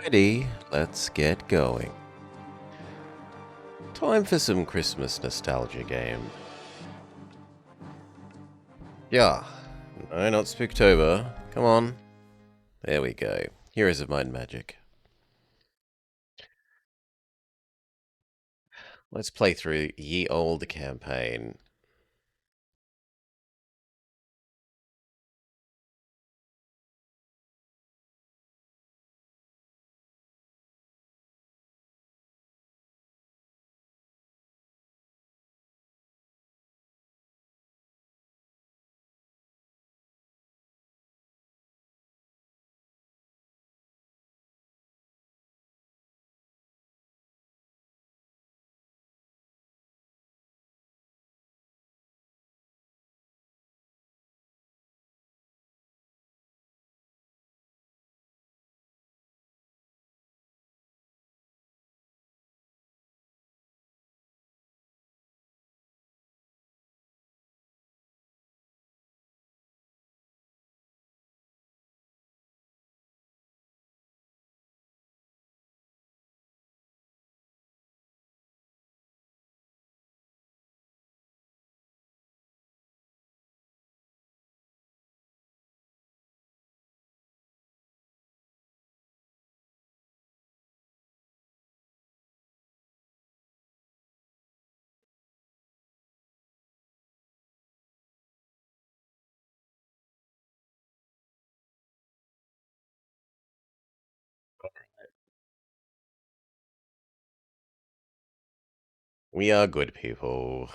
Alrighty, let's get going. Time for some Christmas nostalgia game. Yeah, no, not Spooktober. Come on. There we go. Heroes of Might and Magic. Let's play through Ye Olde campaign. We are good people.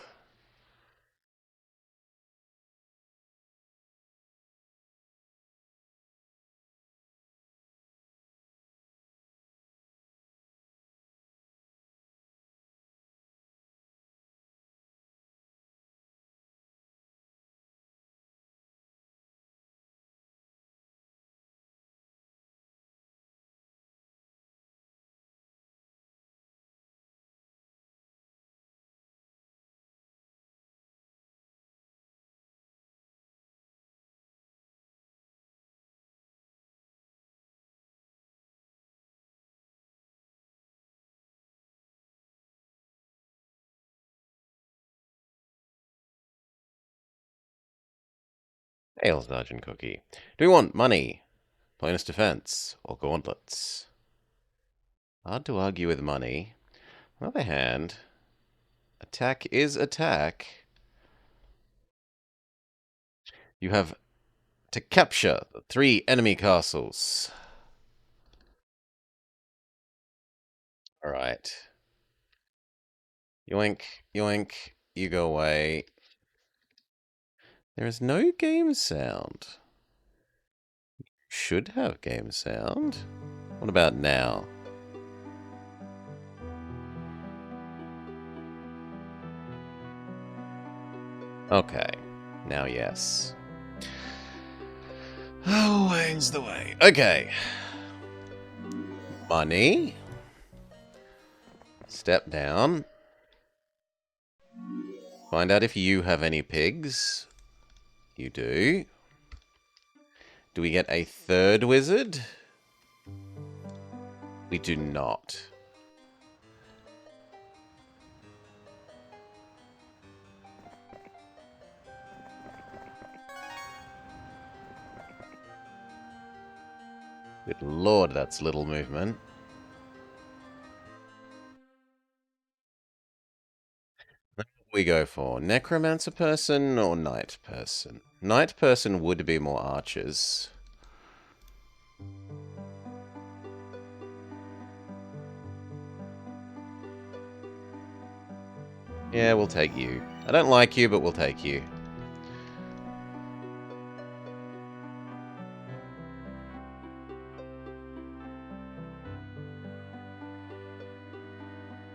Hail, Sergeant Cookie. Do we want money, bonus defense, or gauntlets? Hard to argue with money. On the other hand, attack is attack. You have to capture the 3 enemy castles. Alright. Yoink, yoink, you go away. There is no game sound. Should have game sound. What about now? Okay. Now, yes. Always the way. Okay. Money. Step down. Find out if you have any pigs. You do. Do we get a 3rd wizard? We do not. Good lord, that's little movement. What do we go for? Necromancer person or knight person? Knight person would be more archers. Yeah, we'll take you. I don't like you, but we'll take you.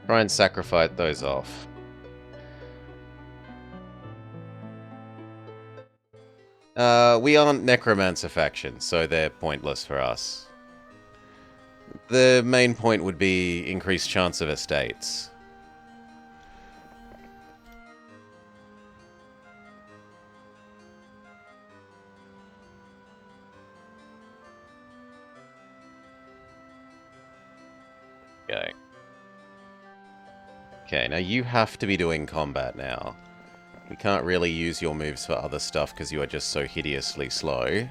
Try and sacrifice those off. We aren't Necromancer faction, so they're pointless for us. The main point would be increased chance of estates. go. Okay, now you have to be doing combat now. We can't really use your moves for other stuff because you are just so hideously slow.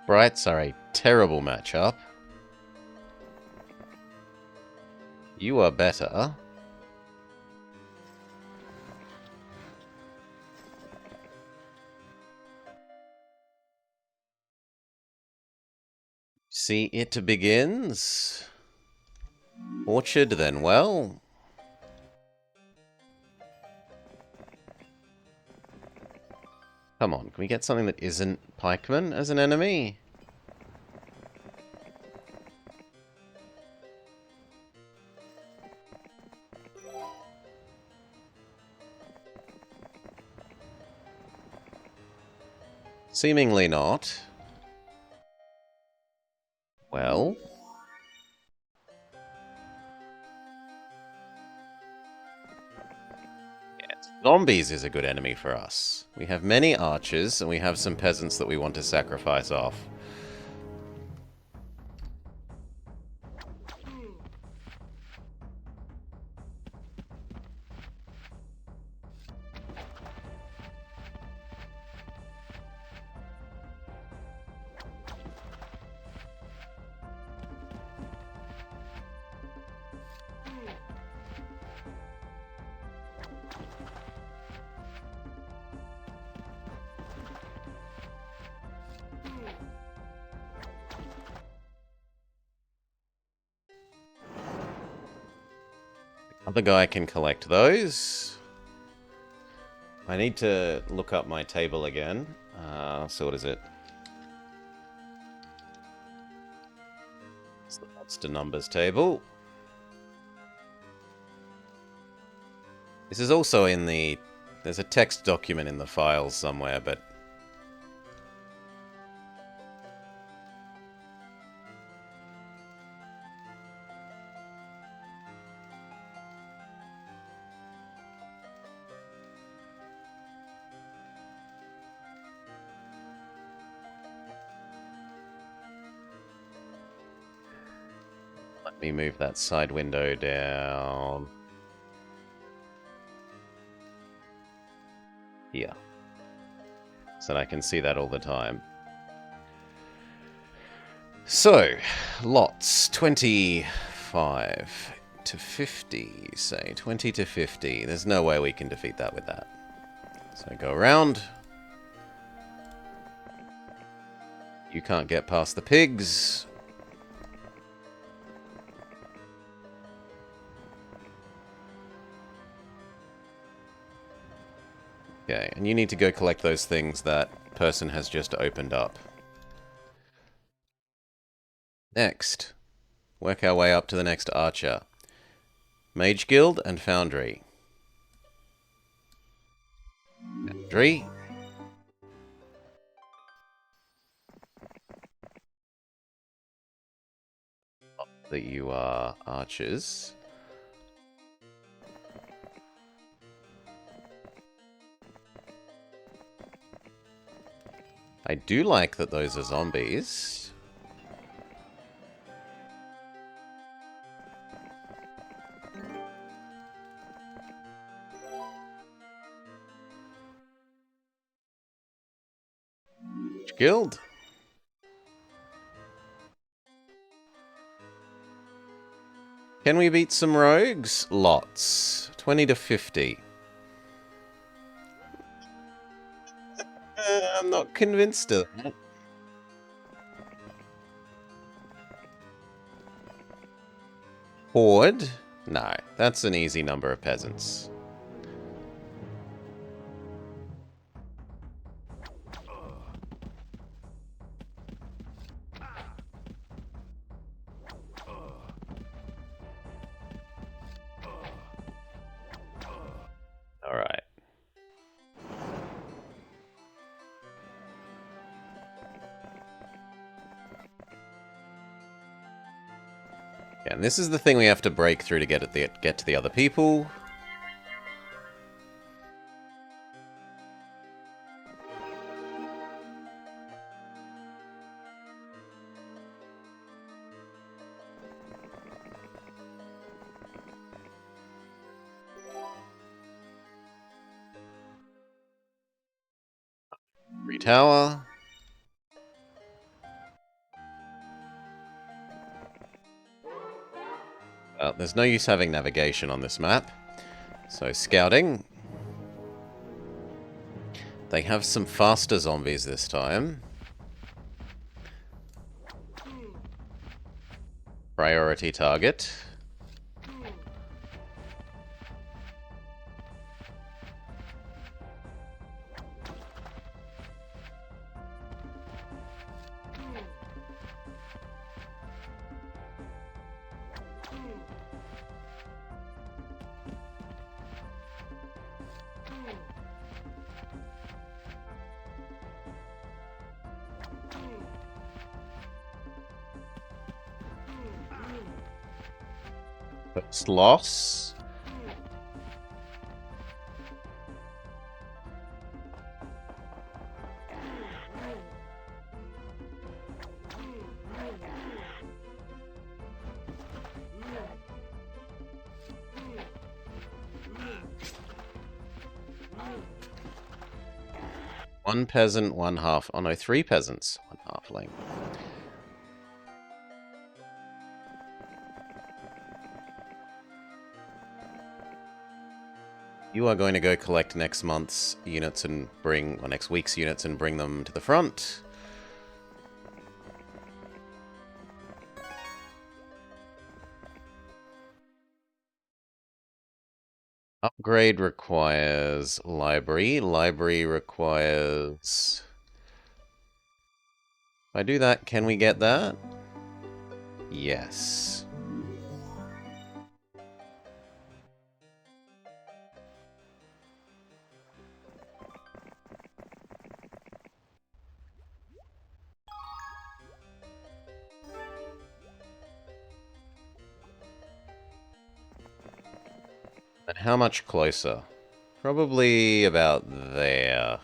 Sprites are a terrible matchup. You are better. See, it begins. Orchard, then well. Come on, can we get something that isn't pikemen as an enemy? Seemingly not. Well. Yes. Zombies is a good enemy for us. We have many archers, and we have some peasants that we want to sacrifice off. Other guy can collect those. I need to look up my table again. So what is it? It's the monster numbers table. This is also in the... There's a text document in the files somewhere, but... Let me move that side window down. Here. So that I can see that all the time. So, lots. 25 to 50, say. 20 to 50. There's no way we can defeat that with that. So go around. You can't get past the pigs. Okay, and you need to go collect those things that person has just opened up. Next, work our way up to the next archer. Mage Guild and Foundry. Foundry. That you are archers. I do like that those are zombies. Guild. Can we beat some rogues? Lots. 20 to 50. I'm not convinced of that. Horde? No, that's an easy number of peasants. And this is the thing we have to break through to get to the other people. Tower. Well, there's no use having navigation on this map. So, scouting. They have some faster zombies this time. Priority target. First loss. One peasant, one half. Oh no, 3 peasants, one halfling. You are going to go collect next month's units and bring, or next week's units and bring them to the front. Upgrade requires library. Library requires... If I do that, can we get that? Yes. And how much closer? Probably about there.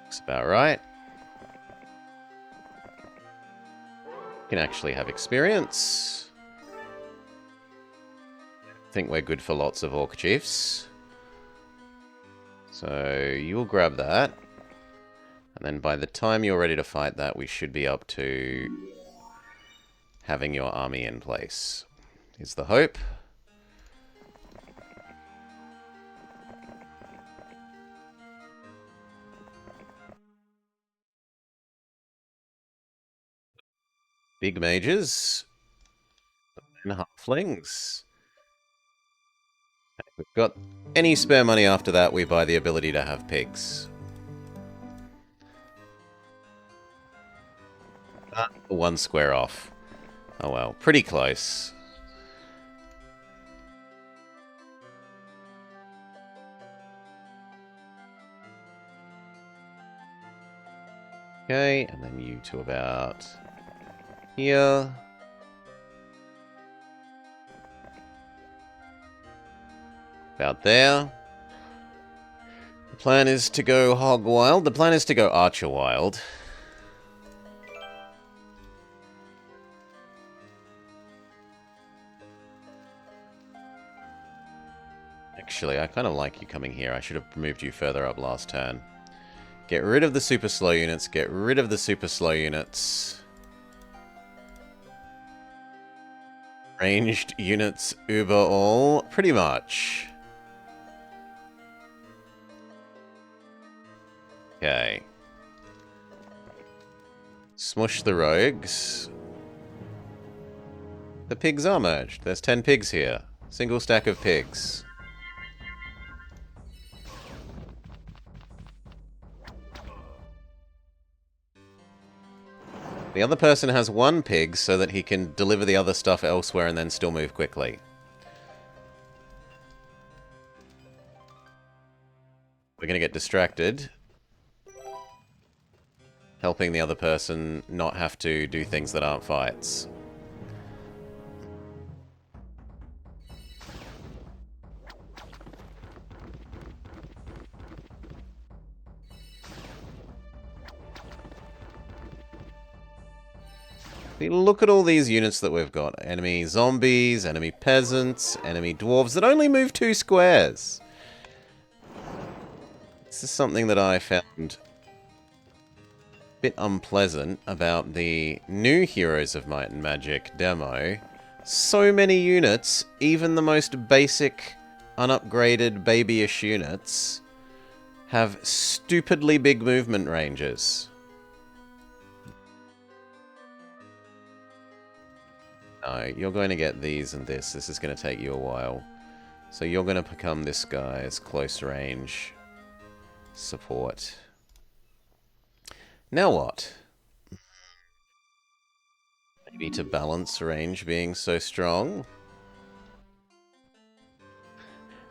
Looks about right. Can actually have experience. Think we're good for lots of orc chiefs. So you'll grab that. And then by the time you're ready to fight that, we should be up to having your army in place. Is the hope. Big mages. And halflings. If we've got any spare money after that, we buy the ability to have pigs. One square off. Oh well, pretty close. Okay, and then you to about here. About there. The plan is to go hog wild. The plan is to go archer wild. Actually, I kind of like you coming here. I should have moved you further up last turn. Get rid of the super slow units. Get rid of the super slow units. Ranged units uber all. Pretty much. Okay. Smush the rogues. The pigs are merged. There's 10 pigs here. Single stack of pigs. The other person has 1 pig so that he can deliver the other stuff elsewhere and then still move quickly. We're going to get distracted. helping the other person not have to do things that aren't fights. Look at all these units that we've got. Enemy zombies, enemy peasants, enemy dwarves that only move 2 squares. This is something that I found a bit unpleasant about the new Heroes of Might and Magic demo. So many units, even the most basic, unupgraded babyish units, have stupidly big movement ranges. No, you're going to get these and this. This is going to take you a while. So you're going to become this guy's close range support. Now what? Maybe to balance range being so strong?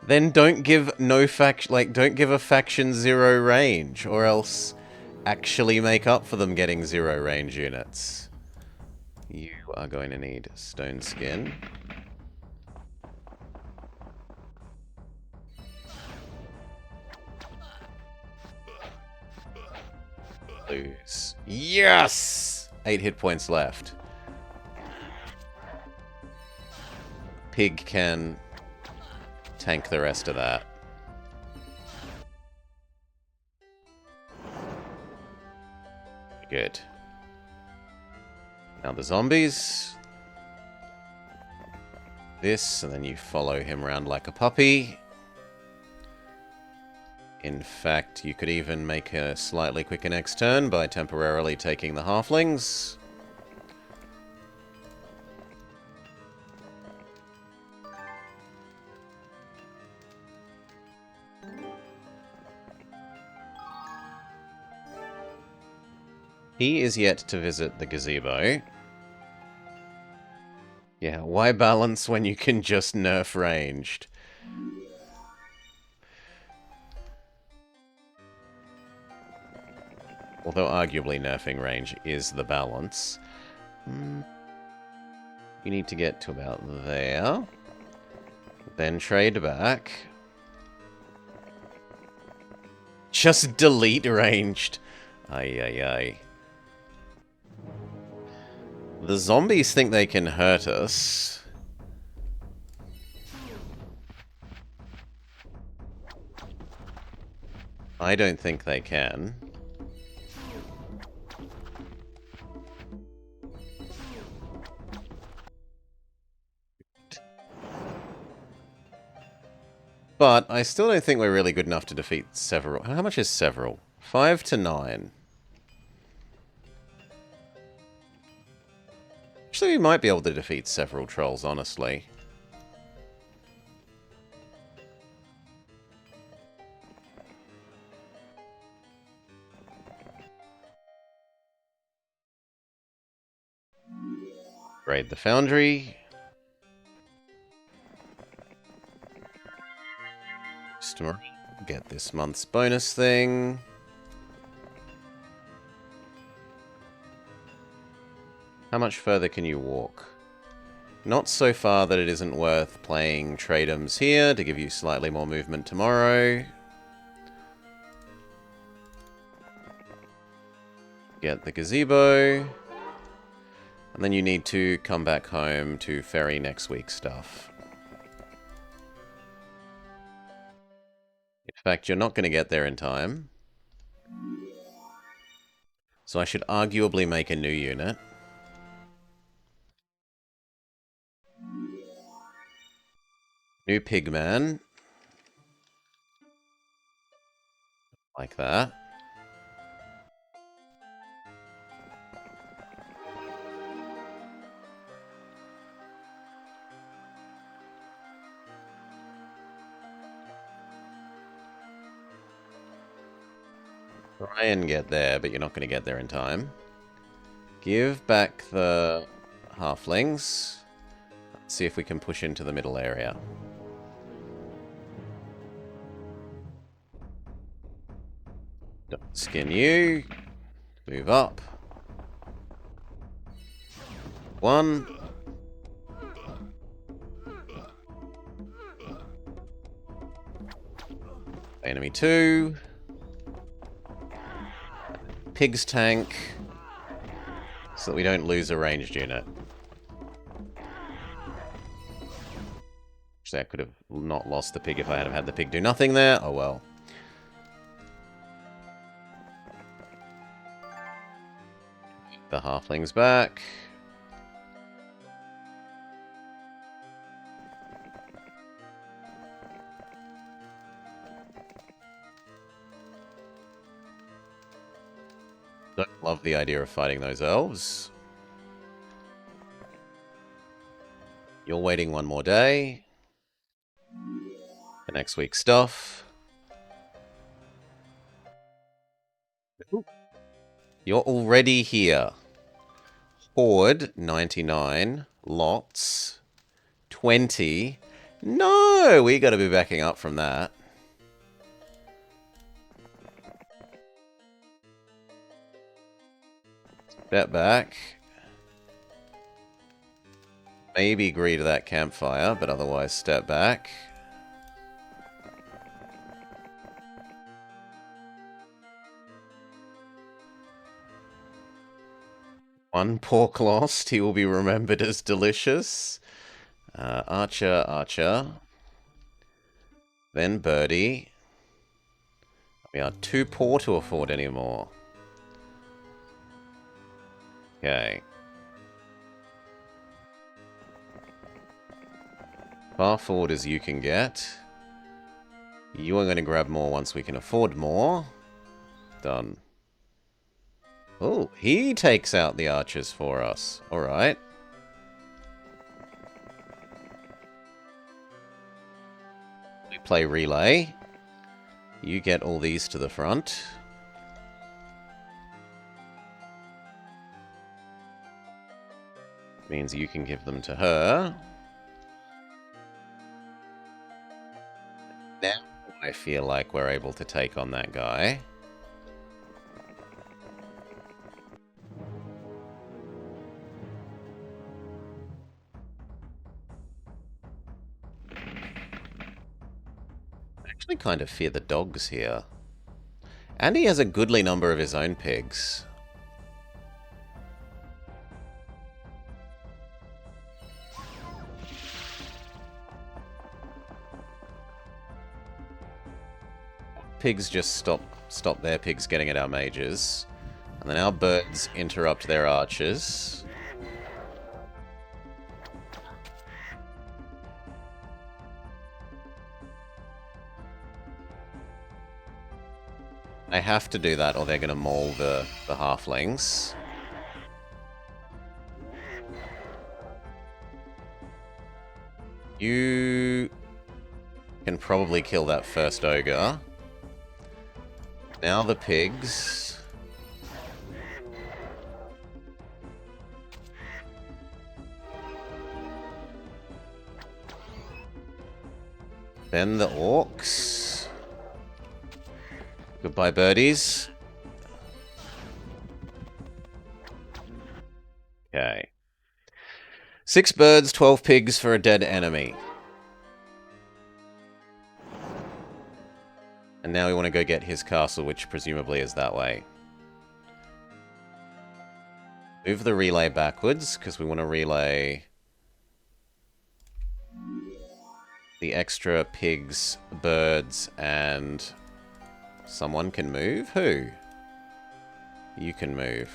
Then don't give don't give a faction 0 range, or else actually make up for them getting 0 range units. You are going to need stone skin. Lose. Yes! 8 hit points left. Pig can tank the rest of that. Good. Now the zombies. This, and then you follow him around like a puppy. In fact, you could even make a slightly quicker next turn by temporarily taking the halflings. He is yet to visit the gazebo. Yeah, why balance when you can just nerf ranged? Although arguably nerfing range is the balance. You need to get to about there. Then trade back. Just delete ranged. Ay, ay, ay. The zombies think they can hurt us. I don't think they can. But I still don't think we're really good enough to defeat several. How much is several? 5 to 9. Actually, we might be able to defeat several trolls, honestly. Raid the foundry. Get this month's bonus thing. How much further can you walk? Not so far that it isn't worth playing Tradeums here to give you slightly more movement tomorrow. Get the gazebo. And then you need to come back home to ferry next week's stuff. In fact, you're not going to get there in time. So I should arguably make a new unit. New pigman. Like that. Try and get there, but you're not going to get there in time. Give back the halflings. Let's see if we can push into the middle area. Don't skin you. Move up. 1. Enemy 2. Pig's tank. So that we don't lose a ranged unit. Actually, I could have not lost the pig if I had had the pig do nothing there. Oh well. The halflings back. Don't love the idea of fighting those elves. You're waiting one more day. For next week's stuff. Ooh. You're already here. Horde, 99. Lots, 20. No! We gotta be backing up from that. Step back. Maybe agree to that campfire, but otherwise step back. One pork lost. He will be remembered as delicious. Archer, Archer. Then Birdie. We are too poor to afford anymore. Okay. Far forward as you can get. You are going to grab more once we can afford more. Done. Oh, he takes out the archers for us. Alright. We play relay. You get all these to the front. Means you can give them to her. Now I feel like we're able to take on that guy. I actually kind of fear the dogs here. And he has a goodly number of his own pigs. Pigs just stop their pigs getting at our mages. And then our birds interrupt their archers. I have to do that or they're going to maul the halflings. You can probably kill that first ogre. Now the pigs. Then the orcs. Goodbye, birdies. Okay. 6 birds, 12 pigs for a dead enemy. And now we want to go get his castle, which presumably is that way. Move the relay backwards, because we want to relay the extra pigs, birds, and someone can move? Who? You can move.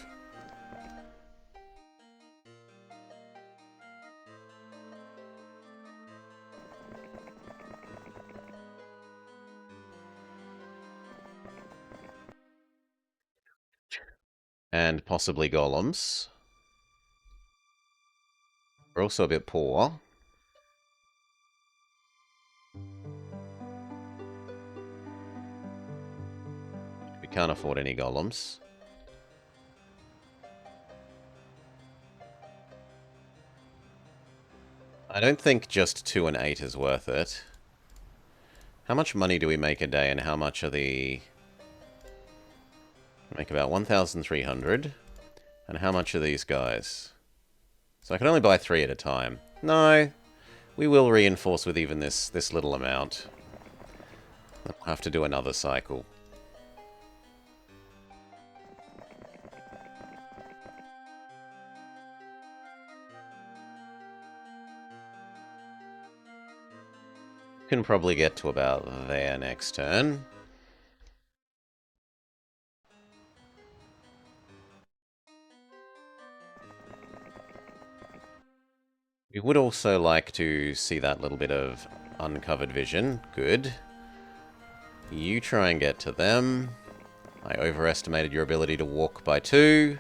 And possibly golems. We're also a bit poor. We can't afford any golems. I don't think just 2 and 8 is worth it. How much money do we make a day and how much are the... Make about 1,300. And how much are these guys? So I can only buy 3 at a time. No, we will reinforce with even this little amount. I'll have to do another cycle. Can probably get to about there next turn. We would also like to see that little bit of uncovered vision. Good. You try and get to them. I overestimated your ability to walk by 2.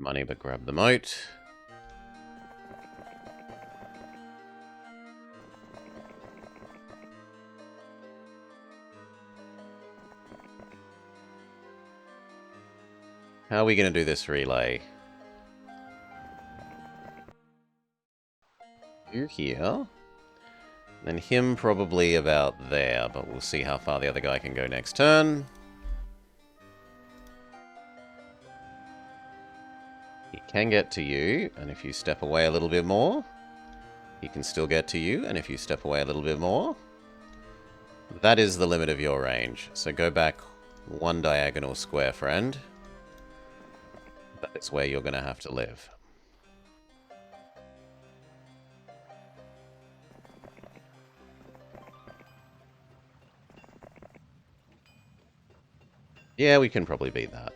Money, but grab the moat. How are we going to do this relay? You here. Then him probably about there, but we'll see how far the other guy can go next turn. He can get to you, and if you step away a little bit more, he can still get to you, and if you step away a little bit more, that is the limit of your range. So go back 1 diagonal square, friend. That is where you're going to have to live. Yeah, we can probably beat that.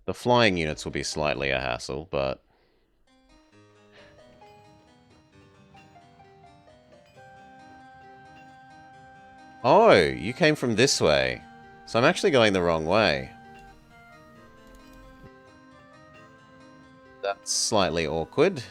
The flying units will be slightly a hassle, but... Oh, you came from this way. So I'm actually going the wrong way. That's slightly awkward.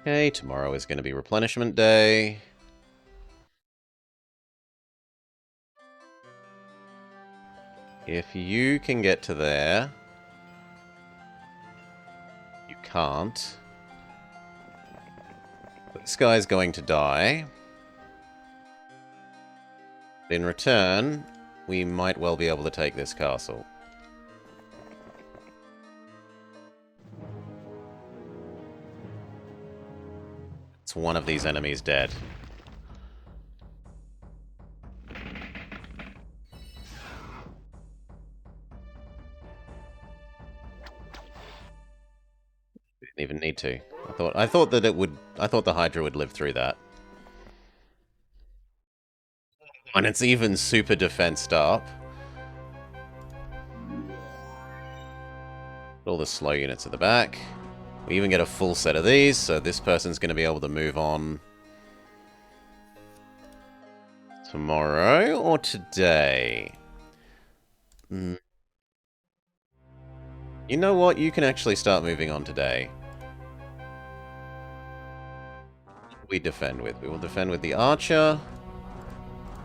Okay, tomorrow is going to be replenishment day. If you can get to there... You can't. This guy's going to die. In return, we might well be able to take this castle. It's one of these enemies dead. Didn't even need to. I thought that it would. I thought the Hydra would live through that. And it's even super defensed up. All the slow units at the back. We even get a full set of these, so this person's going to be able to move on tomorrow or today. You know what? You can actually start moving on today. We defend with. We will defend with the Archer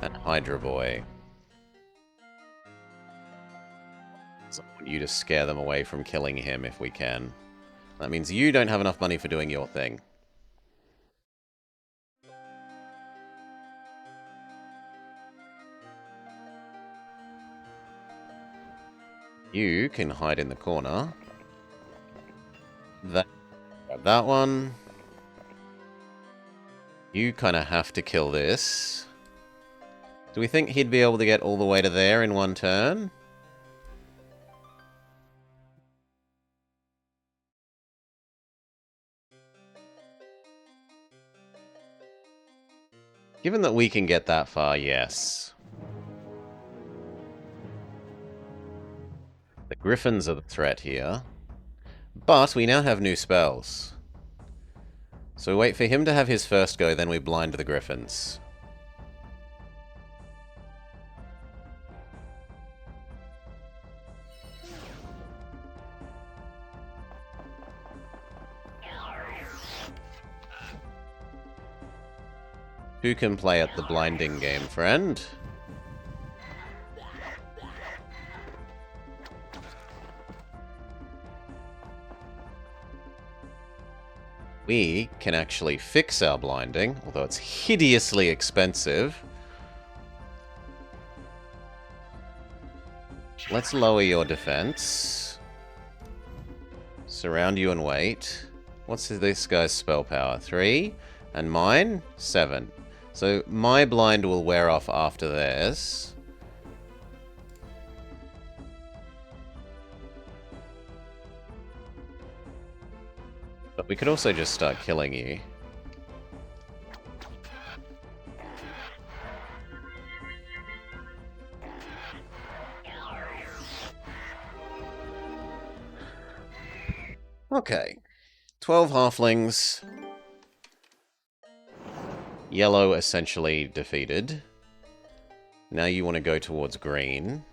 and Hydra Boy. So I want you to scare them away from killing him if we can. That means you don't have enough money for doing your thing. You can hide in the corner. Grab that one. You kind of have to kill this. Do we think he'd be able to get all the way to there in one turn? Given that we can get that far, yes. Griffins are the threat here. But we now have new spells. So we wait for him to have his first go, then we blind the Griffins. Who can play at the blinding game, friend? We can actually fix our blinding, although it's hideously expensive. Let's lower your defense. Surround you and wait. What's this guy's spell power? 3. And mine? 7. So my blind will wear off after theirs. But we could also just start killing you. Okay. 12 halflings. Yellow essentially defeated. Now you want to go towards green.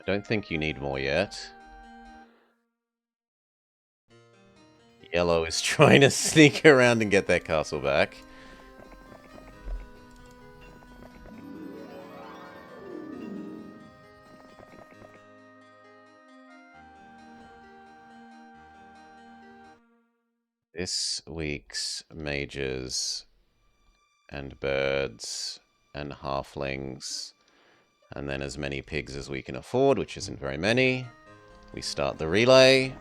I don't think you need more yet. Yellow is trying to sneak around and get their castle back. This week's mages and birds and halflings, and then as many pigs as we can afford, which isn't very many. We start the relay.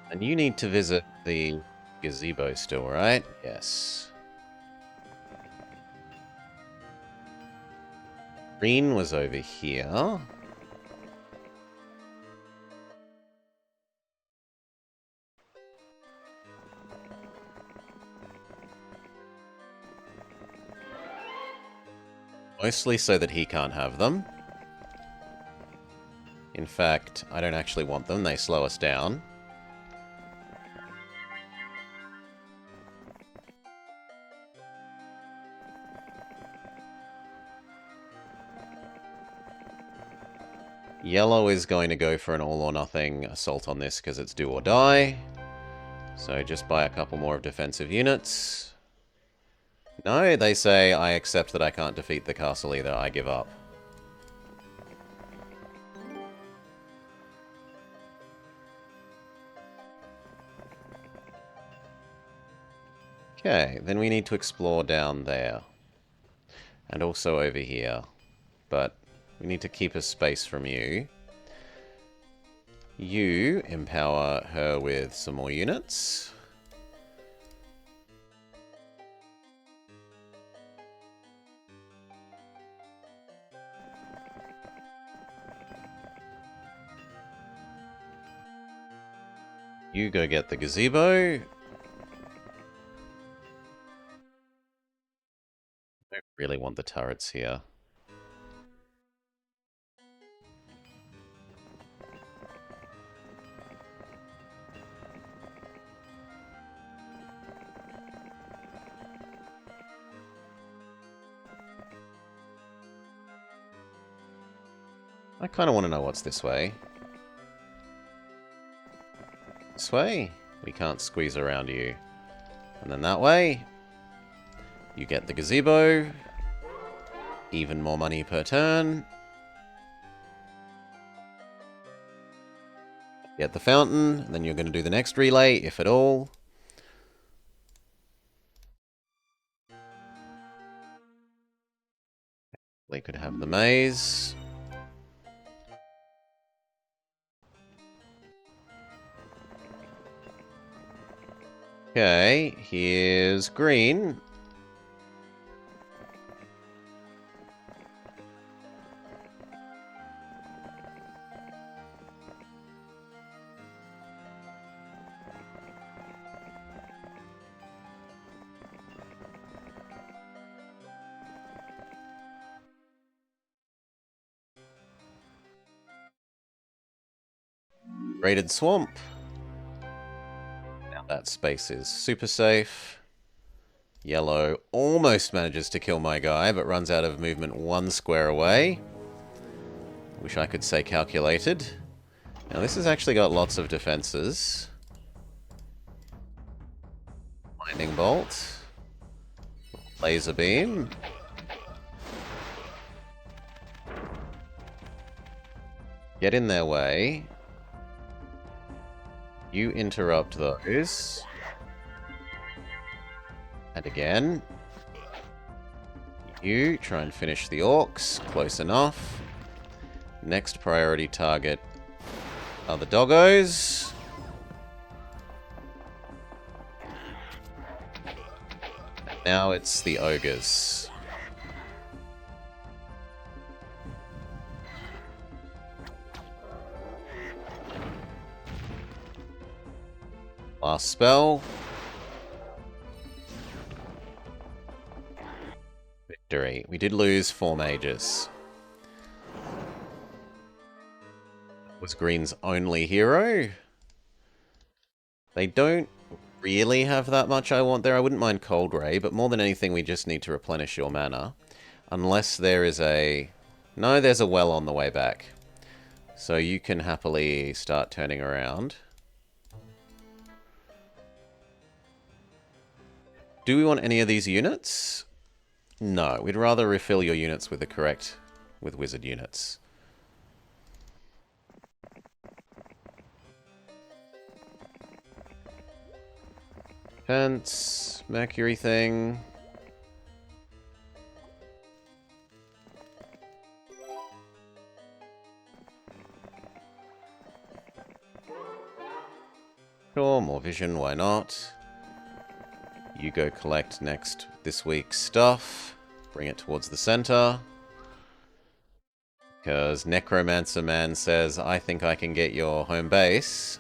And you need to visit the gazebo still, right? Yes. Green was over here. Mostly so that he can't have them. In fact, I don't actually want them. They slow us down. Yellow is going to go for an all-or-nothing assault on this because it's do or die. So just buy a couple more of defensive units. No, they say, I accept that I can't defeat the castle either. I give up. Okay, then we need to explore down there. And also over here. But we need to keep a space from you. You empower her with some more units. You go get the gazebo. I don't really want the turrets here. I kind of want to know what's this way. This way? We can't squeeze around you. And then that way, you get the gazebo. Even more money per turn. Get the fountain, then you're going to do the next relay, if at all. They could have the maze. Okay, here's green. Raided swamp. Now that space is super safe. Yellow almost manages to kill my guy, but runs out of movement 1 square away. Wish I could say calculated. Now this has actually got lots of defenses. Lightning bolt. Laser beam. Get in their way. You interrupt those. And again. You try and finish the orcs. Close enough. Next priority target are the doggos. And now it's the ogres. Last spell. Victory. We did lose 4 mages. Was green's only hero. They don't really have that much I want there. I wouldn't mind Cold Ray, but more than anything, we just need to replenish your mana. Unless there is a... No, there's a well on the way back. So you can happily start turning around. Do we want any of these units? No, we'd rather refill your units with the correct... with wizard units. Fence, Mercury thing. Sure, more vision, why not? You go collect this week's stuff. Bring it towards the center. Because Necromancer Man says, I think I can get your home base.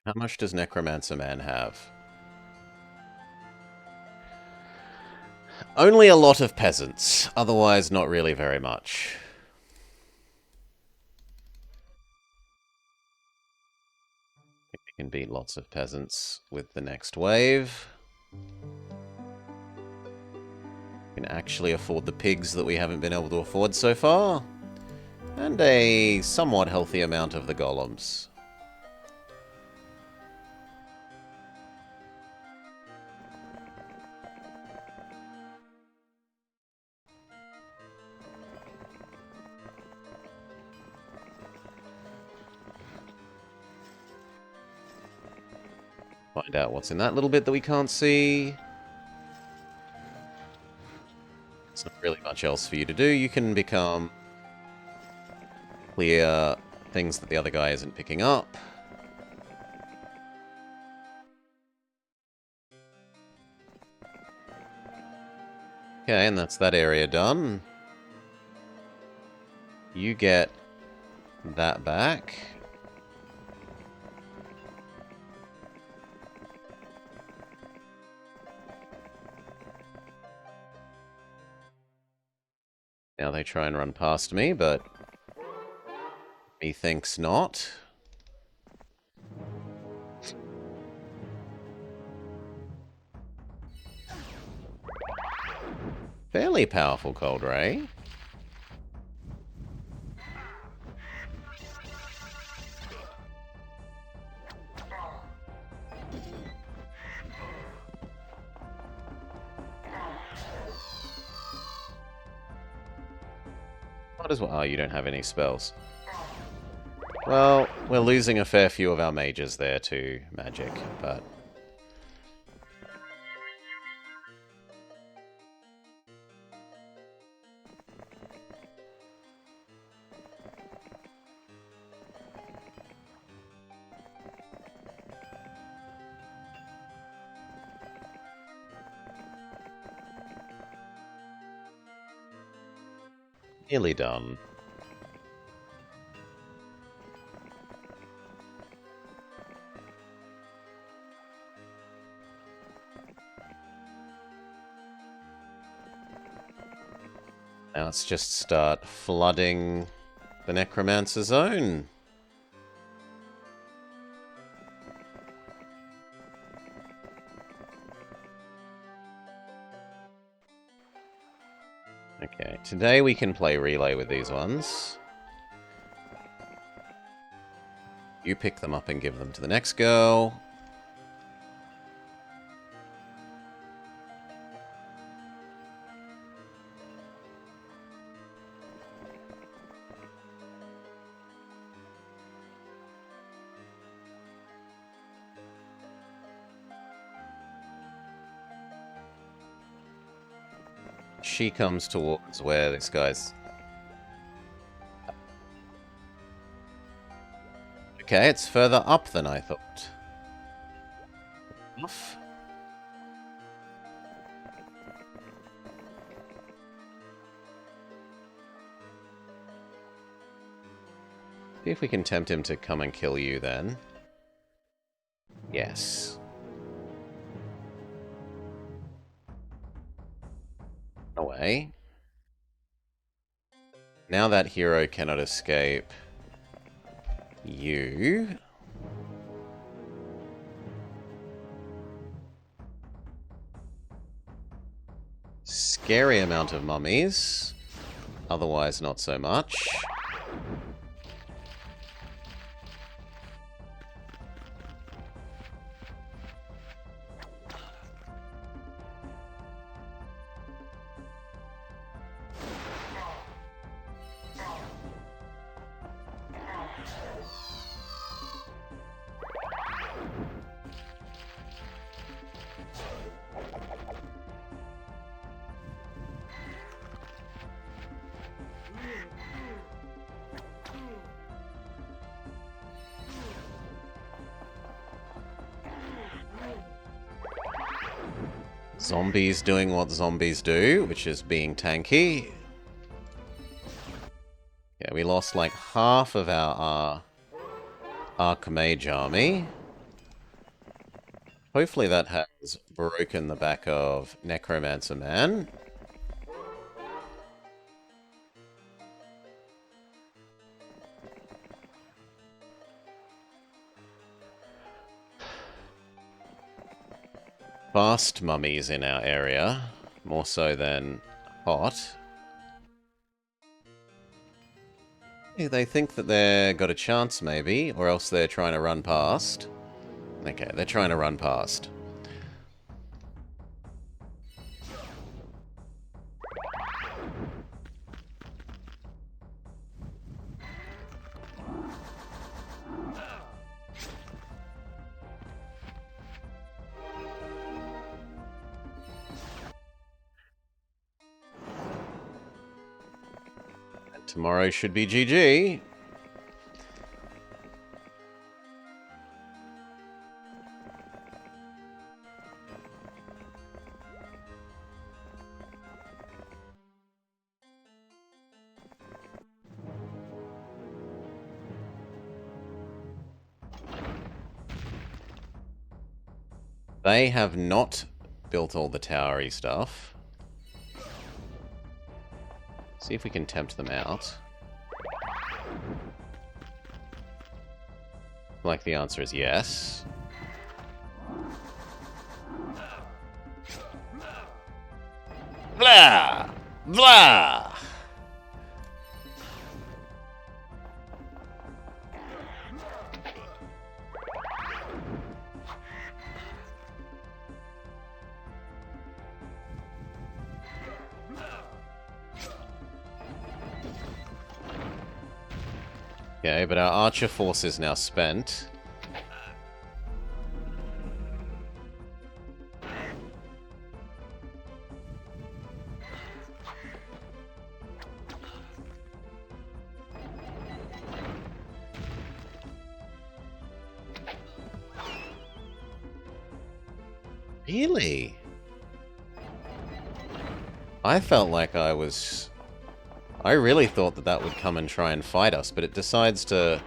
How much does Necromancer Man have? Only a lot of peasants. Otherwise, not really very much. I think we can beat lots of peasants with the next wave. We can actually afford the pigs that we haven't been able to afford so far. And a somewhat healthy amount of the golems. Find out what's in that little bit that we can't see. There's not really much else for you to do. You can become... clear things that the other guy isn't picking up. Okay, and that's that area done. You get that back. Now they try and run past me, but methinks not. Fairly powerful Cold Ray. Might as well... Oh, you don't have any spells. Well, we're losing a fair few of our mages there to magic, but... nearly done. Now let's just start flooding the Necromancer Zone. Okay, today we can play relay with these ones. You pick them up and give them to the next girl. She comes towards where this guy's... Okay, it's further up than I thought. Off. See if we can tempt him to come and kill you then. Yes. Away. Now that hero cannot escape you. Scary amount of mummies. Otherwise, not so much. Zombies doing what zombies do, which is being tanky. Yeah, we lost like half of our Archmage army. Hopefully that has broken the back of Necromancer Man. Fast mummies in our area, more so than hot. They think that they've got a chance, maybe, or else they're trying to run past. Okay, they're trying to run past. Tomorrow should be GG. They have not built all the towery stuff. See if we can tempt them out. Like the answer is yes. Blah! Blah! Okay, but our archer force is now spent. Really? I felt like I really thought that that would come and try and fight us, but it decides to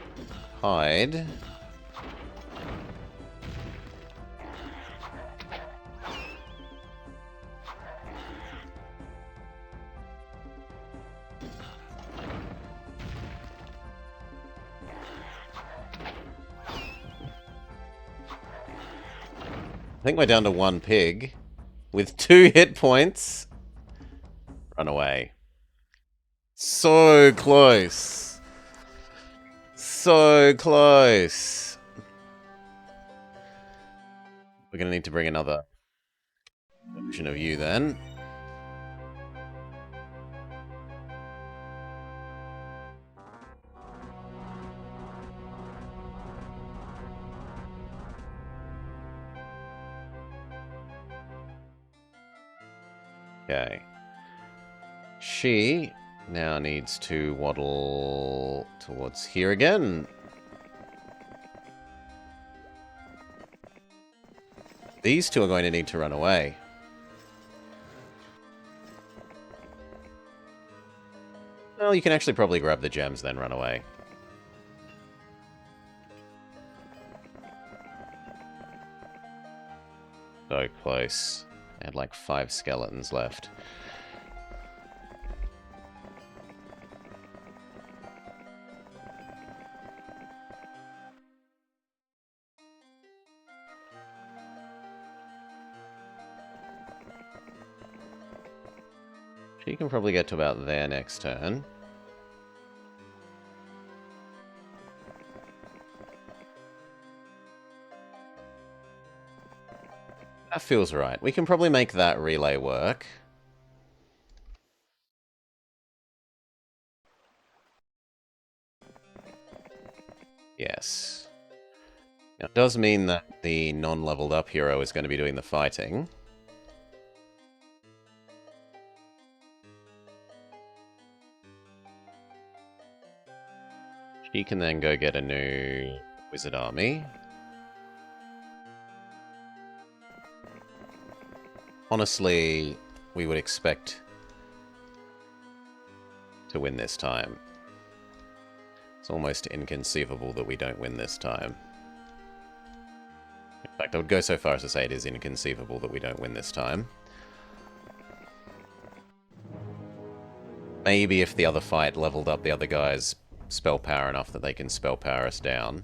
hide. I think we're down to 1 pig with 2 hit points. Run away. So close. So close. We're going to need to bring another version of you then. Okay. She now needs to waddle towards here again. These two are going to need to run away. Well, you can actually probably grab the gems, then run away. So close. I had like 5 skeletons left. She can probably get to about there next turn. That feels right. We can probably make that relay work. Yes. Now, it does mean that the non-leveled up hero is going to be doing the fighting. She can then go get a new wizard army. Honestly, we would expect to win this time. It's almost inconceivable that we don't win this time. In fact, I would go so far as to say it is inconceivable that we don't win this time. Maybe if the other fight leveled up the other guy's spell power enough that they can spell power us down.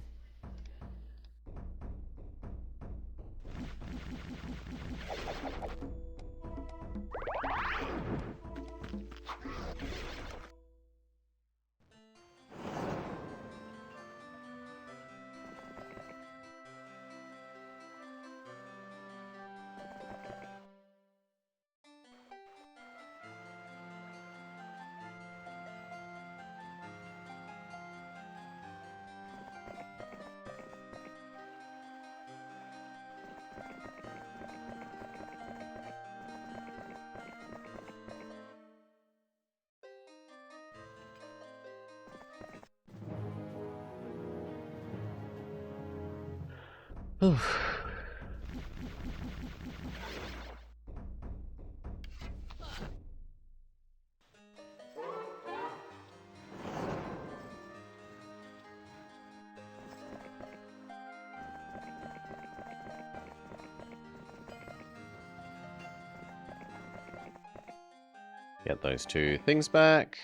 Get those 2 things back.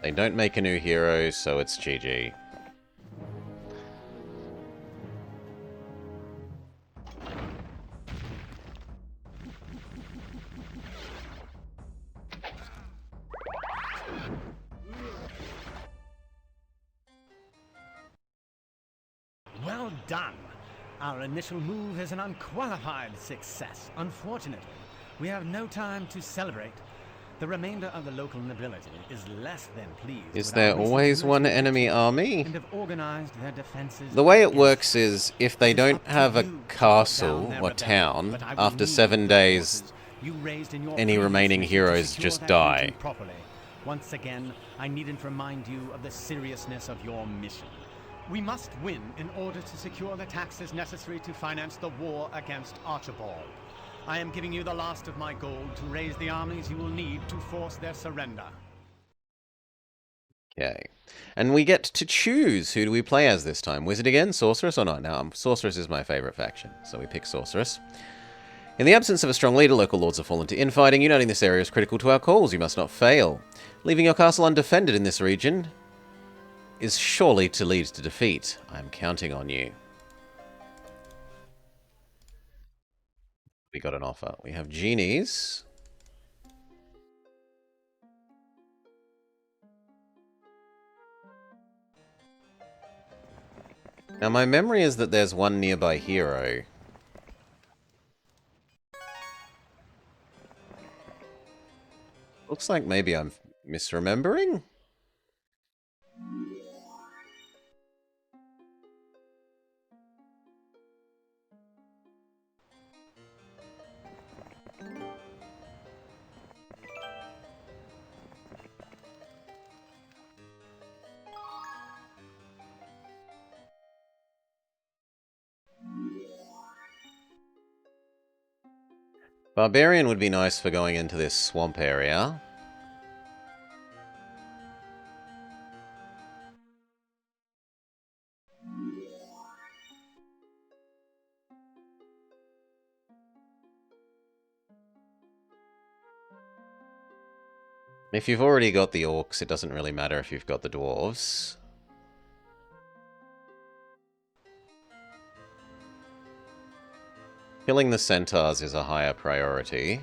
They don't make a new hero, so it's GG. Well done. Our initial move is an unqualified success. Unfortunately, we have no time to celebrate. The remainder of the local nobility is less than pleased Is with there our recent always one military enemy victories army? and have organized their defenses The way it against works us. is, if they It is don't up to have a you to put down castle their or rebellion, town, but I will after need 7 the days, forces you raised in your any remaining previous mission to heroes secure just that die. region properly. Once again, I needn't remind you of the seriousness of your mission. We must win in order to secure the taxes necessary to finance the war against Archibald. I am giving you the last of my gold to raise the armies you will need to force their surrender. Okay. And we get to choose who do we play as this time. Wizard again? Sorceress or not? Now, Sorceress is my favourite faction, so we pick Sorceress. In the absence of a strong leader, local lords have fallen to infighting. Uniting this area is critical to our cause. You must not fail. Leaving your castle undefended in this region is surely to lead to defeat. I am counting on you. We got an offer. We have genies. Now, my memory is that there's one nearby hero. Looks like maybe I'm misremembering. Barbarian would be nice for going into this swamp area. If you've already got the orcs, it doesn't really matter if you've got the dwarves. Killing the centaurs is a higher priority.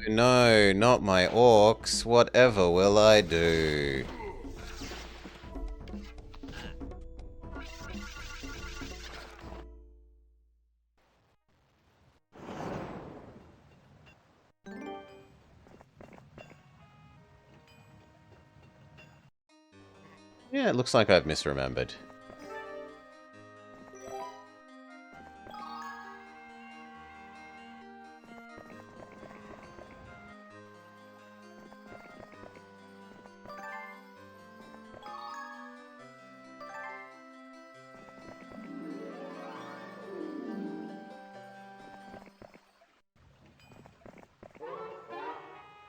No, not my orcs. Whatever will I do? Yeah, it looks like I've misremembered.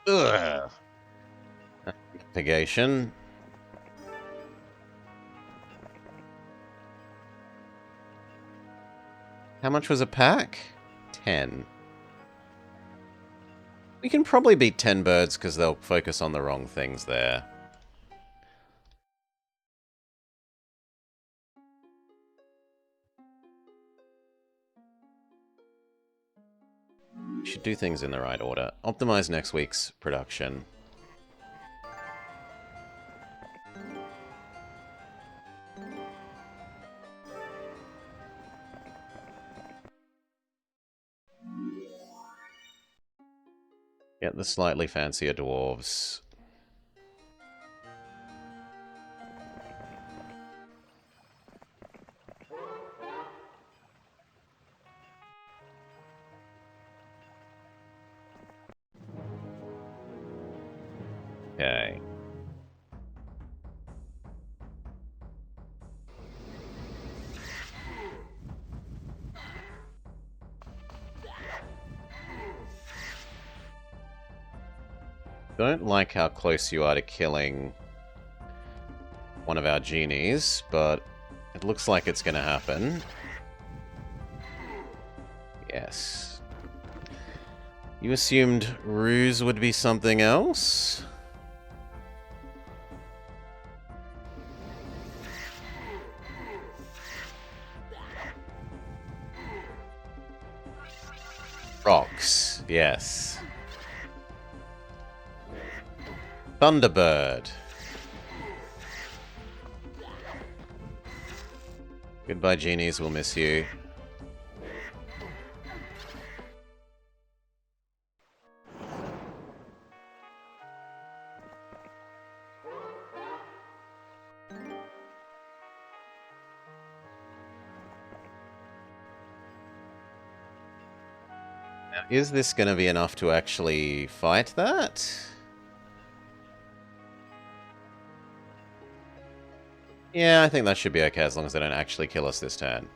Ugh. Investigation. How much was a pack? 10. We can probably beat 10 birds because they'll focus on the wrong things there. We should do things in the right order. Optimize next week's production. Get the slightly fancier dwarves. Okay. Don't like how close you are to killing one of our genies, but it looks like it's going to happen. Yes. You assumed Reus would be something else? Rocks, yes. Thunderbird. Goodbye, genies. We'll miss you. Now, is this going to be enough to actually fight that? Yeah, I think that should be okay as long as they don't actually kill us this turn.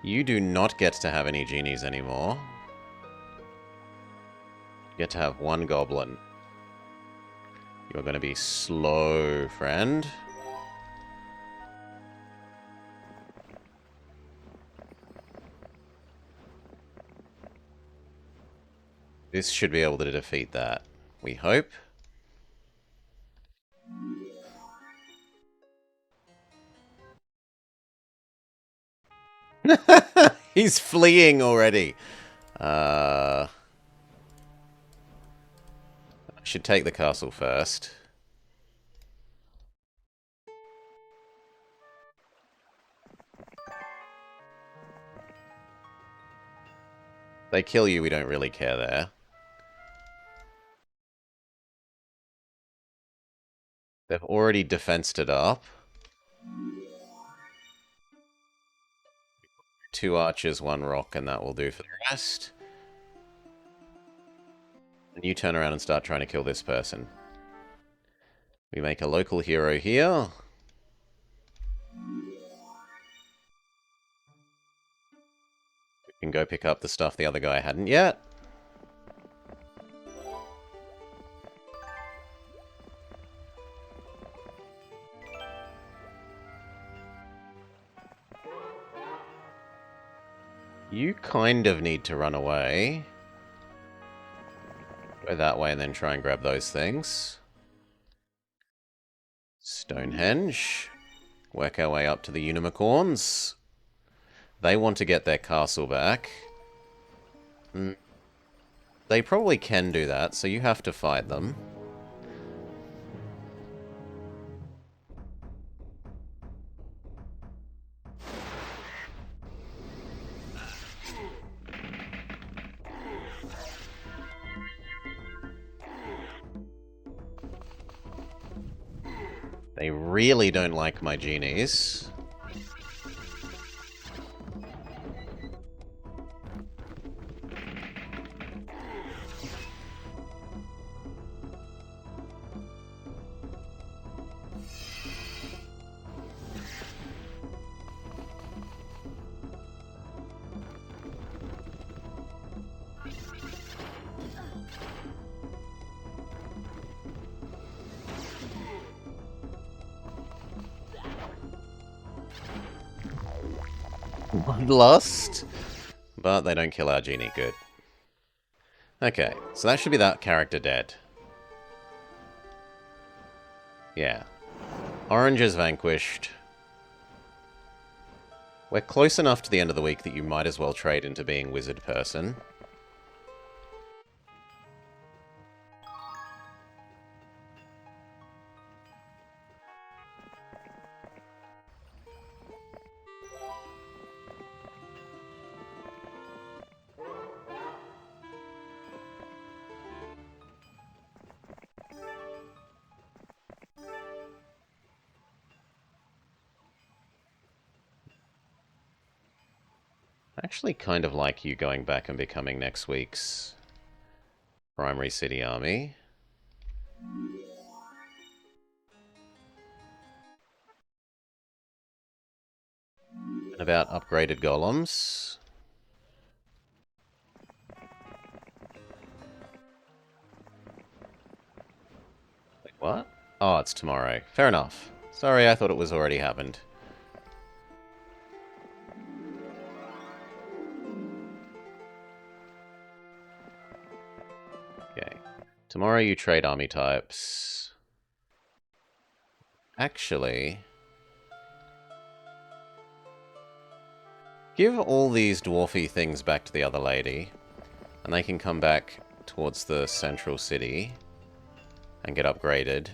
You do not get to have any genies anymore. You get to have one goblin. You're going to be slow, friend. This should be able to defeat that. We hope. He's fleeing already. I should take the castle first. They kill you, we don't really care there. They've already defensed it up. 2 archers, 1 rock, and that will do for the rest. And you turn around and start trying to kill this person. We make a local hero here. We can go pick up the stuff the other guy hadn't yet. You kind of need to run away. Go that way and then try and grab those things. Stonehenge. Work our way up to the Unicorns. They want to get their castle back. They probably can do that, so you have to fight them. They really don't like my genies. One lost. But they don't kill our genie. Good. Okay, so that should be that character dead. Yeah. Orange is vanquished. We're close enough to the end of the week that you might as well trade into being wizard person. I actually kind of like you going back and becoming next week's primary city army. And about upgraded golems. Wait, what? Oh, it's tomorrow. Fair enough. Sorry, I thought it was already happened. Tomorrow you trade army types. Actually, give all these dwarfy things back to the other lady, and they can come back towards the central city and get upgraded.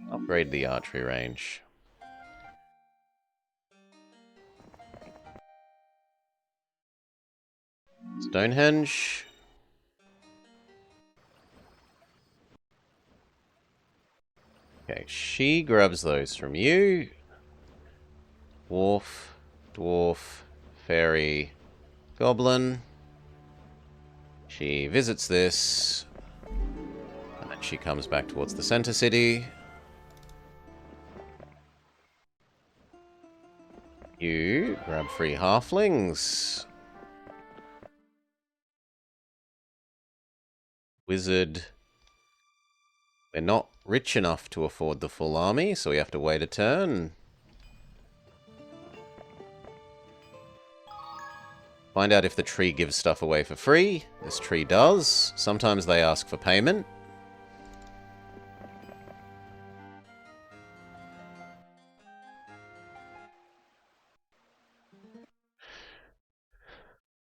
Upgrade the archery range. Stonehenge. Okay, she grabs those from you. Dwarf, dwarf, fairy, goblin. She visits this, and then she comes back towards the center city. You grab 3 halflings. Wizard. We're not rich enough to afford the full army, so we have to wait a turn. Find out if the tree gives stuff away for free. This tree does. Sometimes they ask for payment.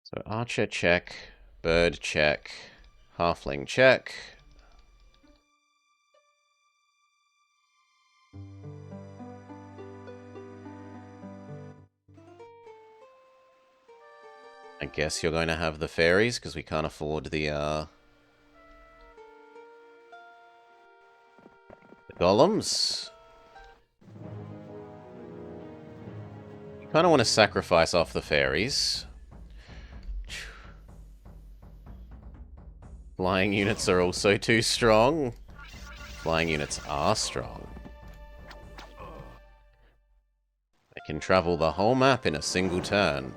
So archer check, bird check, halfling check. I guess you're going to have the fairies, because we can't afford the golems. You kind of want to sacrifice off the fairies. Flying units are also too strong. Flying units are strong. They can travel the whole map in a single turn.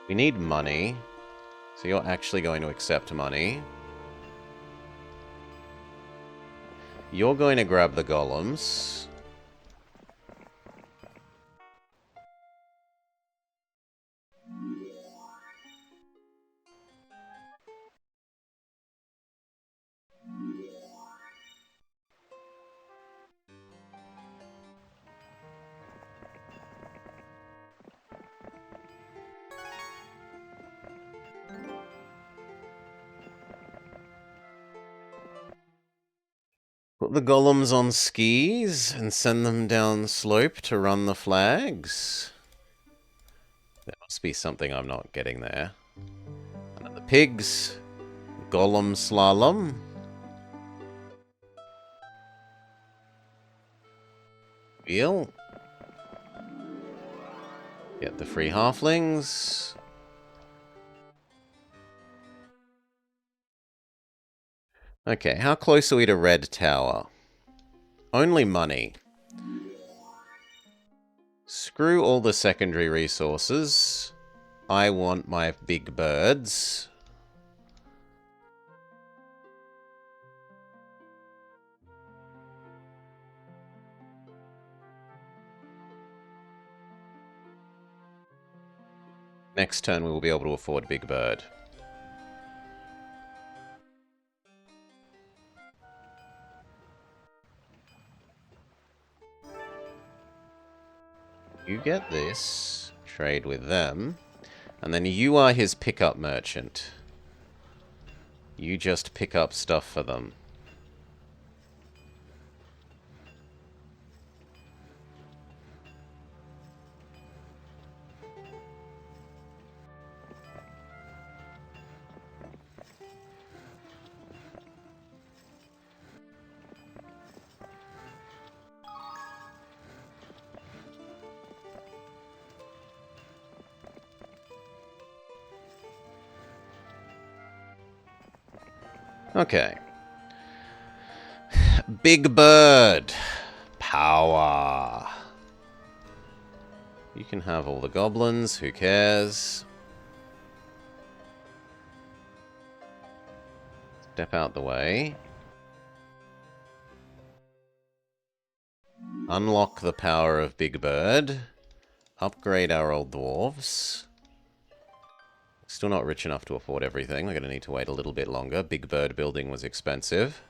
We need money. So you're actually going to accept money. You're going to grab the golems. Put the golems on skis and send them down slope to run the flags. There must be something I'm not getting there. And then the pigs. Golem slalom. Wheel. Get the free halflings. Okay, how close are we to Red Tower? Only money. Screw all the secondary resources. I want my big birds. Next turn we will be able to afford Big Bird. You get this. Trade with them. And then you are his pickup merchant. You just pick up stuff for them. Okay. Big Bird. Power. You can have all the goblins, who cares? Step out the way. Unlock the power of Big Bird. Upgrade our old dwarves. Still not rich enough to afford everything. We're going to need to wait a little bit longer. Big Bird building was expensive.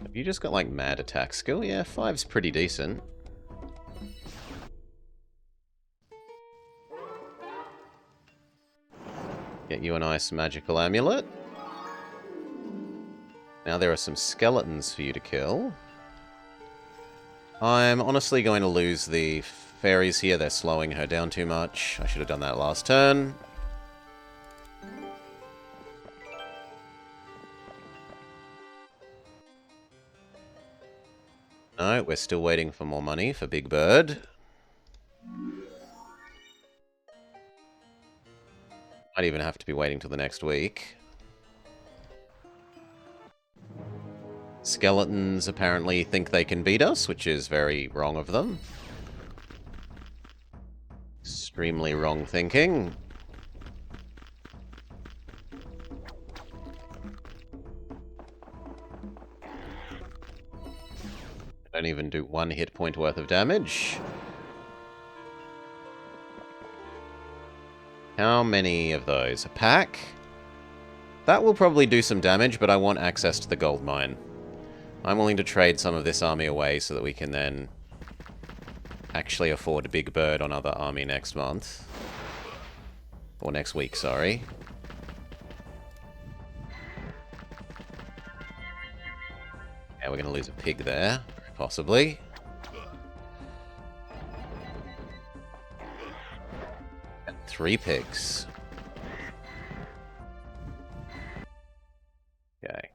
Have you just got, like, mad attack skill? Yeah, 5's pretty decent. Get you a nice magical amulet. Now there are some skeletons for you to kill. I'm honestly going to lose the fairies here. They're slowing her down too much. I should have done that last turn. No, we're still waiting for more money for Big Bird. Might even have to be waiting till the next week. Skeletons apparently think they can beat us, which is very wrong of them. Extremely wrong thinking. Don't even do 1 hit point worth of damage. How many of those? A pack? That will probably do some damage, but I want access to the gold mine. I'm willing to trade some of this army away so that we can then actually afford a Big Bird on other army next month. Or next week, sorry. Yeah, we're going to lose a pig there, possibly. And 3 pigs. Okay.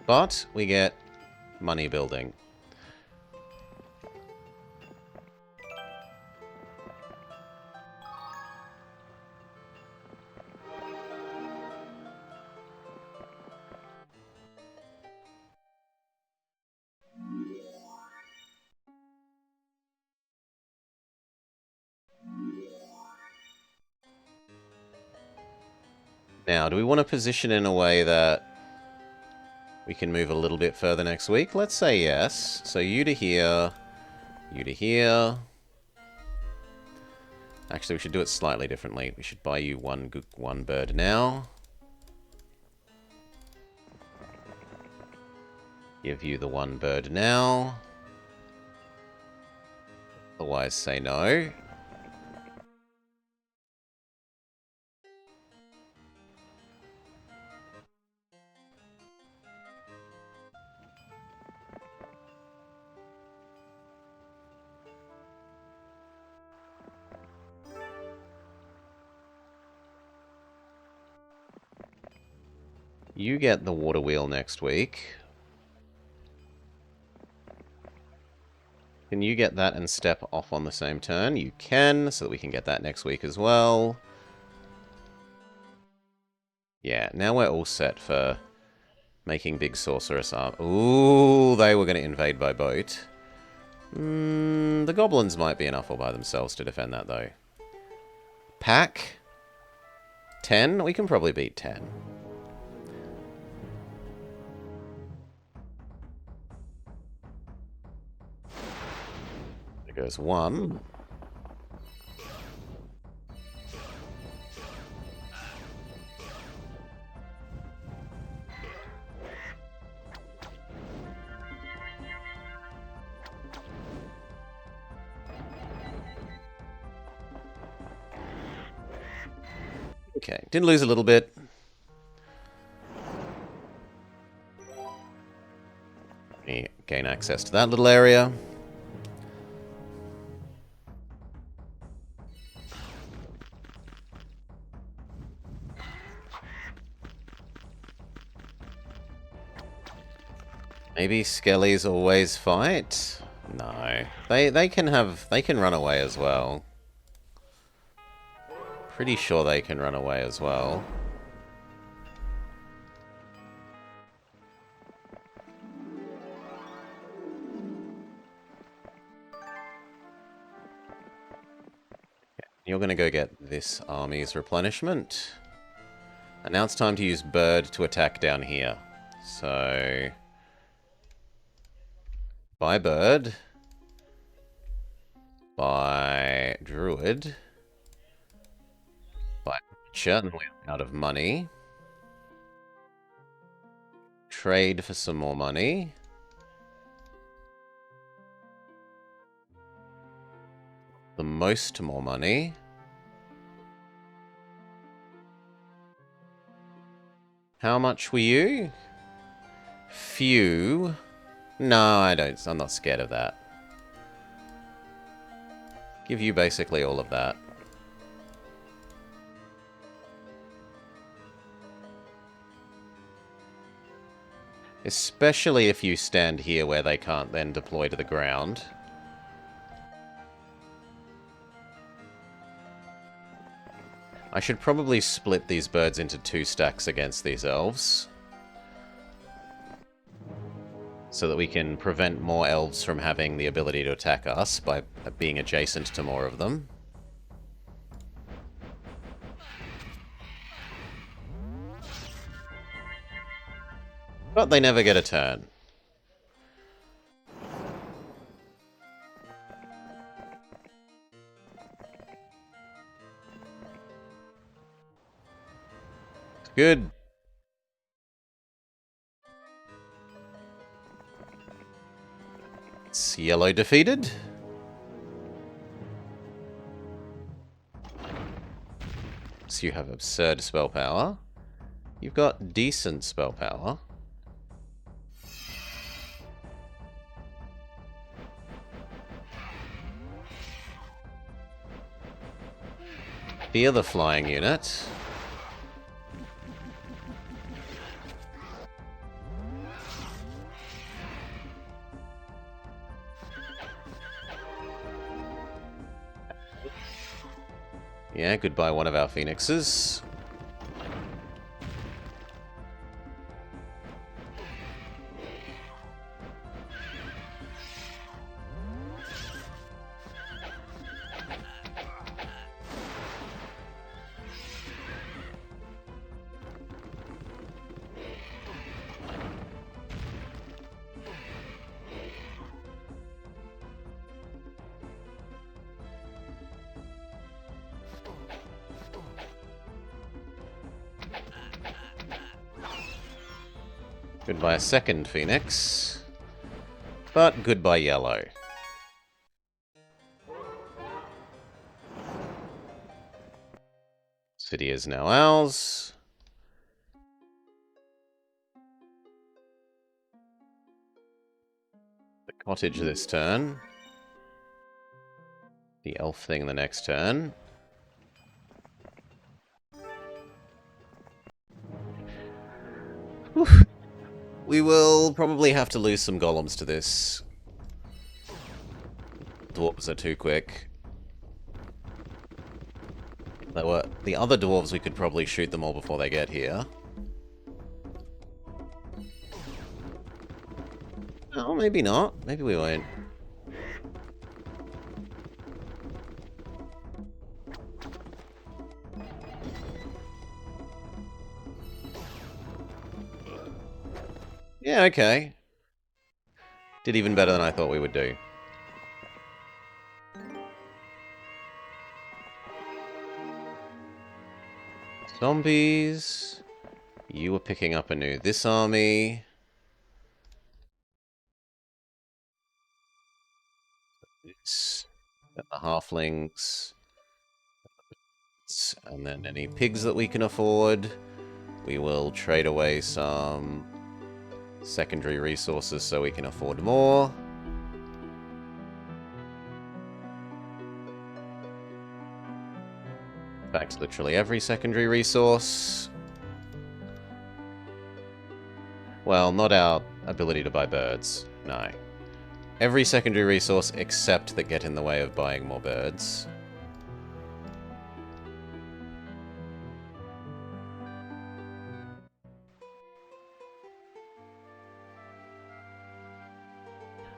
But we get money building. Now, do we want to position in a way that we can move a little bit further next week? Let's say yes. So you to here, you to here. Actually, we should do it slightly differently. We should buy you one bird now. Give you the 1 bird now. Otherwise, say no. You get the water wheel next week. Can you get that and step off on the same turn? You can, so that we can get that next week as well. Yeah, now we're all set for making big sorceress arm. Ooh, they were going to invade by boat. The goblins might be enough all by themselves to defend that, though. Pack? 10? We can probably beat 10. There goes 1. Okay, did lose a little bit. Gain access to that little area. Maybe Skellies always fight? No. They can run away as well. Pretty sure they can run away as well. You're going to go get this army's replenishment. And now it's time to use bird to attack down here. So... Buy bird. Buy druid. Buy archer, and we're out of money. Trade for some more money. The most more money. How much were you? Few. No, I don't. I'm not scared of that. Give you basically all of that. Especially if you stand here where they can't then deploy to the ground. I should probably split these birds into 2 stacks against these elves. So that we can prevent more elves from having the ability to attack us by being adjacent to more of them. But they never get a turn. Good. It's yellow defeated. So you have absurd spell power. You've got decent spell power. Fear the flying unit. Yeah, goodbye one of our phoenixes. Goodbye a second phoenix. But goodbye yellow. City is now ours. The cottage this turn. The elf thing the next turn. Whew. We will probably have to lose some golems to this. Dwarves are too quick. The other dwarves, we could probably shoot them all before they get here. Oh, maybe not. Maybe we won't. Yeah, okay. Did even better than I thought we would do. Zombies. You were picking up anew this army. This. And the halflings. And then any pigs that we can afford. We will trade away some secondary resources so we can afford more. In fact, literally every secondary resource. Well, not our ability to buy birds. No. Every secondary resource except that get in the way of buying more birds.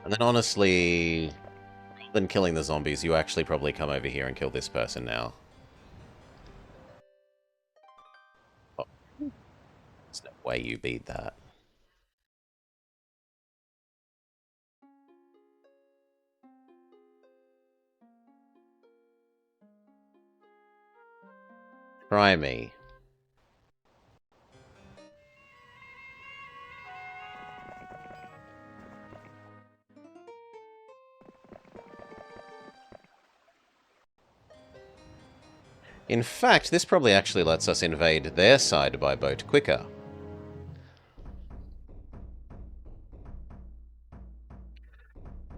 And then honestly, rather than killing the zombies, you actually probably come over here and kill this person now. way you beat that. Try me. In fact, this probably actually lets us invade their side by boat quicker.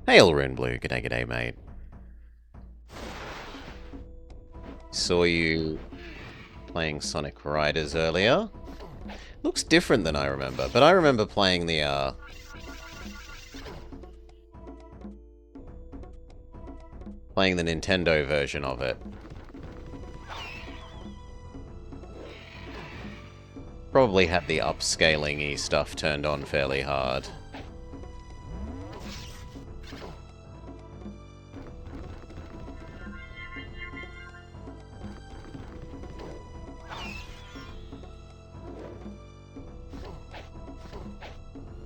Hail, Runeblue. G'day, g'day, mate. Saw you playing Sonic Riders earlier. Looks different than I remember, but I remember playing the, playing the Nintendo version of it. Probably had the upscaling-y stuff turned on fairly hard.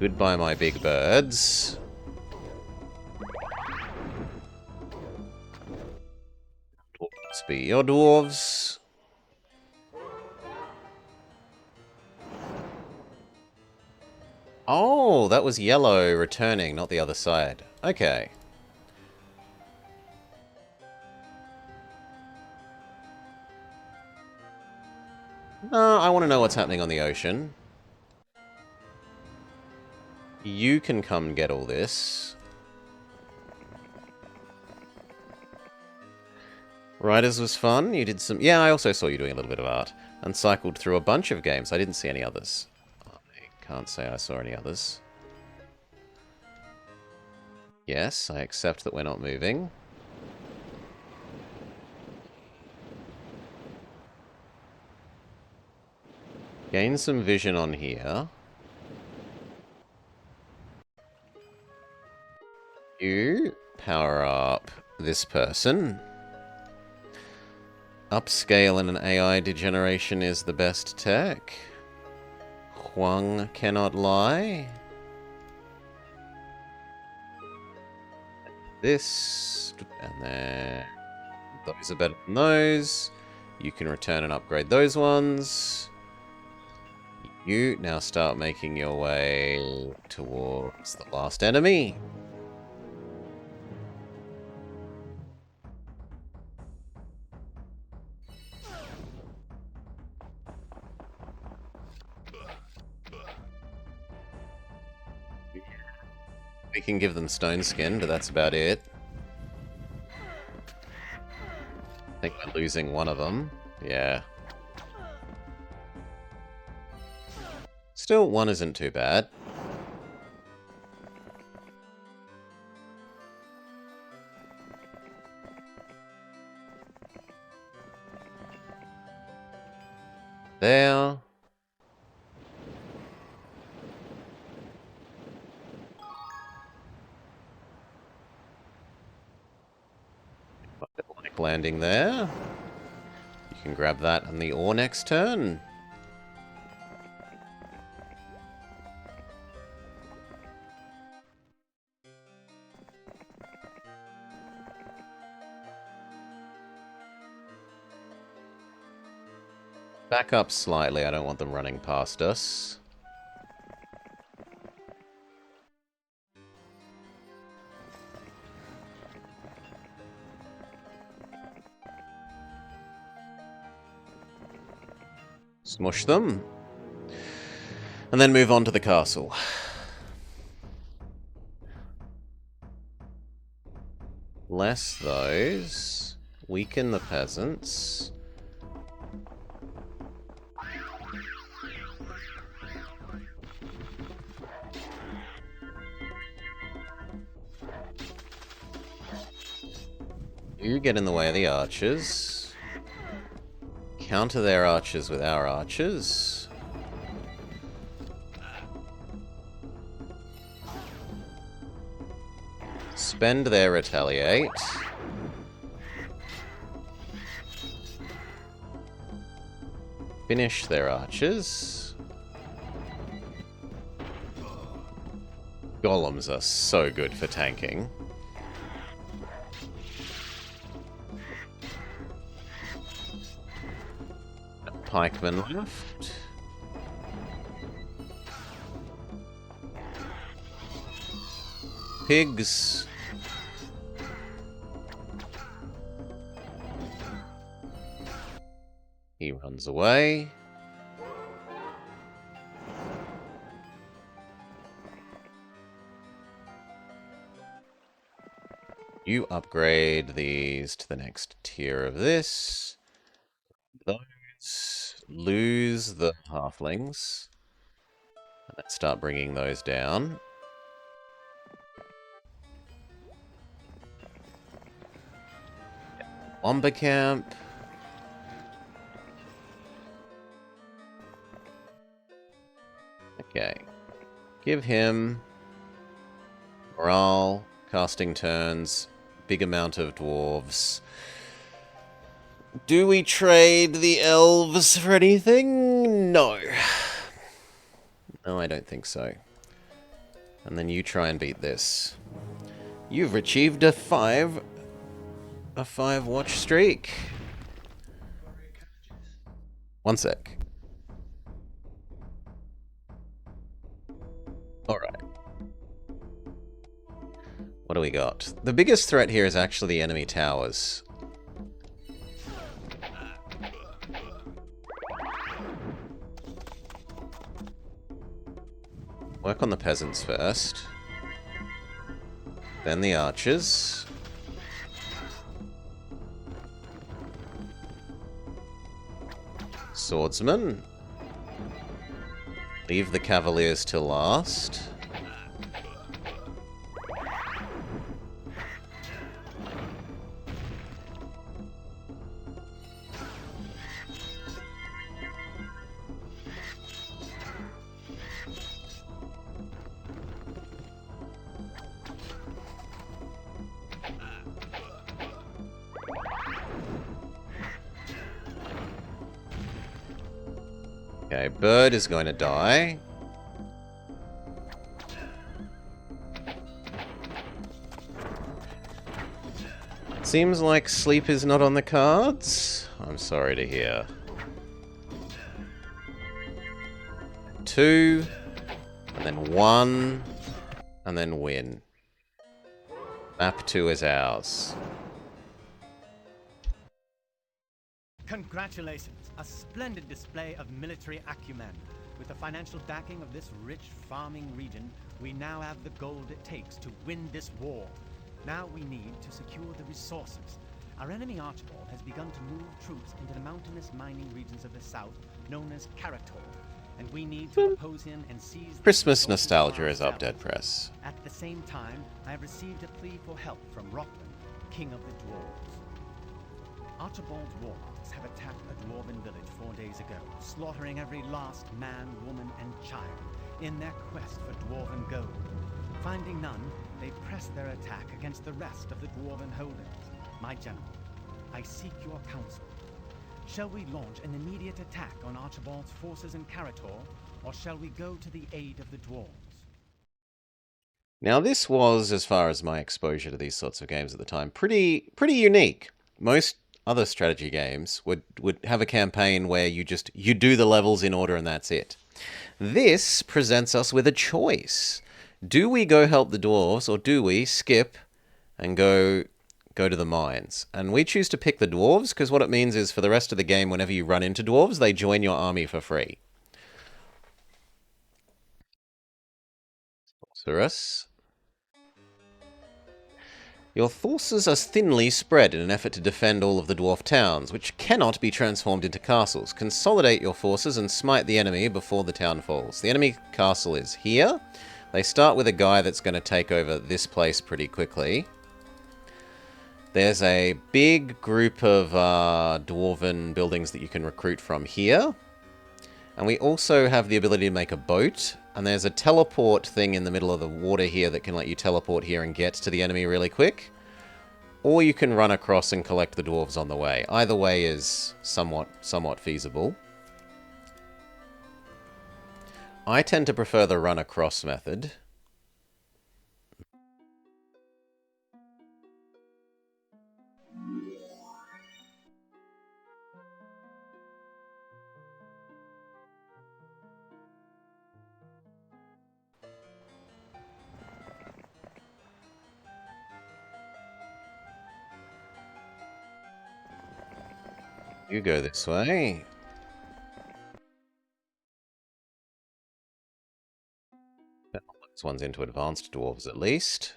Goodbye, my big birds. Dwarves be your dwarves. Oh, that was yellow returning, not the other side. Okay. I want to know what's happening on the ocean. You can come get all this. Riders was fun. You did some... Yeah, I also saw you doing a little bit of art. And cycled through a bunch of games. I didn't see any others. I can't say I saw any others. Yes, I accept that we're not moving. Gain some vision on here. You power up this person. Upscale in an AI degeneration is the best tech. Huang cannot lie. This, and then those are better than those. You can return and upgrade those ones. You now start making your way towards the last enemy. We can give them stone skin, but that's about it. I think we're losing one of them. Yeah. Still, one isn't too bad. There. Like landing there. You can grab that on the ore next turn. Back up slightly, I don't want them running past us. Smush them. And then move on to the castle. Less those. Weaken the peasants. You get in the way of the archers. Counter their archers with our archers. Spend their retaliate. Finish their archers. Golems are so good for tanking. Pikemen left. Pigs. He runs away. You upgrade these to the next tier of this. Those lose the halflings. Let's start bringing those down. Lumber camp. Okay. Give him morale, casting turns, big amount of dwarves. Do we trade the elves for anything? No. No, I don't think so. And then you try and beat this. You've achieved a 5 watch streak. One sec. Alright. What do we got? The biggest threat here is actually the enemy towers. Work on the peasants first. Then the archers. Swordsmen. Leave the cavaliers till last. Okay, bird is going to die. Seems like sleep is not on the cards. I'm sorry to hear. 2, and then 1, and then win. Map 2 is ours. Congratulations! A splendid display of military acumen. With the financial backing of this rich farming region, we now have the gold it takes to win this war. Now we need to secure the resources. Our enemy Archibald has begun to move troops into the mountainous mining regions of the south, known as Karator, and we need to oppose him and seize the Christmas resources nostalgia for is up, ourselves. Dead Press. At the same time, I have received a plea for help from Rockland, king of the dwarves. Archibald's warlocks have attacked a dwarven village 4 days ago, slaughtering every last man, woman, and child in their quest for dwarven gold. Finding none, they press their attack against the rest of the dwarven holdings. My general, I seek your counsel. Shall we launch an immediate attack on Archibald's forces in Karator, or shall we go to the aid of the dwarves? Now this was, as far as my exposure to these sorts of games at the time, pretty unique. Most other strategy games would have a campaign where you do the levels in order and that's it. This presents us with a choice. Do we go help the dwarves, or do we skip and go to the mines? And we choose to pick the dwarves because what it means is for the rest of the game, whenever you run into dwarves, they join your army for free. Sorceress. Your forces are thinly spread in an effort to defend all of the dwarf towns, which cannot be transformed into castles. Consolidate your forces and smite the enemy before the town falls. The enemy castle is here. They start with a guy that's going to take over this place pretty quickly. There's a big group of dwarven buildings that you can recruit from here. And we also have the ability to make a boat. And there's a teleport thing in the middle of the water here that can let you teleport here and get to the enemy really quick. Or you can run across and collect the dwarves on the way. Either way is somewhat feasible. I tend to prefer the run across method. You go this way. This one's into advanced dwarves at least.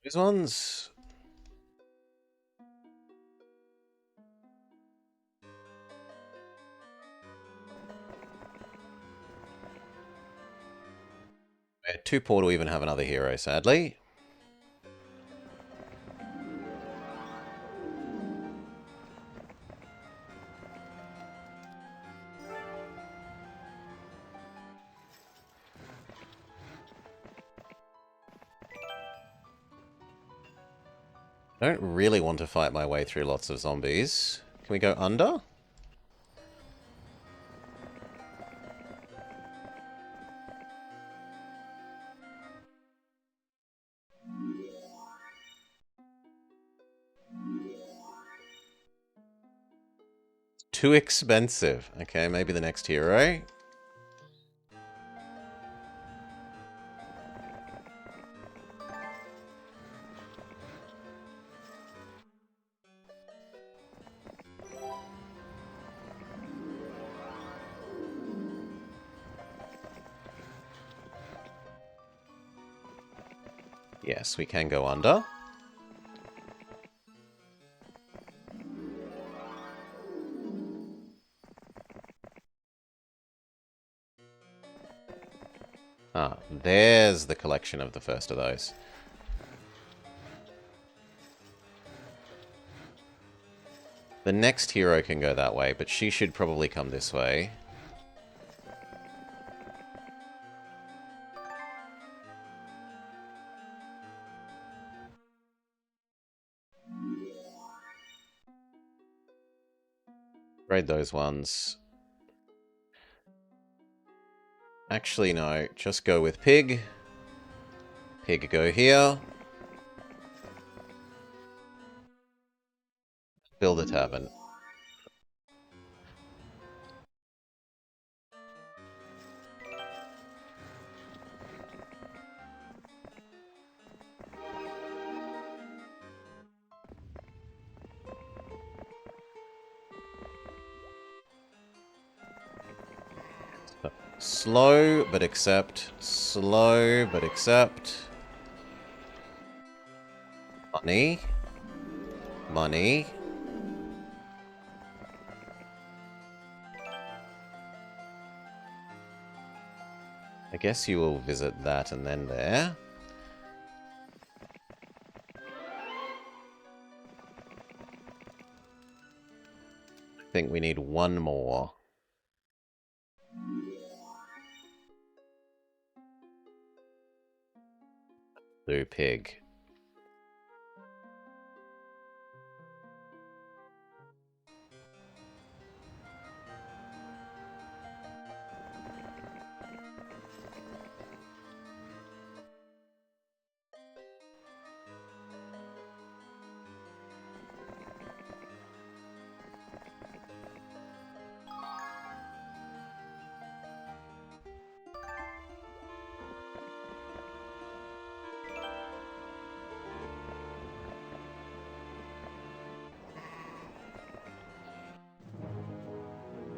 These ones. We're too poor to even have another hero, sadly. I don't really want to fight my way through lots of zombies. Can we go under? Too expensive. Okay, maybe the next hero. Yes, we can go under. Ah, there's the collection of the first of those. The next hero can go that way, but she should probably come this way. Raid those ones. Actually, no. Just go with Pig. Pig, go here. Build a tavern. Slow, but accept. Slow, but accept. Money. Money. I guess you will visit that and then there. I think we need one more. Blue Pig.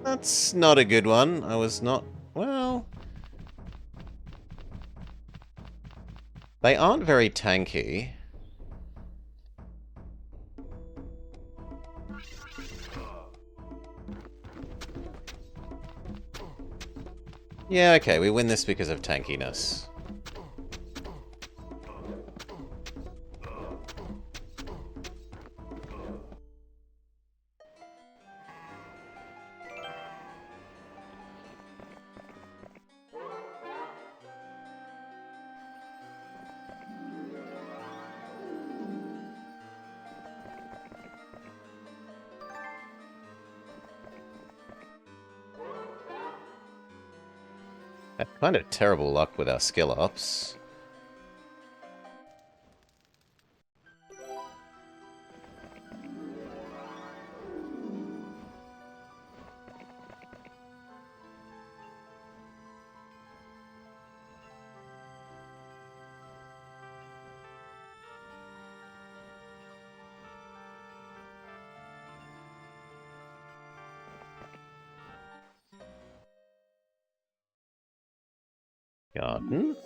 That's not a good one. I was not... Well... They aren't very tanky. Yeah, okay, we win this because of tankiness. Kind of terrible luck with our skill ups. Garden.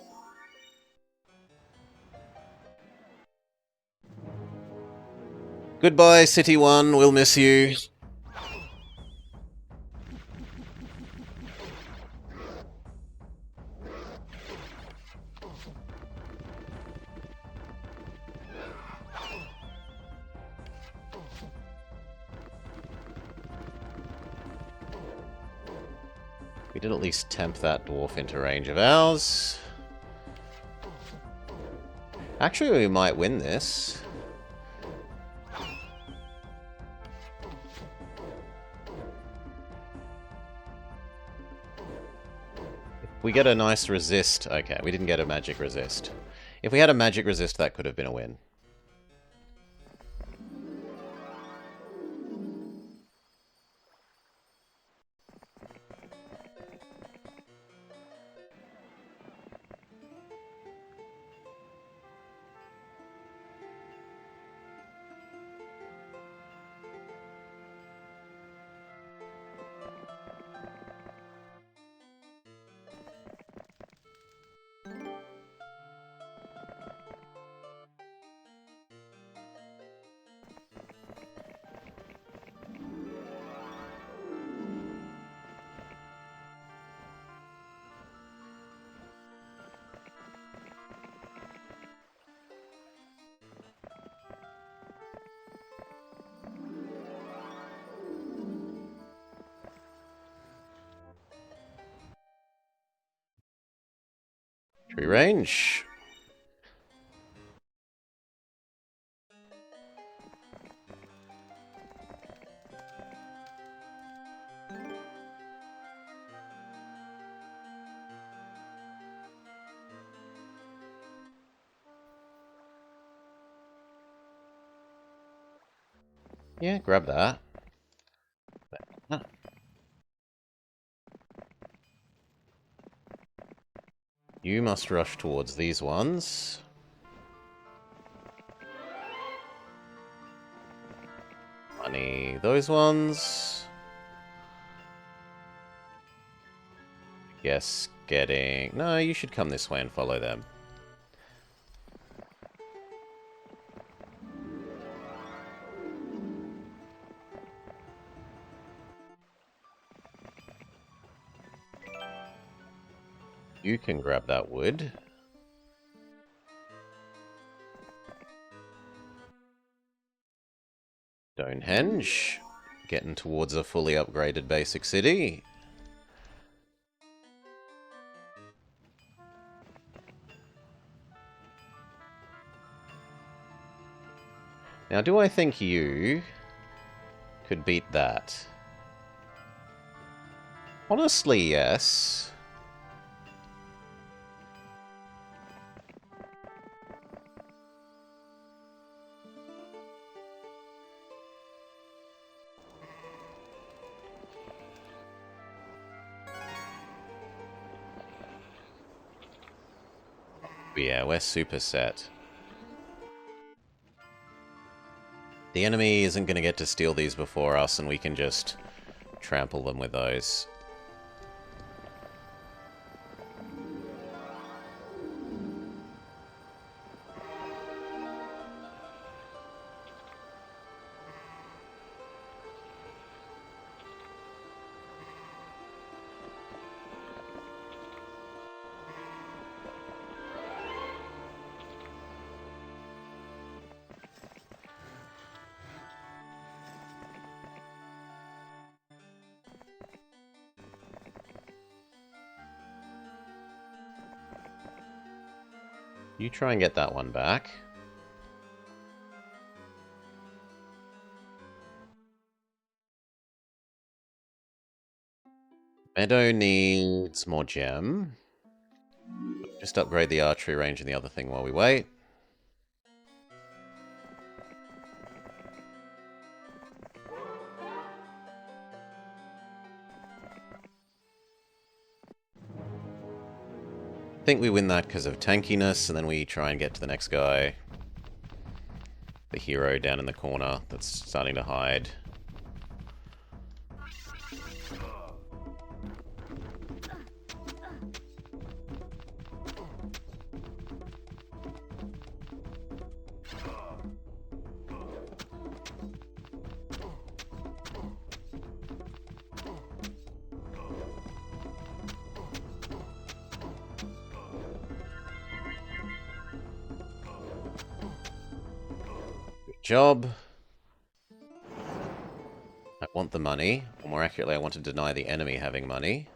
Goodbye, City 1. We'll miss you. We did at least tempt that dwarf into range of ours. Actually, we might win this. We get a nice resist. Okay, we didn't get a magic resist. If we had a magic resist, that could have been a win. Tree range. Yeah, grab that. Ah. You must rush towards these ones. Money, those ones. Guess getting... No, you should come this way and follow them. You can grab that wood. Stonehenge. Getting towards a fully upgraded basic city. Now, do I think you could beat that? Honestly, yes. But yeah, we're super set. The enemy isn't going to get to steal these before us, and we can just trample them with those. You try and get that one back. Meadow needs more gem. Just upgrade the archery range and the other thing while we wait. I think we win that because of tankiness, and then we try and get to the next guy. The hero down in the corner that's starting to hide. job. I want the money. Or more accurately, I want to deny the enemy having money.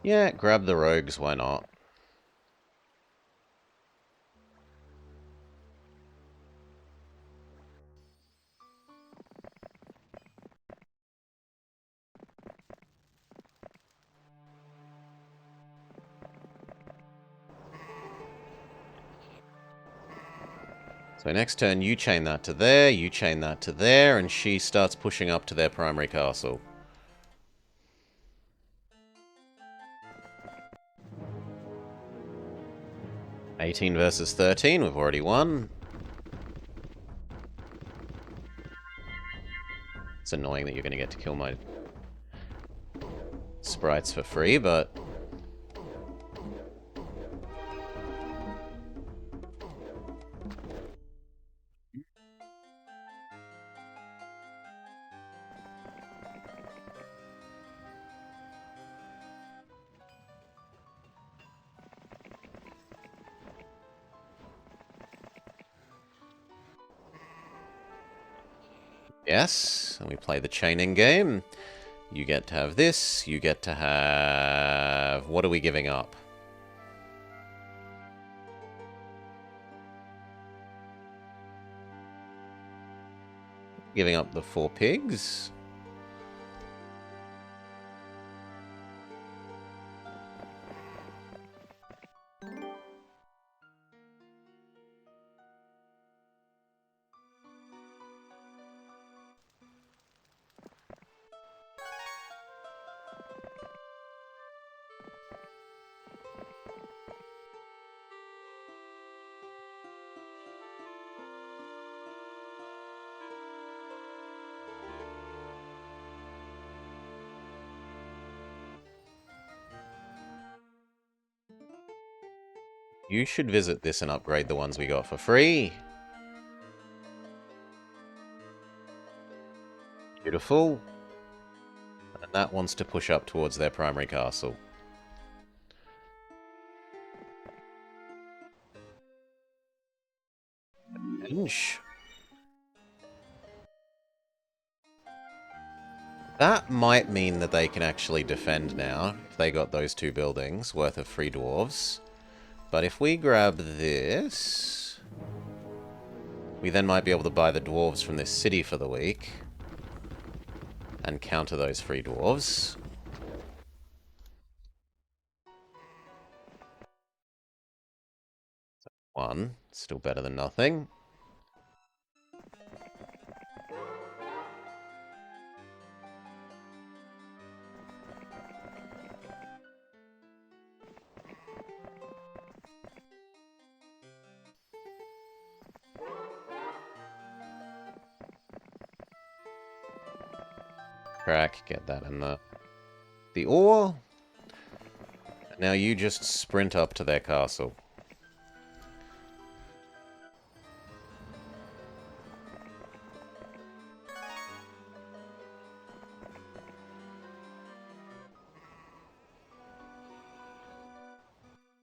Yeah, grab the rogues, why not? So next turn, you chain that to there, you chain that to there, and she starts pushing up to their primary castle. 18 versus 13, we've already won. It's annoying that you're going to get to kill my sprites for free, but... Yes, and we play the chaining game. You get to have this, you get to have... What are we giving up? Giving up the 4 pigs. You should visit this and upgrade the ones we got for free. Beautiful. And that wants to push up towards their primary castle. Inch. That might mean that they can actually defend now, if they got those 2 buildings worth of free dwarves. But if we grab this, we then might be able to buy the dwarves from this city for the week and counter those free dwarves. So 1, still better than nothing. Crack, get that in the ore. Now you just sprint up to their castle.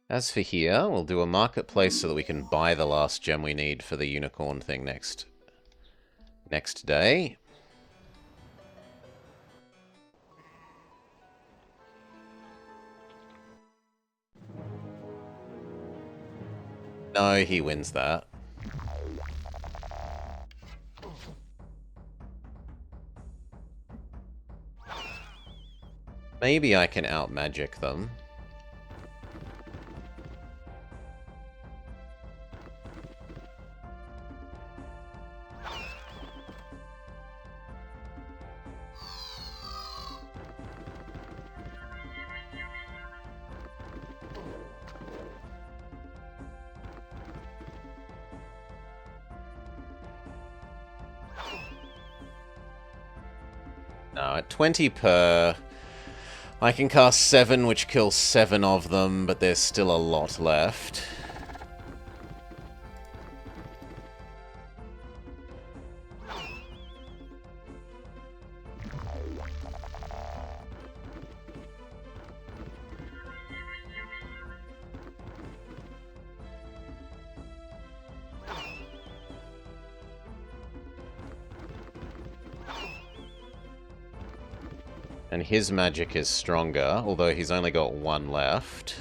As for here, we'll do a marketplace so that we can buy the last gem we need for the unicorn thing next day. No, he wins that. Maybe I can out-magic them. No, at 20 per... I can cast 7, which kills 7 of them, but there's still a lot left. And his magic is stronger, although he's only got 1 left.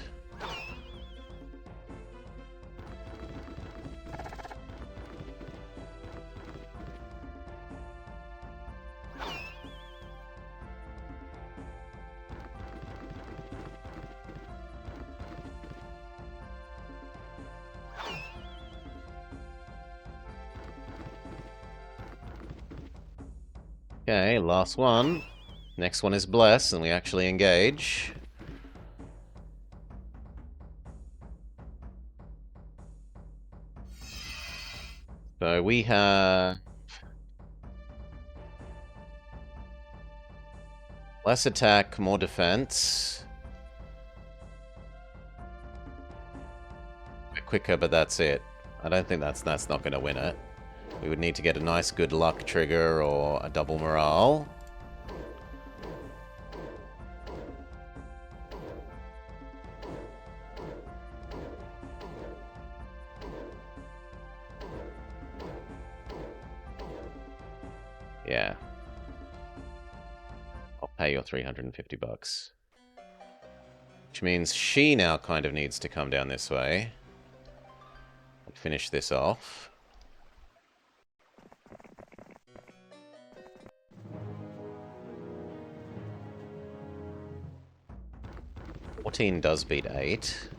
Okay, last one. Next one is Bless, and we actually engage. So we have less attack, more defense. A bit quicker, but that's it. I don't think that's not going to win it. We would need to get a nice good luck trigger or a double morale. Yeah. I'll pay your 350 bucks. Which means she now kind of needs to come down this way. And finish this off. $14 does beat 8.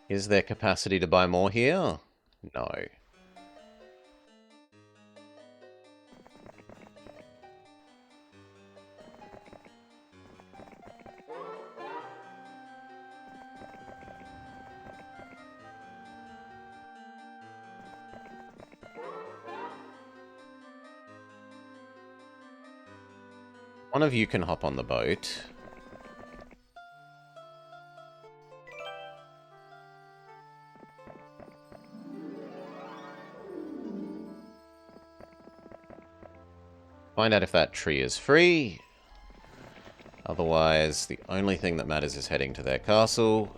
Is there capacity to buy more here? No. One of you can hop on the boat. Find out if that tree is free. Otherwise, the only thing that matters is heading to their castle.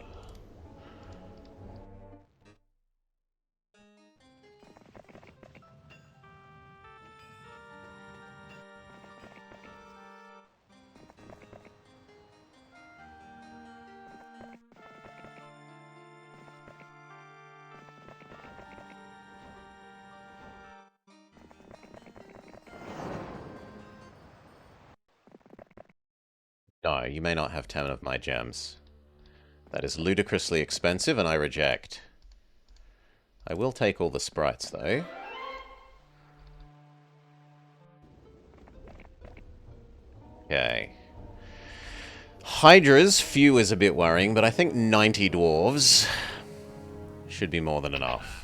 No, you may not have 10 of my gems. That is ludicrously expensive, and I reject. I will take all the sprites, though. Okay. Hydras, few is a bit worrying, but I think 90 dwarves should be more than enough.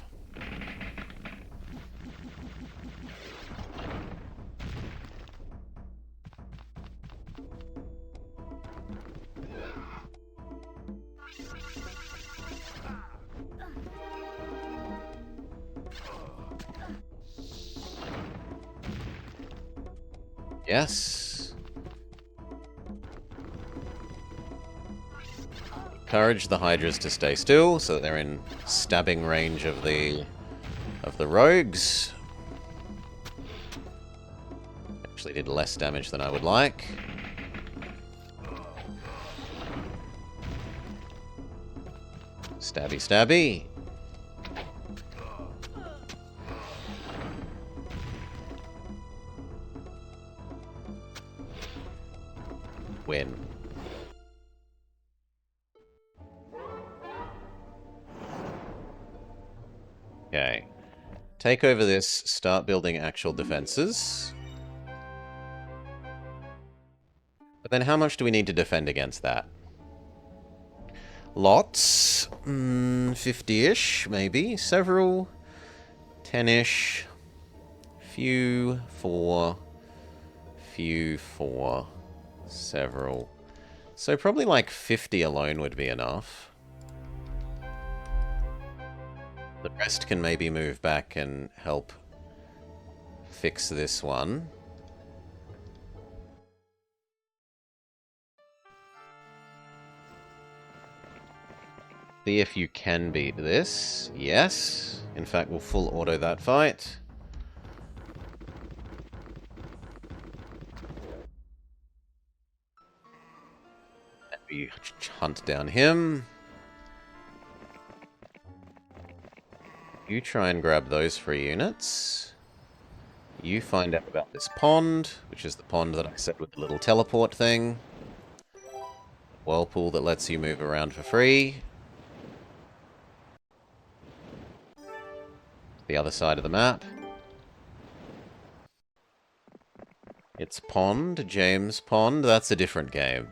Yes. Encourage the Hydras to stay still, so that they're in stabbing range of the rogues. Actually did less damage than I would like. Stabby, stabby. Win. Okay. Take over this, start building actual defenses. But then how much do we need to defend against that? lots. 50-ish, maybe. Several. 10-ish. Few, 4. Few, 4. Several. So probably like 50 alone would be enough. The rest can maybe move back and help fix this one. See if you can beat this. Yes. In fact, we'll full auto that fight. And we hunt down him. You try and grab those 3 units. You find out about this pond, which is the pond that I said with the little teleport thing. Whirlpool that lets you move around for free. The other side of the map. It's Pond, James Pond. That's a different game.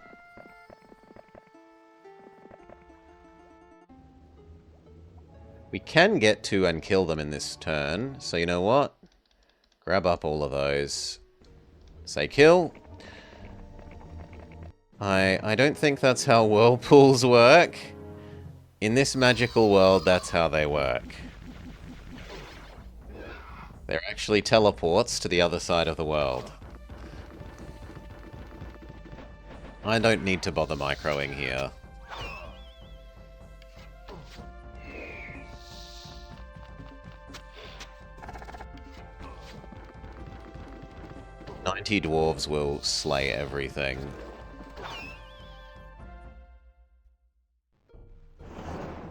We can get to and kill them in this turn, so you know what? Grab up all of those. Say kill. I don't think that's how whirlpools work. In this magical world, that's how they work. They're actually teleports to the other side of the world. I don't need to bother microing here. "90 dwarves will slay everything."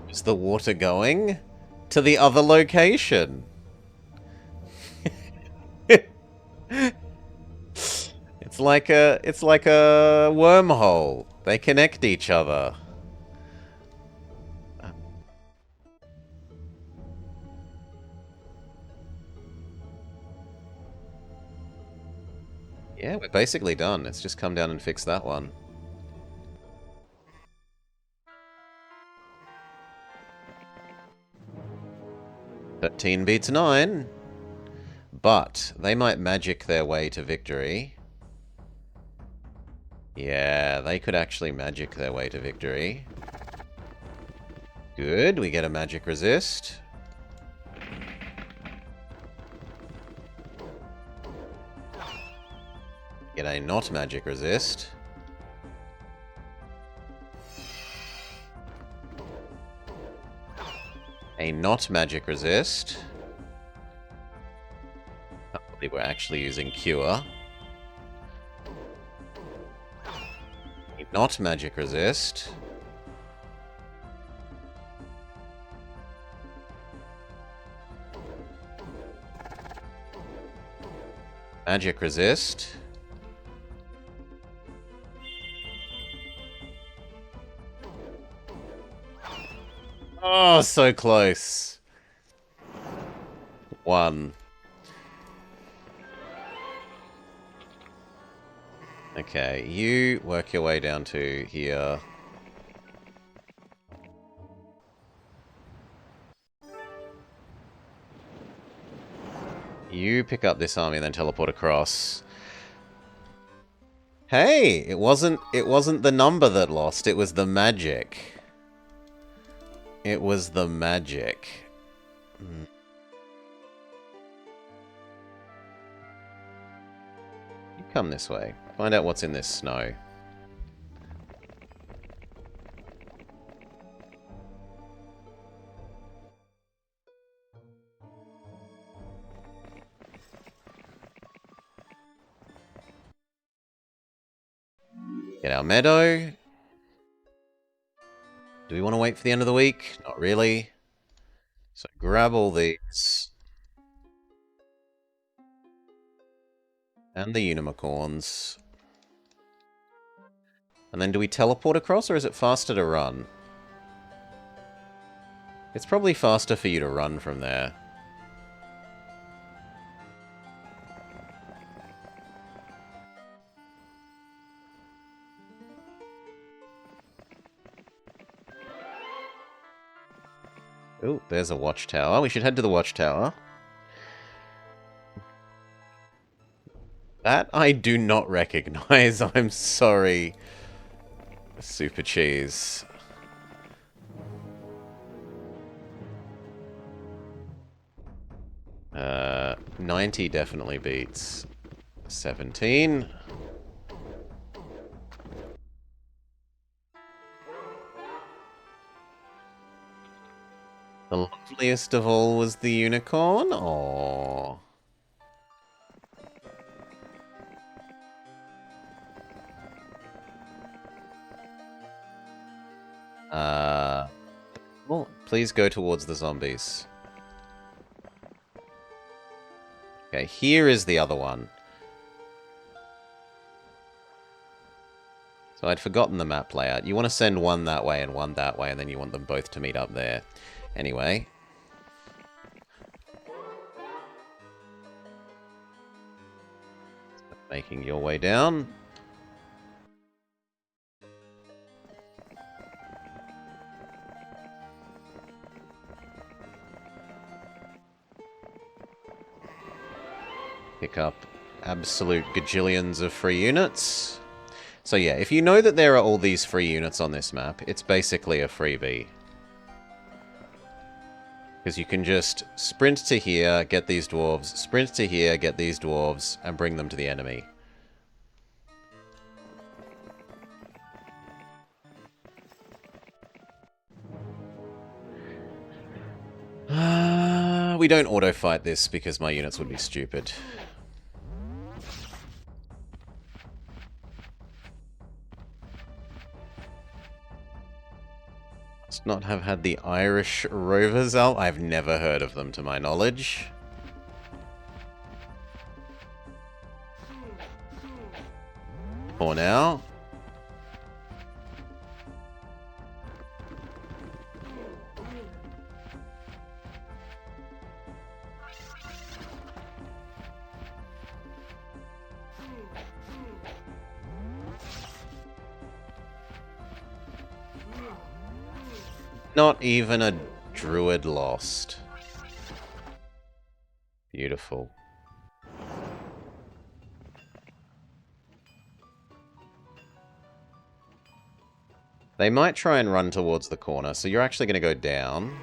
Is the water going? To the other location! It's like a wormhole. They connect each other. Yeah, we're basically done. Let's just come down and fix that one. "13 beats 9. But they might magic their way to victory. Yeah, they could actually magic their way to victory. Good, we get a magic resist. Get a not magic resist. A not magic resist. I believe we're actually using cure. A not magic resist. Magic resist. Oh, so close. 1. Okay, you work your way down to here. You pick up this army and then teleport across. Hey, it wasn't the number that lost, it was the magic. It was the magic. You come this way. Find out what's in this snow. Get our meadow. Do we want to wait for the end of the week? Not really. So grab all these. And the unicorns. And then do we teleport across, or is it faster to run? It's probably faster for you to run from there. Oh, there's a watchtower. We should head to the watchtower. That I do not recognize. I'm sorry. Super cheese. 90 definitely beats 17. The loveliest of all was the unicorn? Aww. Well, please go towards the zombies. Okay, here is the other one. So I'd forgotten the map layout. You want to send one that way and one that way, and then you want them both to meet up there. Anyway. Making your way down. Pick up absolute gajillions of free units. So yeah, if you know that there are all these free units on this map, it's basically a freebie. Because you can just sprint to here, get these dwarves, sprint to here, get these dwarves, and bring them to the enemy. We don't auto-fight this because my units would be stupid. Must not have had the Irish Rovers out. I've never heard of them to my knowledge. For now. Not even a druid lost. Beautiful. They might try and run towards the corner, so you're actually going to go down.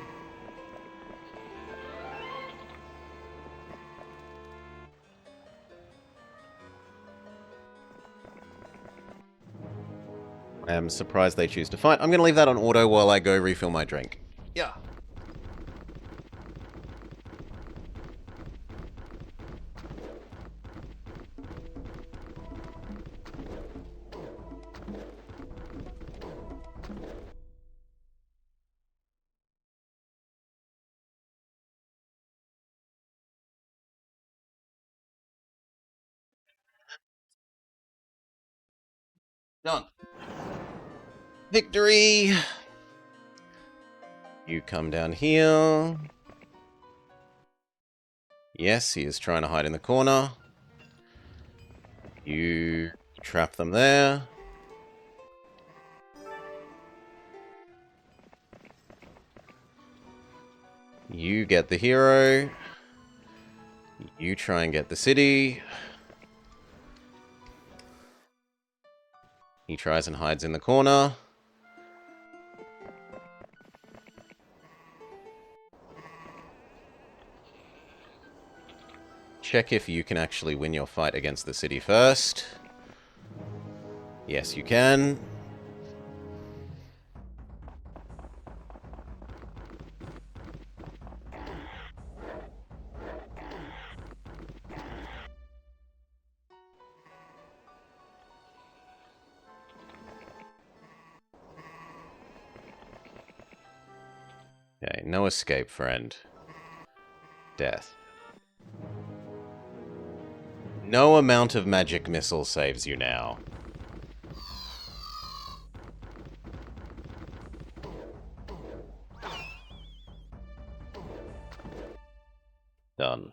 I am surprised they choose to fight. I'm going to leave that on auto while I go refill my drink. Yeah. Done. Victory! You come down here. Yes, he is trying to hide in the corner. You trap them there. You get the hero. You try and get the city. He tries and hides in the corner. Check if you can actually win your fight against the city first. Yes, you can. Okay, no escape, friend. Death. No amount of magic missile saves you now. Done.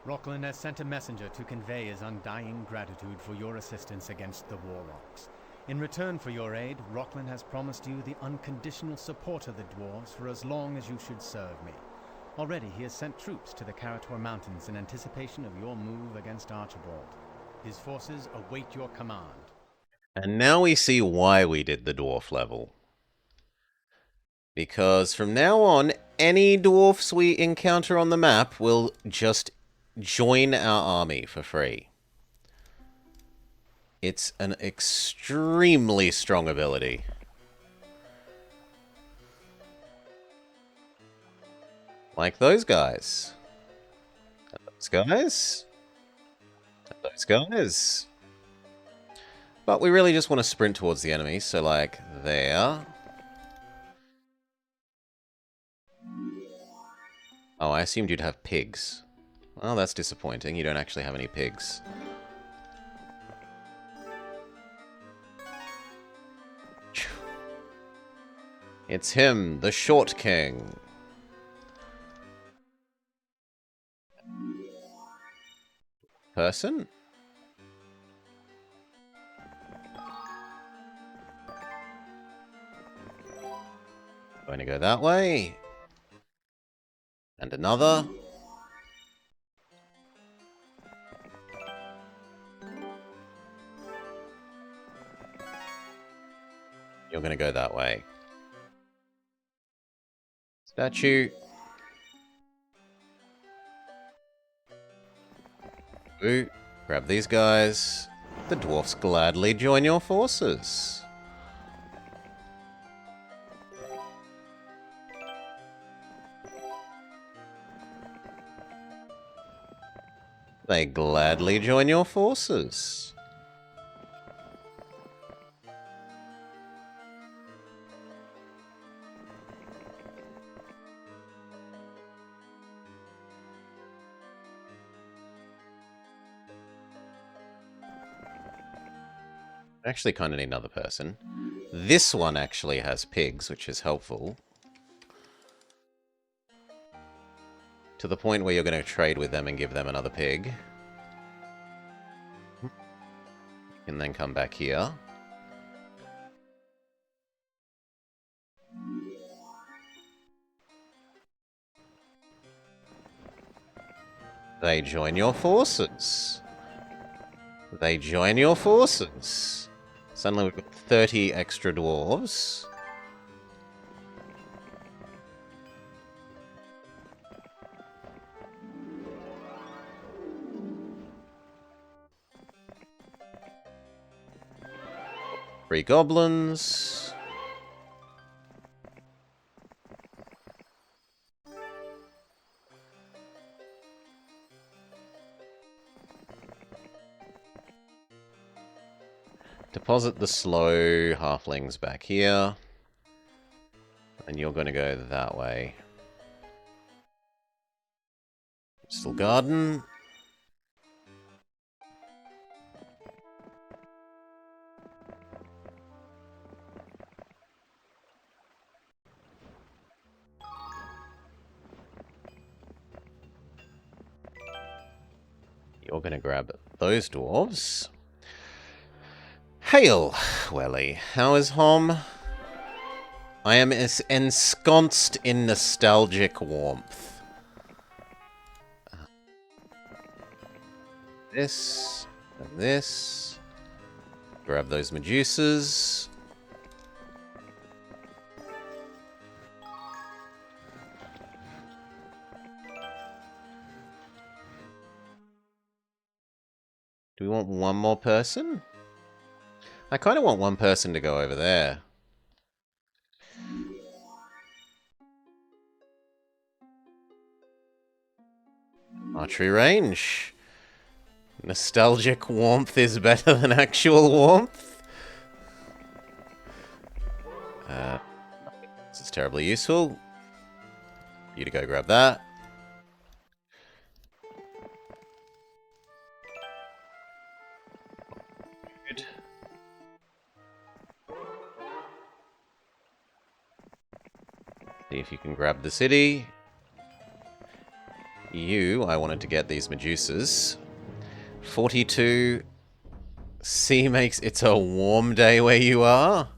Rockland has sent a messenger to convey his undying gratitude for your assistance against the Warlocks. In return for your aid, Rockland has promised you the unconditional support of the dwarves for as long as you should serve me. Already he has sent troops to the Karator Mountains in anticipation of your move against Archibald. His forces await your command. And now we see why we did the dwarf level. Because from now on, any dwarfs we encounter on the map will just join our army for free. It's an extremely strong ability. Like those guys. And those guys. And those guys. But we really just want to sprint towards the enemy, so like there. Oh, I assumed you'd have pigs. Well, that's disappointing. You don't actually have any pigs. It's him, the Short King. Person? Going to go that way. And another. You're going to go that way. Statue. Ooh, grab these guys. The dwarfs gladly join your forces. They gladly join your forces. Actually kind of need another person. This one actually has pigs, which is helpful. To the point where you're going to trade with them and give them another pig. And then come back here. They join your forces. They join your forces. Suddenly we've got 30 extra dwarves. Three goblins. Deposit the slow halflings back here. And you're going to go that way. Still garden. You're going to grab those dwarves. Hail, Welly. How is Hom? I am ensconced in nostalgic warmth. This and this. Grab those Medusas. Do we want one more person? I kind of want one person to go over there. Archery range. Nostalgic warmth is better than actual warmth. This is terribly useful. You to go grab that. Good. See if you can grab the city. I wanted to get these Medusas. 42 Sea makes it's a warm day where you are?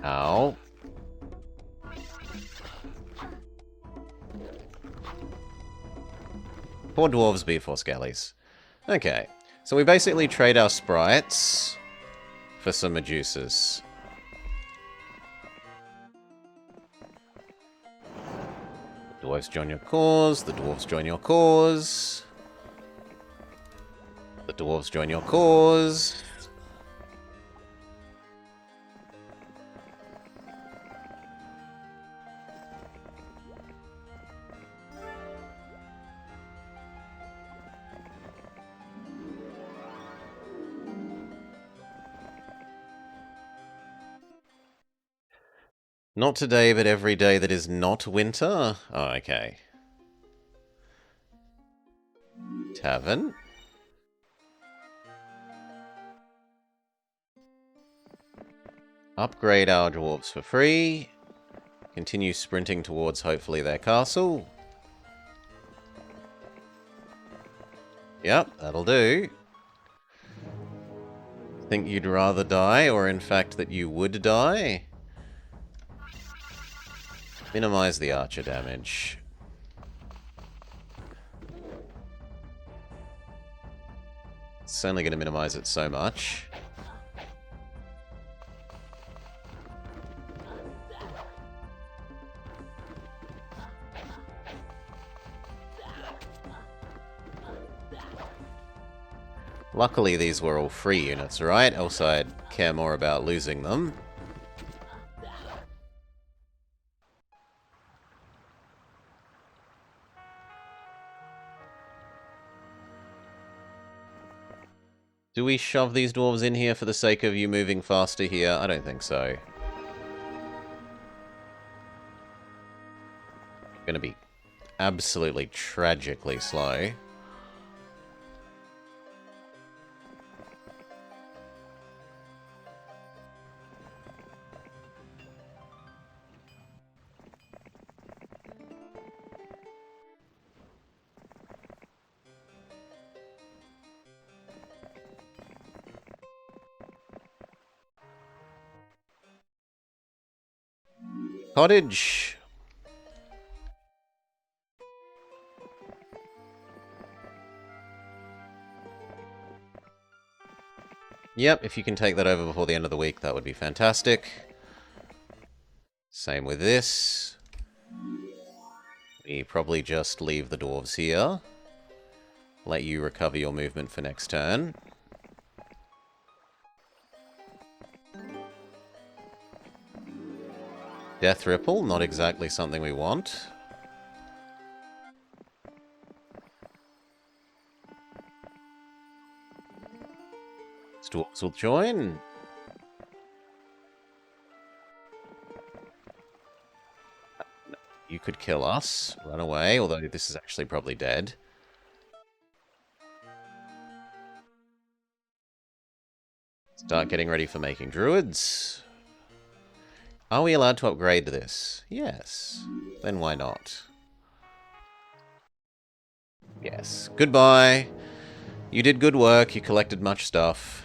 Ow. Poor dwarves before skellies. Okay, so we basically trade our sprites for some Medusas. The dwarves join your cause, the dwarves join your cause. The dwarves join your cause. Not today, but every day that is not winter? Oh, okay. Tavern. Upgrade our dwarves for free. Continue sprinting towards, hopefully, their castle. Yep, that'll do. Think you'd rather die, or in fact that you would die? Minimize the archer damage. It's only going to minimize it so much. Luckily, these were all free units, right? Else I'd care more about losing them. Do we shove these dwarves in here for the sake of you moving faster here? I don't think so. Gonna be absolutely tragically slow. Cottage. Yep, if you can take that over before the end of the week, that would be fantastic. Same with this. We probably just leave the dwarves here. Let you recover your movement for next turn. Death Ripple, not exactly something we want. Dwarves will join. You could kill us, run away, although this is actually probably dead. Start getting ready for making druids. Are we allowed to upgrade this? Yes. Then why not? Yes. Goodbye. You did good work. You collected much stuff.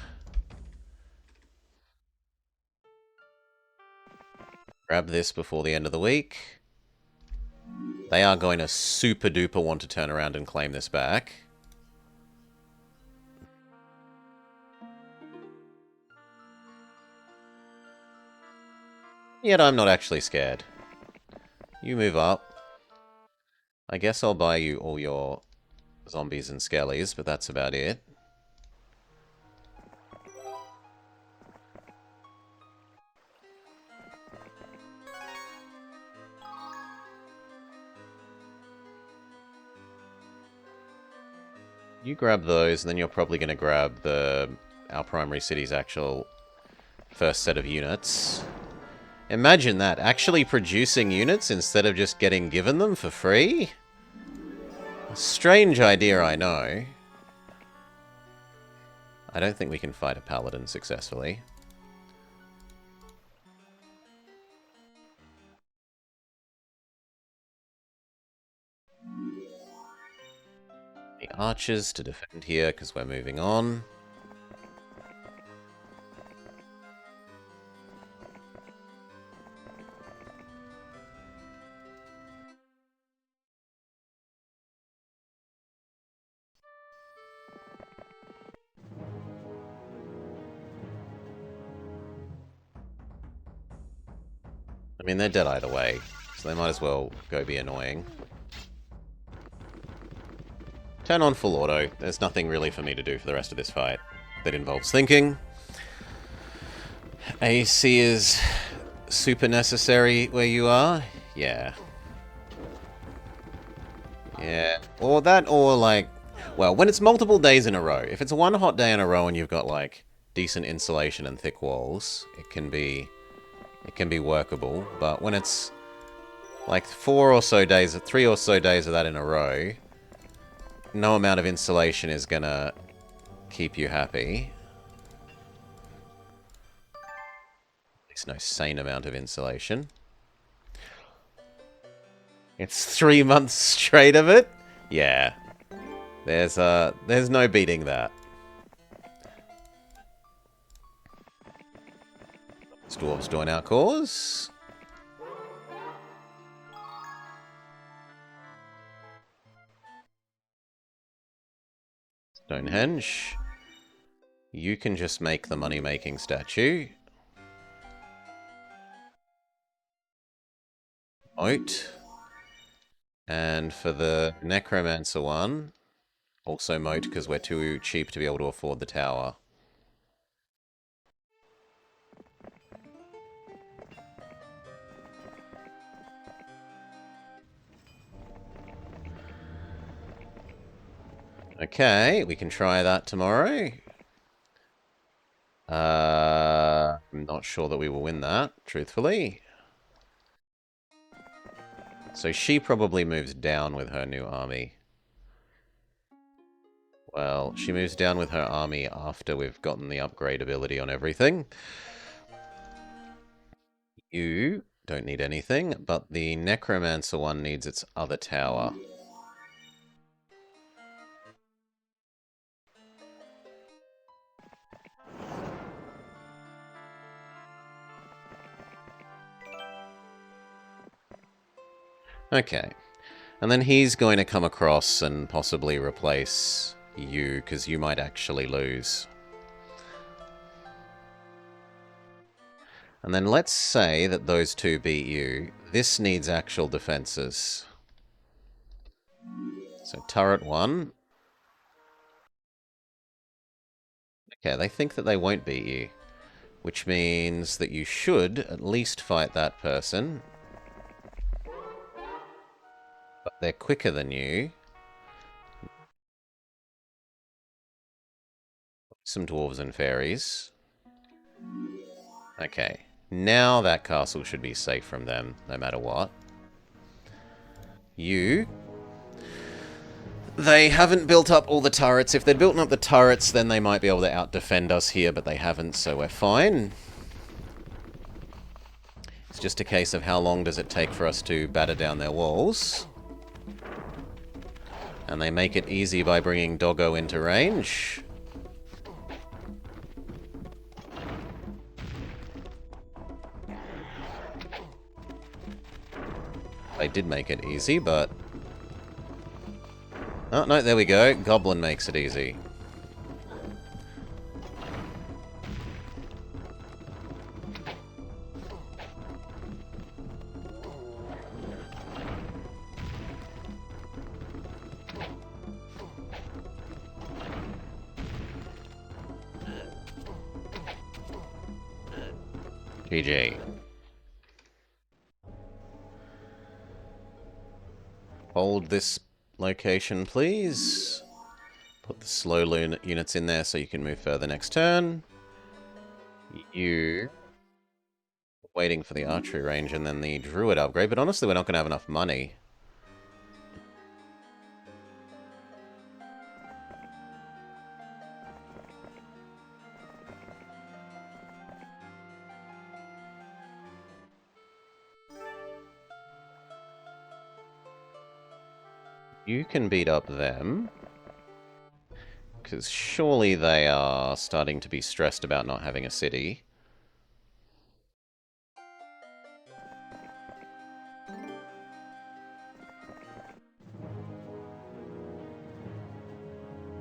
Grab this before the end of the week. They are going to super duper want to turn around and claim this back. Yet I'm not actually scared. You move up. I guess I'll buy you all your zombies and skellies, but that's about it. You grab those, and then you're probably going to grab our primary city's actual first set of units. Imagine that, actually producing units instead of just getting given them for free? A strange idea, I know. I don't think we can fight a paladin successfully. The archers to defend here because we're moving on. I mean, they're dead either way, so they might as well go be annoying. Turn on full auto. There's nothing really for me to do for the rest of this fight that involves thinking. AC is super necessary where you are. Yeah. Yeah. Or that, or like... Well, when it's multiple days in a row. If it's one hot day in a row and you've got, like, decent insulation and thick walls, it can be workable. But when it's, like, 4 or so days, 3 or so days of that in a row, no amount of insulation is gonna keep you happy. At least no sane amount of insulation. It's 3 months straight of it? Yeah. There's no beating that. Dwarves join our cause. Stonehenge. You can just make the money-making statue. Moat. And for the Necromancer one, also moat because we're too cheap to be able to afford the tower. Okay, we can try that tomorrow. I'm not sure that we will win that, truthfully. So she probably moves down with her new army. Well, she moves down with her army after we've gotten the upgrade ability on everything. You don't need anything, but the Necromancer one needs its other tower. Okay. And then he's going to come across and possibly replace you, because you might actually lose. And then let's say that those two beat you. This needs actual defenses. So turret 1. Okay, they think that they won't beat you. Which means that you should at least fight that person. But they're quicker than you. Some dwarves and fairies. Okay. Now that castle should be safe from them, no matter what. You... They haven't built up all the turrets. If they'd built up the turrets, then they might be able to out-defend us here, but they haven't, so we're fine. It's just a case of how long does it take for us to batter down their walls. And they make it easy by bringing Doggo into range. They did make it easy, but... Oh, no, there we go. Goblin makes it easy. GG. Hold this location, please. Put the slow units in there so you can move further next turn. You... Waiting for the archery range and then the druid upgrade, but honestly we're not going to have enough money. You can beat up them. Because surely they are starting to be stressed about not having a city.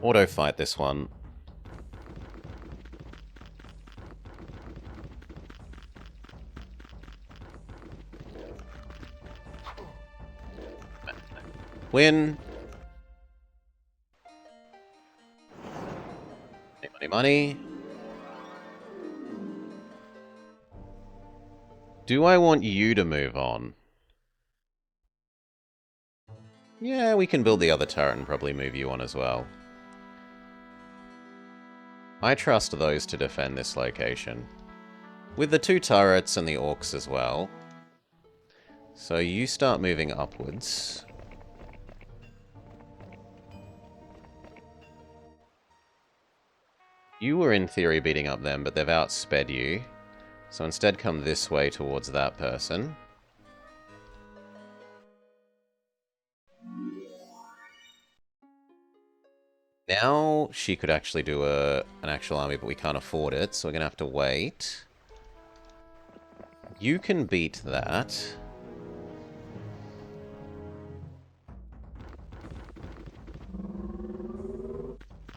Auto fight this one. Win. Money, money. Do I want you to move on? Yeah, we can build the other turret and probably move you on as well. I trust those to defend this location. With the 2 turrets and the orcs as well. So you start moving upwards. You were in theory beating up them, but they've outsped you. So instead come this way towards that person. Now she could actually do an actual army, but we can't afford it, so we're going to have to wait. You can beat that.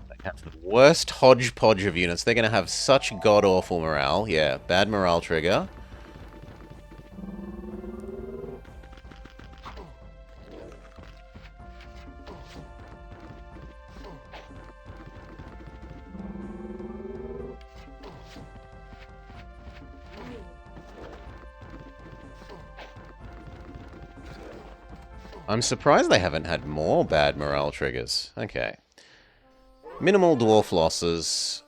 They have the worst hodgepodge of units. They're going to have such god-awful morale. Yeah, bad morale trigger. I'm surprised they haven't had more bad morale triggers. Okay. Minimal dwarf losses.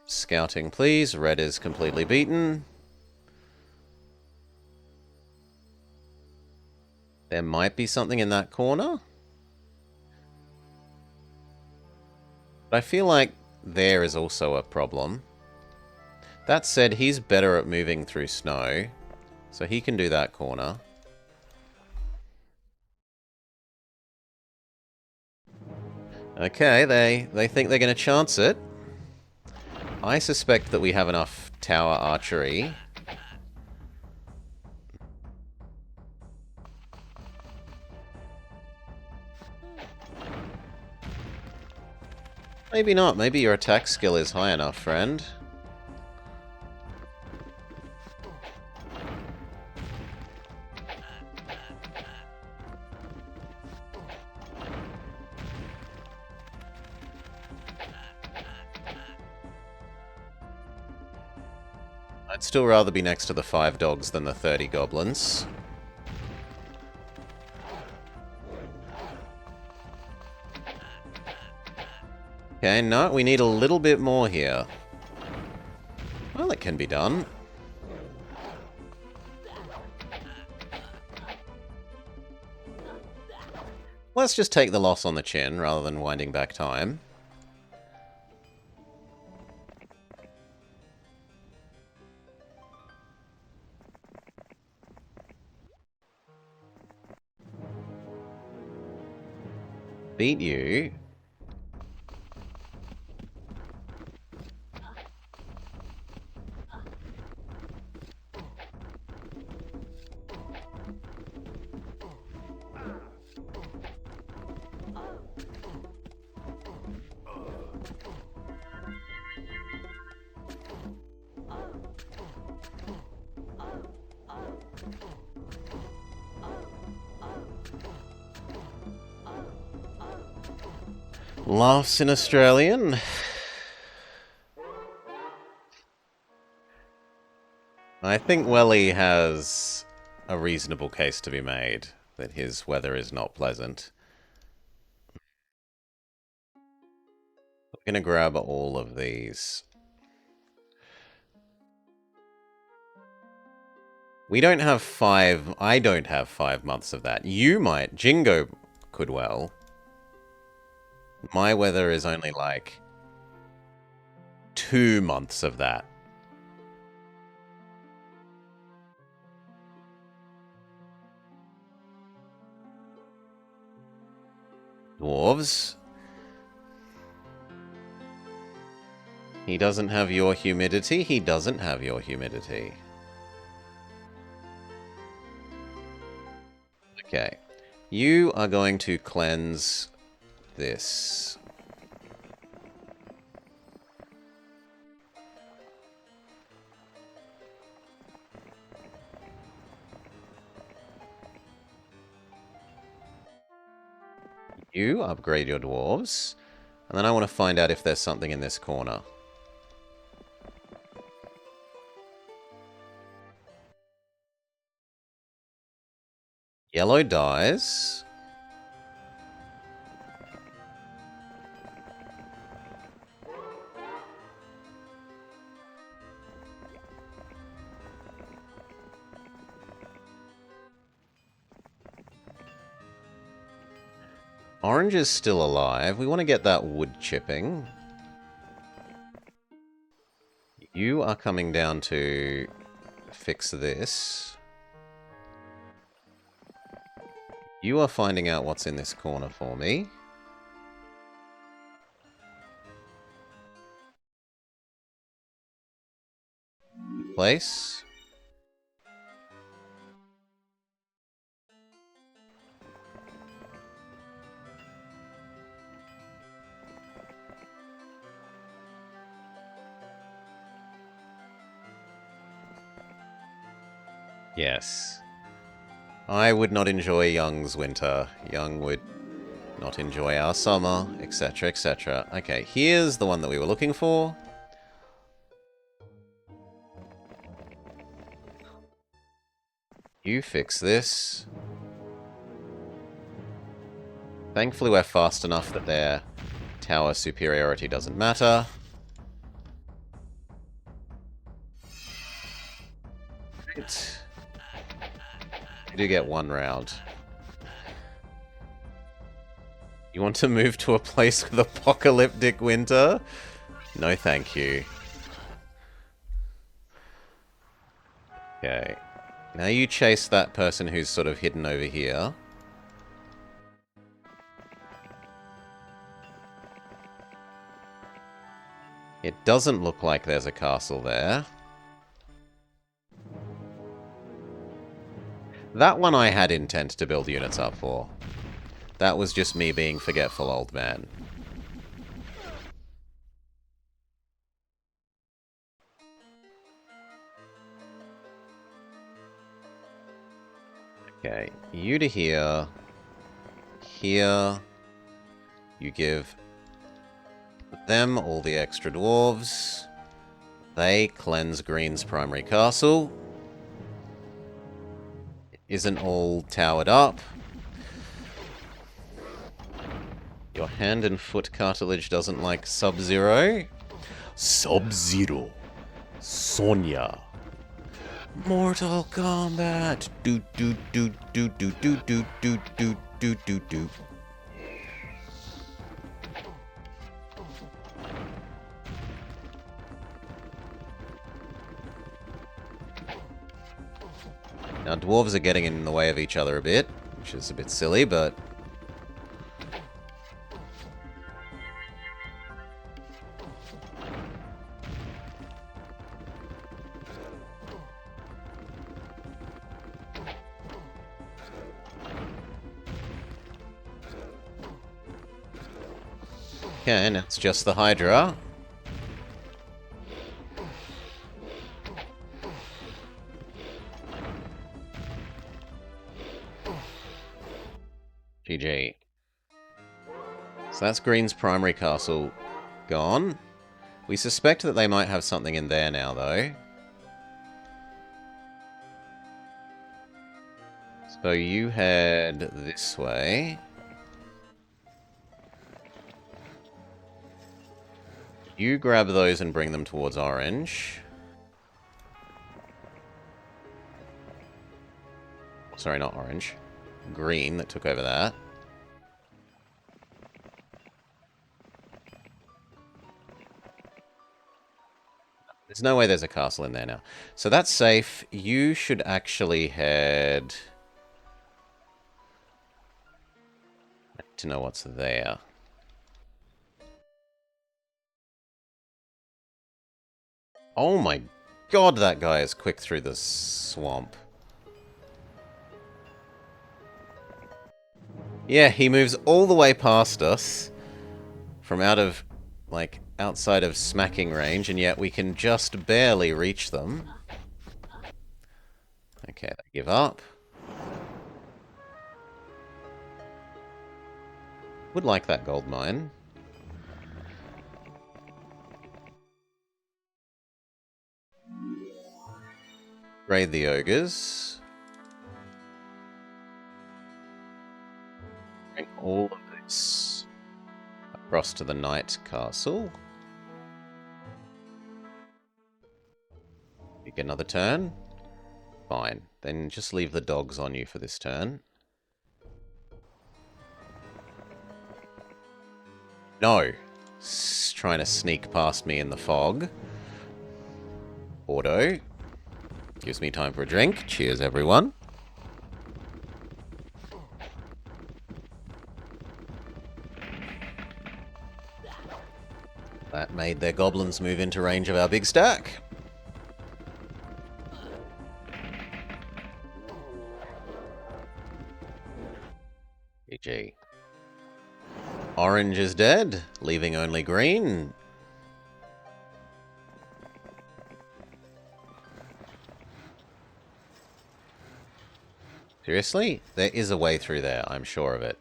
Scouting, please. Red is completely beaten. There might be something in that corner. But I feel like there is also a problem. That said, he's better at moving through snow. So he can do that corner. Okay, they think they're going to chance it. I suspect that we have enough tower archery. Maybe not. Maybe your attack skill is high enough, friend. I'd still rather be next to the 5 dogs than the 30 goblins. Okay, no, we need a little bit more here. Well, it can be done. Let's just take the loss on the chin rather than winding back time. Beat you. Laughs in Australian. I think Welly has a reasonable case to be made that his weather is not pleasant. We're going to grab all of these. We don't have 5... I don't have 5 months of that. You might. Jingo could well. My weather is only like 2 months of that. Dwarves. He doesn't have your humidity. He doesn't have your humidity. Okay. You are going to cleanse this. You upgrade your dwarves. And then I want to find out if there's something in this corner. Yellow dies. Orange is still alive. We want to get that wood chipping. You are coming down to fix this. You are finding out what's in this corner for me. Place. Yes. I would not enjoy Young's winter. Young would not enjoy our summer, etc., etc. Okay, here's the one that we were looking for. You fix this. Thankfully we're fast enough that their tower superiority doesn't matter. Right. You do get one round. You want to move to a place with apocalyptic winter? No thank you. Okay. Now you chase that person who's sort of hidden over here. It doesn't look like there's a castle there. That one I had intent to build units up for. That was just me being forgetful old man. Okay, you to here. Here. You give them all the extra dwarves. They cleanse Green's primary castle. It isn't all towered up. Your hand and foot cartilage doesn't like Sub-Zero. Sub-Zero. Sonya. Mortal Kombat. Do do do do do do do do do do do do. Now dwarves are getting in the way of each other a bit, which is a bit silly, but okay, and it's just the Hydra. GG. So that's Green's primary castle gone. We suspect that they might have something in there now, though. So you head this way. You grab those and bring them towards orange. Sorry, not orange. Green that took over that. There's no way there's a castle in there now. So that's safe. You should actually head to know what's there. Oh my god, that guy is quick through the swamp. Yeah, he moves all the way past us from out of, like, outside of smacking range, and yet we can just barely reach them. Okay, they give up. Would like that gold mine. Raid the ogres. Bring all of this across to the Knight Castle. You get another turn. Fine. Then just leave the dogs on you for this turn. No. Trying to sneak past me in the fog. Auto. Gives me time for a drink. Cheers, everyone. That made their goblins move into range of our big stack. GG. Orange is dead, leaving only green. Seriously? There is a way through there, I'm sure of it.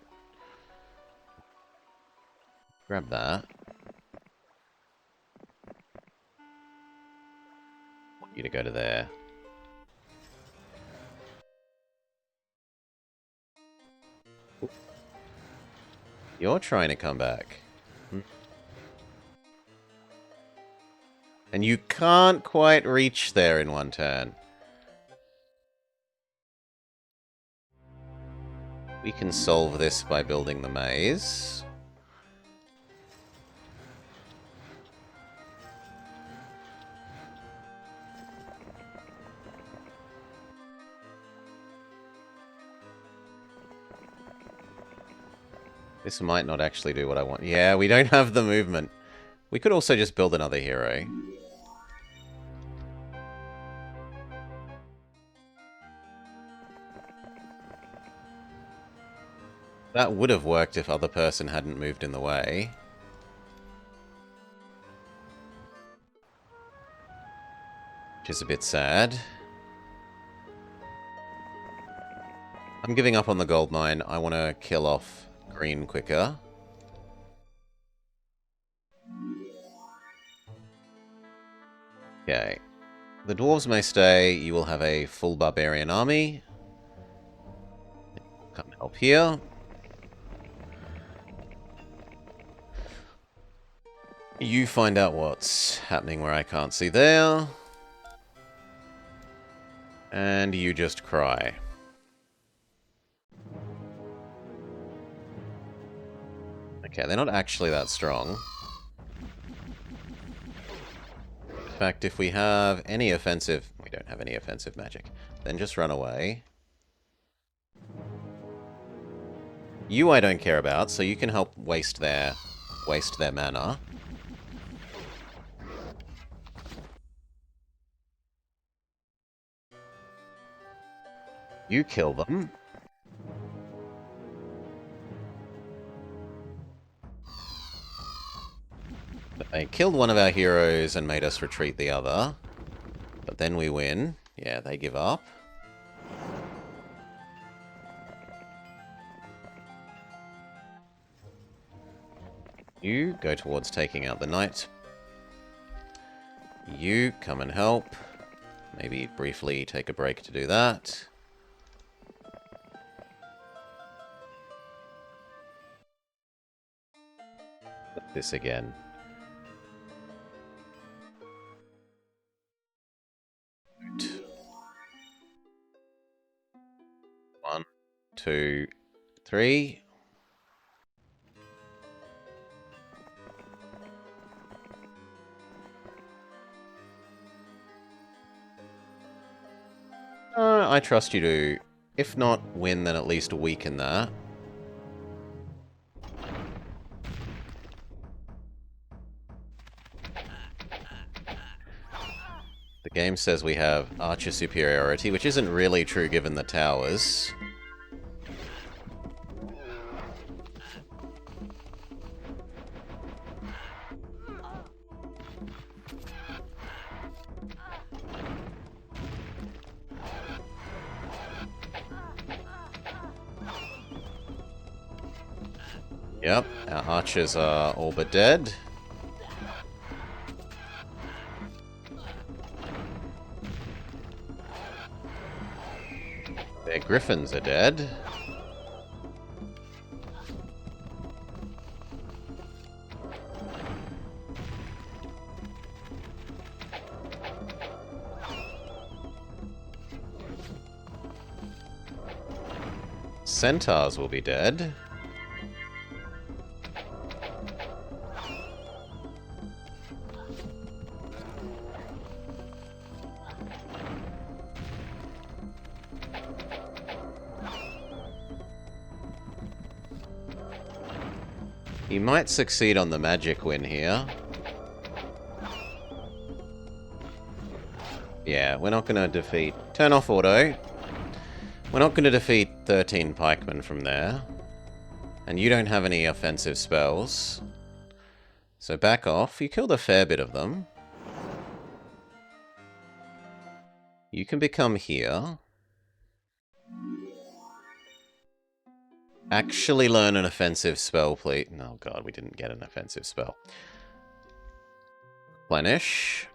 Grab that. Want you to go to there. You're trying to come back. And you can't quite reach there in one turn. We can solve this by building the maze. This might not actually do what I want. Yeah, we don't have the movement. We could also just build another hero. That would have worked if other person hadn't moved in the way. Which is a bit sad. I'm giving up on the gold mine. I want to kill off green quicker. Okay. The dwarves may stay. You will have a full barbarian army. Come help here. You find out what's happening where I can't see there. And you just cry. Okay, they're not actually that strong. In fact, if we have any offensive... We don't have any offensive magic. Then just run away. You I don't care about, so you can help waste their mana. You kill them. They killed one of our heroes and made us retreat the other. But then we win. Yeah, they give up. You go towards taking out the knight. You come and help. Maybe briefly take a break to do that. This again. One, two, three. I trust you to, if not win, then at least weaken that. game says we have archer superiority, which isn't really true given the towers. Yep, our archers are all but dead. Their griffins are dead. Centaurs will be dead. He might succeed on the magic win here. Yeah, we're not going to defeat... Turn off auto. We're not going to defeat 13 pikemen from there. And you don't have any offensive spells. So back off. You killed a fair bit of them. You can become here. Actually learn an offensive spell, please. Oh god, we didn't get an offensive spell. Replenish.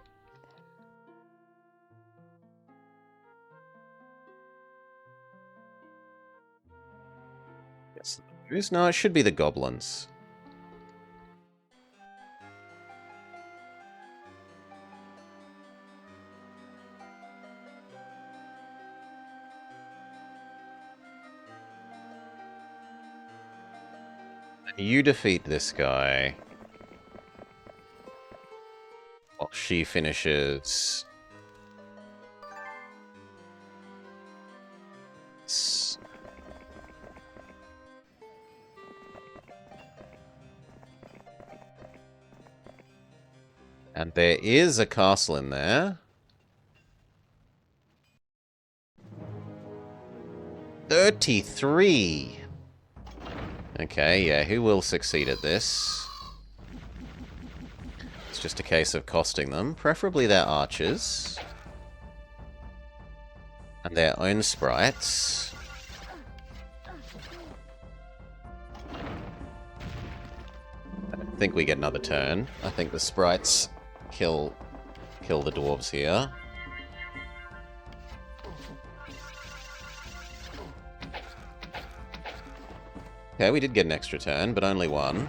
Yes, no, it should be the goblins. You defeat this guy. While she finishes... And there is a castle in there. 33! Okay, yeah, who will succeed at this? It's just a case of costing them. Preferably their archers. And their own sprites. I don't think we get another turn. I think the sprites kill the dwarves here. Okay, we did get an extra turn, but only one.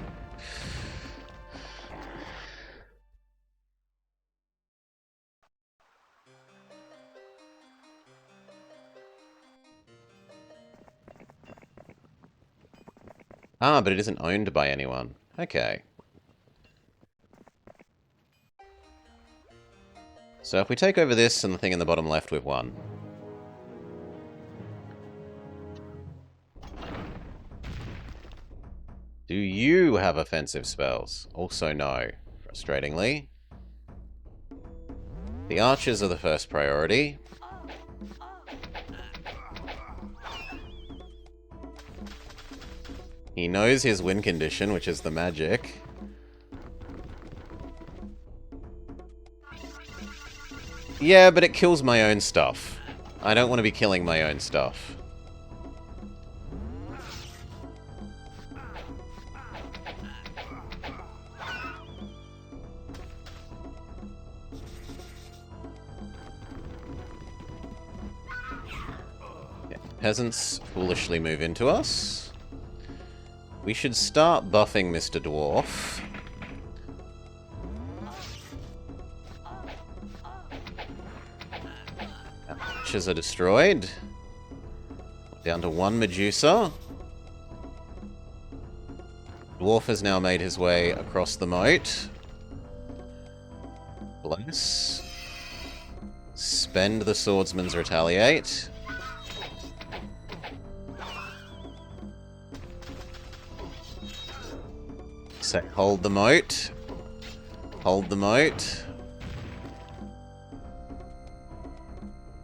Ah, but it isn't owned by anyone. Okay. So if we take over this and the thing in the bottom left, we've won. Do you have offensive spells? Also no, frustratingly. The archers are the first priority. He knows his win condition, which is the magic. Yeah, but it kills my own stuff. I don't want to be killing my own stuff. Peasants foolishly move into us. We should start buffing Mr. Dwarf. Archers are destroyed. Down to one Medusa. Dwarf has now made his way across the moat. Bless. Spend the swordsman's retaliate. So hold the moat. Hold the moat.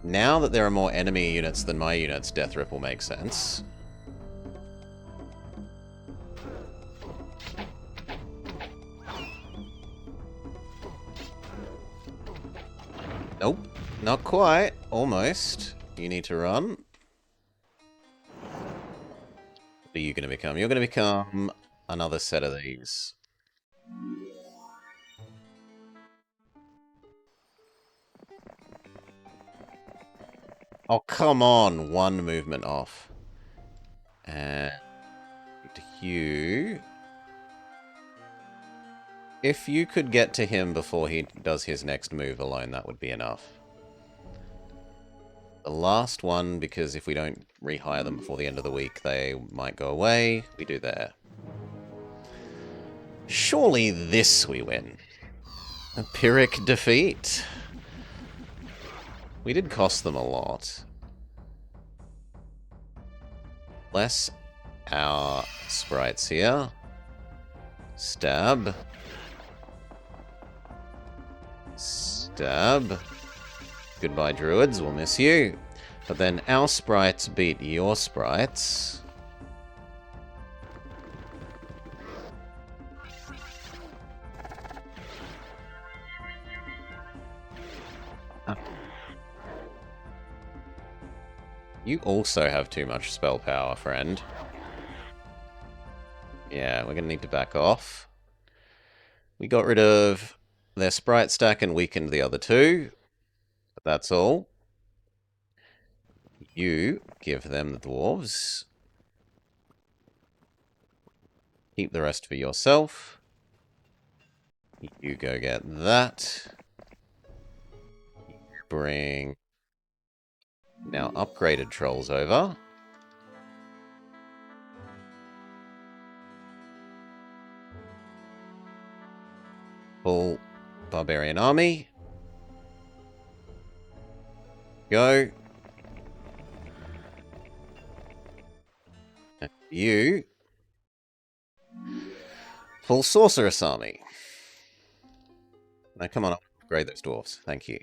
Now that there are more enemy units than my units, Death Ripple makes sense. Nope, not quite. Almost. You need to run. What are you going to become? You're going to become another set of these. Oh, come on. One movement off. And you... If you could get to him before he does his next move alone, that would be enough. The last one, because if we don't rehire them before the end of the week, they might go away. We do there. Surely this we win. A Pyrrhic defeat. We did cost them a lot. Less our sprites here. Stab. Stab. Goodbye, druids. We'll miss you. But then our sprites beat your sprites. You also have too much spell power, friend. Yeah, we're going to need to back off. We got rid of their sprite stack and weakened the other two. But that's all. You give them the dwarves. Keep the rest for yourself. You go get that. Bring now upgraded trolls over. Full barbarian army. Go. And you. Full sorceress army. Now come on, upgrade those dwarves. Thank you.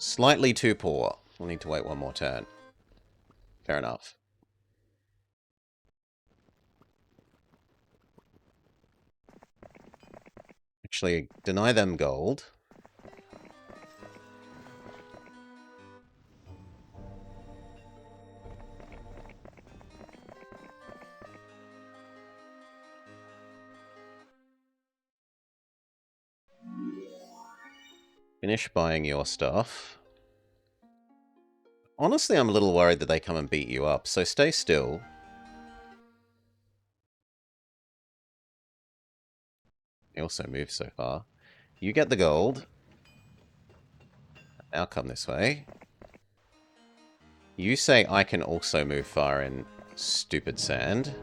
Slightly too poor. We'll need to wait one more turn. Fair enough. Actually, deny them gold. Finish buying your stuff. Honestly, I'm a little worried that they come and beat you up, so stay still. They also move so far. You get the gold. Now come this way. You say I can also move far in stupid sand.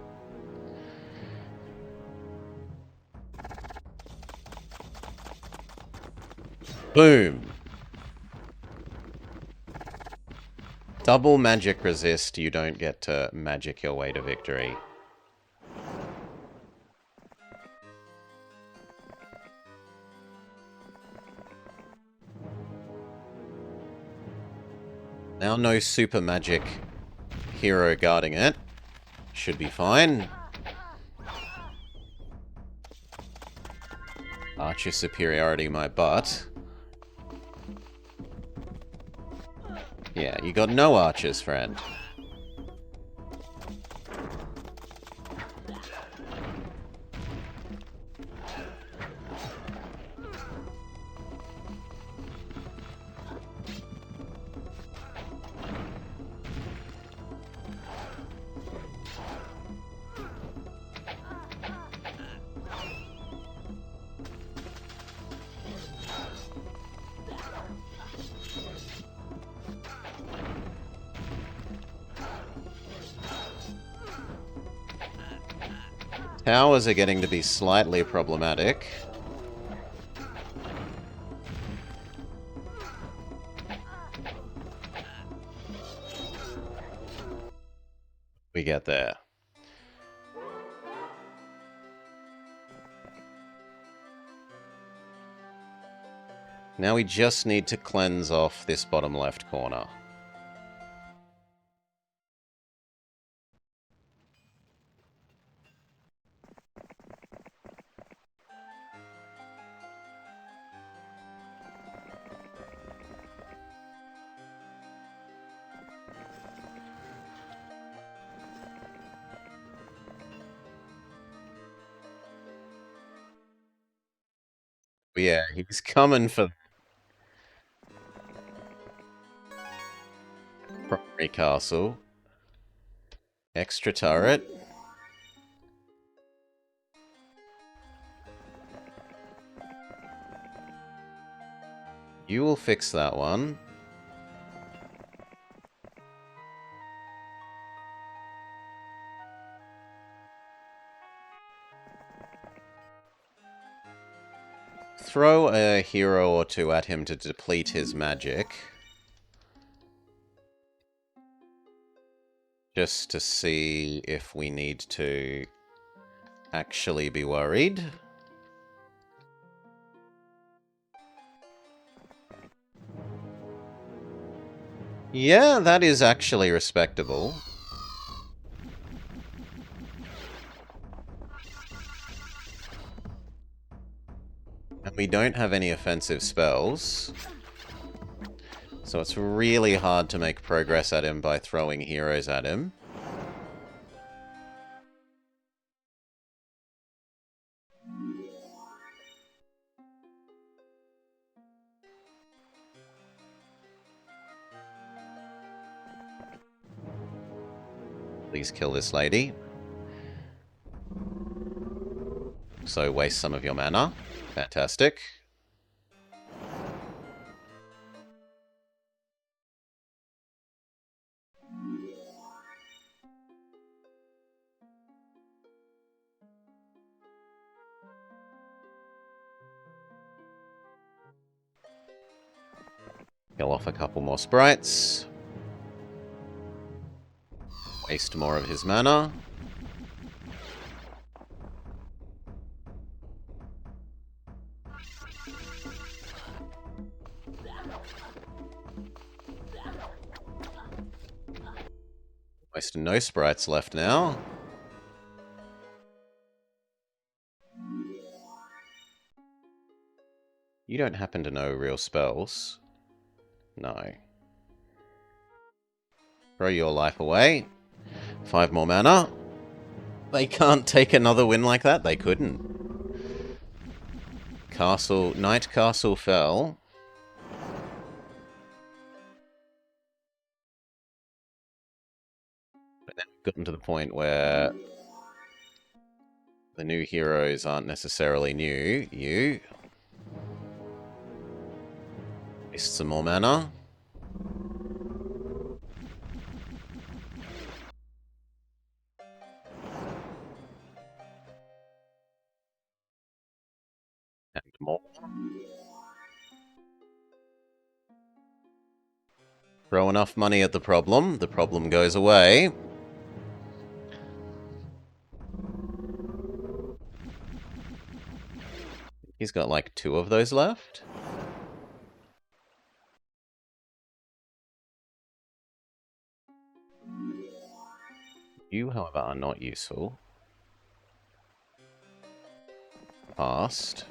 Boom! Double magic resist, you don't get to magic your way to victory. Now no super magic hero guarding it. Should be fine. Archer superiority, my butt. Yeah, you got no archers, friend. Towers are getting to be slightly problematic. We get there. Now we just need to cleanse off this bottom left corner. But yeah, he's coming for primary castle. Extra turret. You will fix that one. Throw a hero or two at him to deplete his magic. Just to see if we need to actually be worried. Yeah, that is actually respectable. And we don't have any offensive spells. So it's really hard to make progress at him by throwing heroes at him. Please kill this lady. So waste some of your mana. Fantastic. Kill off a couple more sprites. Waste more of his mana. Waste no sprites left now. You don't happen to know real spells? No. Throw your life away. 5 more mana. They can't take another win like that? They couldn't. Night Castle fell. But now we've gotten to the point where the new heroes aren't necessarily new. You. Waste some more mana. And more. Throw enough money at the problem goes away. He's got like 2 of those left. You, however, are not useful. Past.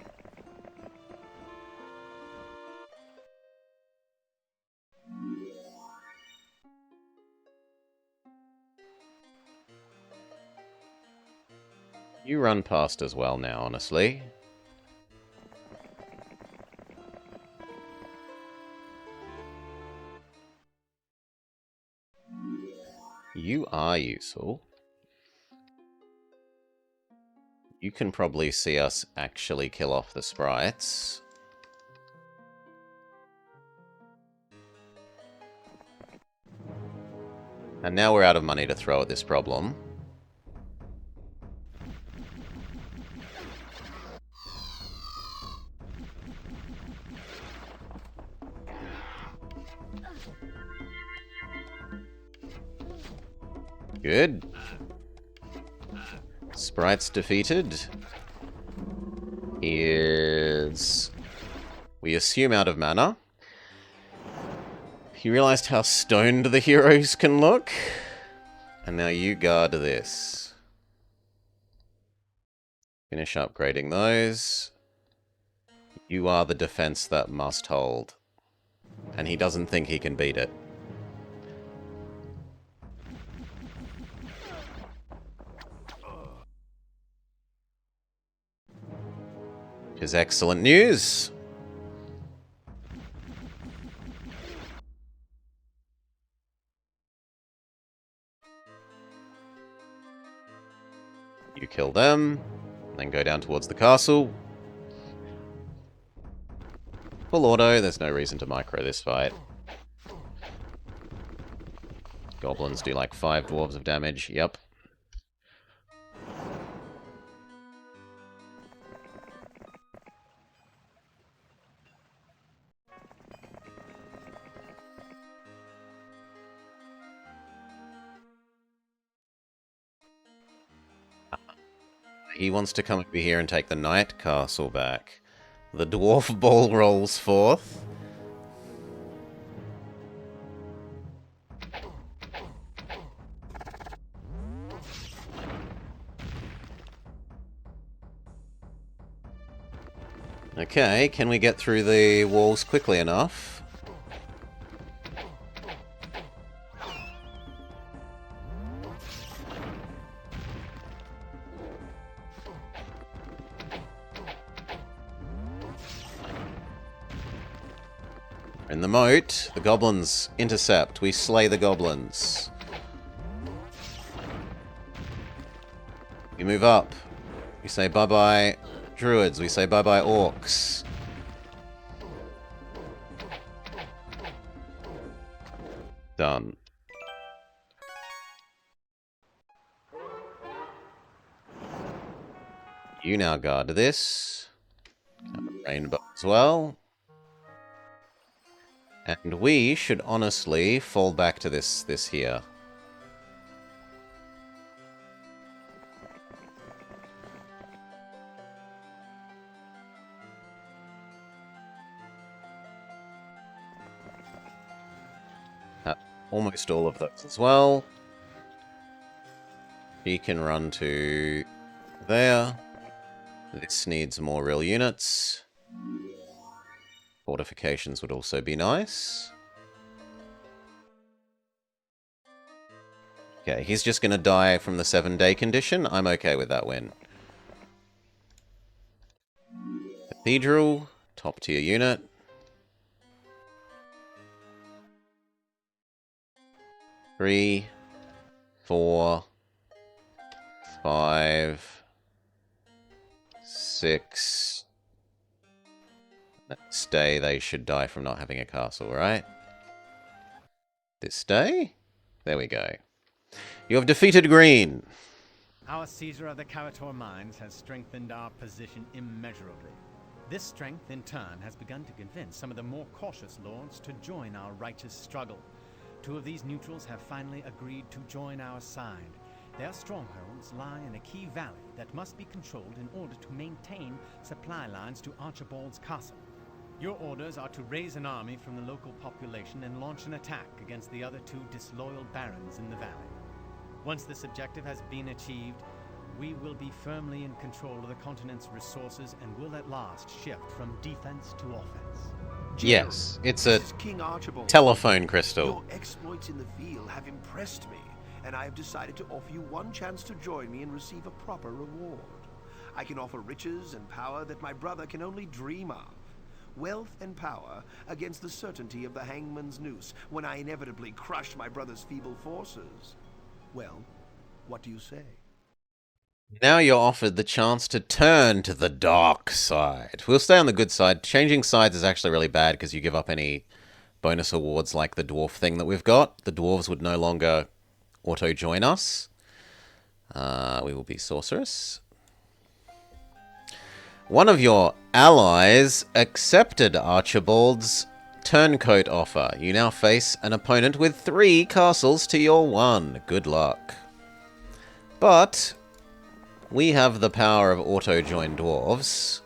You run past as well now, honestly. You are useful. You can probably see us actually kill off the sprites. And now we're out of money to throw at this problem. Good. Sprites defeated. Here's... We assume out of mana. You realized how stoned the heroes can look? And now you guard this. Finish upgrading those. You are the defense that must hold. And he doesn't think he can beat it. Which is excellent news. You kill them, then go down towards the castle. Full auto, there's no reason to micro this fight. Goblins do like 5 dwarves of damage, yep. He wants to come over here and take the Knight Castle back. The Dwarf Ball rolls forth. Okay, can we get through the walls quickly enough? In the moat, the goblins intercept. We slay the goblins. We move up. We say bye-bye druids. We say bye-bye orcs. Done. You now guard this. Rainbow as well. And we should honestly fall back to this here. Almost all of those as well. He can run to there. This needs more real units. Fortifications would also be nice. Okay, he's just going to die from the 7-day condition. I'm okay with that win. Cathedral, top tier unit. Three, 4, 5, 6. Next day they should die from not having a castle, right? This day? There we go. You have defeated Green. Our Caesar of the Carator Mines has strengthened our position immeasurably. This strength, in turn, has begun to convince some of the more cautious lords to join our righteous struggle. 2 of these neutrals have finally agreed to join our side. Their strongholds lie in a key valley that must be controlled in order to maintain supply lines to Archibald's castle. Your orders are to raise an army from the local population and launch an attack against the other 2 disloyal barons in the valley. Once this objective has been achieved, we will be firmly in control of the continent's resources and will at last shift from defense to offense. Yes, it's a King Archibald. telephone crystal. Your exploits in the field have impressed me, and I have decided to offer you one chance to join me and receive a proper reward. I can offer riches and power that my brother can only dream of. Wealth and power against the certainty of the hangman's noose when I inevitably crush my brother's feeble forces. Well, what do you say? Now you're offered the chance to turn to the dark side. We'll stay on the good side. Changing sides is actually really bad because you give up any bonus awards like the dwarf thing that we've got. The dwarves would no longer auto-join us. We will be sorceress. One of your allies accepted Archibald's turncoat offer. You now face an opponent with 3 castles to your 1. Good luck. But we have the power of auto-join dwarves.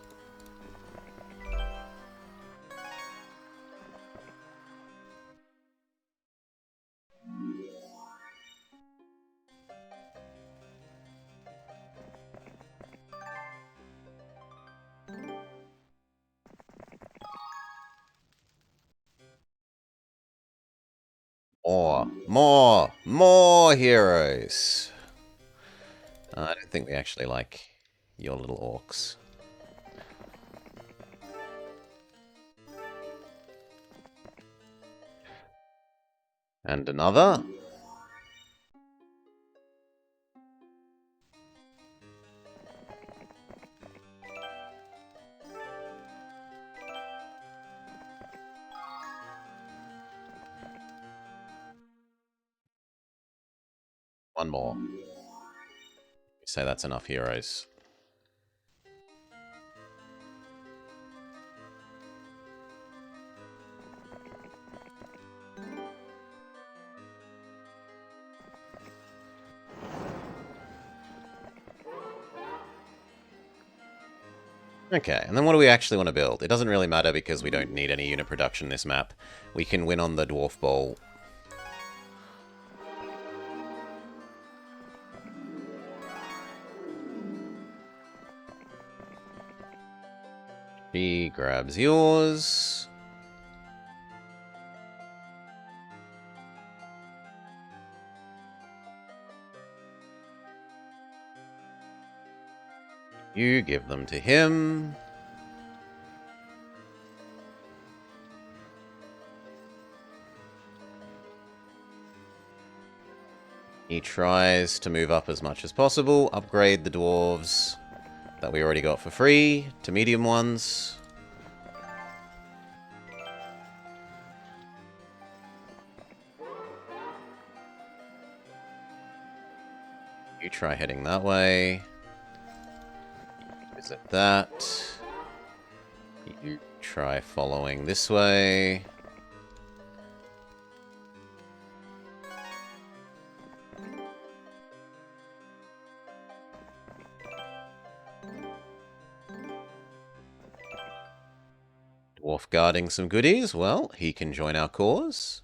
More heroes. I don't think we actually like your little orcs. And another. One more. Say that's enough heroes. Okay, and then what do we actually want to build? It doesn't really matter because we don't need any unit production this map. We can win on the Dwarf Bowl. She grabs yours. You give them to him. He tries to move up as much as possible, upgrade the dwarves that we already got for free to medium ones. You try heading that way. Visit that. You try following this way. Dwarf guarding some goodies. Well, he can join our cause.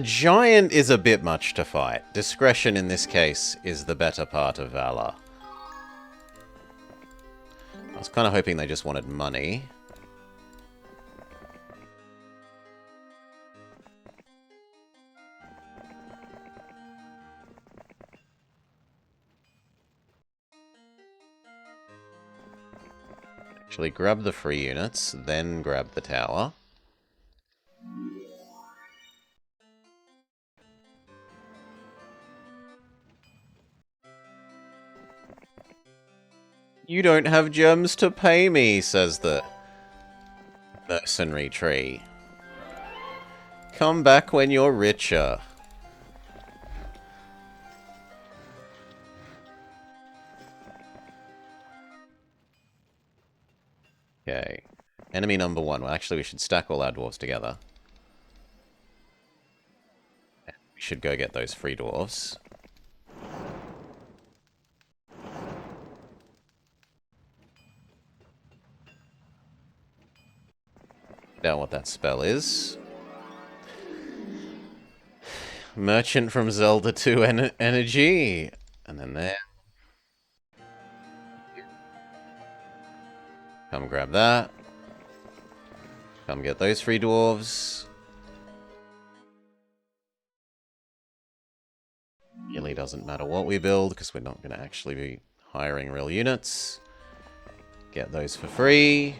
Giant is a bit much to fight. Discretion in this case is the better part of valor. I was kind of hoping they just wanted money. Actually, grab the free units, then grab the tower. You don't have gems to pay me, says the mercenary tree. Come back when you're richer. Okay. Enemy number one. Well, actually, we should stack all our dwarves together. We should go get those free dwarves. Find out what that spell is. Merchant from Zelda 2 energy. And then there. Come grab that. Come get those free dwarves. Really doesn't matter what we build, because we're not going to actually be hiring real units. Get those for free.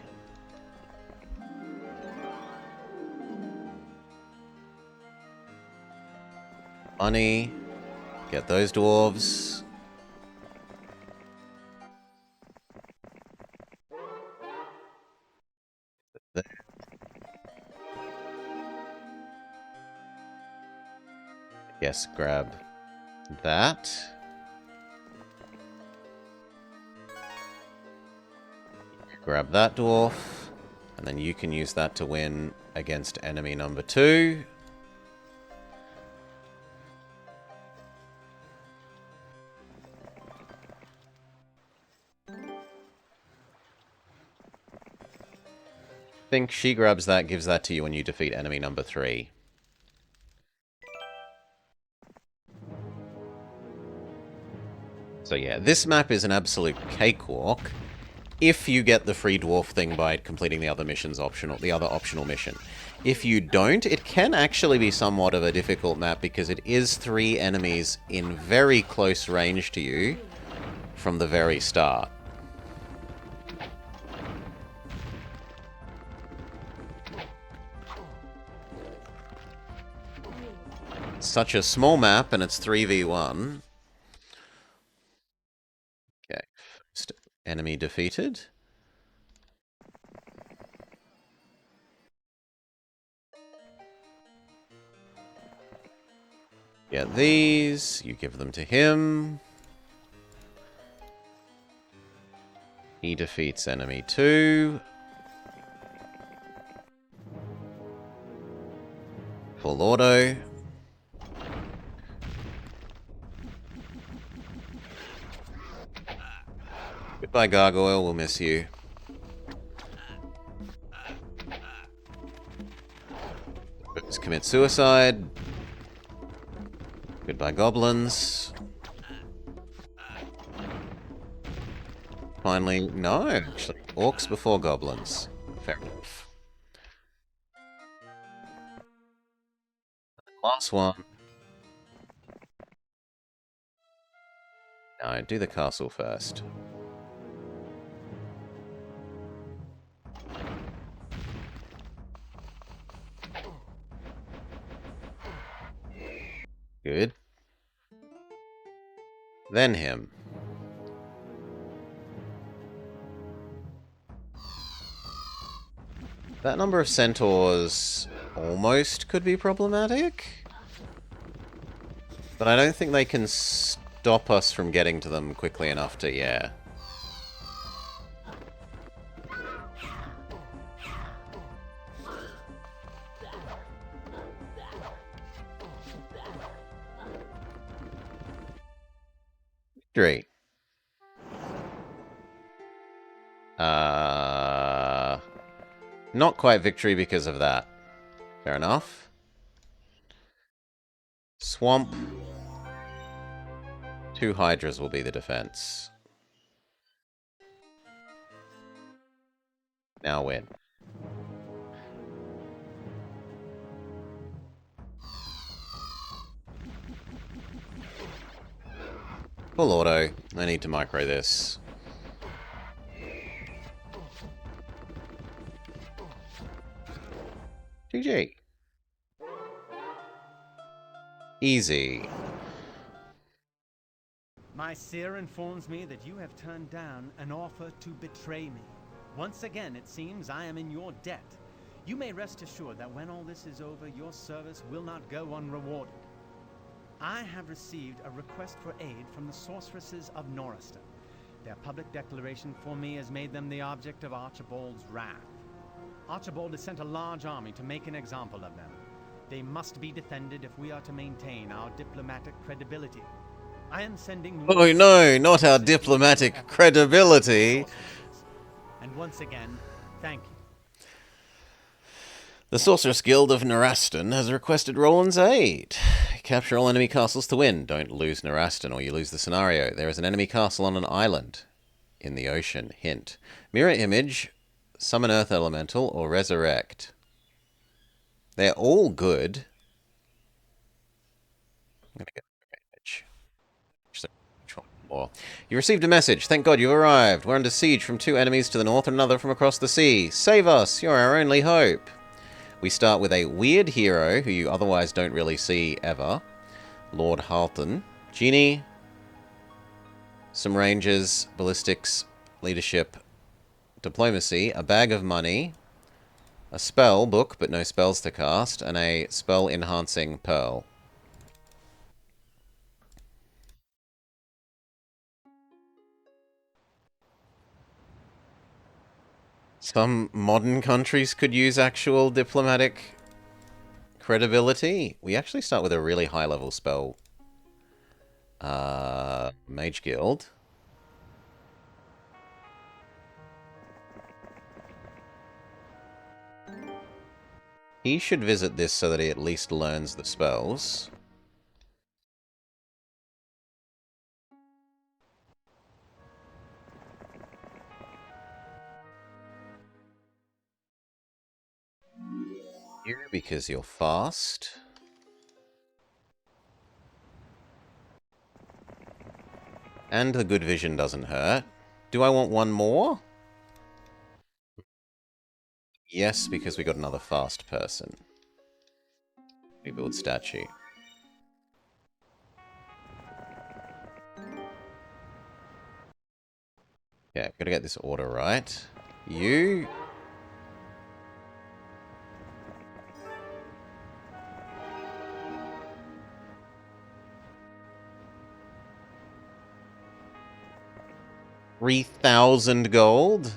Money. Get those dwarves. Yes, grab that. Grab that dwarf. And then you can use that to win against enemy number 2. think she grabs that, gives that to you when you defeat enemy number 3. So yeah, this map is an absolute cakewalk if you get the free dwarf thing by completing the other missions optional, the other optional mission. If you don't, it can actually be somewhat of a difficult map because it is 3 enemies in very close range to you from the very start. Such a small map, and it's 3v1. Okay, first enemy defeated. Get these, you give them to him. He defeats enemy 2. Full auto. Goodbye, Gargoyle. We'll miss you. Just commit suicide. Goodbye, goblins. Finally, no, actually. Orcs before goblins. Fair enough. Last one. No, do the castle first. Good. Then him. That number of centaurs almost could be problematic. But I don't think they can stop us from getting to them quickly enough to, yeah. Victory. Not quite victory because of that. Fair enough. Swamp. 2 hydras will be the defense. Now win. Full auto. I need to micro this. GG. Easy. My seer informs me that you have turned down an offer to betray me. Once again, it seems I am in your debt. You may rest assured that when all this is over, your service will not go unrewarded. I have received a request for aid from the sorceresses of Norriston. Their public declaration for me has made them the object of Archibald's wrath. Archibald has sent a large army to make an example of them. They must be defended if we are to maintain our diplomatic credibility. I am sending... Oh no, not our diplomatic credibility. And once again, thank you. The Sorceress Guild of Naraston has requested Roland's aid. Capture all enemy castles to win. Don't lose Naraston or you lose the scenario. There is an enemy castle on an island in the ocean. Hint. Mirror image, summon earth elemental, or resurrect. They're all good. I'm gonna get the image. More. You received a message. Thank God you've arrived. We're under siege from 2 enemies to the north and another from across the sea. Save us. You're our only hope. We start with a weird hero who you otherwise don't really see ever. Lord Halton. Genie. Some rangers, ballistics, leadership, diplomacy, a bag of money, a spell book but no spells to cast, and a spell enhancing pearl. Some modern countries could use actual diplomatic credibility. We actually start with a really high level spell. Mage Guild. He should visit this so that he at least learns the spells. You, because you're fast. And the good vision doesn't hurt. Do I want one more? Yes, because we got another fast person. Rebuild statue. Yeah, gotta get this order right. You... $3,000 gold?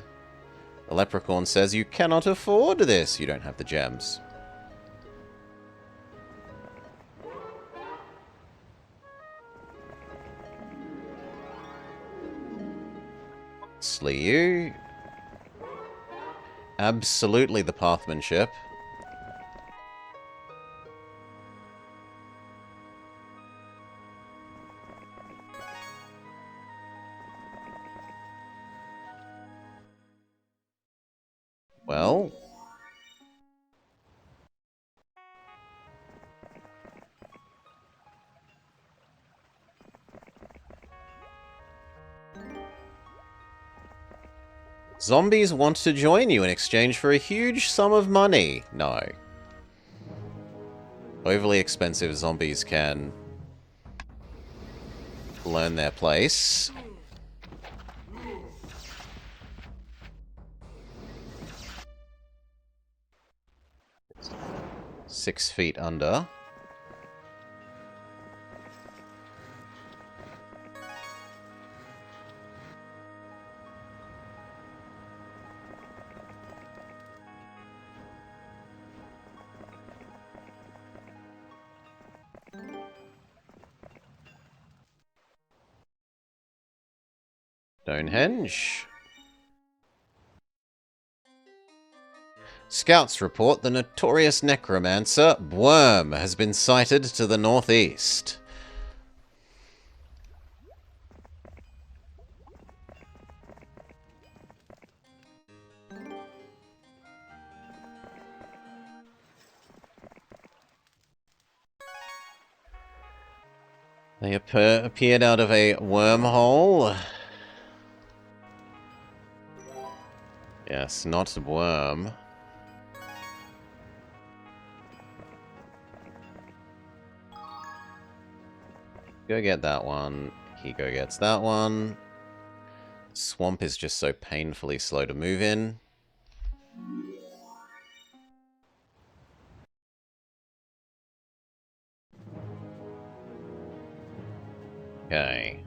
The leprechaun says you cannot afford this. You don't have the gems. You. Absolutely the pathmanship. Well... Zombies want to join you in exchange for a huge sum of money. No. Overly expensive zombies can learn their place. Six feet under. Stonehenge. Scouts report the notorious necromancer, Worm, has been sighted to the northeast. They appeared out of a wormhole. Yes, not worm. Go get that one. He go gets that one. Swamp is just so painfully slow to move in. Okay.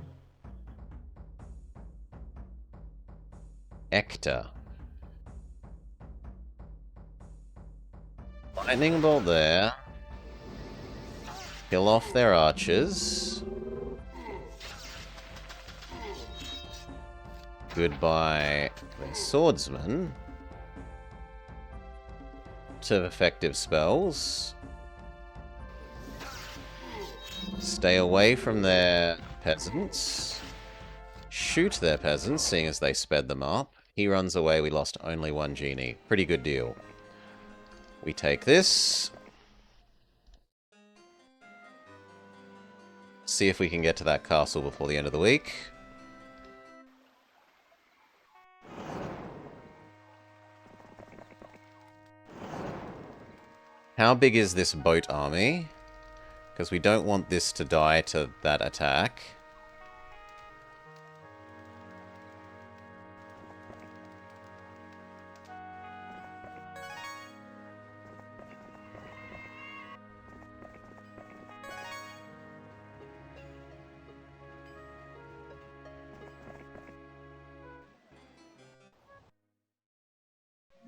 Ector. Lightning bolt there. Kill off their archers. Goodbye their swordsman. To effective spells. Stay away from their peasants. Shoot their peasants, seeing as they sped them up. He runs away, we lost only one genie. Pretty good deal. We take this. See if we can get to that castle before the end of the week. How big is this boat army? Because we don't want this to die to that attack.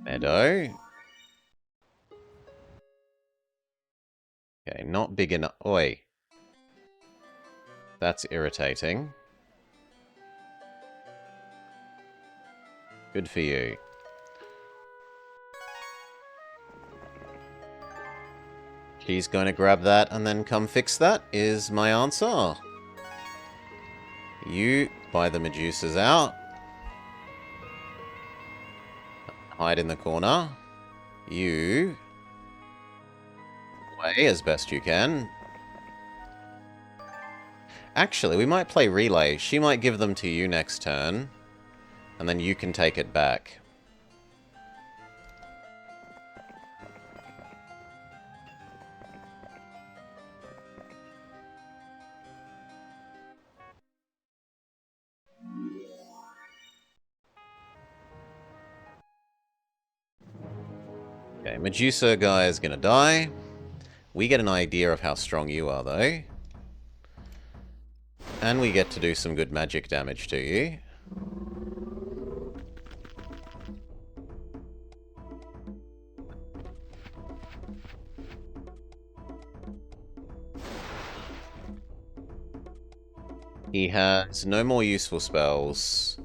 Meadow. Okay, not big enough. Oi. That's irritating. Good for you. She's going to grab that and then come fix that, is my answer. You buy the Medusas out. Hide in the corner. You play as best you can. Actually, we might play relay. She might give them to you next turn, and then you can take it back. Okay, Medusa guy is gonna die. We get an idea of how strong you are, though. And we get to do some good magic damage to you. He has no more useful spells.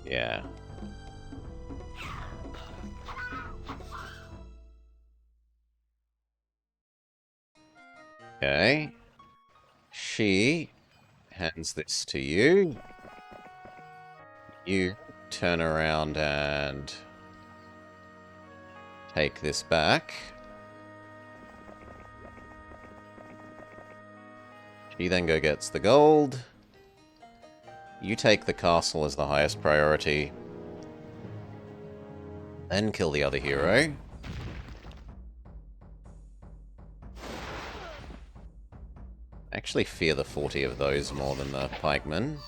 Yeah. Okay. She hands this to you. You turn around and take this back. She then gets the gold. You take the castle as the highest priority. Then kill the other hero. I actually fear the 40 of those more than the pikemen.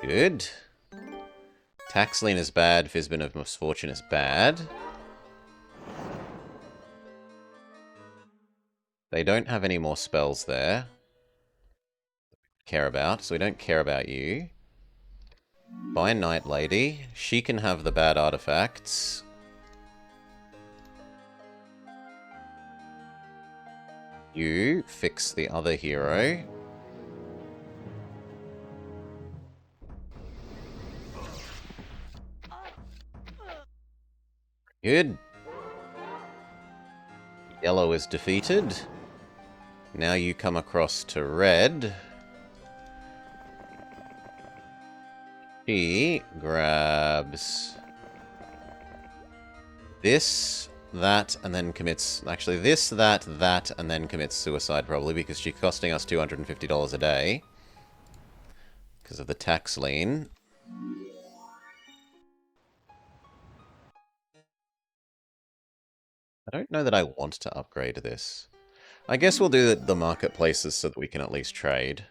Good. Taxleen is bad. Fizbin of Misfortune is bad. They don't have any more spells there. Care about, so we don't care about you. Buy Night Lady. She can have the bad artifacts. You fix the other hero. Good. Yellow is defeated. Now you come across to red. She grabs this, that, and then commits... Actually, this, that, and then commits suicide, probably, because she's costing us $250 a day. Because of the tax lien. I don't know that I want to upgrade this. I guess we'll do the marketplaces so that we can at least trade.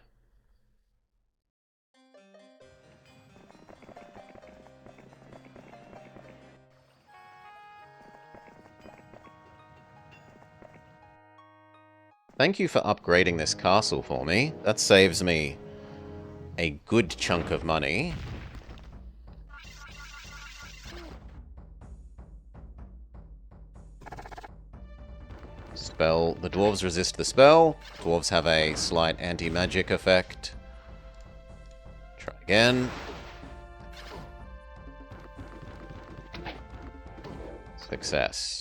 Thank you for upgrading this castle for me. That saves me a good chunk of money. Spell. The dwarves resist the spell. Dwarves have a slight anti-magic effect. Try again. Success.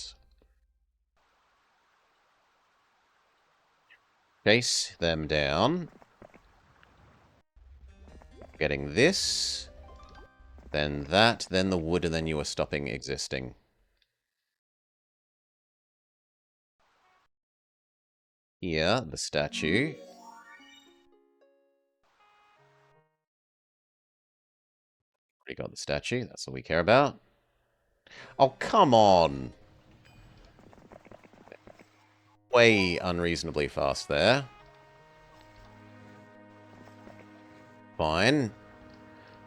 Chase them down. Getting this. Then that, then the wood, and then you are stopping existing. Here, the statue. Already got the statue, that's all we care about. Oh, come on! Way unreasonably fast there. Fine.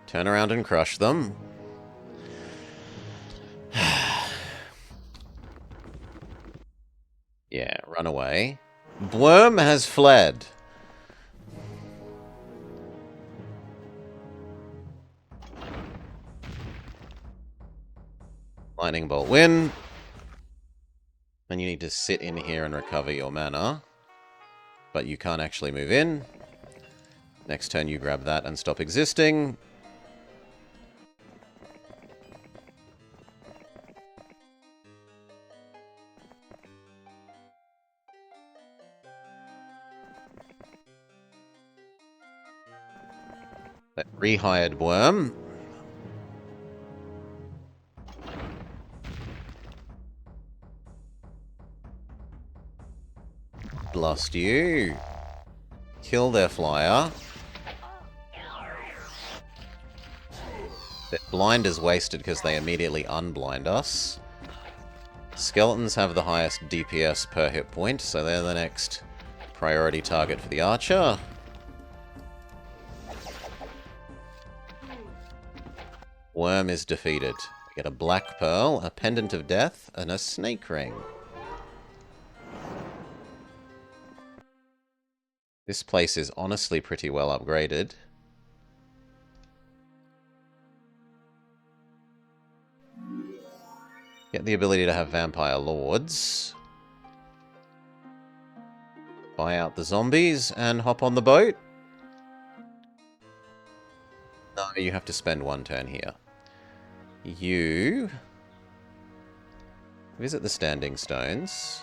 Turn around and crush them. Yeah, run away. Worm has fled. Lightning Bolt win. And you need to sit in here and recover your mana. But you can't actually move in. Next turn you grab that and stop existing. That rehired worm. Blast you. Kill their flyer. Their blind is wasted because they immediately unblind us. Skeletons have the highest DPS per hit point, so they're the next priority target for the archer. Worm is defeated. We get a black pearl, a pendant of death, and a snake ring. This place is honestly pretty well upgraded. Get the ability to have vampire lords. Buy out the zombies and hop on the boat. No, you have to spend one turn here. You visit the Standing Stones,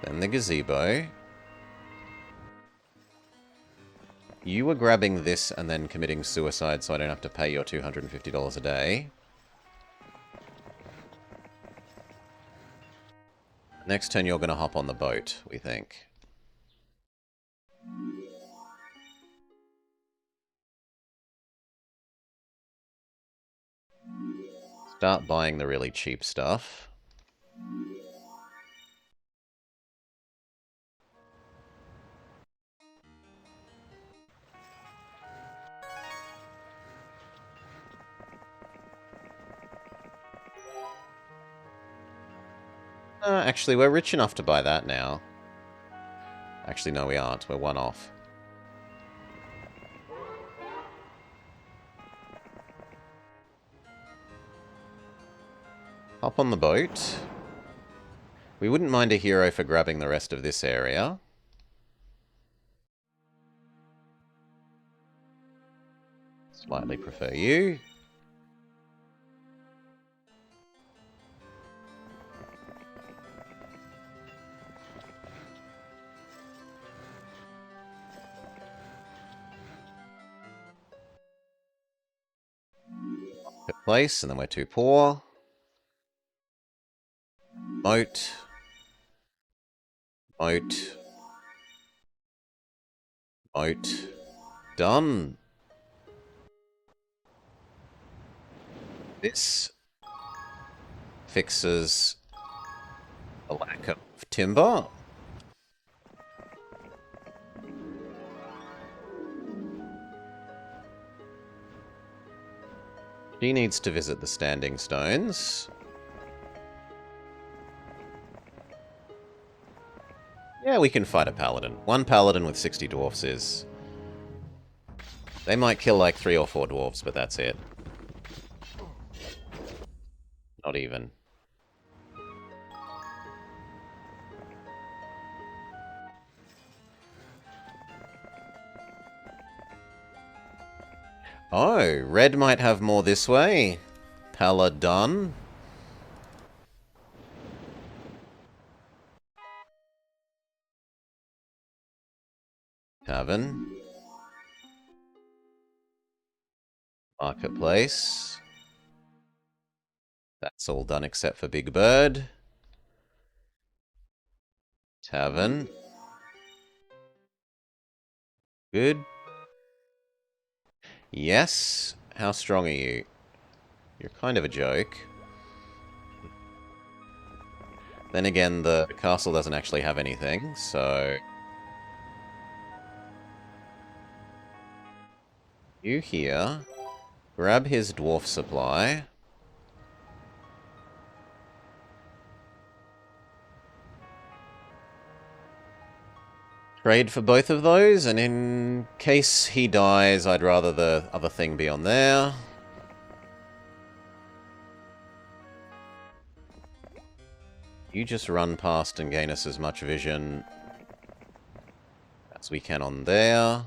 then the gazebo. You were grabbing this and then committing suicide so I don't have to pay your $250 a day. Next turn you're going to hop on the boat, we think. Start buying the really cheap stuff. Actually, we're rich enough to buy that now. Actually, no, we aren't. We're one off. Hop on the boat. We wouldn't mind a hero for grabbing the rest of this area. Slightly prefer you. Place, and then we're too poor. Moat. Moat. Moat. Done. This fixes a lack of timber. She needs to visit the Standing Stones. Yeah, we can fight a paladin. One paladin with 60 dwarfs is... They might kill like 3 or 4 dwarves, but that's it. Not even. Oh, red might have more this way. Paladin. Tavern. Marketplace. That's all done except for Big Bird. Tavern. Good. Yes. How strong are you? You're kind of a joke. Then again, the castle doesn't actually have anything, so... You here. Grab his dwarf supply. Trade for both of those, and in case he dies, I'd rather the other thing be on there. You just run past and gain us as much vision as we can on there.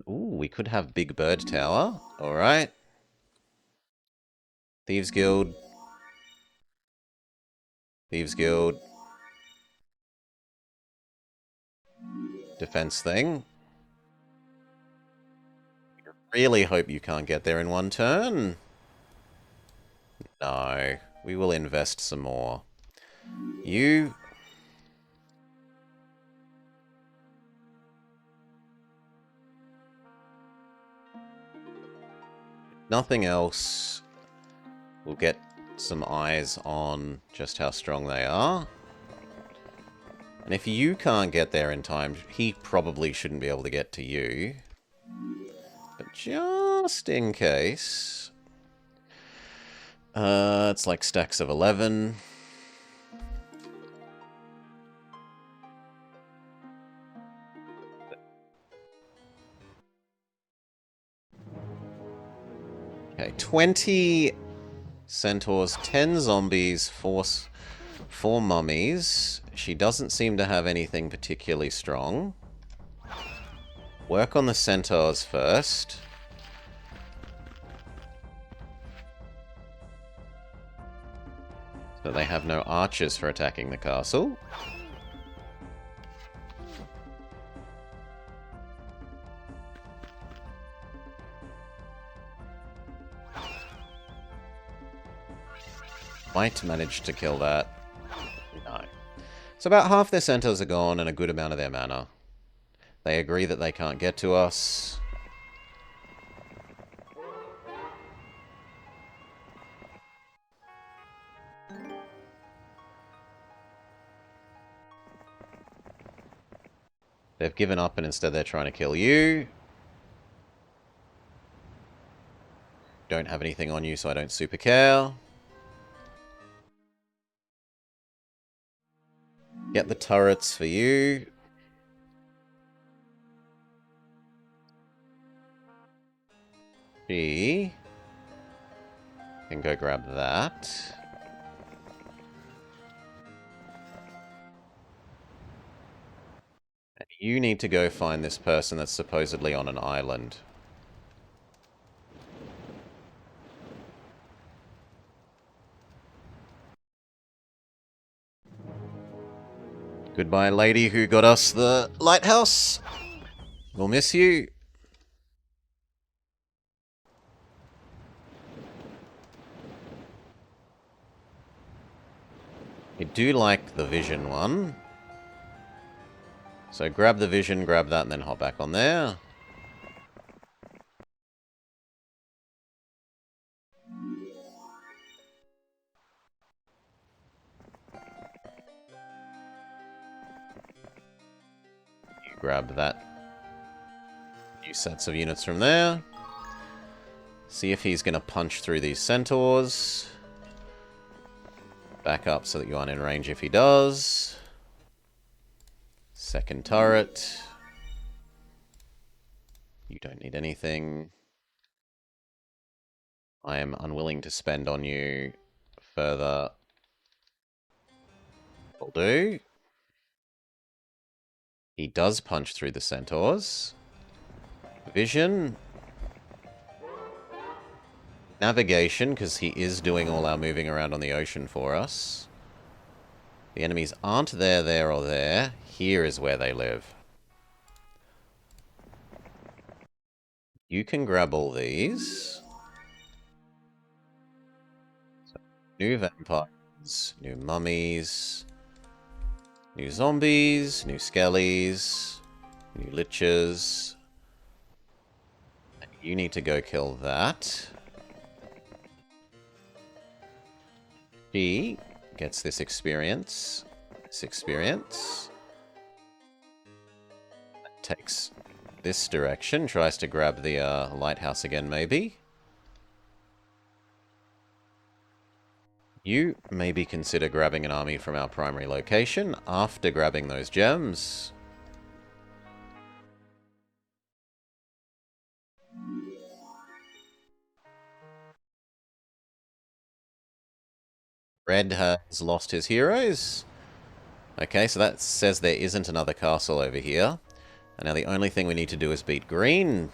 Ooh, we could have Big Bird Tower. Alright. Thieves Guild. Thieves Guild. Defense thing. Really hope you can't get there in one turn. No. We will invest some more. You... Nothing else. We'll get some eyes on just how strong they are. And if you can't get there in time, he probably shouldn't be able to get to you. But just in case... it's like stacks of 11. Okay, 20 centaurs, 10 zombies, 4 mummies. She doesn't seem to have anything particularly strong. Work on the centaurs first. So they have no archers for attacking the castle. Might manage to kill that. No. So about half their centaurs are gone and a good amount of their mana. They agree that they can't get to us. They've given up and instead they're trying to kill you. Don't have anything on you, so I don't super care. Get the turrets for you. She can go grab that. And you need to go find this person that's supposedly on an island. Goodbye, lady who got us the lighthouse. We'll miss you. I do like the vision one. So grab the vision, grab that, and then hop back on there. You grab that. New sets of units from there. See if he's going to punch through these centaurs. Back up so that you aren't in range if he does. Second turret. You don't need anything. I am unwilling to spend on you further. Will do. He does punch through the centaurs. Vision. Navigation, because he is doing all our moving around on the ocean for us. The enemies aren't there, or there. Here is where they live. You can grab all these. So, new vampires, new mummies, new zombies, new skellies, new liches. You need to go kill that. She gets this experience. Takes this direction. Tries to grab the lighthouse again, maybe. You maybe consider grabbing an army from our primary location after grabbing those gems. Red has lost his heroes. Okay, so that says there isn't another castle over here. And now the only thing we need to do is beat green.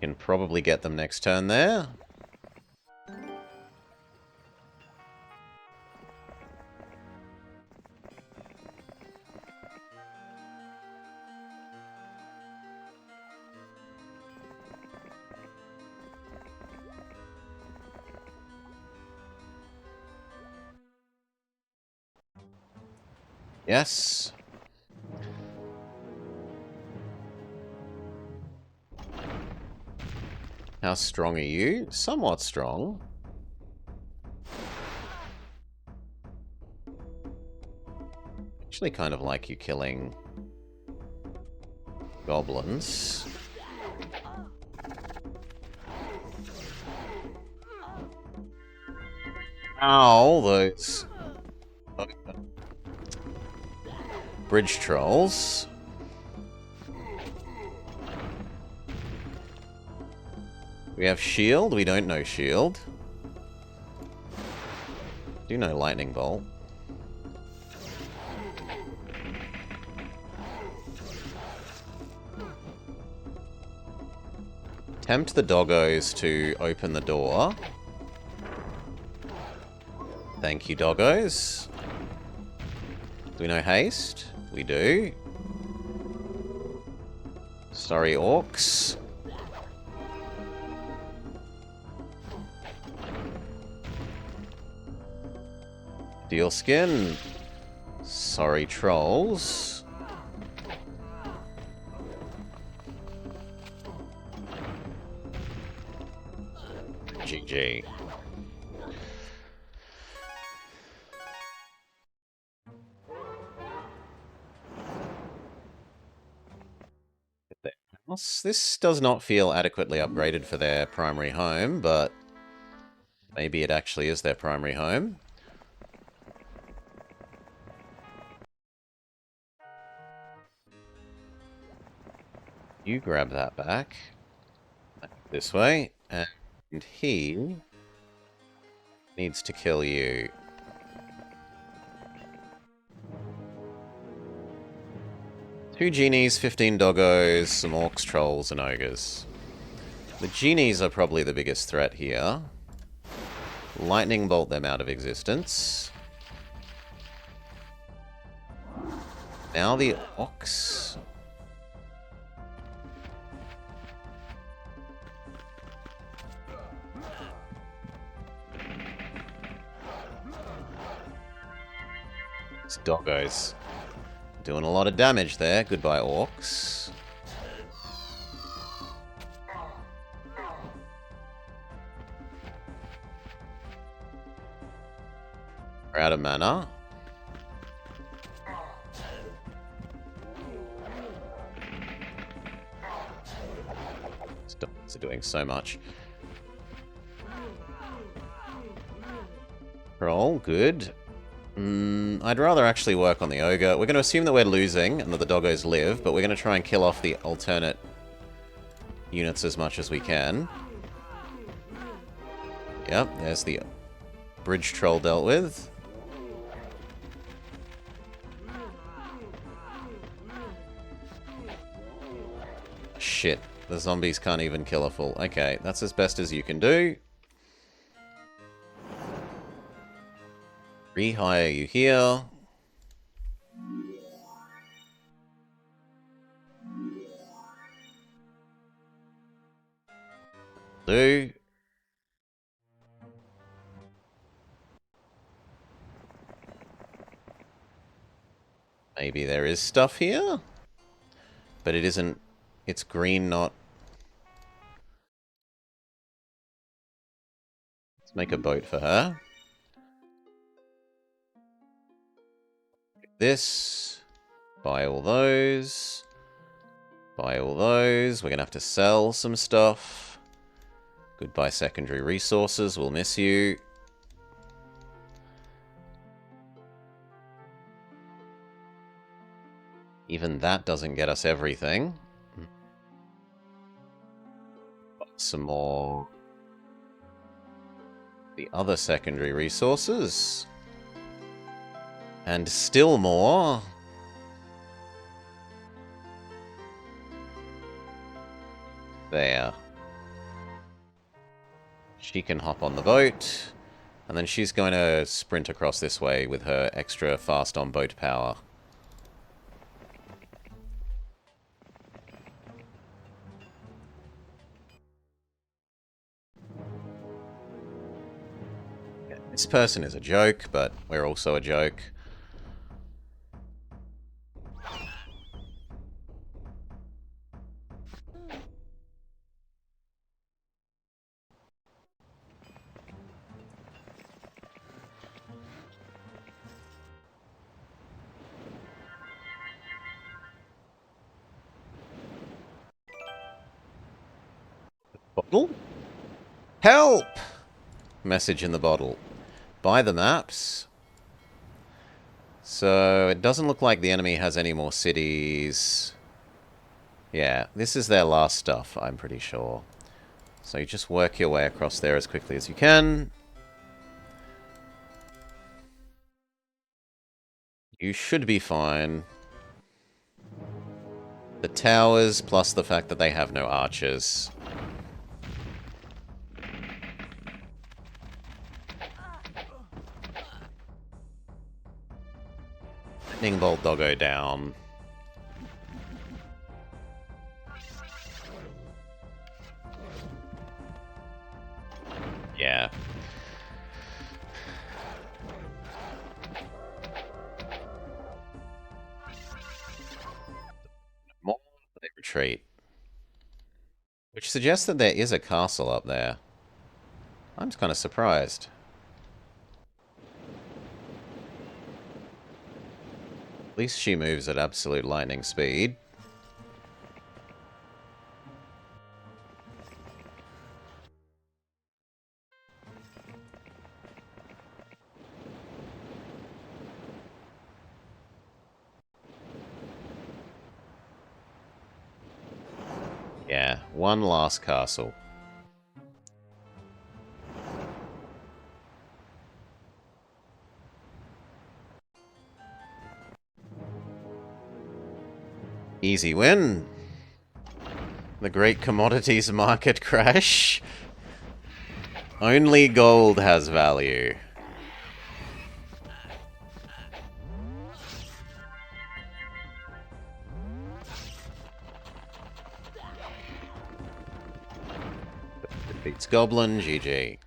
Can probably get them next turn there. Yes. How strong are you? Somewhat strong. Actually kind of like you killing goblins. Ow, those bridge trolls. We have shield. We don't know shield. Do know lightning bolt. Tempt the doggos to open the door. Thank you, doggos. Do we know haste? We do. Sorry, orcs. Deal skin. Sorry, trolls. GG. This does not feel adequately upgraded for their primary home, but maybe it actually is their primary home. You grab that back. This way. And he needs to kill you. Two genies, 15 doggos, some orcs, trolls, and ogres. The genies are probably the biggest threat here. Lightning bolt them out of existence. Now the ox. It's doggos. Doing a lot of damage there. Goodbye, orcs. We're out of mana. Dogs are doing so much. Roll, good. I'd rather actually work on the ogre. We're going to assume that we're losing and that the doggos live, but we're going to try and kill off the alternate units as much as we can. Yep, there's the bridge troll dealt with. Shit, the zombies can't even kill a full. Okay, that's as best as you can do. Rehire you here. Do. Maybe there is stuff here? But it isn't... It's green, not... Let's make a boat for her. This. Buy all those. Buy all those. We're going to have to sell some stuff. Goodbye, secondary resources. We'll miss you. Even that doesn't get us everything. Some more... the other secondary resources. And still more. There. She can hop on the boat. And then she's going to sprint across this way with her extra fast on boat power. This person is a joke, but we're also a joke. Bottle? Help! Message in the bottle. Buy the maps. So, it doesn't look like the enemy has any more cities. Yeah, this is their last stuff, I'm pretty sure. So you just work your way across there as quickly as you can. You should be fine. The towers, plus the fact that they have no archers. Lightning Bolt Doggo down. Yeah. More, they retreat. Which suggests that there is a castle up there. I'm just kind of surprised. At least she moves at absolute lightning speed. Yeah, one last castle. Easy win. The great commodities market crash. Only gold has value. Beats Goblin, GG.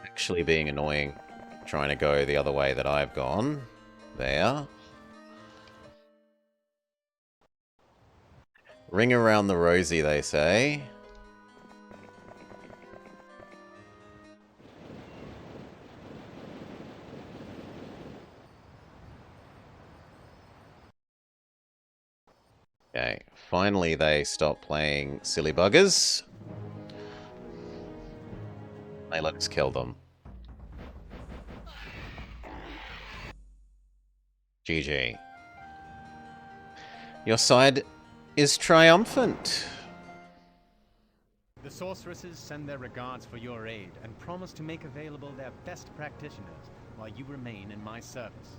Actually being annoying, trying to go the other way that I've gone. There. Ring around the rosy, they say. Okay, finally they stop playing silly buggers. They let us kill them. GG. Your side is triumphant. The sorceresses send their regards for your aid and promise to make available their best practitioners while you remain in my service.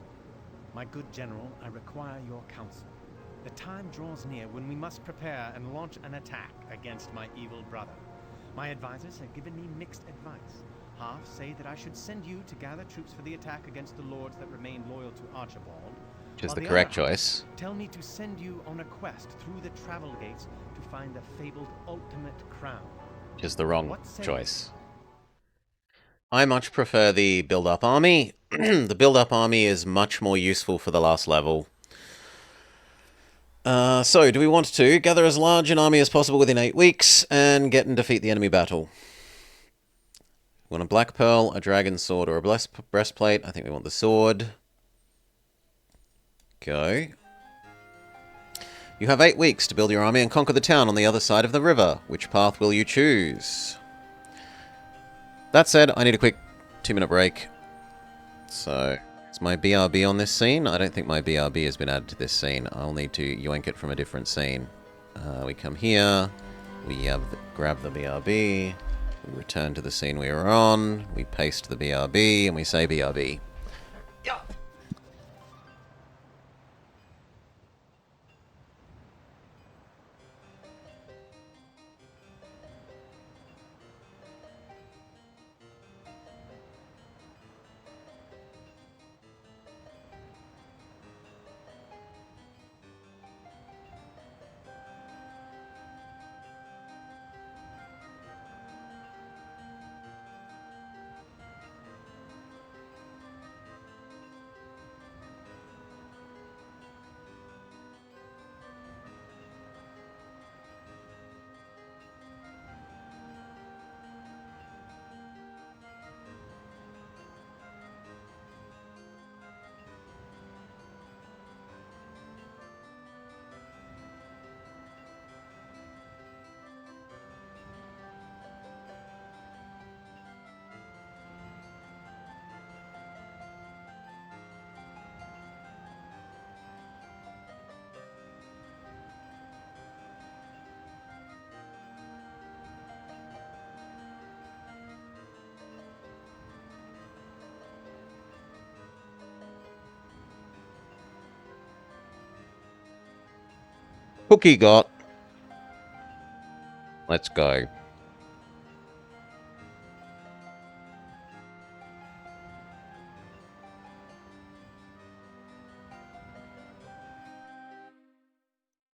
My good general, I require your counsel. The time draws near when we must prepare and launch an attack against my evil brother. My advisors have given me mixed advice. Half say that I should send you to gather troops for the attack against the lords that remain loyal to Archibald. Which is while the the correct other half choice. tell me to send you on a quest through the travel gates to find the fabled ultimate crown. Which is the wrong What say choice. I much prefer the build-up army. The build-up army is much more useful for the last level. So, do we want to gather as large an army as possible within 8 weeks and get and defeat the enemy battle? We want a black pearl, a dragon sword, or a breastplate. I think we want the sword. Go. You have 8 weeks to build your army and conquer the town on the other side of the river. Which path will you choose? That said, I need a quick 2-minute break. So, is my BRB on this scene? I don't think my BRB has been added to this scene. I'll need to yoink it from a different scene. We come here. We grab the BRB. We return to the scene we were on. We paste the BRB and we say BRB. Yeah. Cookie got. Let's go.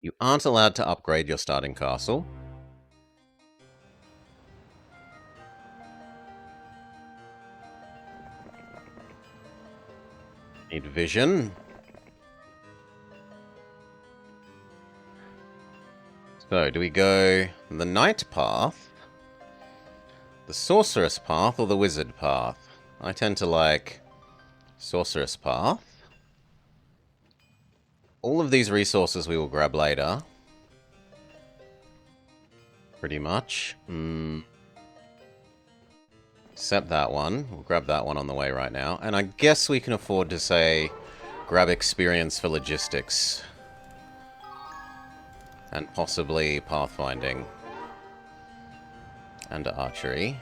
You aren't allowed to upgrade your starting castle. Need vision. So, do we go the knight path, the sorceress path, or the wizard path? I tend to like sorceress path. All of these resources we will grab later. Pretty much. Except that one. We'll grab that one on the way right now. And I guess we can afford to say grab experience for logistics. And possibly pathfinding. And archery.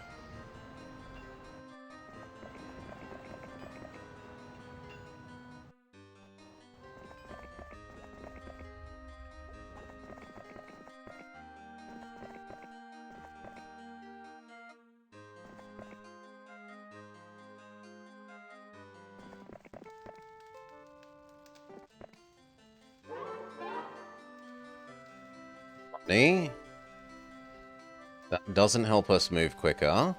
That doesn't help us move quicker.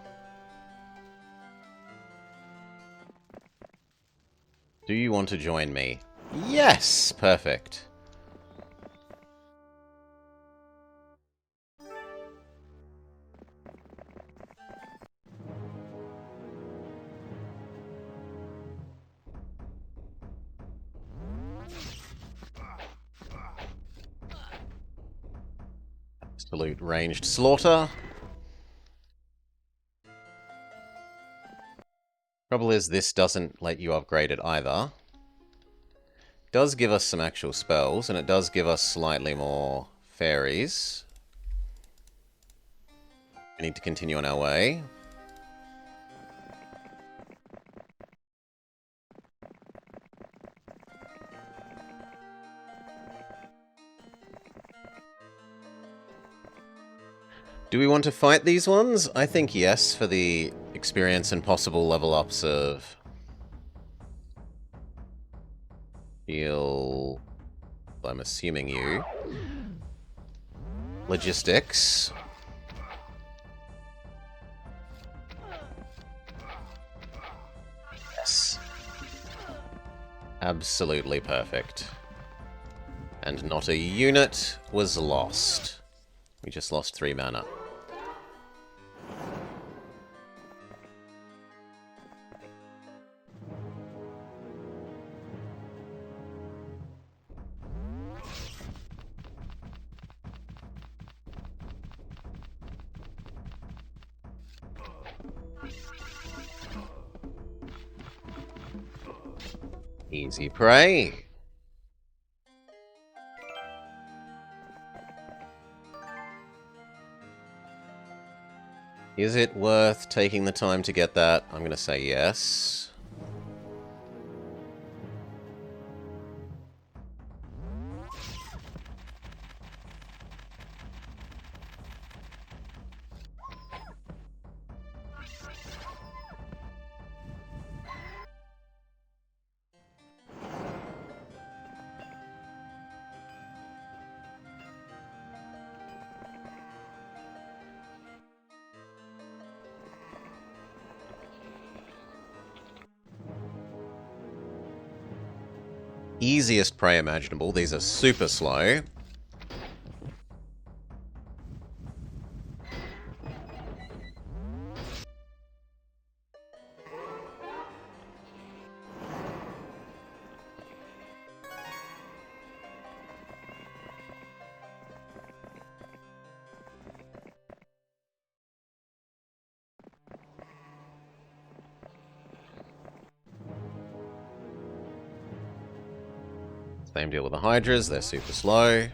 Do you want to join me? Yes! Perfect. Absolute ranged slaughter. Trouble is, this doesn't let you upgrade it either. It does give us some actual spells, and it does give us slightly more fairies. We need to continue on our way. Do we want to fight these ones? I think yes, for the experience and possible level ups of heal. I'm assuming you. Logistics. Yes. Absolutely perfect. And not a unit was lost. We just lost 3 mana. Easy prey. Is it worth taking the time to get that? I'm going to say yes. Easiest prey imaginable. These are super slow. Same deal with the Hydras. They're super slow.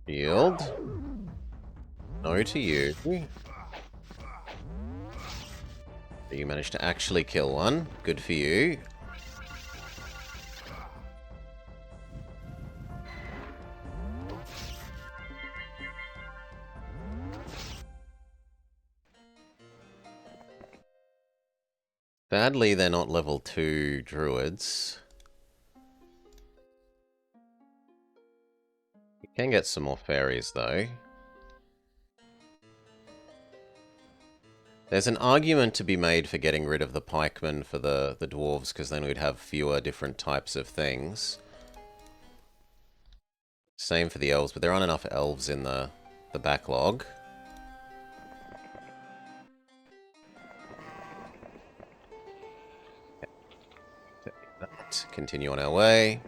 Shield. No to you. You managed to actually kill one. Good for you. Sadly, they're not level 2 druids. You can get some more fairies, though. There's an argument to be made for getting rid of the pikemen for the dwarves, because then we'd have fewer different types of things. Same for the elves, but there aren't enough elves in the backlog. Continue on our way.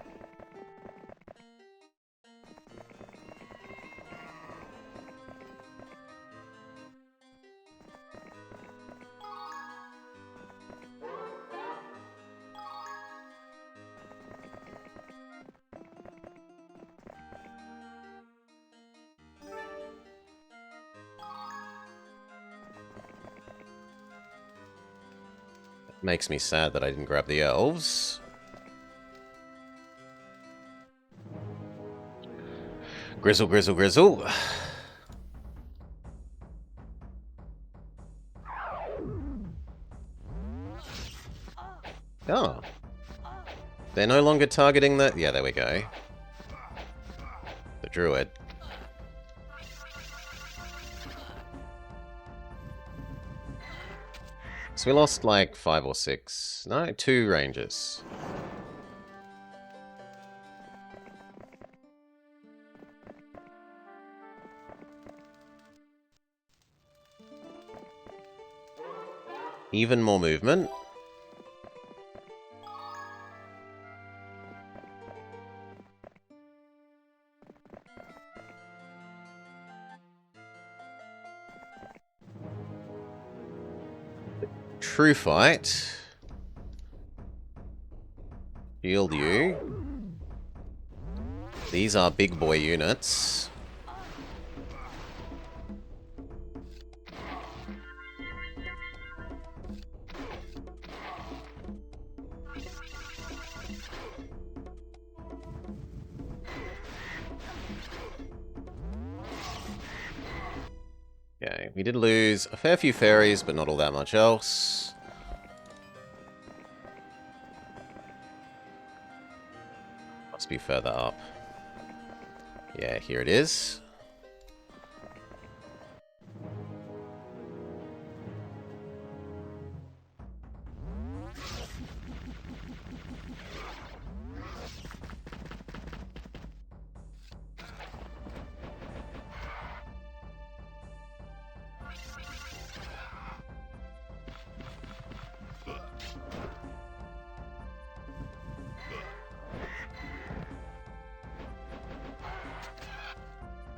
Makes me sad that I didn't grab the elves. Grizzle, grizzle, grizzle. Oh. They're no longer targeting the... Yeah, there we go. The druid. So we lost like 5 or 6... No, 2 rangers. Even more movement. True fight. Shield you. These are big boy units. Okay, we did lose a fair few fairies, but not all that much else. Must be further up. Yeah, here it is.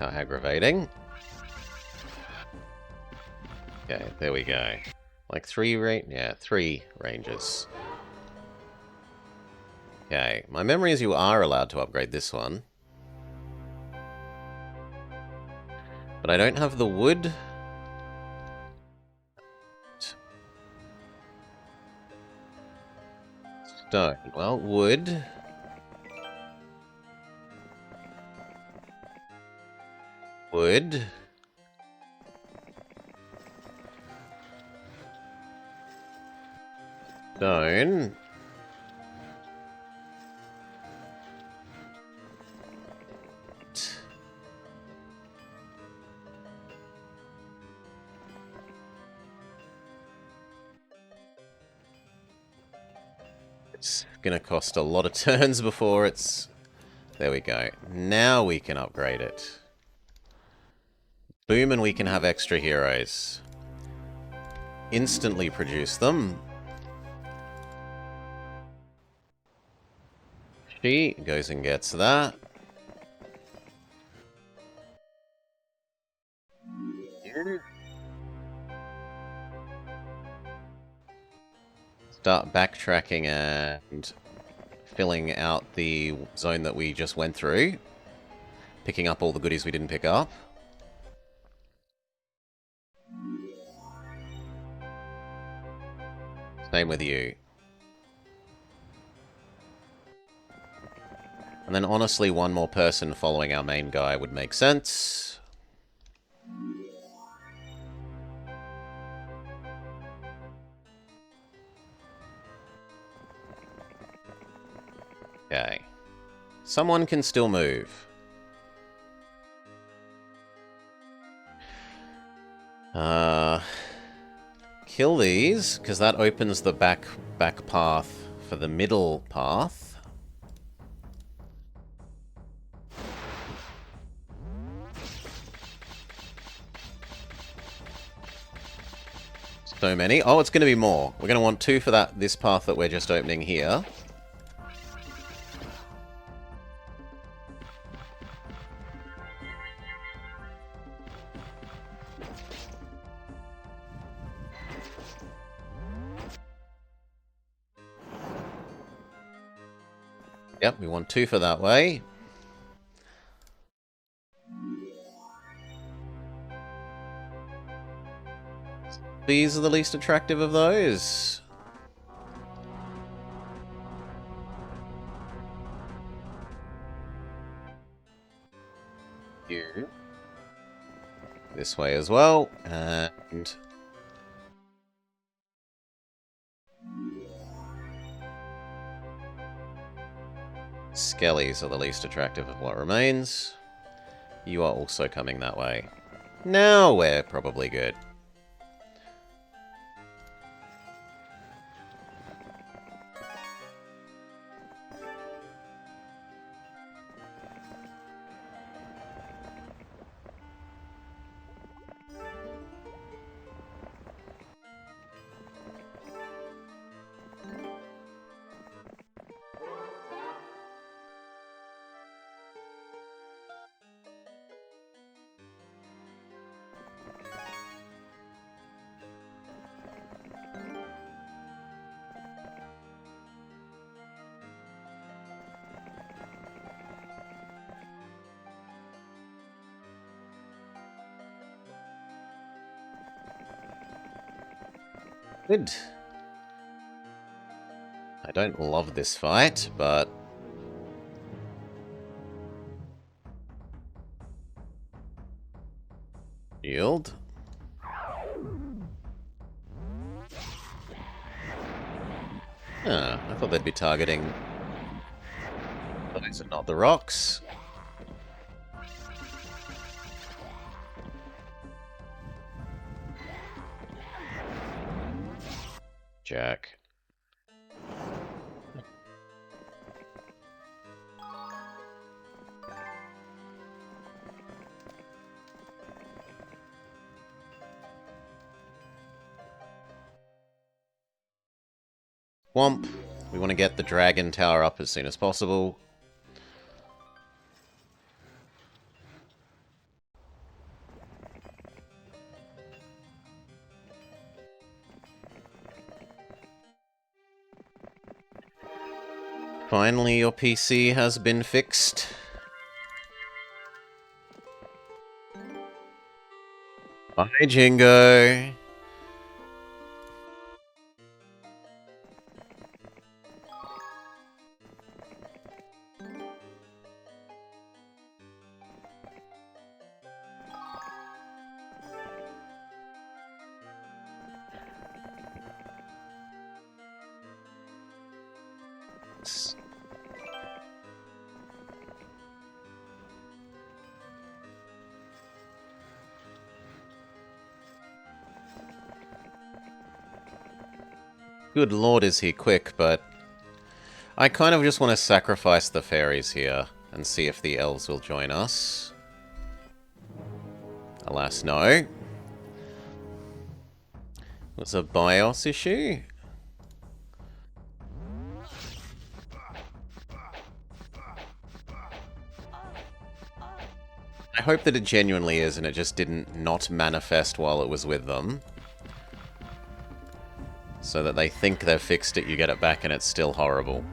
aggravating. Okay, there we go. Like 3 ranges. Okay, my memory is you are allowed to upgrade this one. But I don't have the wood. Stone. Well, wood. Wood. Stone. It's gonna cost a lot of turns before it's... There we go. Now we can upgrade it. Boom, and we can have extra heroes. Instantly produce them. She goes and gets that. Start backtracking and filling out the zone that we just went through. Picking up all the goodies we didn't pick up. Same with you. And then honestly, one more person following our main guy would make sense. Okay. Someone can still move. Kill these, because that opens the back path for the middle path. So many. Oh, it's going to be more. We're going to want 2 for this path that we're just opening here. Yep, we want 2 for that way. These are the least attractive of those. You. This way as well, and... Skellies are the least attractive of what remains. You are also coming that way. Now we're probably good. Good. I don't love this fight, but... Yield. Ah, I thought they'd be targeting... those are not the rocks. Jack. Womp. We want to get the dragon tower up as soon as possible. Finally, your PC has been fixed. Bye, Jingo. Good lord, is he quick, but I kind of just want to sacrifice the fairies here and see if the elves will join us. Alas, no. It was a BIOS issue. I hope that it genuinely is and it just didn't not manifest while it was with them. So that they think they've fixed it, you get it back and it's still horrible.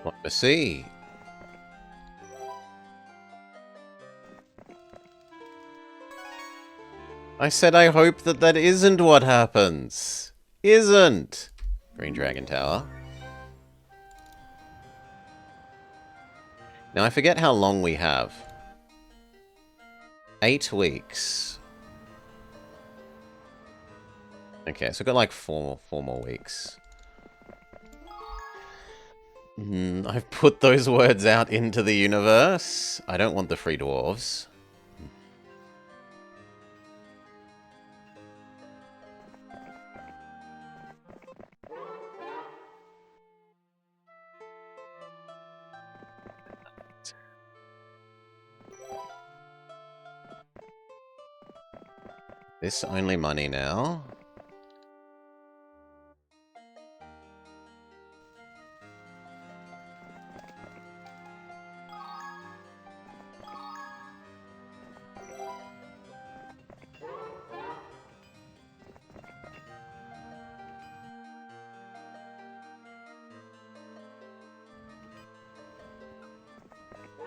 What to see? I said I hope that that isn't what happens. Isn't. Green Dragon Tower. Now I forget how long we have. 8 weeks. Okay, so we've got like four more weeks. I've put those words out into the universe. I don't want the free dwarves. This only money now.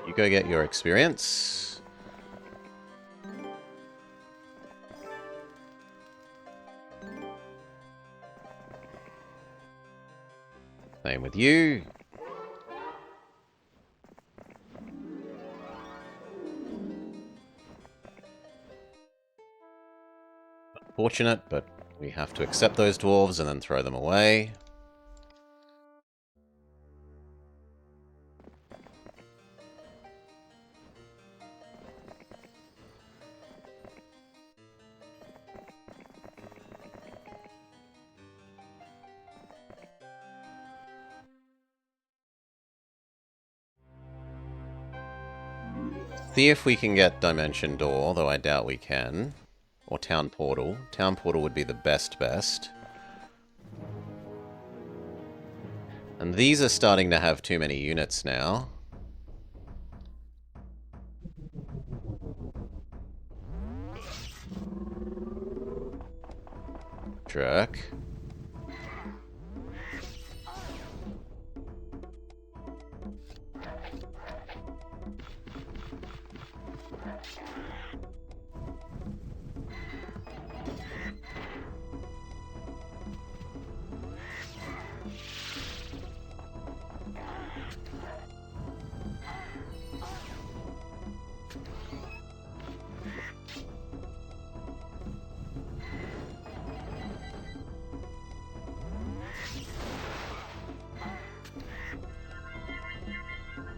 You go get your experience. Same with you. Unfortunate, but we have to accept those dwarves and then throw them away. See if we can get Dimension Door, though I doubt we can. Or Town Portal. Town Portal would be the best. And these are starting to have too many units now. Jerk.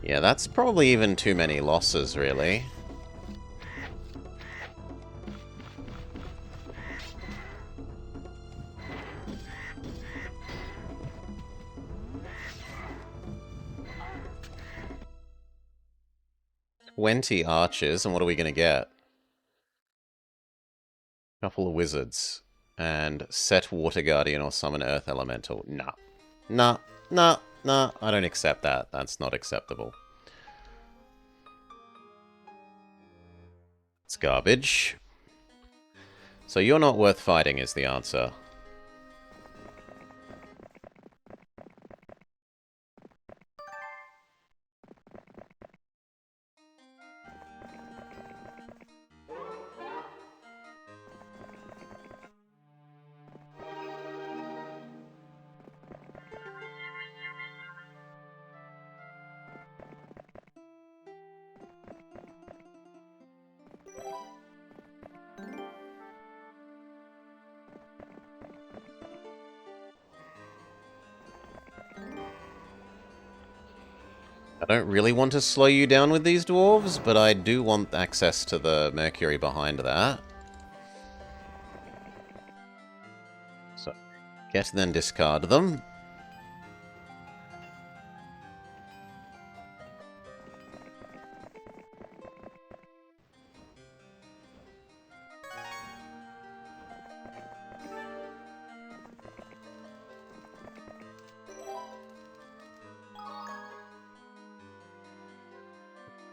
Yeah, that's probably even too many losses, really. "20 archers, and what are we going to get? Couple of wizards. And set Water Guardian or summon Earth Elemental. Nah. Nah. Nah. Nah. I don't accept that. That's not acceptable. That's garbage. So you're not worth fighting is the answer. I don't really want to slow you down with these dwarves, but I do want access to the mercury behind that. So, get then discard them.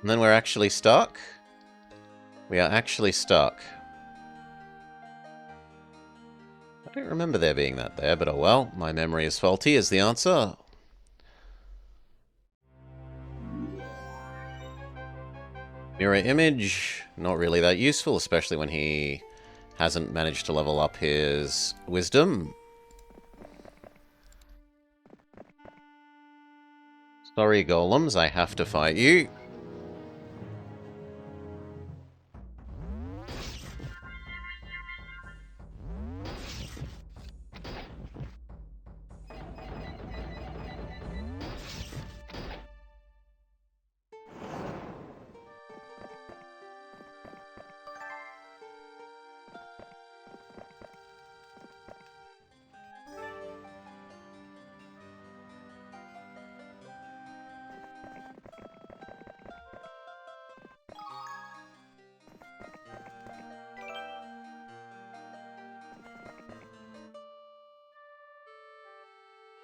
And then we're actually stuck. We are actually stuck. I don't remember there being that there, but oh well. My memory is faulty is the answer. Mirror image, not really that useful, especially when he hasn't managed to level up his wisdom. Sorry, golems, I have to fight you.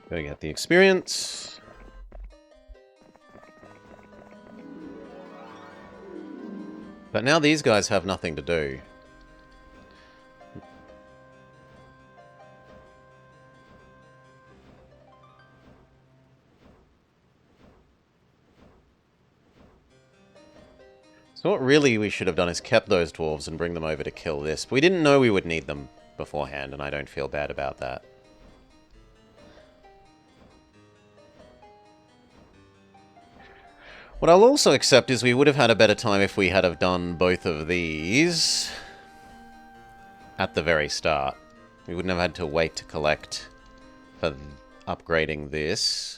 Go get the experience. But now these guys have nothing to do. So what really we should have done is kept those dwarves and bring them over to kill this. But we didn't know we would need them beforehand, and I don't feel bad about that. What I'll also accept is we would have had a better time if we had have done both of these at the very start. We wouldn't have had to wait to collect for upgrading this.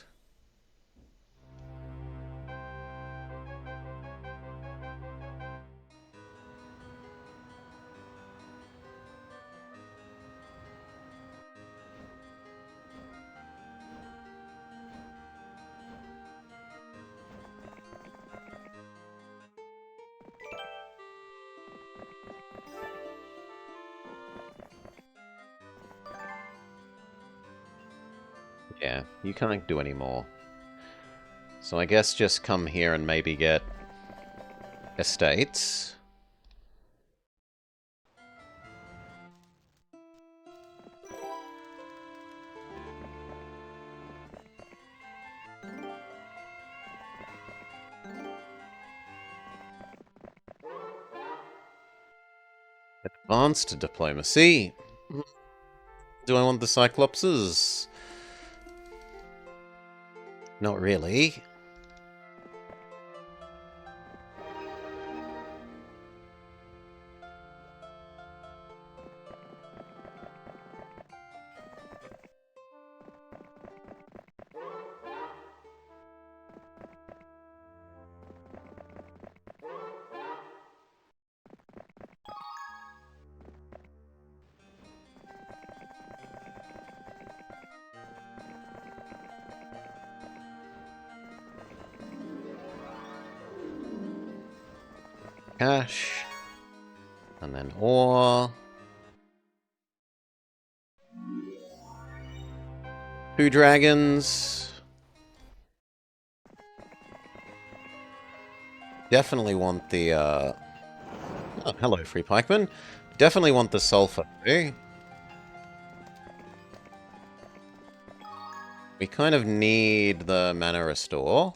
Yeah, you can't do any more. So I guess just come here and maybe get estates. Advanced diplomacy. Do I want the Cyclopses? Not really. Cash. And then ore. 2 dragons. Definitely want the, Oh, hello, free pikeman. Definitely want the sulfur, too. We kind of need the mana restore.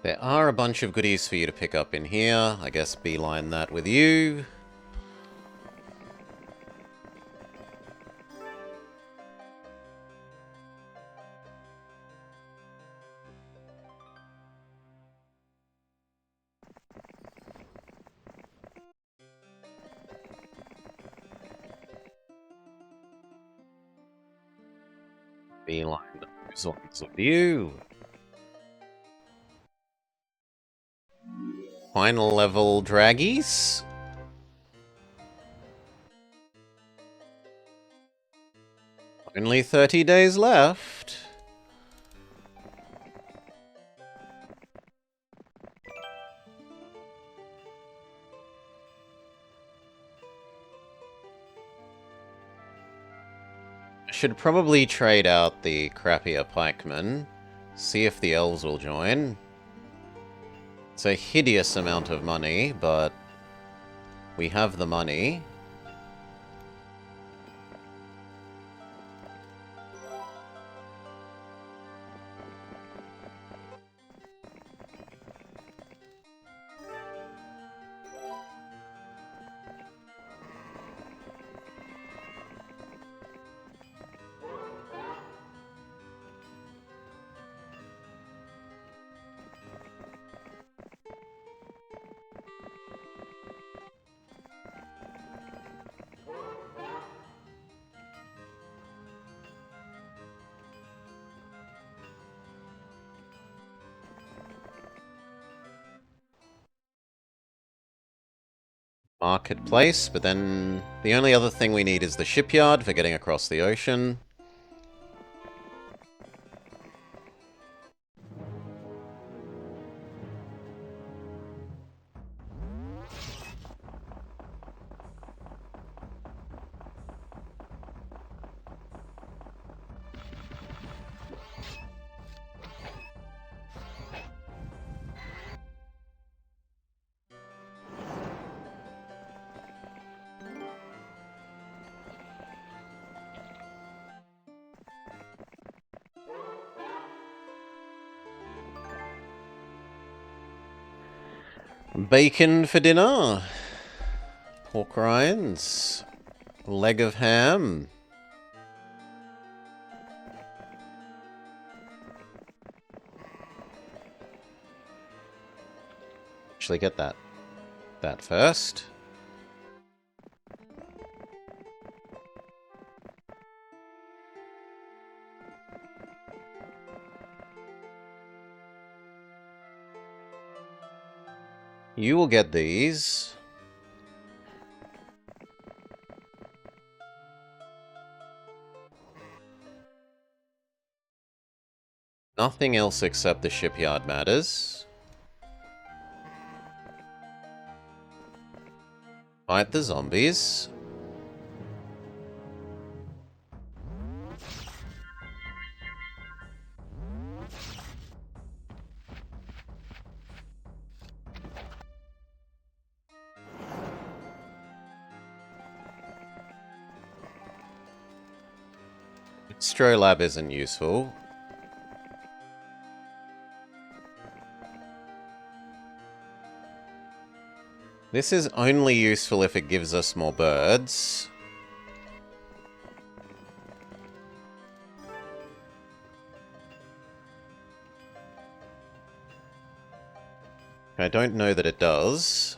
There are a bunch of goodies for you to pick up in here. I guess beeline that with you. Beeline those ones with you. Final level draggies. Only 30 days left. I should probably trade out the crappier pikemen. See if the elves will join. It's a hideous amount of money, but we have the money. Marketplace, but then the only other thing we need is the shipyard for getting across the ocean. Bacon for dinner. Pork rinds. Leg of ham. Actually get that first. You will get these. Nothing else except the shipyard matters. Fight the zombies. Strolab isn't useful. This is only useful if it gives us more birds. I don't know that it does.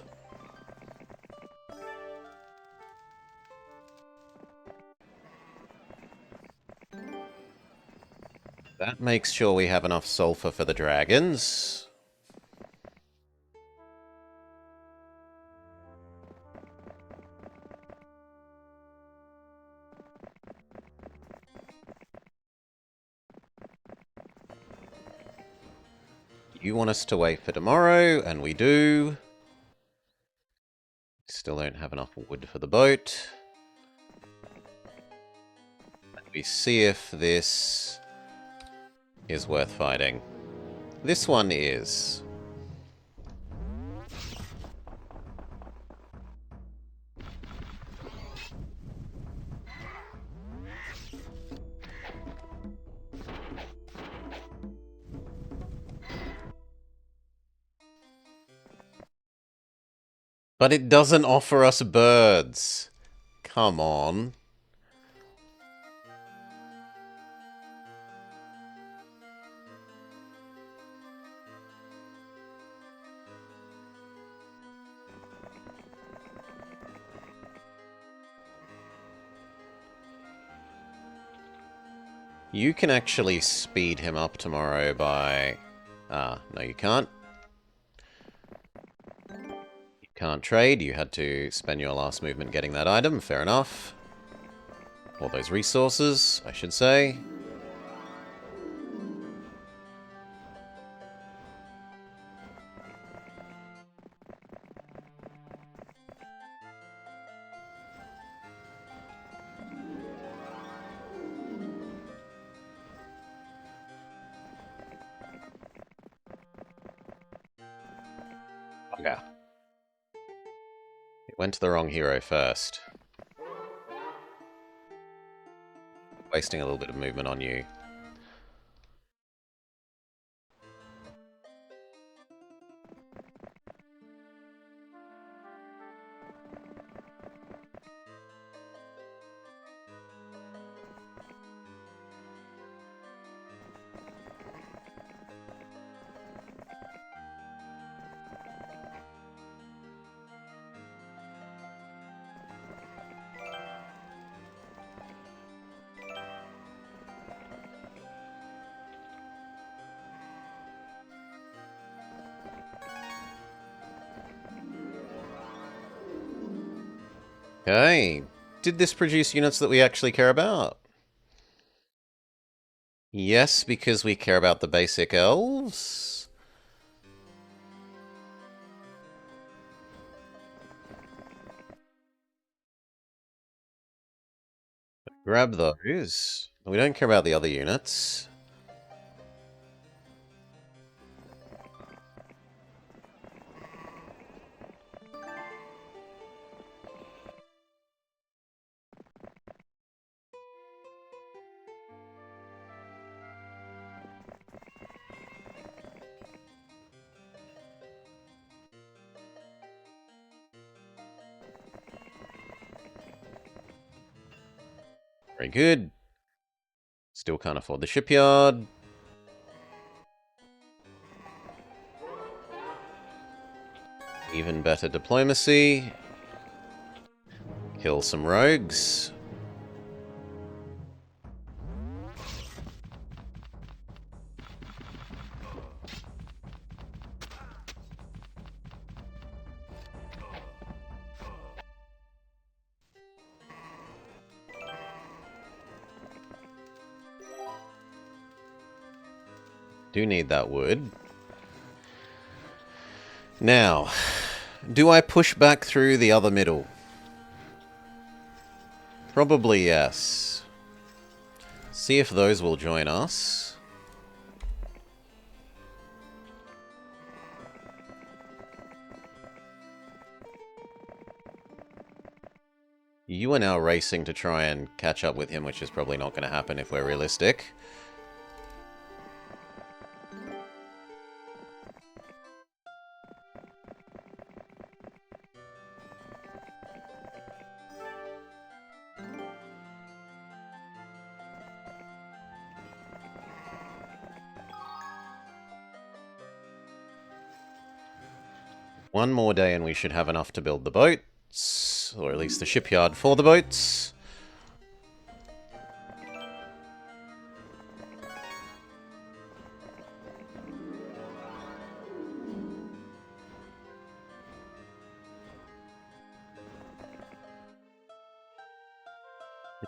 That makes sure we have enough sulfur for the dragons. You want us to wait for tomorrow, and we do. Still don't have enough wood for the boat. We see if this is worth fighting. This one is. But it doesn't offer us birds. Come on. You can actually speed him up tomorrow by... no you can't. You can't trade. You had to spend your last movement getting that item. Fair enough. All those resources, I should say. Okay. It went to the wrong hero first. Wasting a little bit of movement on you. Okay. Did this produce units that we actually care about? Yes, because we care about the basic elves. Grab those. We don't care about the other units. Very good. Still can't afford the shipyard. Even better diplomacy. Kill some rogues. Do need that wood. Now, do I push back through the other middle? Probably yes. See if those will join us. You are now racing to try and catch up with him, which is probably not going to happen if we're realistic. One more day and we should have enough to build the boats, or at least the shipyard for the boats.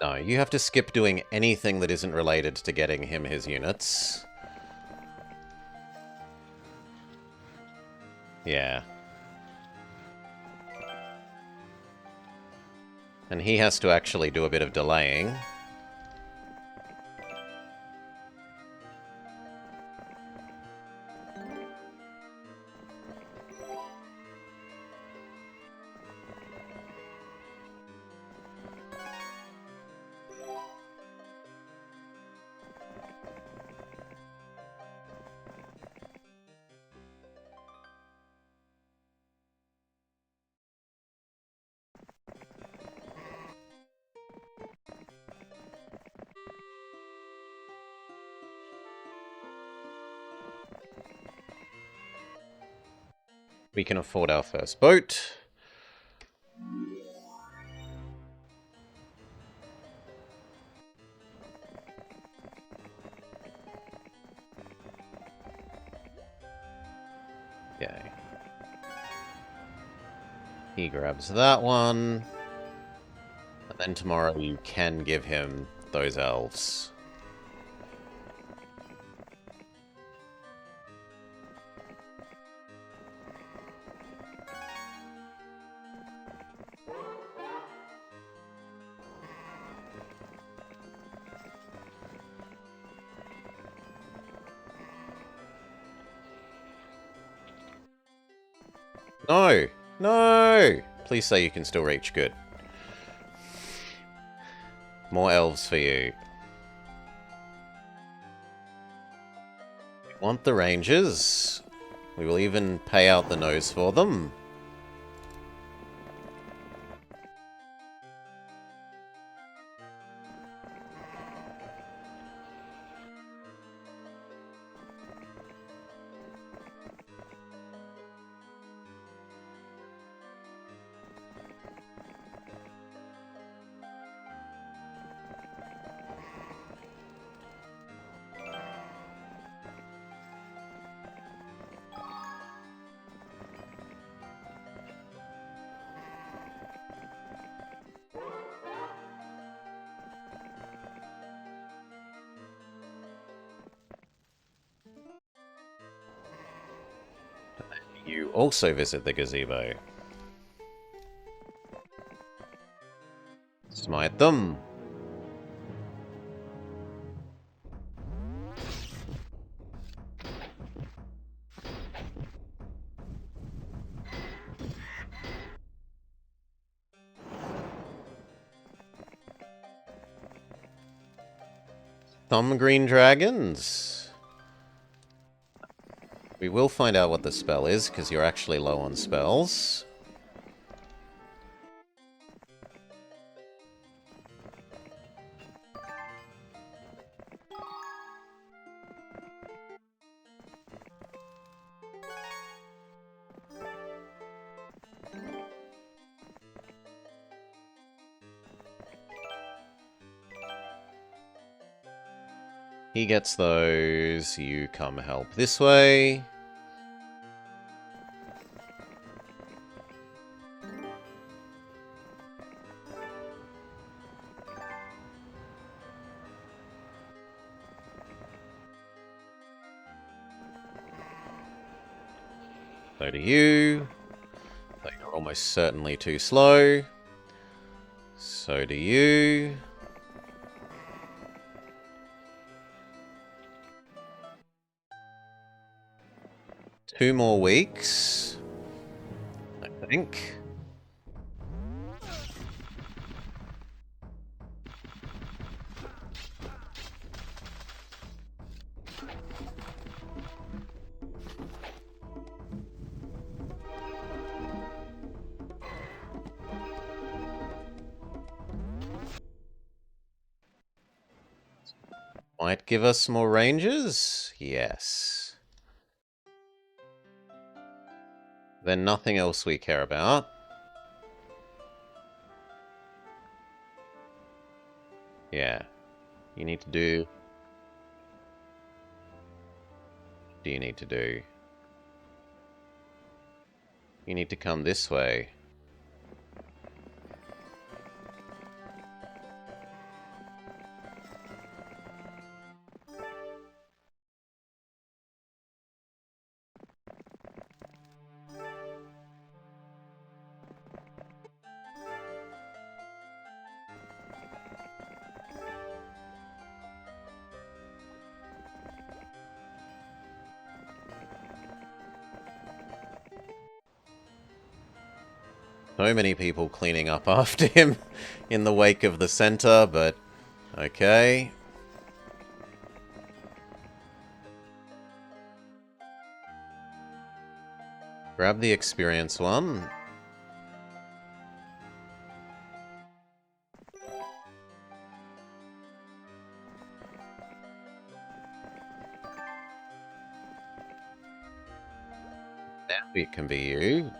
No, you have to skip doing anything that isn't related to getting him his units. Yeah. And he has to actually do a bit of delaying. We can afford our first boat. Okay. He grabs that one. And then tomorrow you can give him those elves. No! No! Please say you can still reach. Good. More elves for you. We want the rangers. We will even pay out the nose for them. You also visit the gazebo. Smite them. Some green dragons. We will find out what the spell is, because you're actually low on spells. He gets those. You come help this way. So do you. But you're almost certainly too slow. So do you. Two more weeks, I think. Might give us more ranges? Yes. Then nothing else we care about. Yeah. You need to do... What do you need to do? You need to come this way. So many people cleaning up after him in the wake of the center, but okay. Grab the experience one. Now it can be you.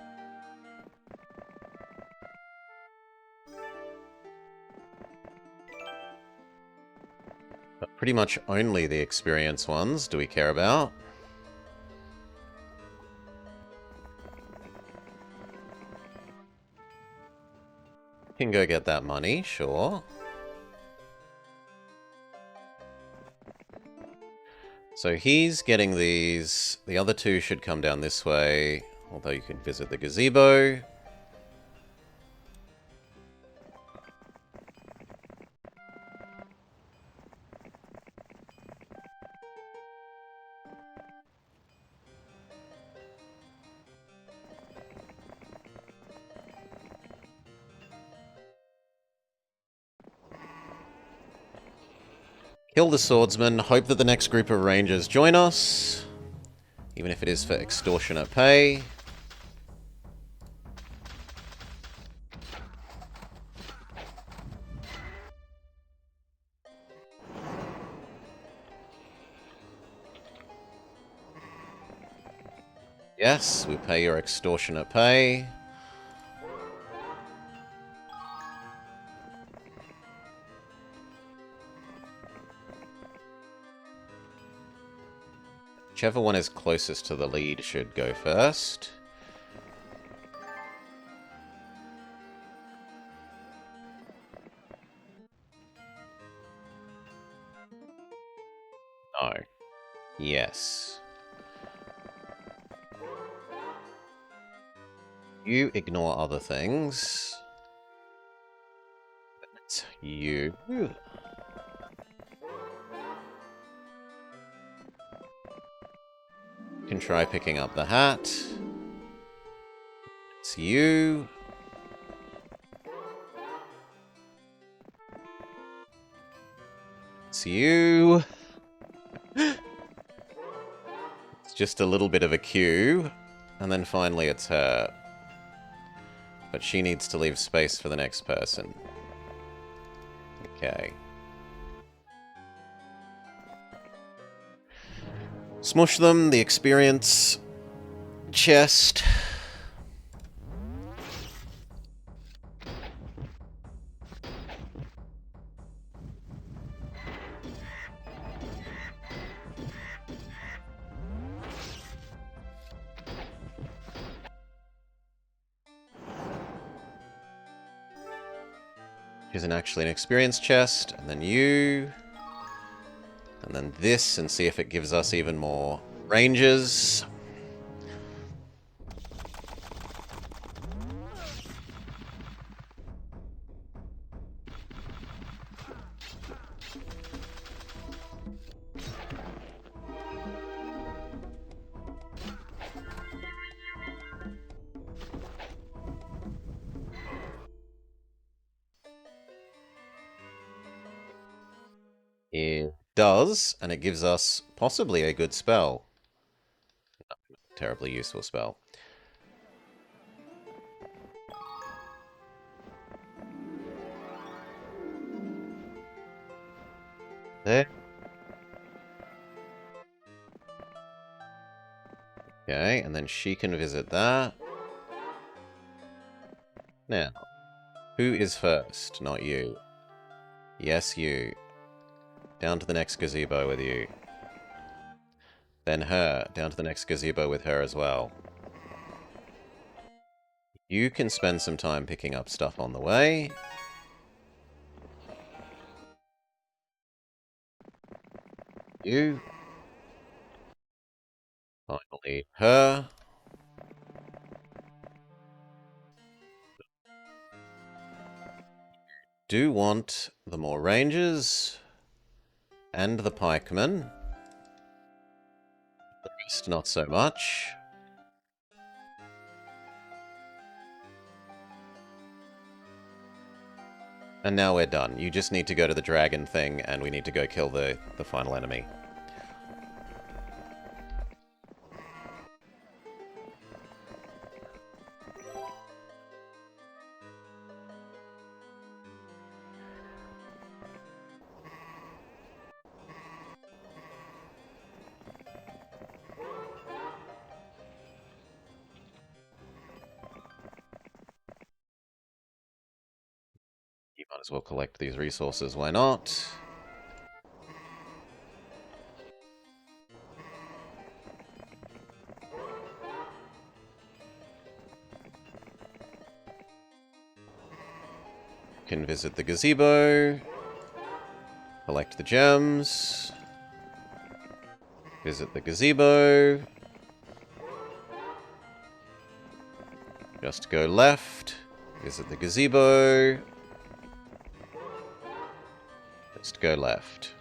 But pretty much only the experience ones do we care about. Can go get that money, sure. So he's getting these. The other two should come down this way, although you can visit the gazebo. Kill the swordsman, hope that the next group of rangers join us, even if it is for extortionate pay. Yes, we pay your extortionate pay. Whichever one is closest to the lead should go first. No. Yes. You ignore other things. It's you. Can try picking up the hat. It's you. It's you. It's just a little bit of a queue. And then finally it's her. But she needs to leave space for the next person. Okay. Smush them, the experience chest. Isn't actually an experience chest, and then you, and then this, and see if it gives us even more ranges. It does, and it gives us possibly a good spell. Terribly useful spell. There. Okay, and then she can visit that. Now, who is first? Not you. Yes, you. Down to the next gazebo with you. Then her. Down to the next gazebo with her as well. You can spend some time picking up stuff on the way. You. Finally, her. Do want the more rangers and the pikemen. The rest not so much. And now we're done. You just need to go to the dragon thing, and we need to go kill the final enemy. You might as well collect these resources, why not? Can visit the gazebo. Collect the gems. Visit the gazebo. Just go left. Visit the gazebo. Just go left.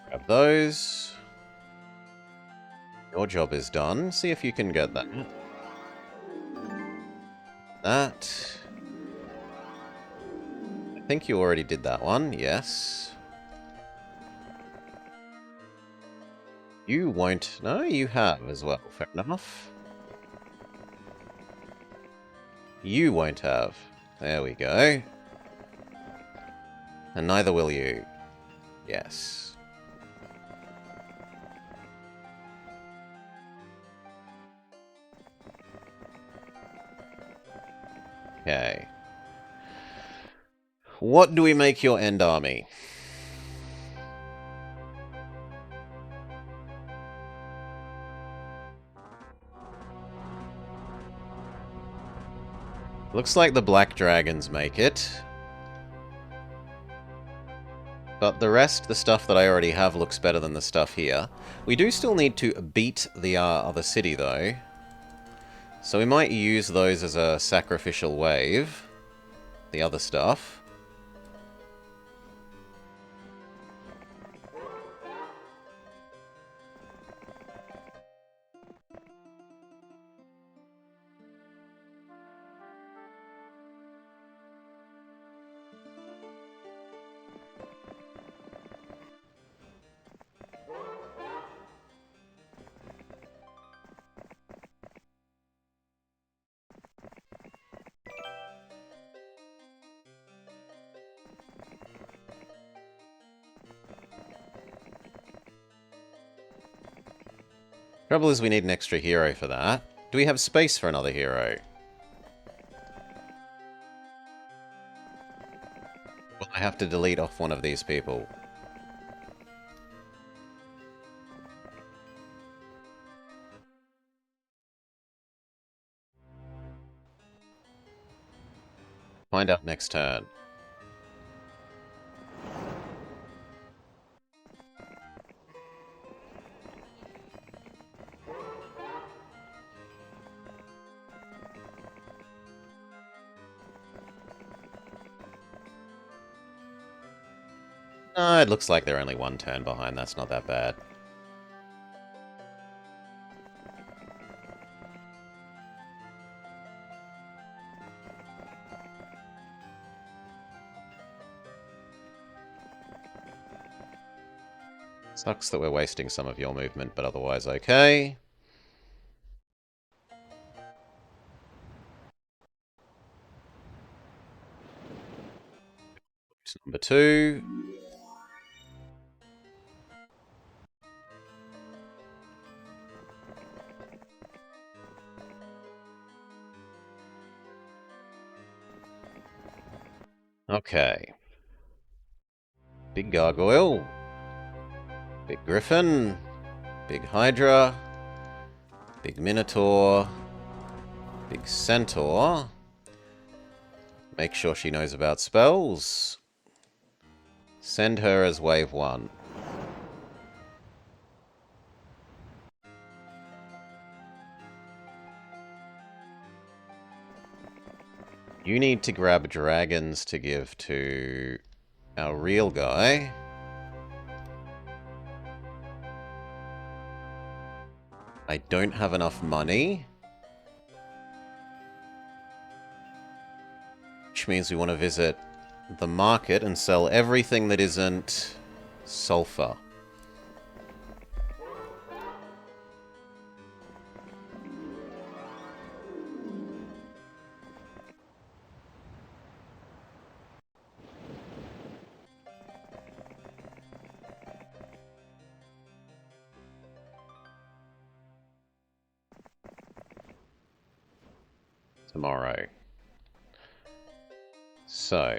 Grab those. Your job is done. See if you can get that. That. I think you already did that one, yes. You won't. No, you have as well. Fair enough. You won't have. There we go. And neither will you. Yes. Okay. What do we make your end army? Looks like the black dragons make it. But the rest, the stuff that I already have, looks better than the stuff here. We do still need to beat the other city, though. So we might use those as a sacrificial wave. The other stuff. Trouble is we need an extra hero for that. Do we have space for another hero? Will I have to delete off one of these people? Find out next turn. It looks like they're only one turn behind. That's not that bad. Sucks that we're wasting some of your movement, but otherwise okay. Number 2. Okay. Big gargoyle. Big griffin. Big hydra. Big minotaur. Big centaur. Make sure she knows about spells. Send her as wave 1. You need to grab dragons to give to our real guy. I don't have enough money. Which means we want to visit the market and sell everything that isn't sulfur. Tomorrow. So,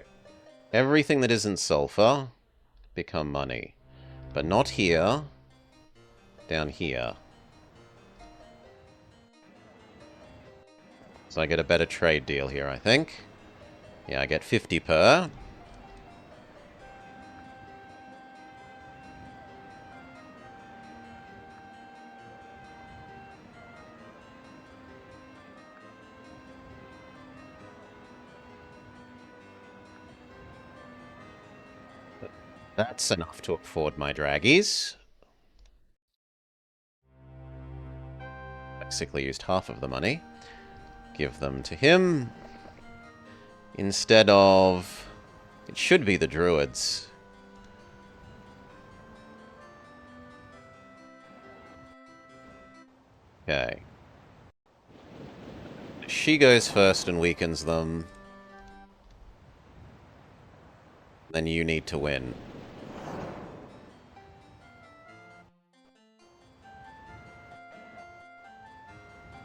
everything that isn't sulfur, become money. But not here. Down here. So I get a better trade deal here, I think. Yeah, I get 50 per. That's enough to afford my draggies. Basically used half of the money. Give them to him. Instead of... It should be the druids. Okay. She goes first and weakens them. Then you need to win.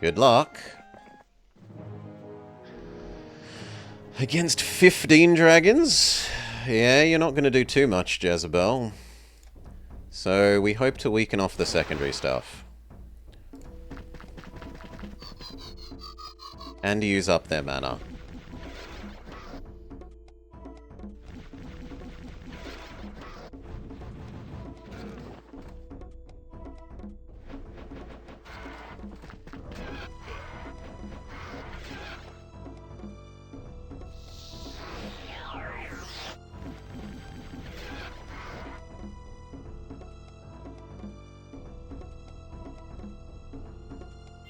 Good luck. Against 15 dragons? Yeah, you're not going to do too much, Jezebel. So we hope to weaken off the secondary stuff. And use up their mana.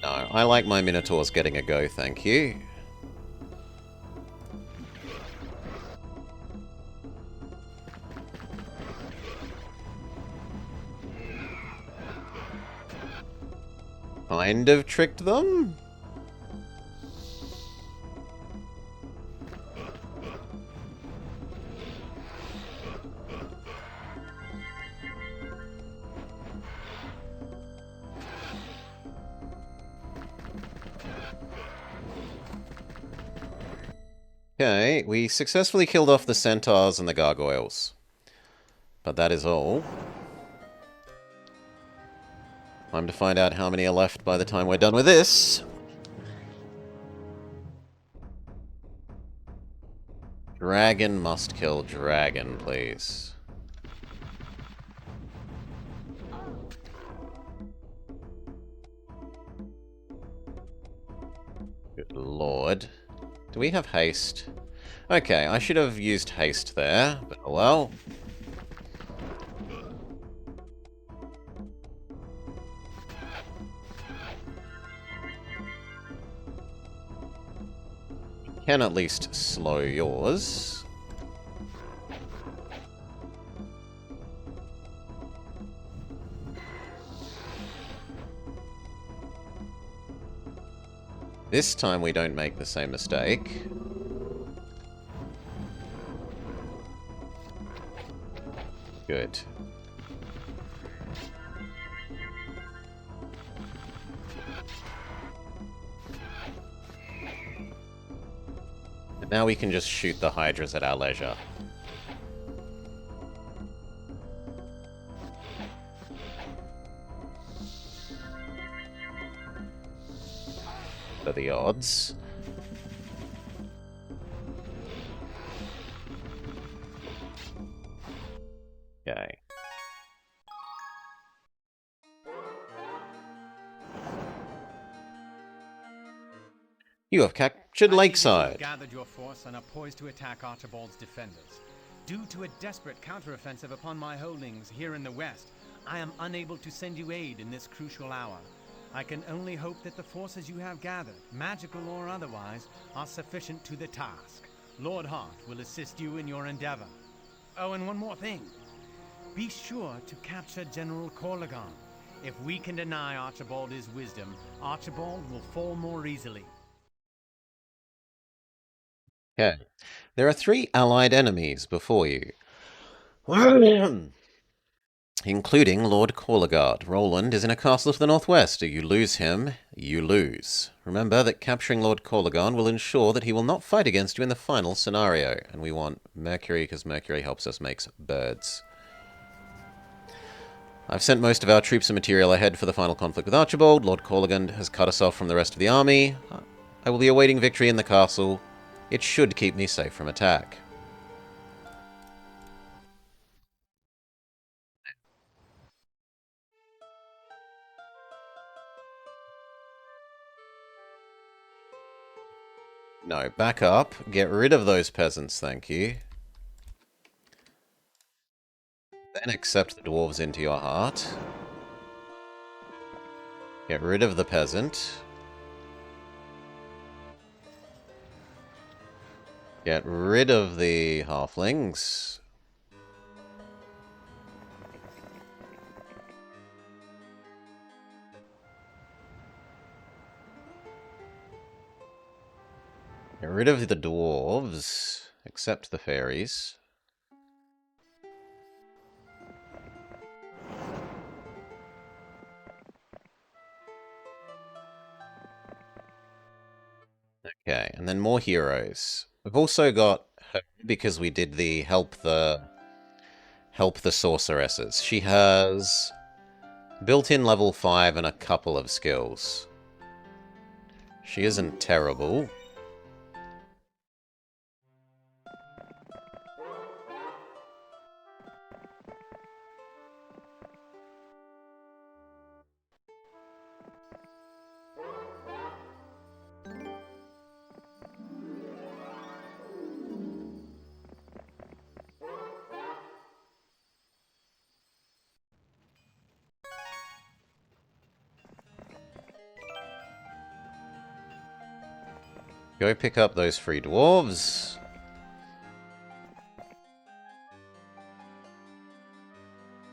No, I like my Minotaurs getting a go, thank you. Kind of tricked them? Okay, we successfully killed off the centaurs and the gargoyles. But that is all. Time to find out how many are left by the time we're done with this. Dragon must kill dragon, please. Good lord. Do we have haste? Okay, I should have used haste there, but oh well. Can at least slow yours. This time we don't make the same mistake. Good. And now we can just shoot the hydras at our leisure. What are the odds? Okay. You have Captured I see that you have Lakeside. gathered your force and are poised to attack Archibald's defenders. Due to a desperate counteroffensive upon my holdings here in the west, I am unable to send you aid in this crucial hour. I can only hope that the forces you have gathered, magical or otherwise, are sufficient to the task. Lord Hart will assist you in your endeavor. Oh, and one more thing. Be sure to capture General Corlegon. If we can deny Archibald his wisdom, Archibald will fall more easily. Okay. There are 3 allied enemies before you. Including Lord Corlegard. Roland is in a castle to the northwest. If you lose him, you lose. Remember that capturing Lord Corlegon will ensure that he will not fight against you in the final scenario. And we want Mercury because Mercury helps us make birds. I've sent most of our troops and material ahead for the final conflict with Archibald. Lord Corlegon has cut us off from the rest of the army. I will be awaiting victory in the castle. It should keep me safe from attack. No, back up. Get rid of those peasants, thank you. Then accept the dwarves into your heart. Get rid of the peasant. Get rid of the halflings. Get rid of the dwarves. Accept the fairies. Okay, and then more heroes. We've also got her, because we did the help the sorceresses. She has built-in level 5 and a couple of skills. She isn't terrible. Go pick up those 3 dwarves.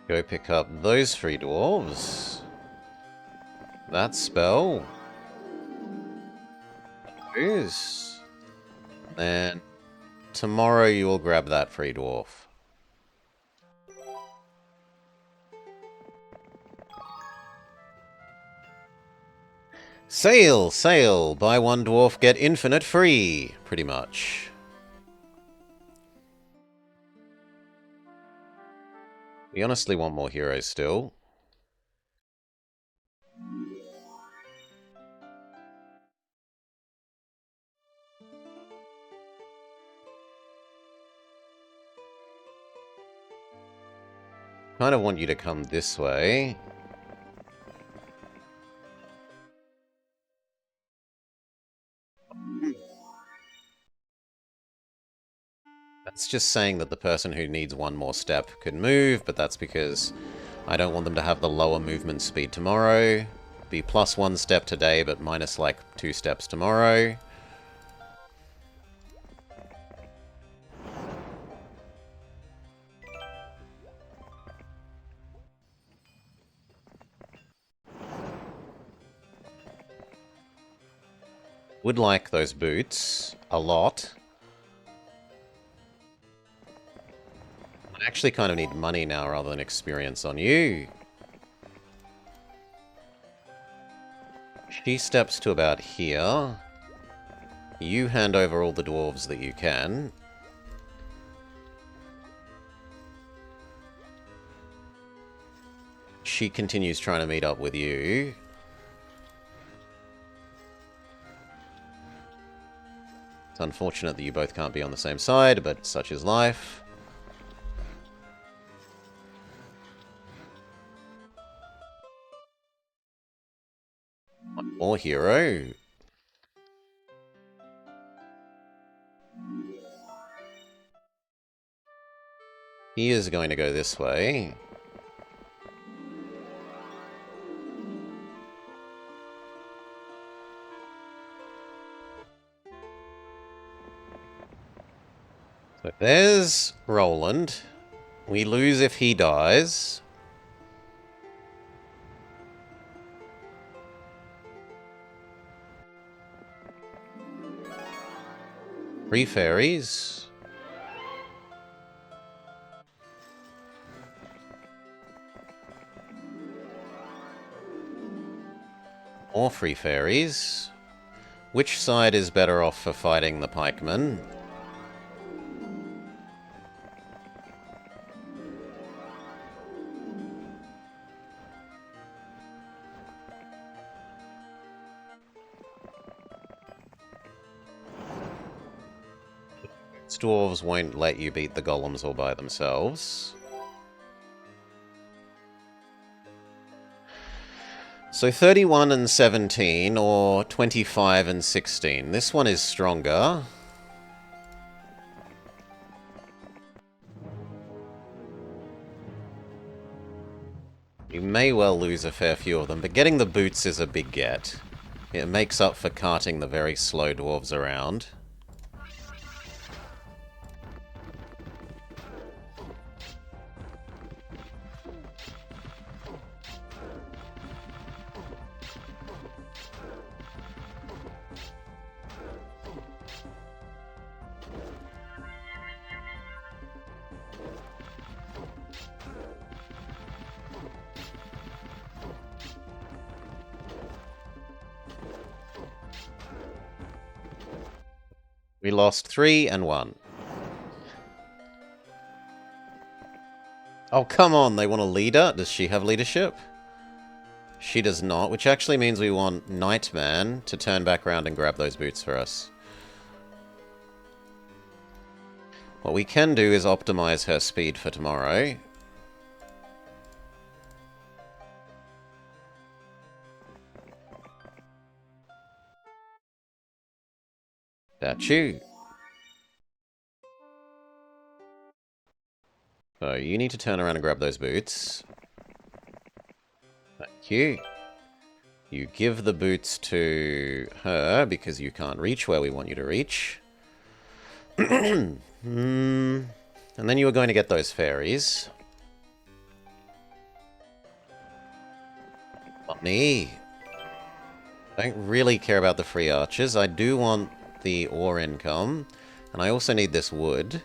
Go pick up those 3 dwarves. That spell. Is. Then tomorrow you will grab that 3 dwarf. Sail, sail! Buy 1 dwarf, get infinite free! Pretty much. We honestly want more heroes still. Kind of want you to come this way. That's just saying that the person who needs 1 more step could move, but that's because I don't want them to have the lower movement speed tomorrow. Be plus 1 step today, but minus like 2 steps tomorrow. Would like those boots a lot. I actually kind of need money now rather than experience on you. She steps to about here. You hand over all the dwarves that you can. She continues trying to meet up with you. It's unfortunate that you both can't be on the same side, but such is life. One more hero. He is going to go this way. So there's Roland. We lose if he dies. Three fairies. More free fairies. Which side is better off for fighting the pikemen? Dwarves won't let you beat the golems all by themselves. So 31 and 17, or 25 and 16. This one is stronger. You may well lose a fair few of them, but getting the boots is a big get. It makes up for carting the very slow dwarves around. We lost 3 and 1. Oh, come on, they want a leader? Does she have leadership? She does not, which actually means we want Nightman to turn back around and grab those boots for us. What we can do is optimize her speed for tomorrow. Statue. So you need to turn around and grab those boots. Thank you. You give the boots to her because you can't reach where we want you to reach. And then you were going to get those fairies. Money. Don't really care about the free archers. I do want the ore income. And I also need this wood.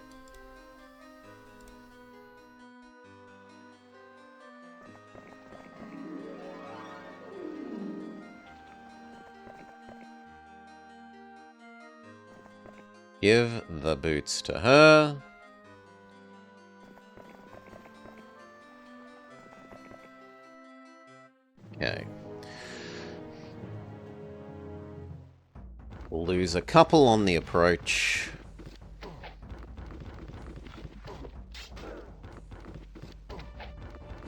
Give the boots to her. Okay. We'll lose a couple on the approach.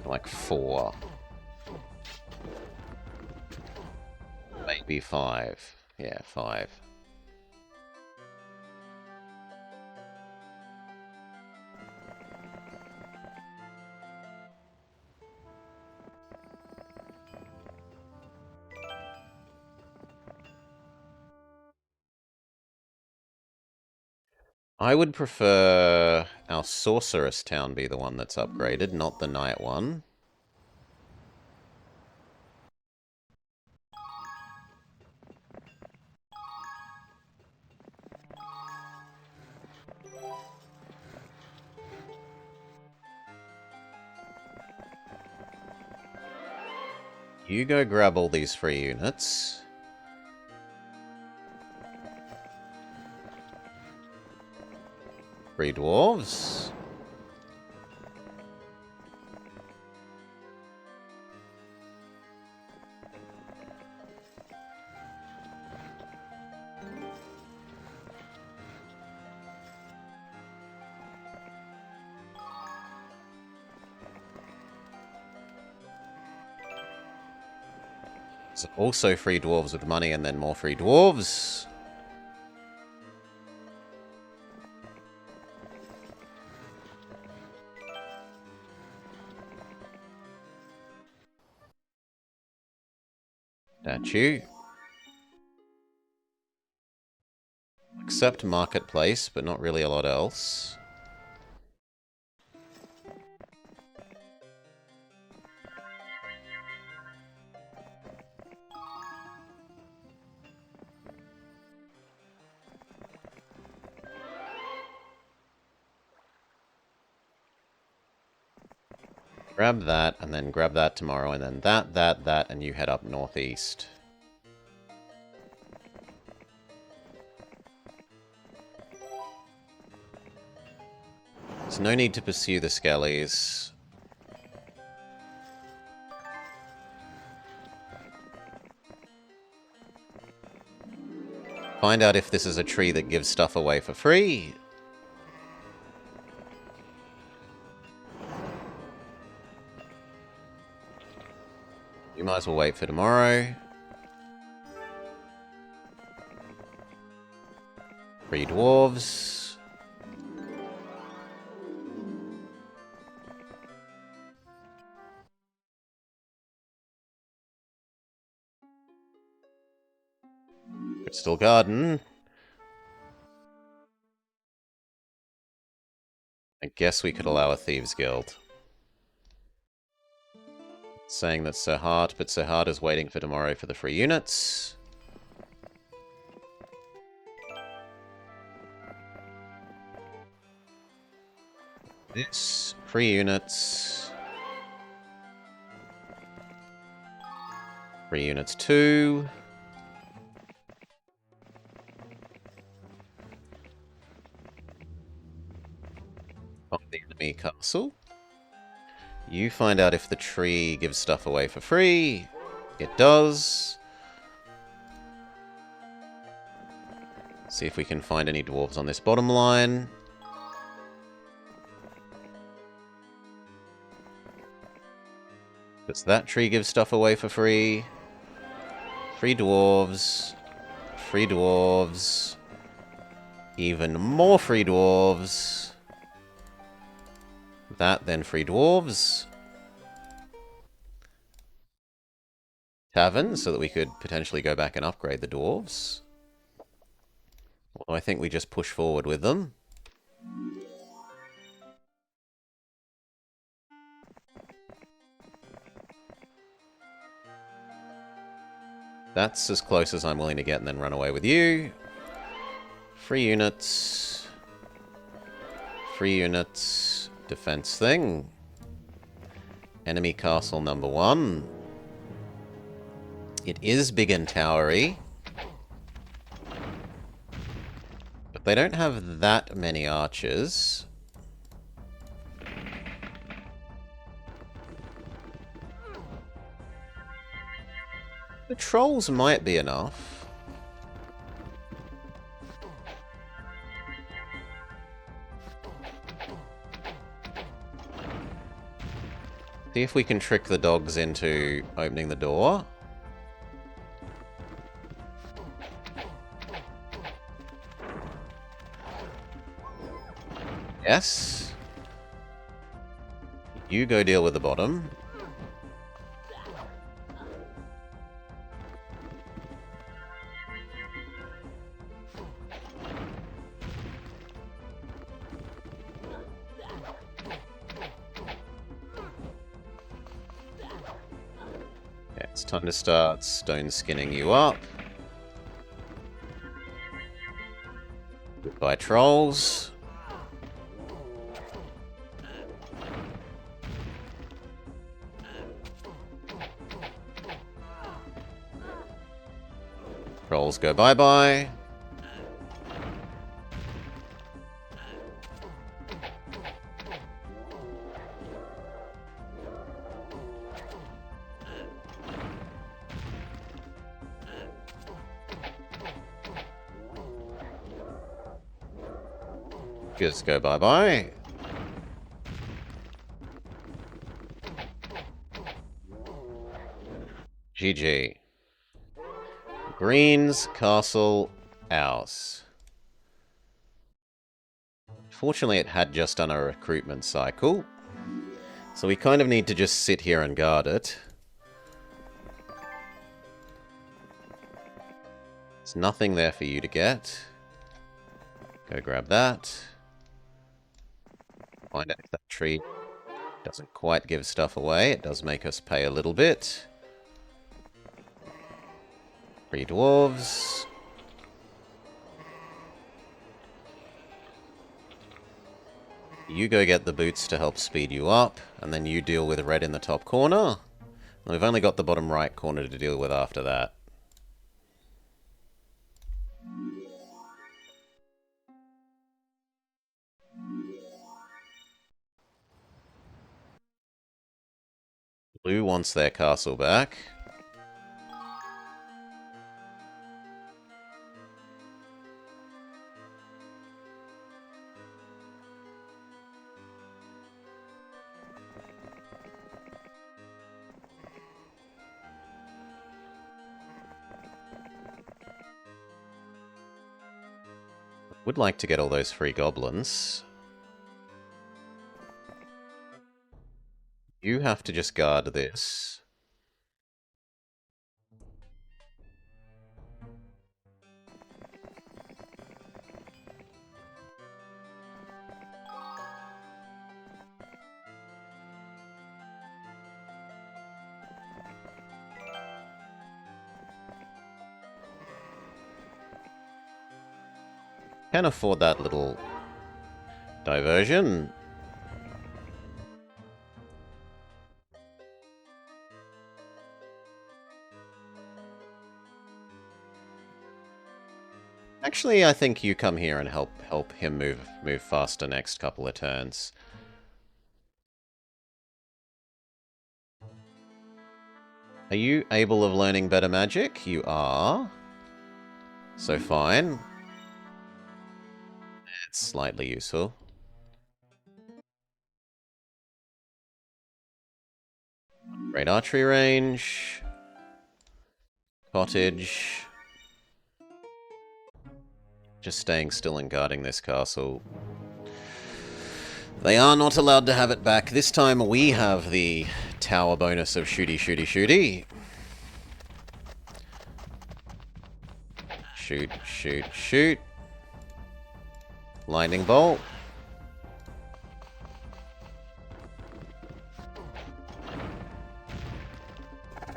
Like 4. Maybe 5. Yeah, 5. I would prefer our sorceress town be the one that's upgraded, not the knight one. You go grab all these free units. Free dwarves. So also free dwarves with money and then more free dwarves. Statue. Except marketplace, but not really a lot else. Grab that, and then grab that tomorrow, and then that, and you head up northeast. There's no need to pursue the Skellies. Find out if this is a tree that gives stuff away for free. You might as well wait for tomorrow. Free dwarves. Crystal Garden. I guess we could allow a Thieves Guild. Saying that Sir Hart, but Sir Hart is waiting for tomorrow for the free units. This, free units. Free units 2. On the enemy castle. You find out if the tree gives stuff away for free. It does. See if we can find any dwarves on this bottom line. Does that tree give stuff away for free? Free dwarves. Free dwarves. Even more free dwarves. That, then free dwarves. Tavern, so that we could potentially go back and upgrade the dwarves. Well, I think we just push forward with them. That's as close as I'm willing to get and then run away with you. Free units. Free units. Defense thing. Enemy castle number 1. It is big and towery. But they don't have that many archers. The trolls might be enough. See if we can trick the dogs into opening the door. Yes. You go deal with the bottom. It's time to start stone skinning you up. Goodbye, trolls. Trolls go bye-bye. Just go bye-bye. GG. Green's castle, ours. Fortunately, it had just done a recruitment cycle. So we kind of need to just sit here and guard it. There's nothing there for you to get. Go grab that. Find out if that tree doesn't quite give stuff away. It does make us pay a little bit. 3 dwarves. You go get the boots to help speed you up, and then you deal with red in the top corner. And we've only got the bottom right corner to deal with after that. Blue wants their castle back. Would like to get all those free goblins. You have to just guard this. Can afford that little diversion. Actually, I think you come here and help him move faster next couple of turns. Are you able of learning better magic? You are. So fine. It's slightly useful. Great archery range. Cottage. Just staying still and guarding this castle. They are not allowed to have it back. This time we have the tower bonus of shooty, shooty, shooty. Shoot, shoot, shoot. Lightning bolt.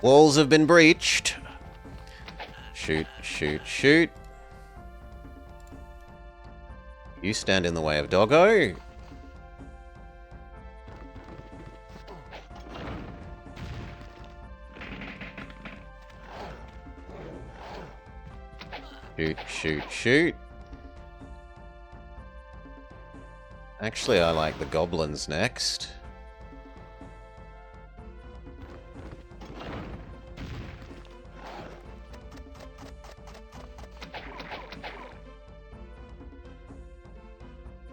Walls have been breached. Shoot, shoot, shoot. You stand in the way of Doggo. Shoot, shoot, shoot. Actually, I like the goblins next.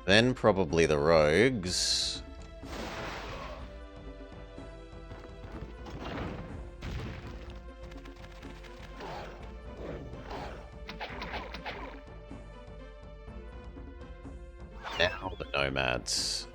Then probably the rogues. Now the nomads.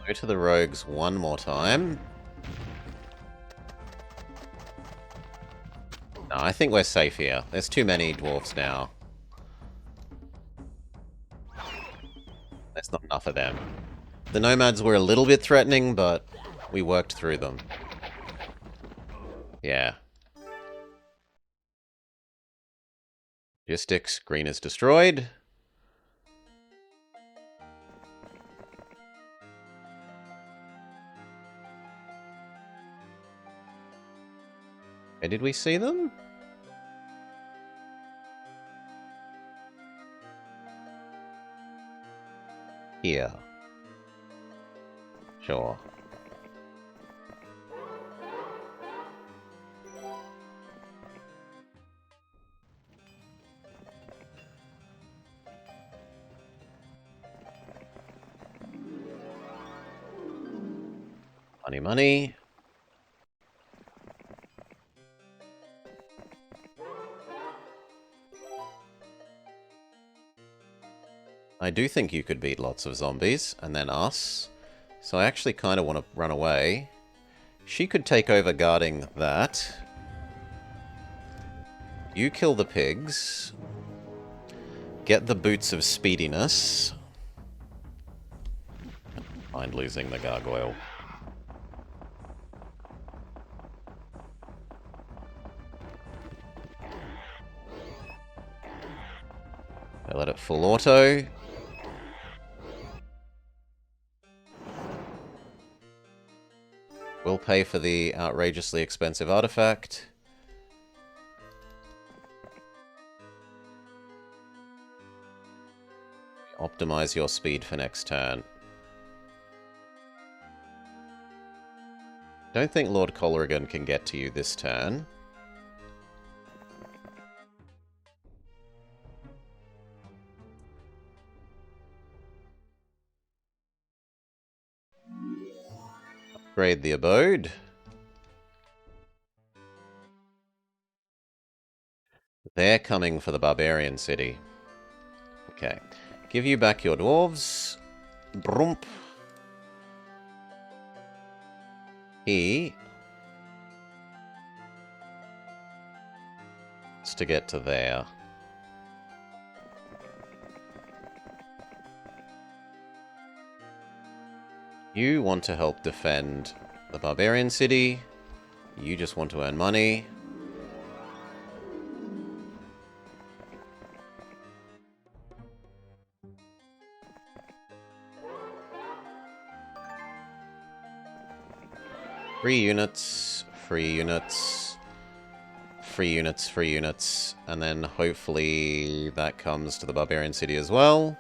Go to the rogues one more time. No, I think we're safe here. There's too many dwarves now. There's not enough of them. The nomads were a little bit threatening, but we worked through them. Yeah. Logistics, green is destroyed. Where did we see them? Here. Sure. Money, money. I do think you could beat lots of zombies, and then us. So I actually kind of want to run away. She could take over guarding that. You kill the pigs. Get the boots of speediness. Mind losing the gargoyle. I let it full auto. We'll pay for the outrageously expensive artifact. Optimize your speed for next turn. Don't think Lord Colrigan can get to you this turn. Upgrade the abode. They're coming for the barbarian city. Okay. Give you back your dwarves. Brump. He is to get to there. You want to help defend the barbarian city. You just want to earn money. Free units, free units, free units, free units, and then hopefully that comes to the barbarian city as well.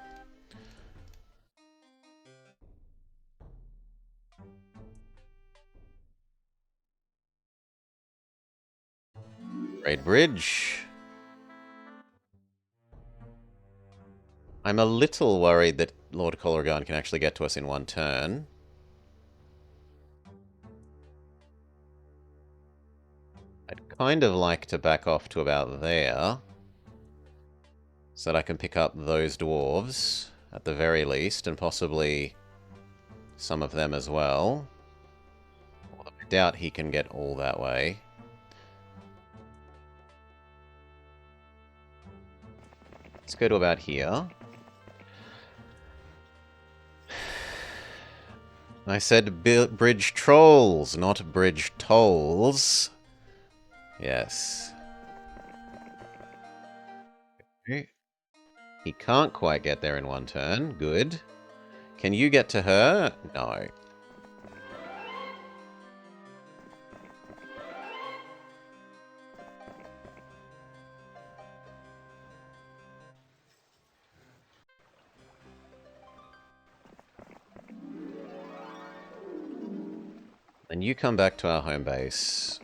Trade bridge. I'm a little worried that Lord Colrigan can actually get to us in one turn. I'd kind of like to back off to about there, so that I can pick up those dwarves, at the very least, and possibly some of them as well. Although I doubt he can get all that way. Let's go to about here. I said bridge trolls, not bridge tolls. Yes. Okay. He can't quite get there in one turn. Good. Can you get to her? No. Then you come back to our home base.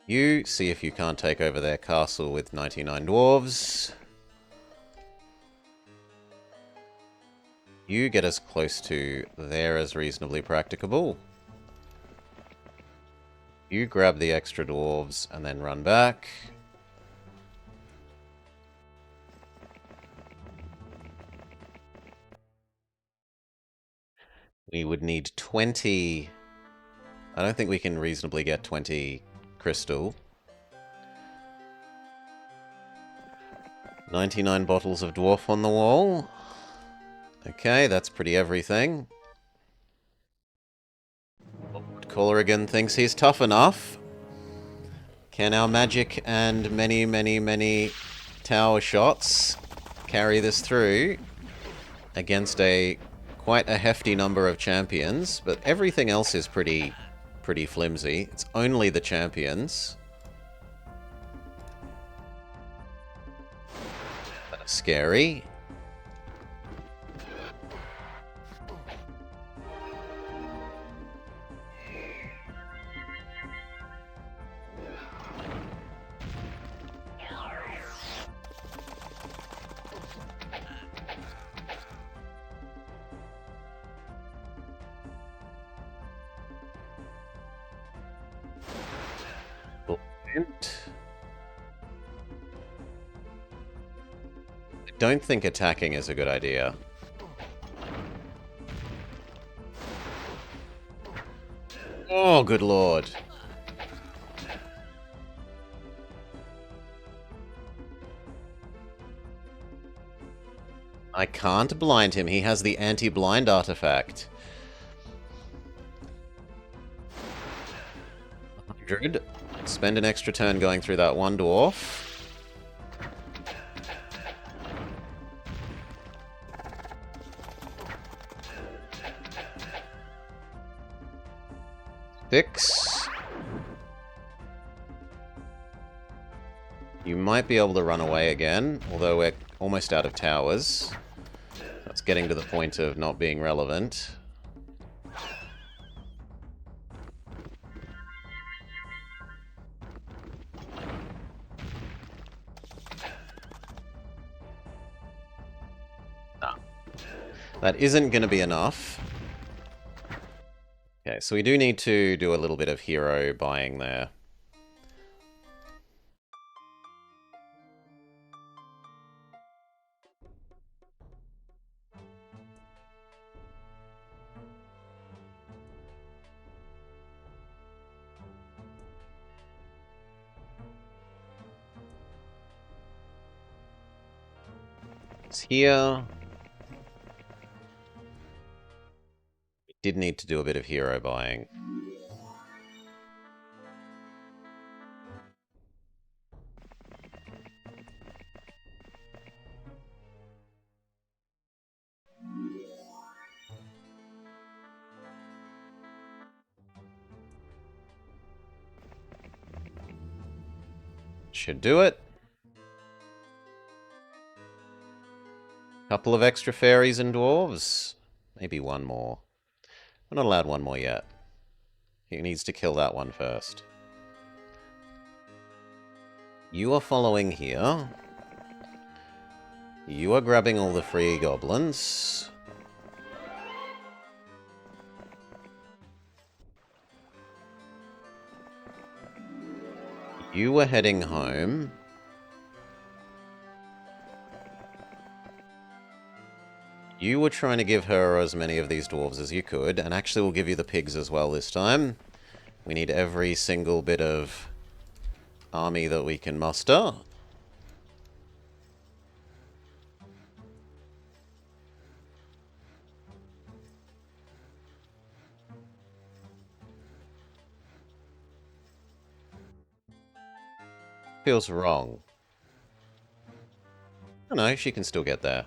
You see if you can't take over their castle with 99 dwarves. You get as close to there as reasonably practicable. You grab the extra dwarves and then run back. We would need 20... I don't think we can reasonably get 20 crystal. 99 bottles of dwarf on the wall. Okay, that's pretty everything. Colrigan thinks he's tough enough. Can our magic and many, many, many tower shots carry this through against quite a hefty number of champions? But everything else is pretty flimsy. It's only the champions that are scary. don't think attacking is a good idea. Oh, good lord. I can't blind him. He has the anti-blind artifact. 100. Spend an extra turn going through that one dwarf. Fix. You might be able to run away again, although we're almost out of towers. That's getting to the point of not being relevant. That isn't going to be enough. Okay, so we do need to do a little bit of hero buying there. It's here. We did need to do a bit of hero buying. Should do it. Couple of extra fairies and dwarves. Maybe one more. We're not allowed one more yet. He needs to kill that one first. You are following here. You are grabbing all the free goblins. You were heading home. You were trying to give her as many of these dwarves as you could, and actually we'll give you the pigs as well this time. We need every single bit of army that we can muster. Feels wrong. Oh no, she can still get there.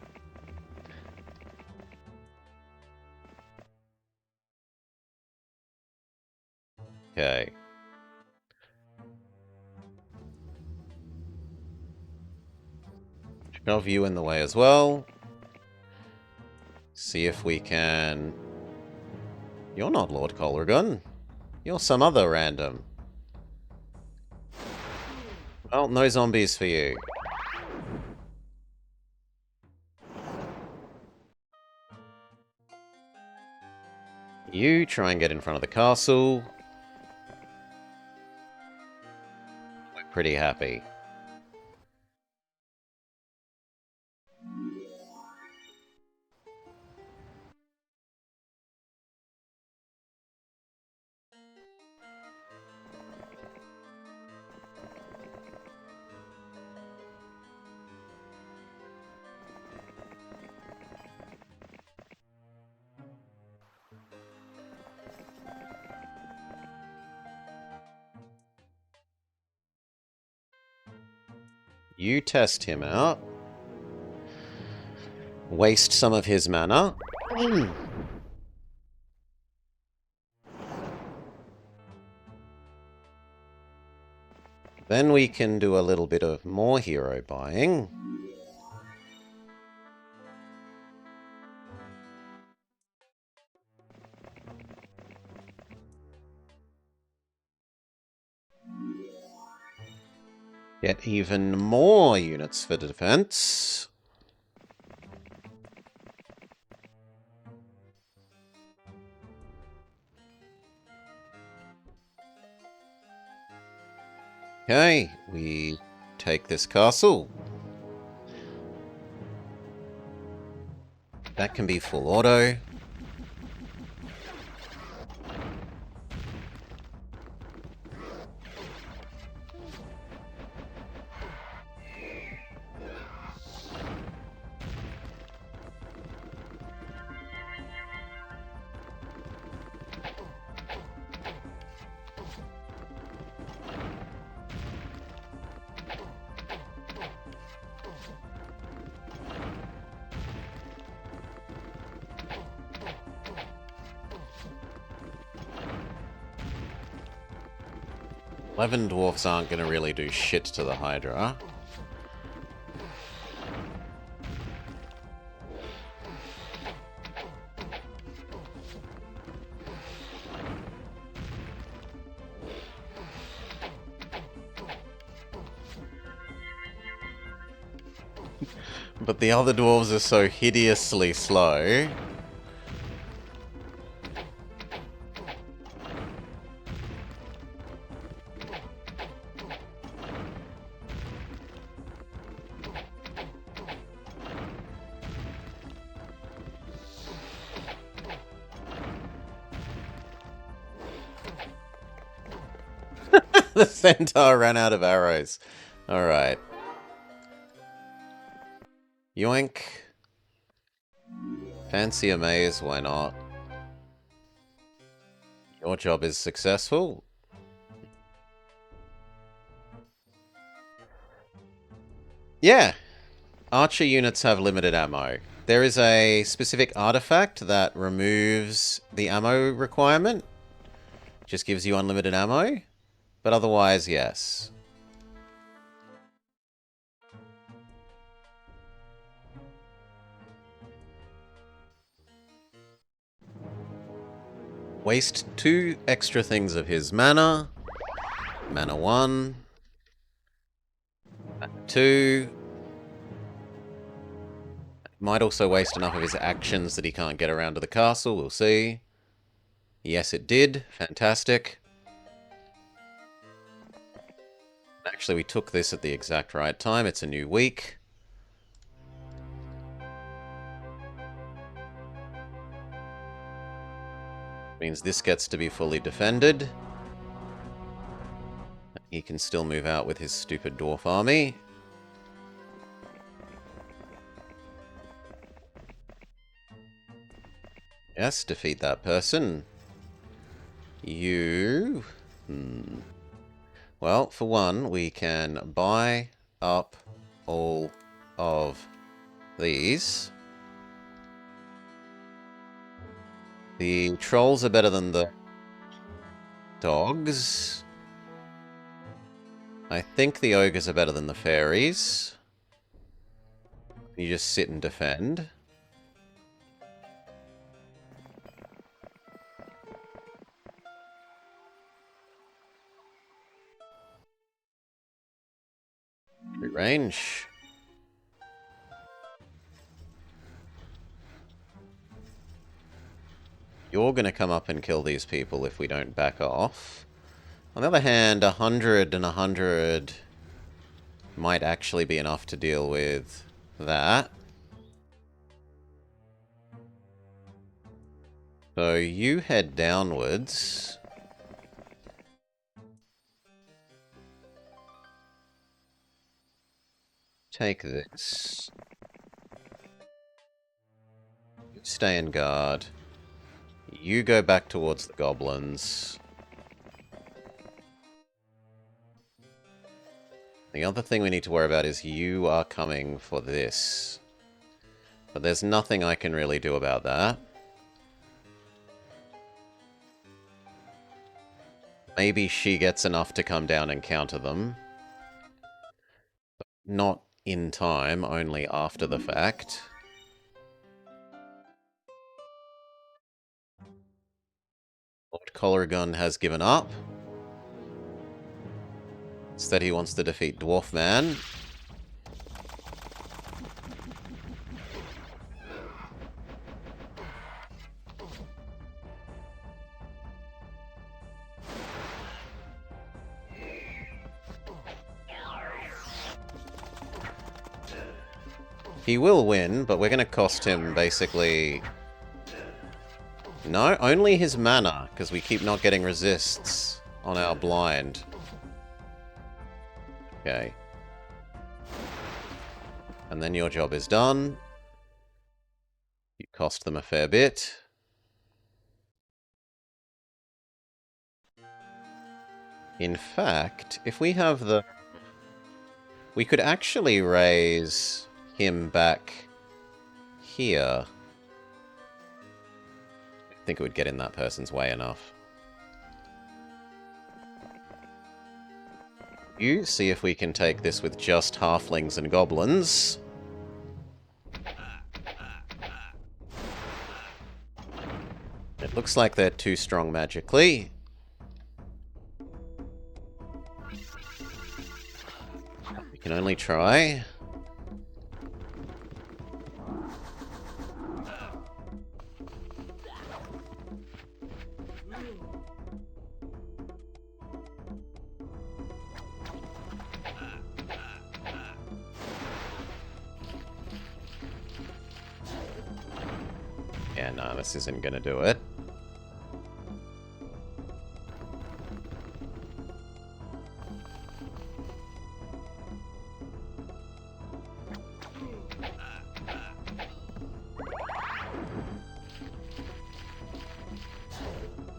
Okay. Shove you in the way as well. See if we can... You're not Lord Colragon. You're some other random. Well, no zombies for you. You try and get in front of the castle. We're pretty happy. You test him out. Waste some of his mana. Then we can do a little bit of more hero buying. Get even more units for defense. Okay, we take this castle. That can be full auto. Eleven dwarfs aren't going to really do shit to the Hydra. But the other dwarves are so hideously slow. The centaur ran out of arrows. Alright. Yoink. Fancy a maze, why not? Your job is successful. Yeah. Archer units have limited ammo. There is a specific artifact that removes the ammo requirement. Just gives you unlimited ammo. But otherwise, yes. Waste 2 extra things of his mana. Mana 1. Mana 2. Might also waste enough of his actions that he can't get around to the castle, we'll see. Yes, it did. Fantastic. Actually, we took this at the exact right time. It's a new week. Means this gets to be fully defended. He can still move out with his stupid dwarf army. Yes, defeat that person. You... Well, for one, we can buy up all of these. The trolls are better than the dogs. I think the ogres are better than the fairies. You just sit and defend. Free range. You're going to come up and kill these people if we don't back off. On the other hand, 100 and 100 might actually be enough to deal with that. So you head downwards. Take this. Stay in guard. You go back towards the goblins. The other thing we need to worry about is you are coming for this. But there's nothing I can really do about that. Maybe she gets enough to come down and counter them. But not in time, only after the fact. Lord Coleragon has given up. Instead he wants to defeat Dwarf Man. He will win, but we're going to cost him basically... No, only his mana, because we keep not getting resists on our blind. Okay. And then your job is done. You cost them a fair bit. In fact, if we have the... We could actually raise him back here. I think it would get in that person's way enough. You see if we can take this with just halflings and goblins. It looks like they're too strong magically. We can only try. Yeah, no, this isn't gonna do it.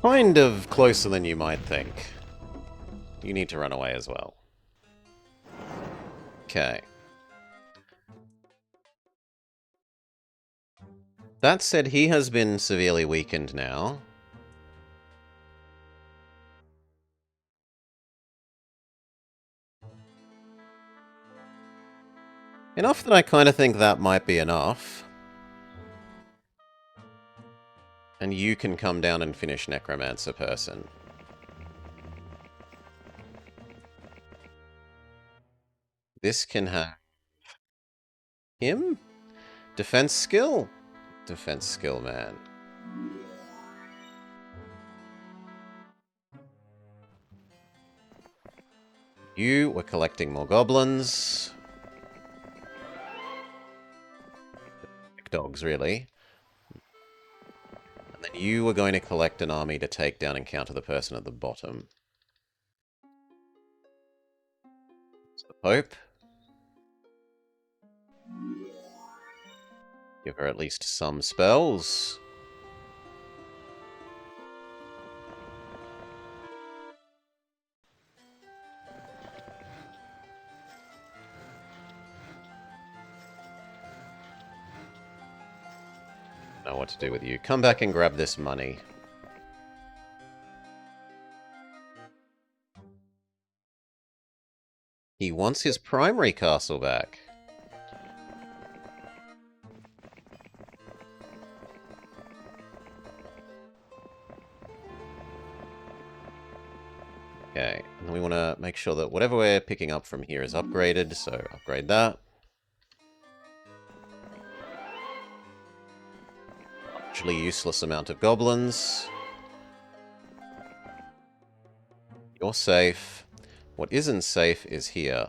Kind of closer than you might think. You need to run away as well. Okay. That said, he has been severely weakened now. Enough that I kind of think that might be enough. And you can come down and finish Necromancer person. This can have him? Defense skill? Defense skill, man. You were collecting more goblins. Dogs, really. And then you were going to collect an army to take down and counter the person at the bottom. It's the Pope. Give her at least some spells. Know what to do with you. Come back and grab this money. He wants his primary castle back. Okay, and we want to make sure that whatever we're picking up from here is upgraded, so upgrade that. Actually useless amount of goblins. You're safe. What isn't safe is here.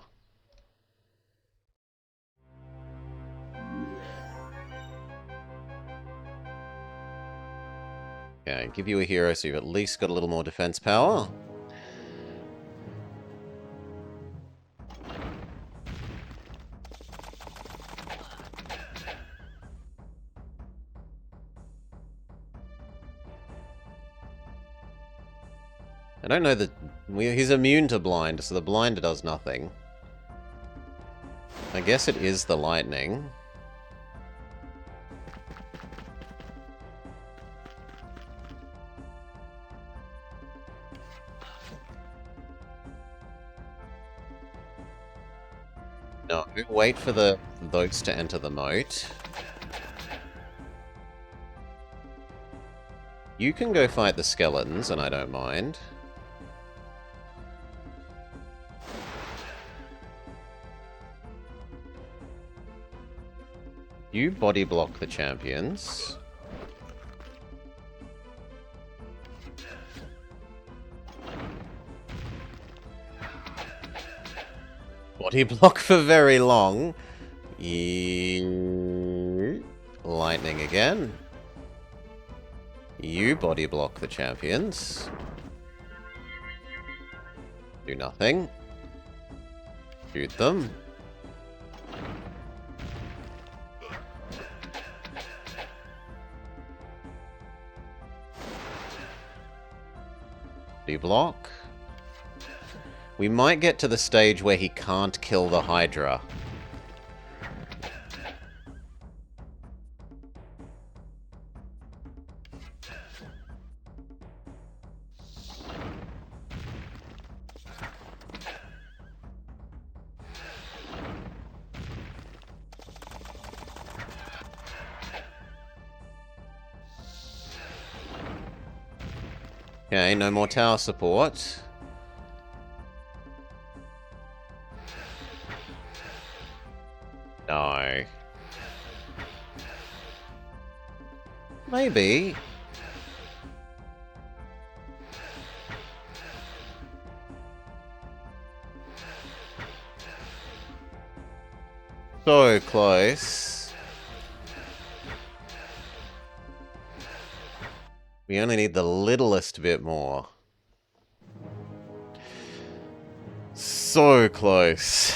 Okay, give you a hero so you've at least got a little more defense power. I don't know that... He's immune to blind, so the blind does nothing. I guess it is the lightning. No, wait for the boats to enter the moat. You can go fight the skeletons, and I don't mind. You body block the champions. Body block for very long. You... Lightning again. You body block the champions. Do nothing. Shoot them. Body block. We might get to the stage where he can't kill the Hydra. Okay, no more tower support. No. Maybe. So close. We only need the littlest bit more. So close.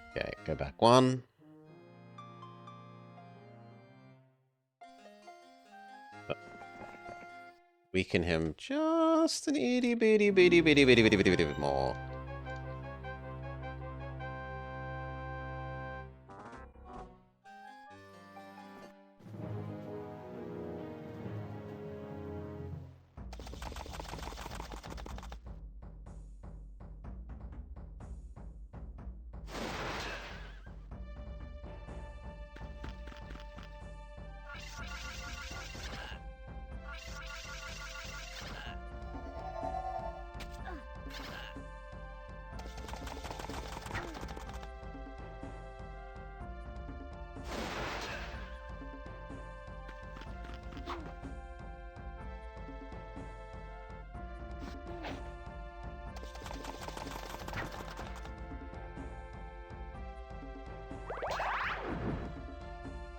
Okay, go back one. Weaken him just an itty bitty bitty bitty bitty bitty bitty bit more.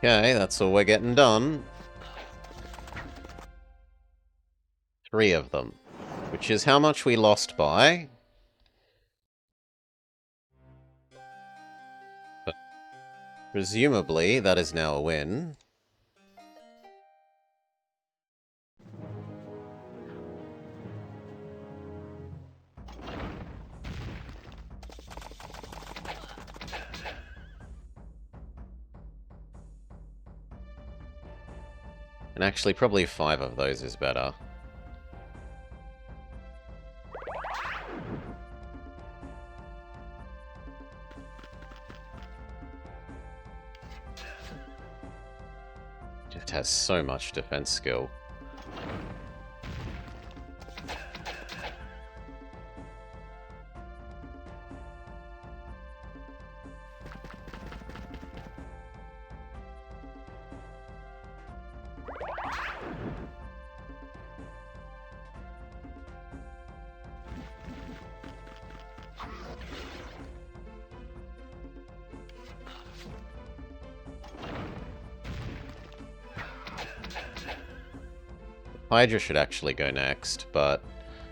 Okay, that's all we're getting done. 3 of them. Which is how much we lost by. But presumably, that is now a win. And actually, probably 5 of those is better. Just has so much defense skill. Hydra should actually go next, but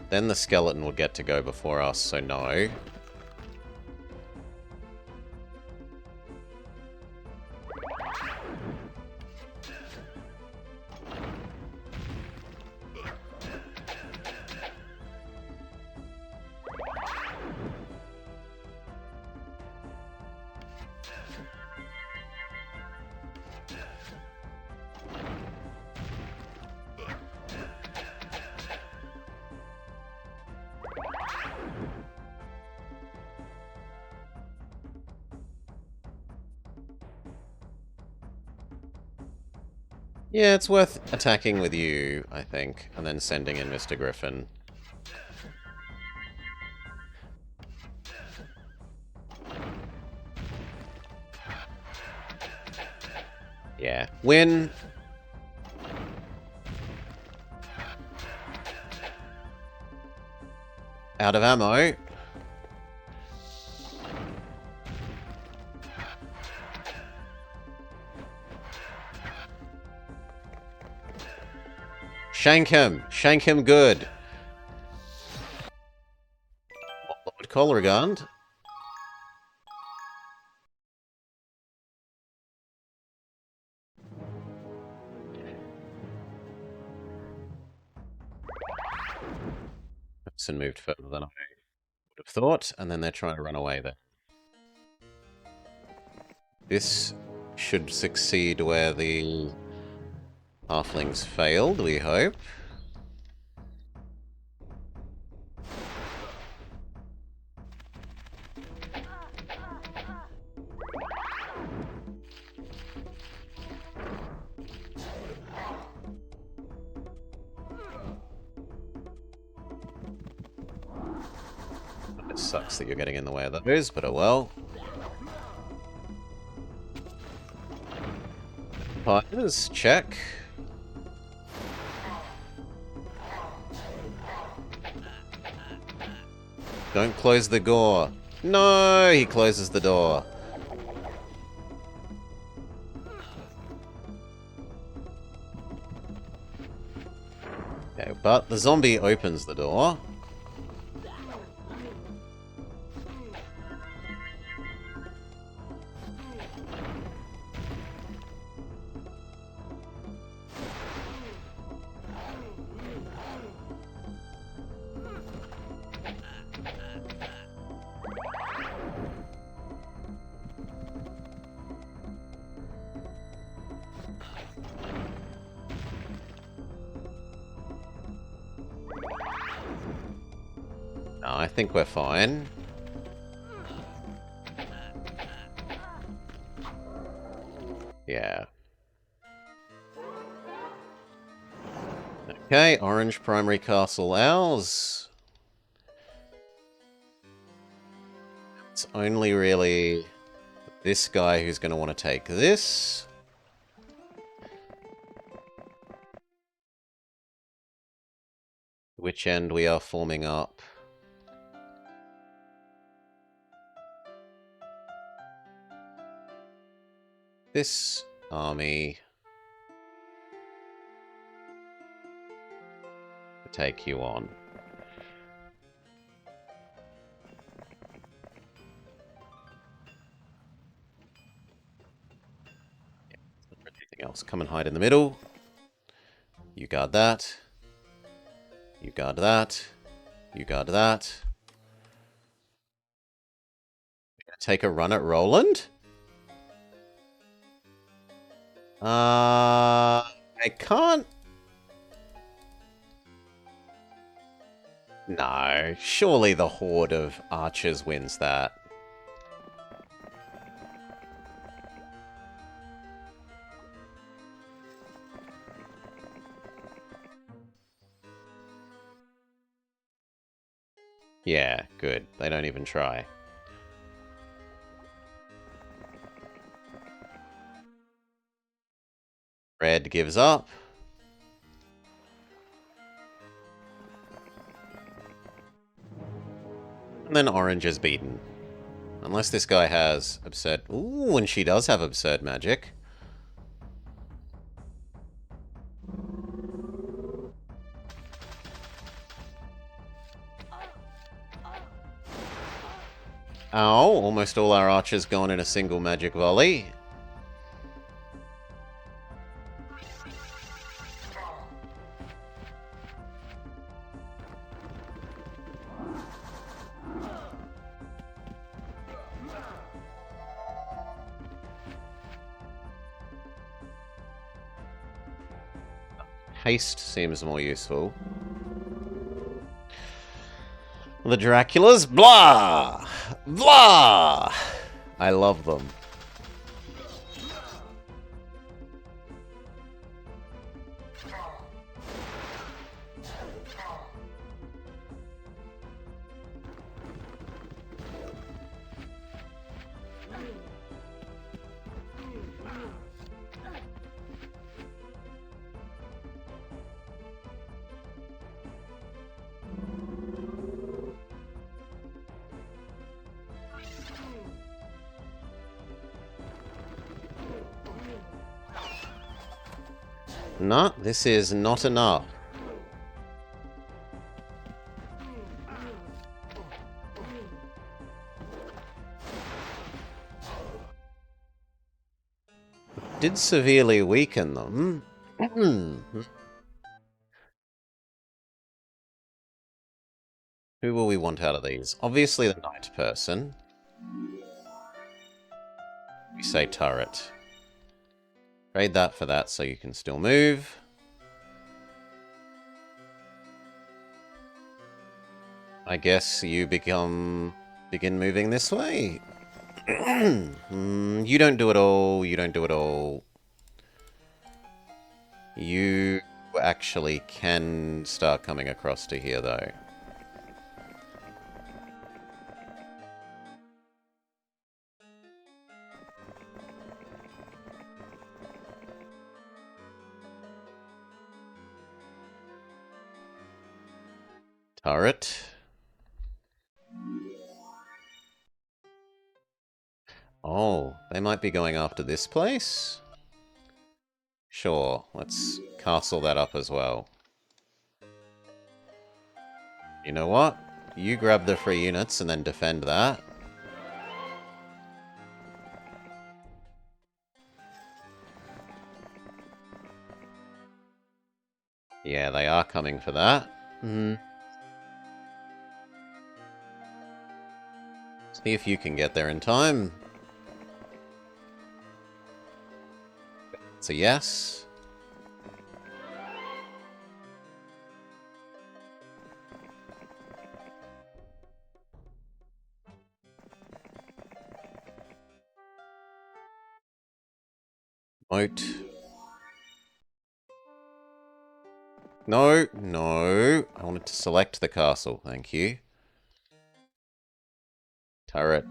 then the skeleton will get to go before us, so no. Yeah, it's worth attacking with you, I think, and then sending in Mr. Griffin. Yeah. Win. Out of ammo. Shank him! Shank him good! Lord Colregund. And moved further than I would have thought, and then they're trying to run away there. This should succeed where the halflings failed, we hope. It sucks that you're getting in the way of those, but oh well. Partners, check. Don't close the door. No, he closes the door. Okay, but the zombie opens the door. No, I think we're fine. Yeah. Okay, orange primary castle ours. It's only really this guy who's going to want to take this. Which end we are forming up. This army to take you on. Anything else? Come and hide in the middle. You guard that. You guard that. You guard that. You're gonna take a run at Roland? I can't. No, surely the horde of archers wins that. Yeah, good. They don't even try. Red gives up. And then orange is beaten. Unless this guy has absurd... Ooh, and she does have absurd magic. Ow, almost all our archers gone in a single magic volley. Haste seems more useful. The Draculas, blah! Blah! I love them. Nah, this is not enough. Did severely weaken them. Who will we want out of these? Obviously the knight person. We say turret. Trade that for that so you can still move. I guess you begin moving this way. You don't do it all. You don't do it all. You actually can start coming across to here, though. Turret. Oh, they might be going after this place? Sure, let's castle that up as well. You know what? You grab the free units and then defend that. Yeah, they are coming for that. See if you can get there in time. It's a yes. Moat. No, no. I wanted to select the castle, thank you. Turret.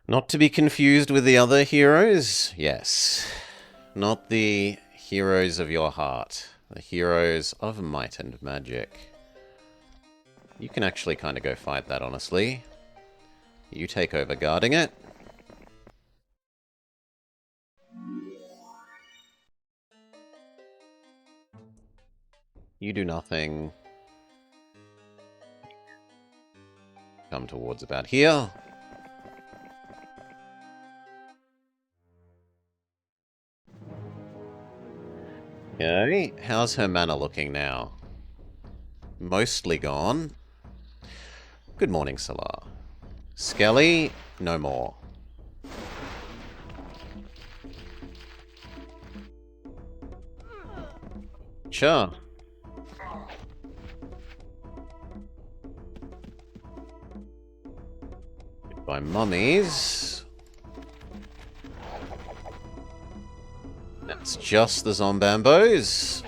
Not to be confused with the other heroes? Yes. Not the heroes of your heart. The heroes of might and magic. You can actually kind of go fight that, honestly. You take over guarding it. You do nothing. Come towards about here. Okay, how's her mana looking now? Mostly gone. Good morning, Salar. Skelly, no more. Sure. Goodbye, mummies. That's just the Zombambos.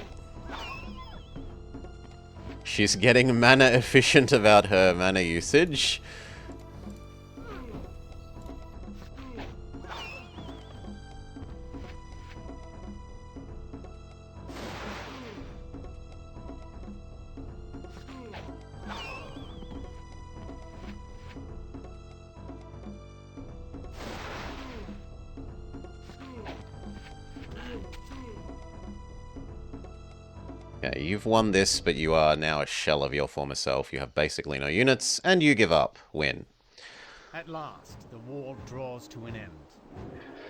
She's getting mana efficient about her mana usage. Okay, you've won this, but you are now a shell of your former self. You have basically no units, and you give up. Win. At last, the war draws to an end.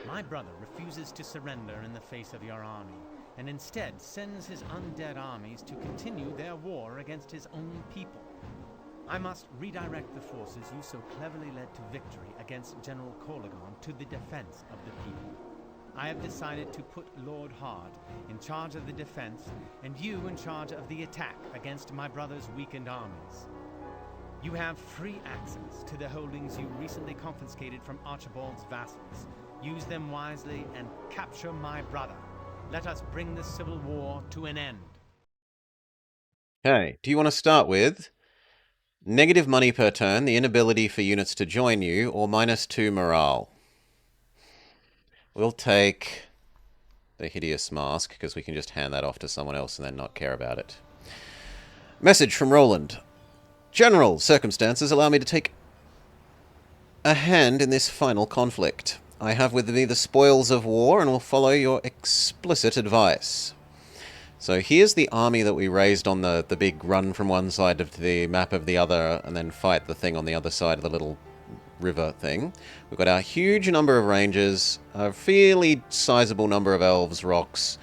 My brother refuses to surrender in the face of your army, and instead sends his undead armies to continue their war against his own people. I must redirect the forces you so cleverly led to victory against General Colligon to the defense of the people. I have decided to put Lord Hard in charge of the defense, and you in charge of the attack against my brother's weakened armies. You have free access to the holdings you recently confiscated from Archibald's vassals. Use them wisely and capture my brother. Let us bring this civil war to an end. Okay, do you want to start with negative money per turn, the inability for units to join you, or -2 morale? We'll take the hideous mask, because we can just hand that off to someone else and then not care about it. Message from Roland. General, circumstances allow me to take a hand in this final conflict. I have with me the spoils of war and will follow your explicit advice. So here's the army that we raised on the big run from one side of the map of the other and then fight the thing on the other side of the little river thing. We've got our huge number of rangers, a fairly sizable number of elves, rocks,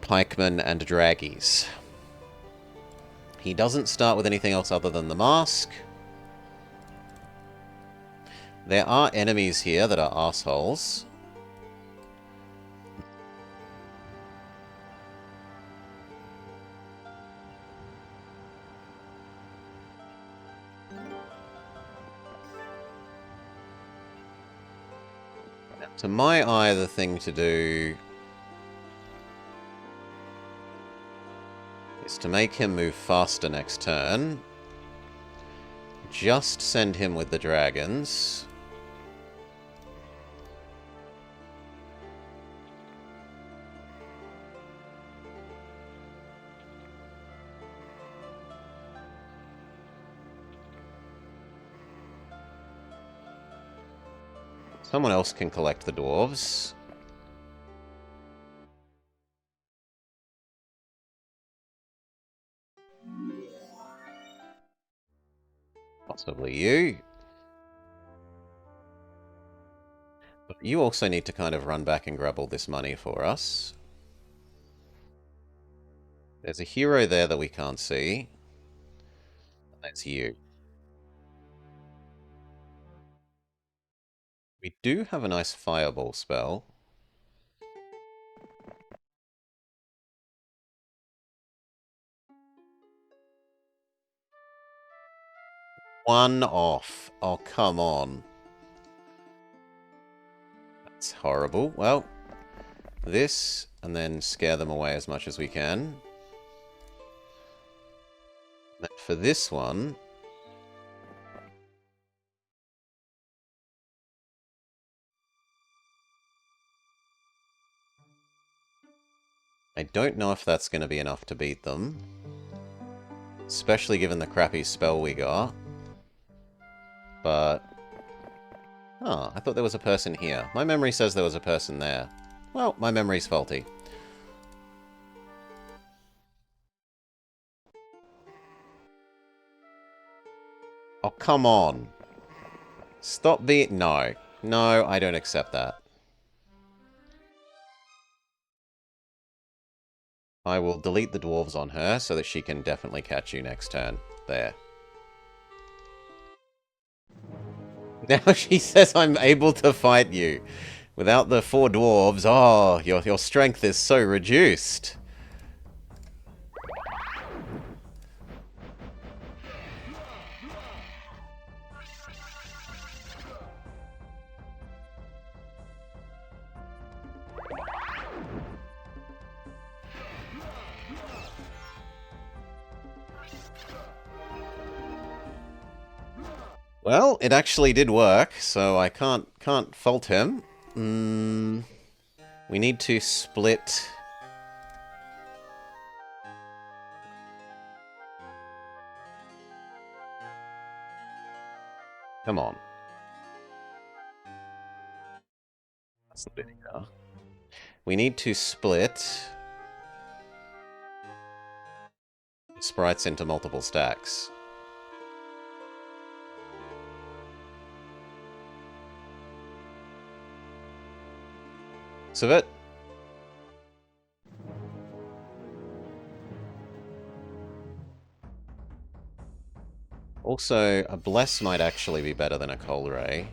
pikemen, and draggies. He doesn't start with anything else other than the mask. There are enemies here that are assholes. To my eye, the thing to do is to make him move faster next turn. Just send him with the dragons. Someone else can collect the dwarves. Possibly you. But you also need to kind of run back and grab all this money for us. There's a hero there that we can't see. That's you. We do have a nice fireball spell. One off. Oh, come on. That's horrible. Well, this, and then scare them away as much as we can. And for this one... I don't know if that's going to be enough to beat them. Especially given the crappy spell we got. But... oh, I thought there was a person here. My memory says there was a person there. Well, my memory's faulty. Oh, come on. Stop being... no. No, I don't accept that. I will delete the dwarves on her so that she can definitely catch you next turn. There. Now she says I'm able to fight you. Without the 4 dwarves, oh, your strength is so reduced. Well, it actually did work, so I can't fault him. We need to split... come on. That's not it either. We need to split... sprites into multiple stacks. So that... also, a Bless might actually be better than a Cold Ray.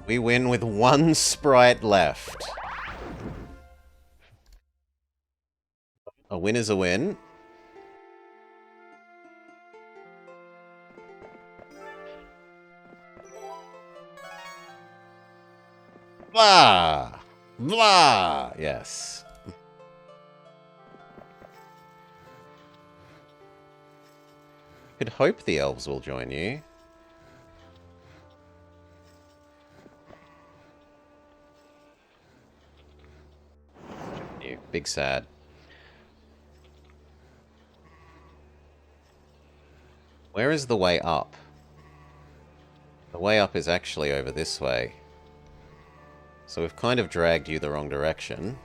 We win with 1 sprite left. A win is a win. Blah! Blah! Yes. Could hope the elves will join you. You big sad. Where is the way up? The way up is actually over this way. So we've kind of dragged you the wrong direction.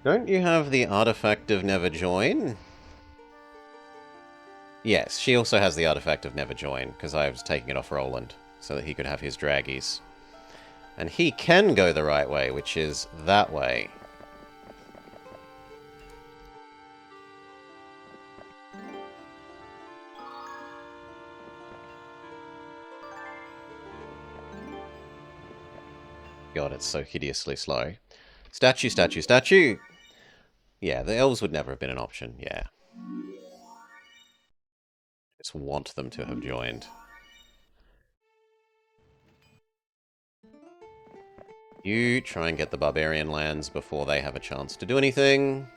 Don't you have the artifact of Never Join? Yes, she also has the artifact of Never Join, because I was taking it off Roland, so that he could have his draggies. And he can go the right way, which is that way. God, it's so hideously slow. Statue, statue, statue! Yeah, the elves would never have been an option, yeah. Just want them to have joined. You try and get the barbarian lands before they have a chance to do anything.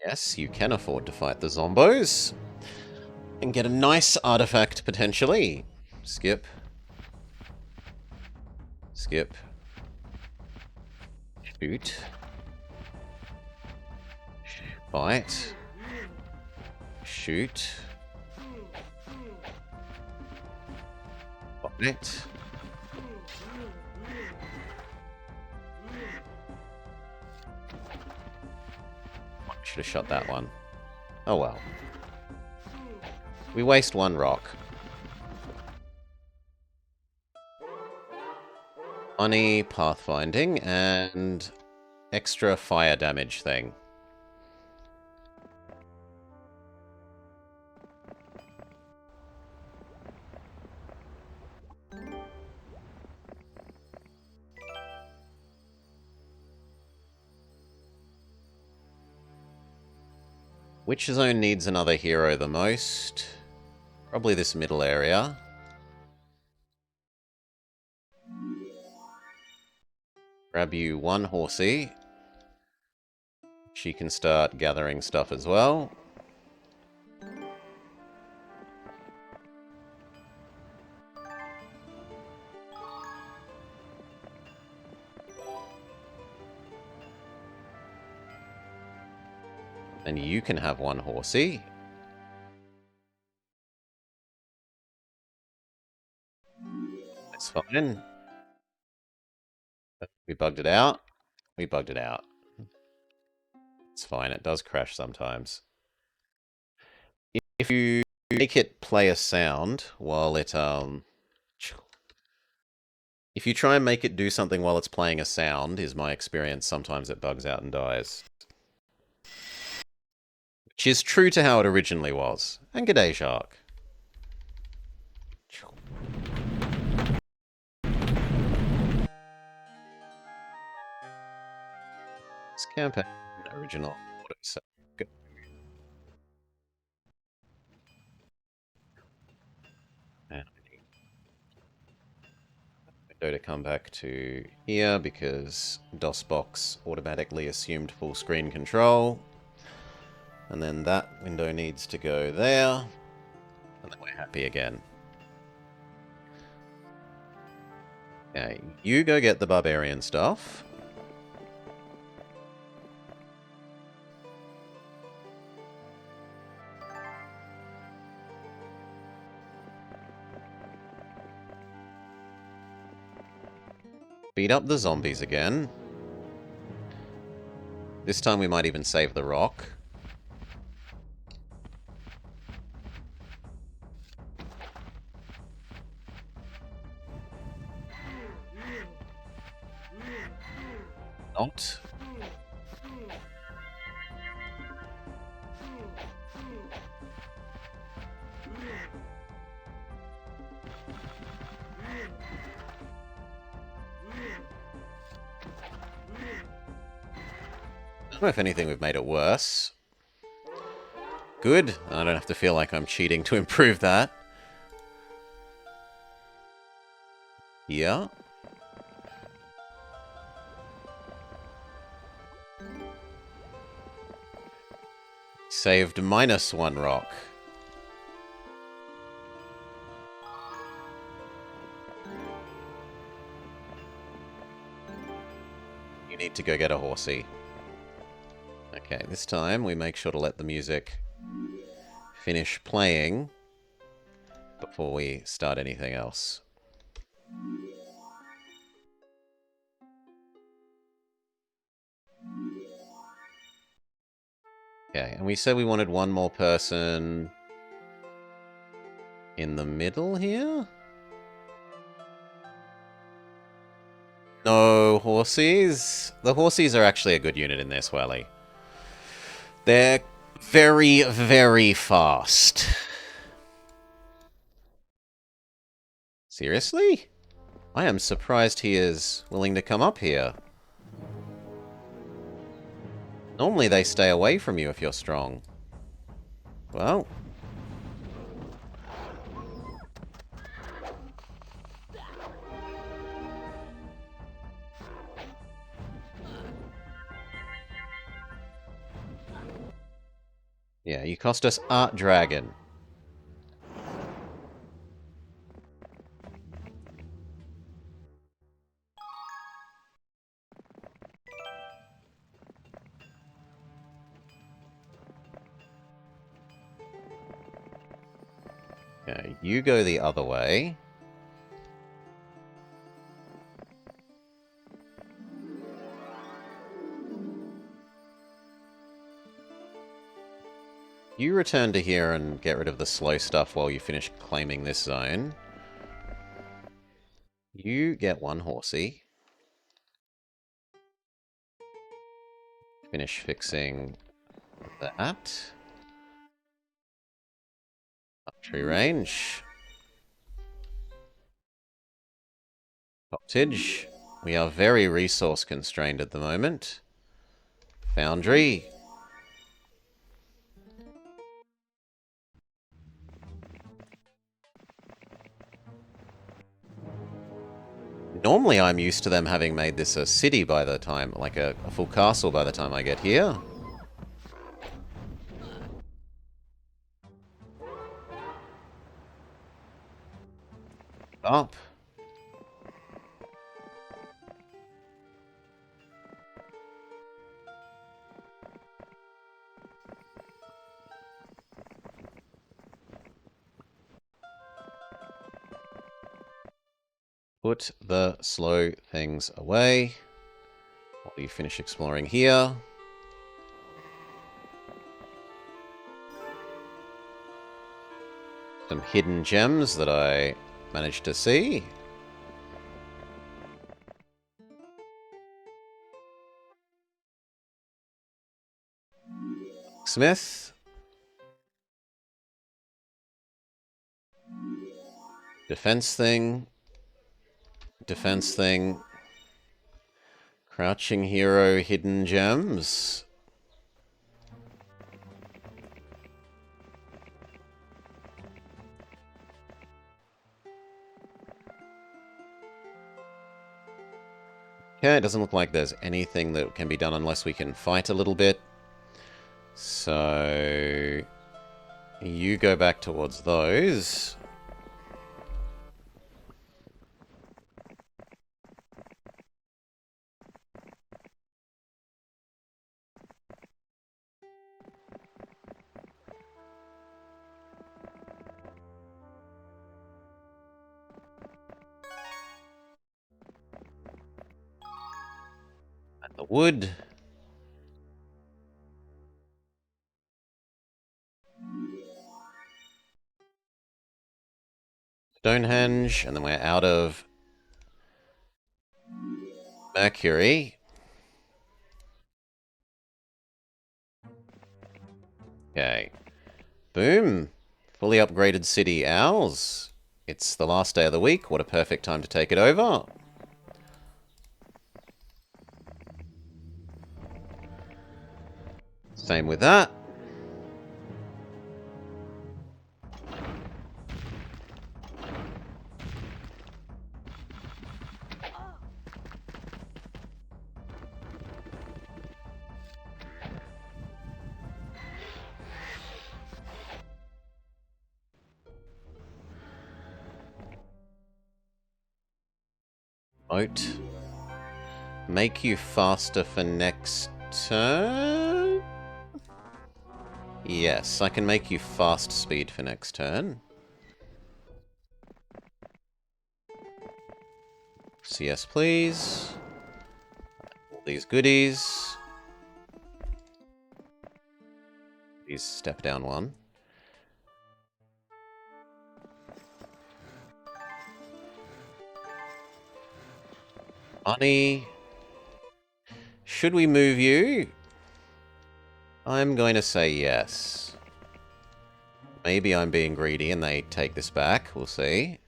Yes, you can afford to fight the zombos. And get a nice artifact, potentially. Skip. Skip. Shoot. Fight. Shoot. Fight. Should have shot that one. Oh well. We waste one rock. Money, pathfinding, and extra fire damage thing. Which zone needs another hero the most? Probably this middle area. Grab you one horsey. She can start gathering stuff as well. And you can have one horsey. That's fine. We bugged it out. We bugged it out. It's fine. It does crash sometimes. If you make it play a sound while it, if you try and make it do something while it's playing a sound, is my experience, sometimes it bugs out and dies. Which is true to how it originally was. And g'day, Shark. This campaign, original auto save. Good. And I need window to come back to here because DOSBox automatically assumed full screen control. And then that window needs to go there. And then we're happy again. Okay, you go get the barbarian stuff. Beat up the zombies again. This time we might even save the rock. Not. Well, if anything, we've made it worse. Good. I don't have to feel like I'm cheating to improve that. Yeah. Saved -1 rock. You need to go get a horsey. Okay, this time we make sure to let the music finish playing before we start anything else. Okay, and we said we wanted one more person in the middle here? No horsies. The horsies are actually a good unit in this, Welly. They're very, very fast. Seriously? I am surprised he is willing to come up here. Normally they stay away from you if you're strong. Well. Yeah, you cost us Art Dragon. Okay, you go the other way. You return to here and get rid of the slow stuff while you finish claiming this zone. You get one horsey. Finish fixing that. Tree range. Cottage. We are very resource constrained at the moment. Foundry. Normally I'm used to them having made this a city by the time, like a full castle by the time I get here. Up. Put the slow things away. While you finish exploring here. Some hidden gems that I managed to see. Smith. Defense thing. Defense thing. Crouching hero, hidden gems. Okay, it doesn't look like there's anything that can be done unless we can fight a little bit. So you go back towards those. And the wood. Stonehenge, and then we're out of Mercury. Okay. Boom. Fully upgraded city ours. It's the last day of the week. What a perfect time to take it over. Same with that. Moat. Make you faster for next turn? Yes, I can make you fast speed for next turn. So yes, please. All these goodies. These step down one. Money. Should we move you? I'm going to say yes. Maybe I'm being greedy and they take this back. We'll see.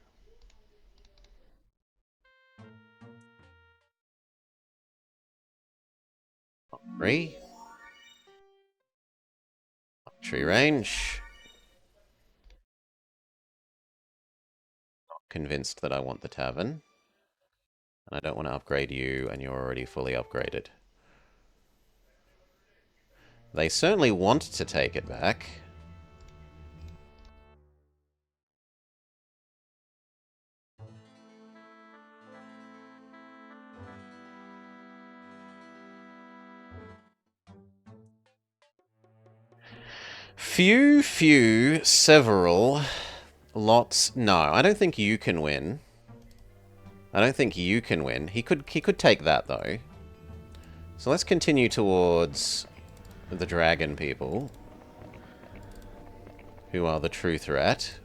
Three. Tree range. Not convinced that I want the tavern. And I don't want to upgrade you, and you're already fully upgraded. They certainly want to take it back. Several, lots. No, I don't think you can win. I don't think you can win. He could take that though. So let's continue towards the dragon people, who are the true threat.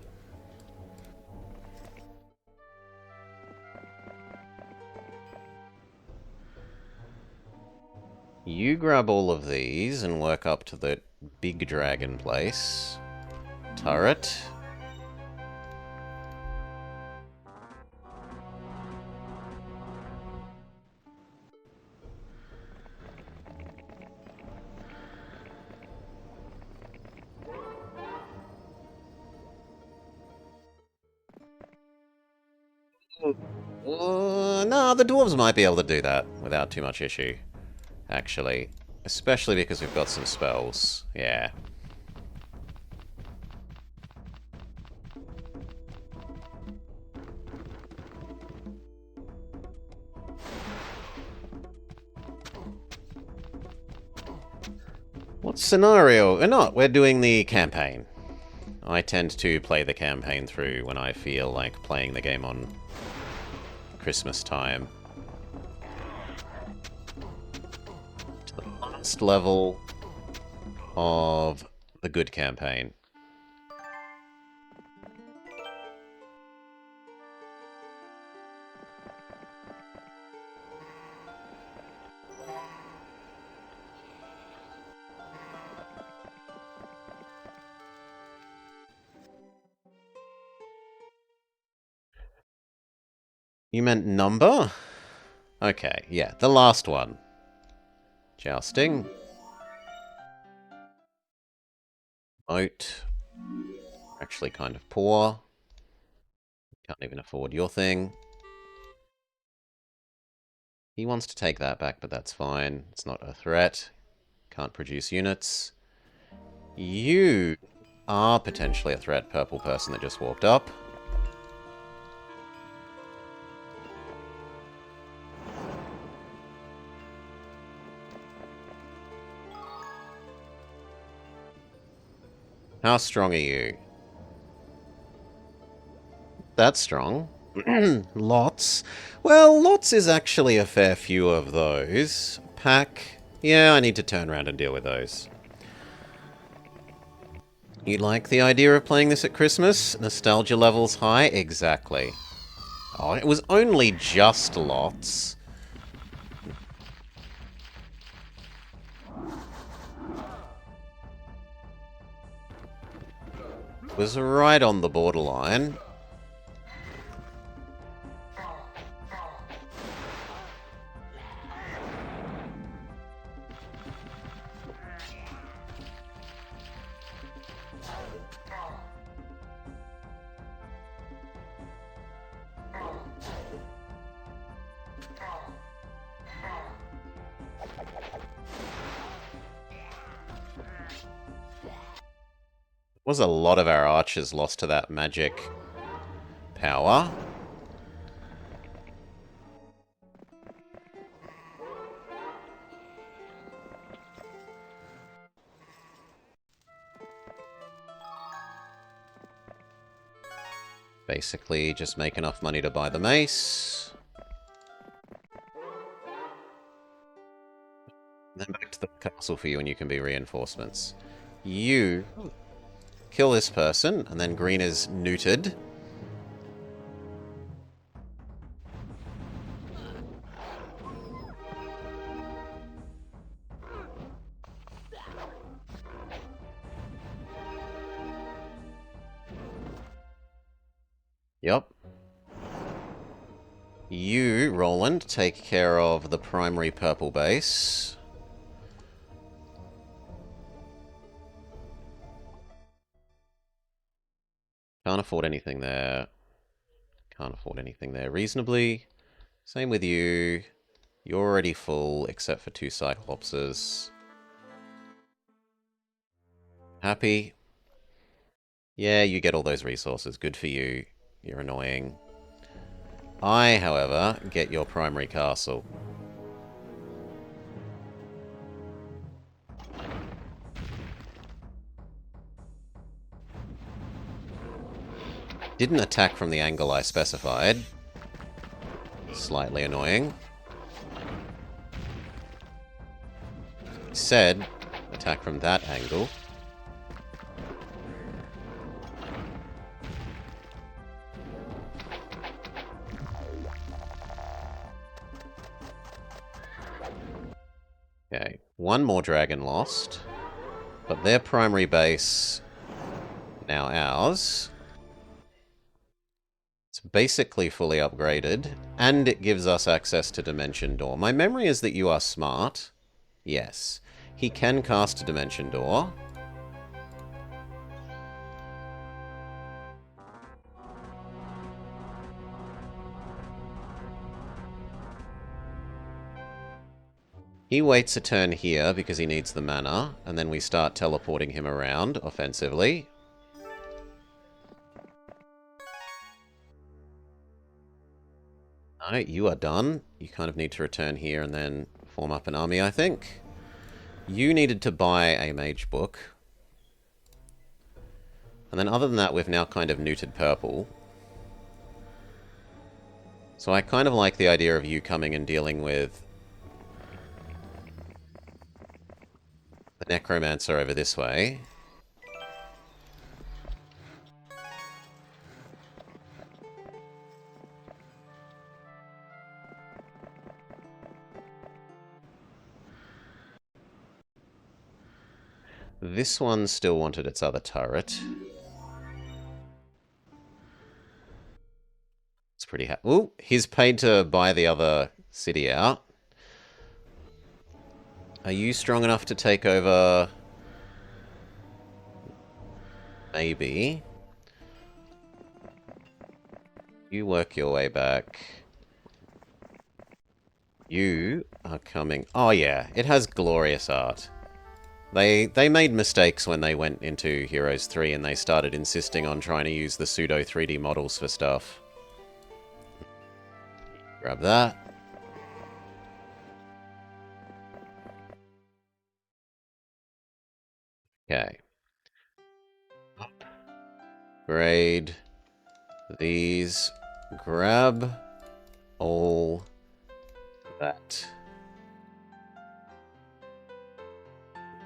You grab all of these and work up to the big dragon place. Turret. No, the dwarves might be able to do that without too much issue, actually. Especially because we've got some spells. Yeah. What scenario? Or not, we're doing the campaign. I tend to play the campaign through when I feel like playing the game on Christmas time. To the last level of the good campaign. You meant number? Okay, yeah, the last one. Jousting. Moat. Actually kind of poor. Can't even afford your thing. He wants to take that back, but that's fine. It's not a threat. Can't produce units. You are potentially a threat, purple person that just walked up. How strong are you? That's strong. Lots. Well, lots is actually a fair few of those. Pack. Yeah, I need to turn around and deal with those. You like the idea of playing this at Christmas? Nostalgia levels high? Exactly. Oh, it was only just lots. It was right on the borderline. Was a lot of our archers lost to that magic power. Basically, just make enough money to buy the mace. Then back to the castle for you and you can be reinforcements. You kill this person, and then green is neutered. Yep. You, Roland, take care of the primary purple base. Can't afford anything there. Can't afford anything there reasonably. Same with you. You're already full, except for 2 Cyclopses. Happy? Yeah, you get all those resources. Good for you. You're annoying. I, however, get your primary castle. Didn't attack from the angle I specified. Slightly annoying. Said, attack from that angle. Okay, 1 more dragon lost. But their primary base, now ours. It's basically fully upgraded, and it gives us access to Dimension Door. My memory is that you are smart. Yes. He can cast a Dimension Door. He waits a turn here because he needs the mana, and then we start teleporting him around offensively. Alright, you are done. You kind of need to return here and then form up an army, I think. You needed to buy a mage book. And then other than that, we've now kind of neutered purple. So I kind of like the idea of you coming and dealing with the Necromancer over this way. This one still wanted its other turret. It's pretty ooh, he's paid to buy the other city out. Are you strong enough to take over? Maybe. You work your way back. You are coming. Oh yeah, it has glorious art. They made mistakes when they went into Heroes 3 and they started insisting on trying to use the pseudo 3D models for stuff. Grab that. Okay. Upgrade these. Grab all that.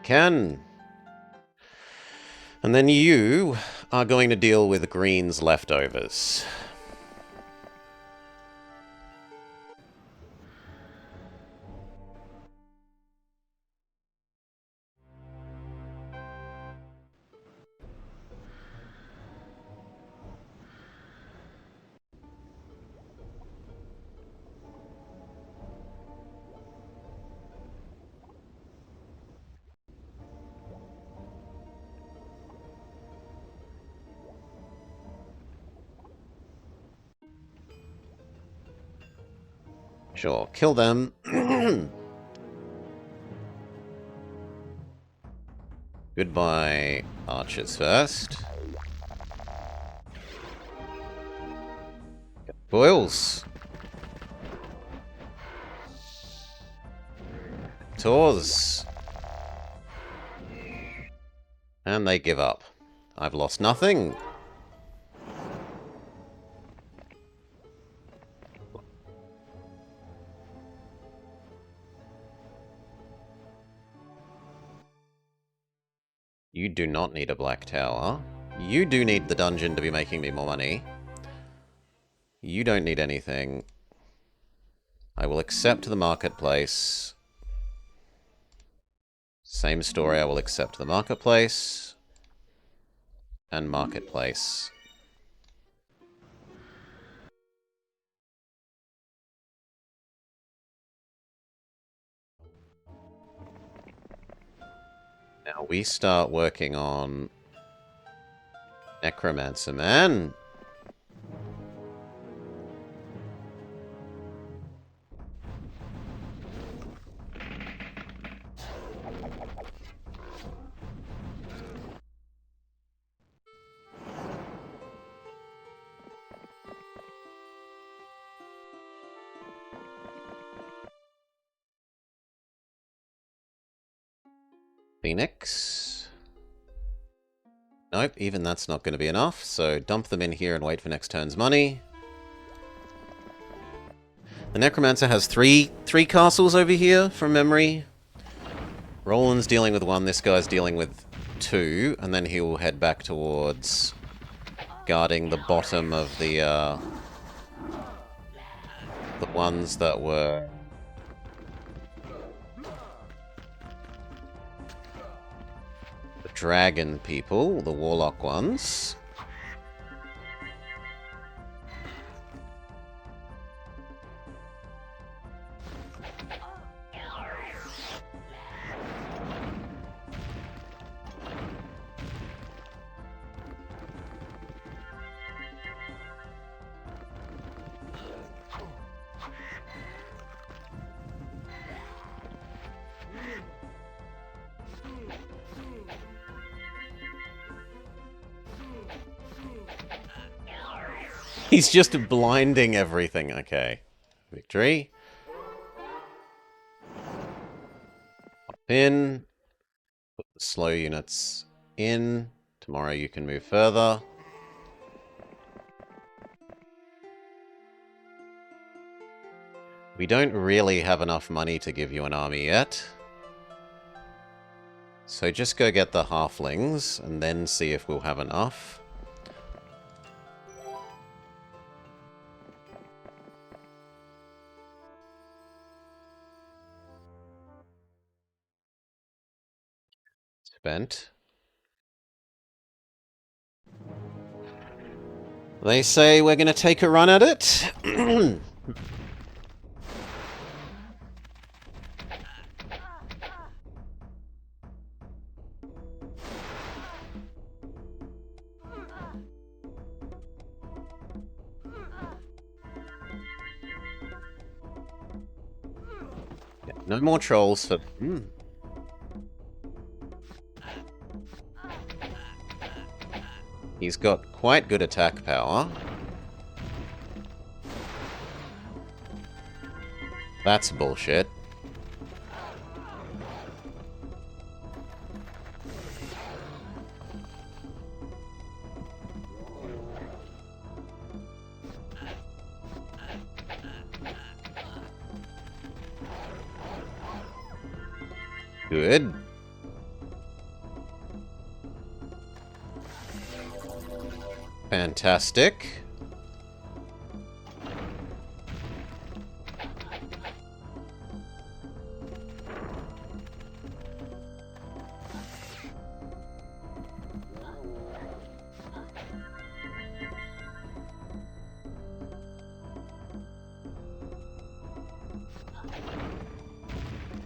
Can. And then you are going to deal with green's leftovers. Sure, kill them. Goodbye, archers first. Boils. Tours. And they give up. I've lost nothing. You do not need a black tower. You do need the dungeon to be making me more money. You don't need anything. I will accept the marketplace. Same story, I will accept the marketplace. And marketplace. Now we start working on Necromancer Man. Phoenix. Nope, even that's not going to be enough, so dump them in here and wait for next turn's money. The Necromancer has three castles over here, from memory. Roland's dealing with one, this guy's dealing with two, and then he will head back towards guarding the bottom of the ones that were... the dragon people, the warlock ones. He's just blinding everything. Okay. Victory. Up in. Put the slow units in. Tomorrow you can move further. We don't really have enough money to give you an army yet. So just go get the halflings and then see if we'll have enough. Spent. They say we're going to take a run at it. No more trolls for... He's got quite good attack power. That's bullshit. Good. Fantastic.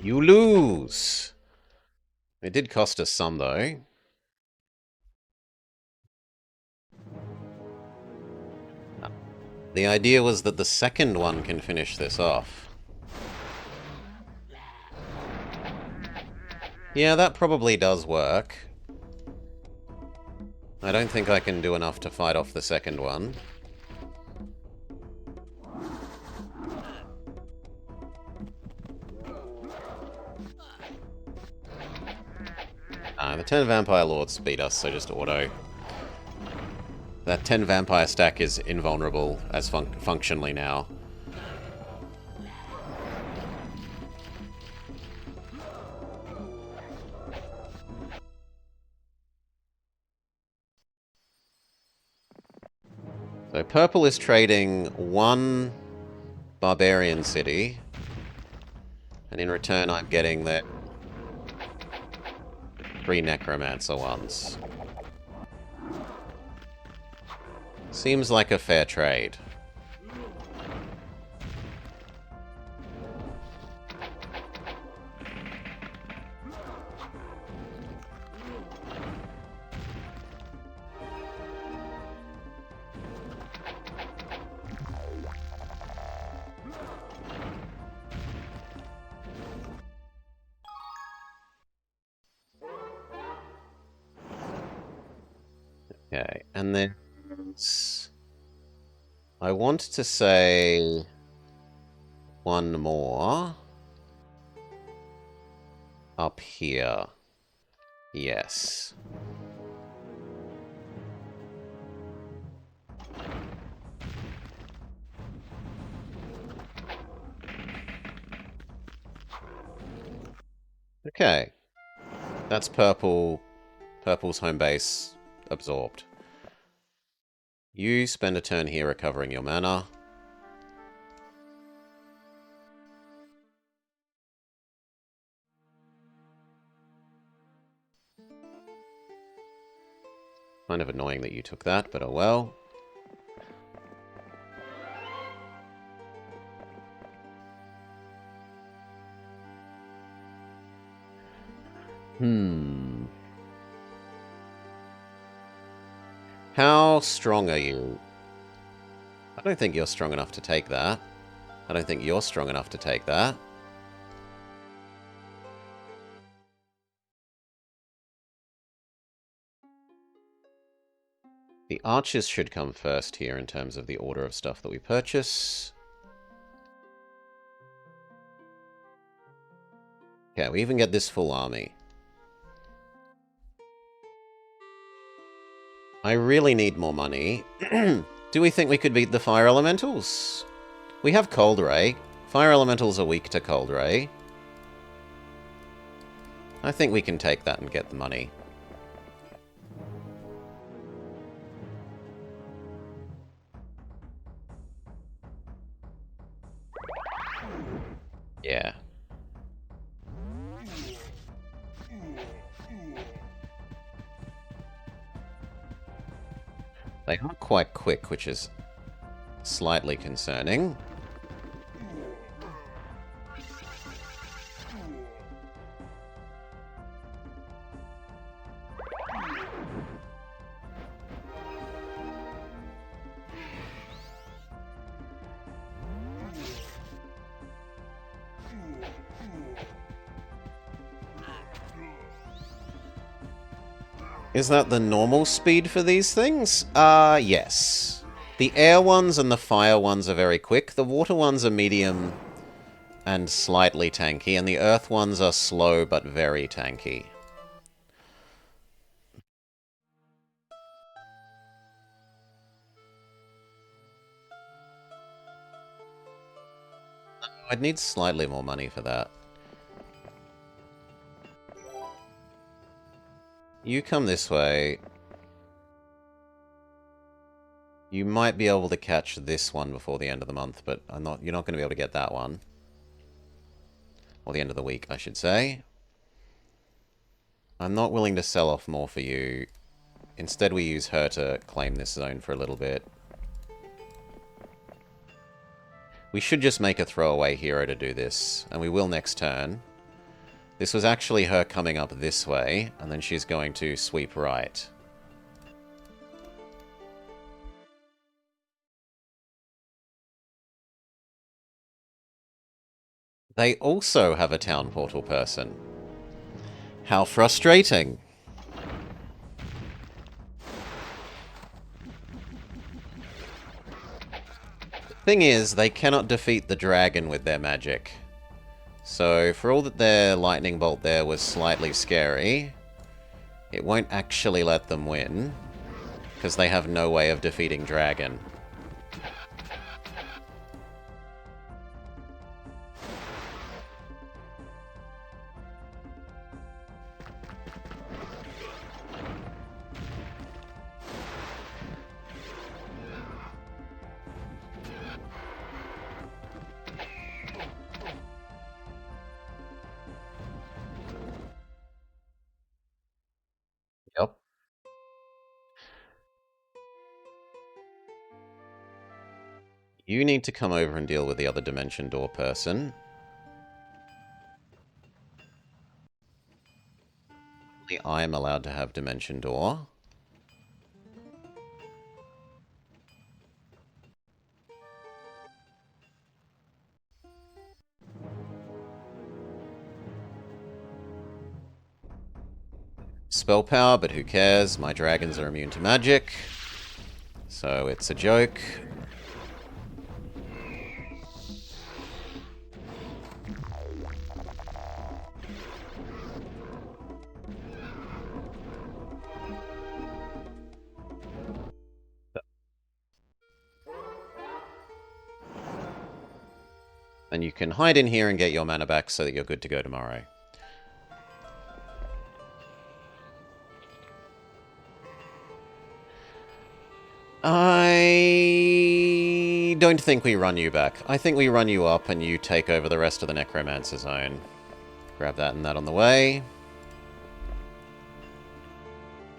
You lose. It did cost us some, though. The idea was that the second one can finish this off. Yeah, that probably does work. I don't think I can do enough to fight off the second one. The 10 Vampire Lords beat us, so just auto. That 10 Vampire stack is invulnerable as functionally now. So purple is trading 1 Barbarian City, and in return I'm getting their 3 Necromancer ones. Seems like a fair trade. Okay, and then I want to say one more up here. Yes. Okay. That's purple. Purple's home base absorbed. You spend a turn here recovering your mana. Kind of annoying that you took that, but oh well. How strong are you? I don't think you're strong enough to take that. I don't think you're strong enough to take that. The archers should come first here in terms of the order of stuff that we purchase. Okay, we even get this full army. I really need more money. Do we think we could beat the Fire Elementals? We have Cold Ray. Fire Elementals are weak to Cold Ray. I think we can take that and get the money. Yeah. They are quite quick, which is slightly concerning. Is that the normal speed for these things? Yes. The air ones and the fire ones are very quick. The water ones are medium and slightly tanky, and the earth ones are slow but very tanky. I'd need slightly more money for that. You come this way. You might be able to catch this one before the end of the month, but you're not going to be able to get that one. Or the end of the week, I should say. I'm not willing to sell off more for you. Instead, we use her to claim this zone for a little bit. We should just make a throwaway hero to do this, and we will next turn. This was actually her coming up this way, and then she's going to sweep right. They also have a town portal person. How frustrating. Thing is, they cannot defeat the dragon with their magic. So, for all that their lightning bolt there was slightly scary, it won't actually let them win, because they have no way of defeating dragon. Yep. You need to come over and deal with the other dimension door person. Only I'm allowed to have dimension door. Spell power, but who cares? My dragons are immune to magic. So it's a joke. And you can hide in here and get your mana back so that you're good to go tomorrow. I don't think we run you back. I think we run you up and you take over the rest of the Necromancer zone. Grab that and that on the way.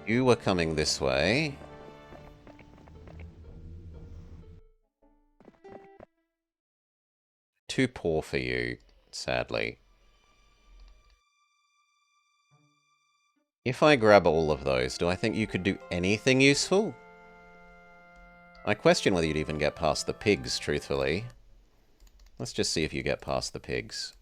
You were coming this way. Too poor for you, sadly. If I grab all of those, do I think you could do anything useful? I question whether you'd even get past the pigs, truthfully. Let's just see if you get past the pigs.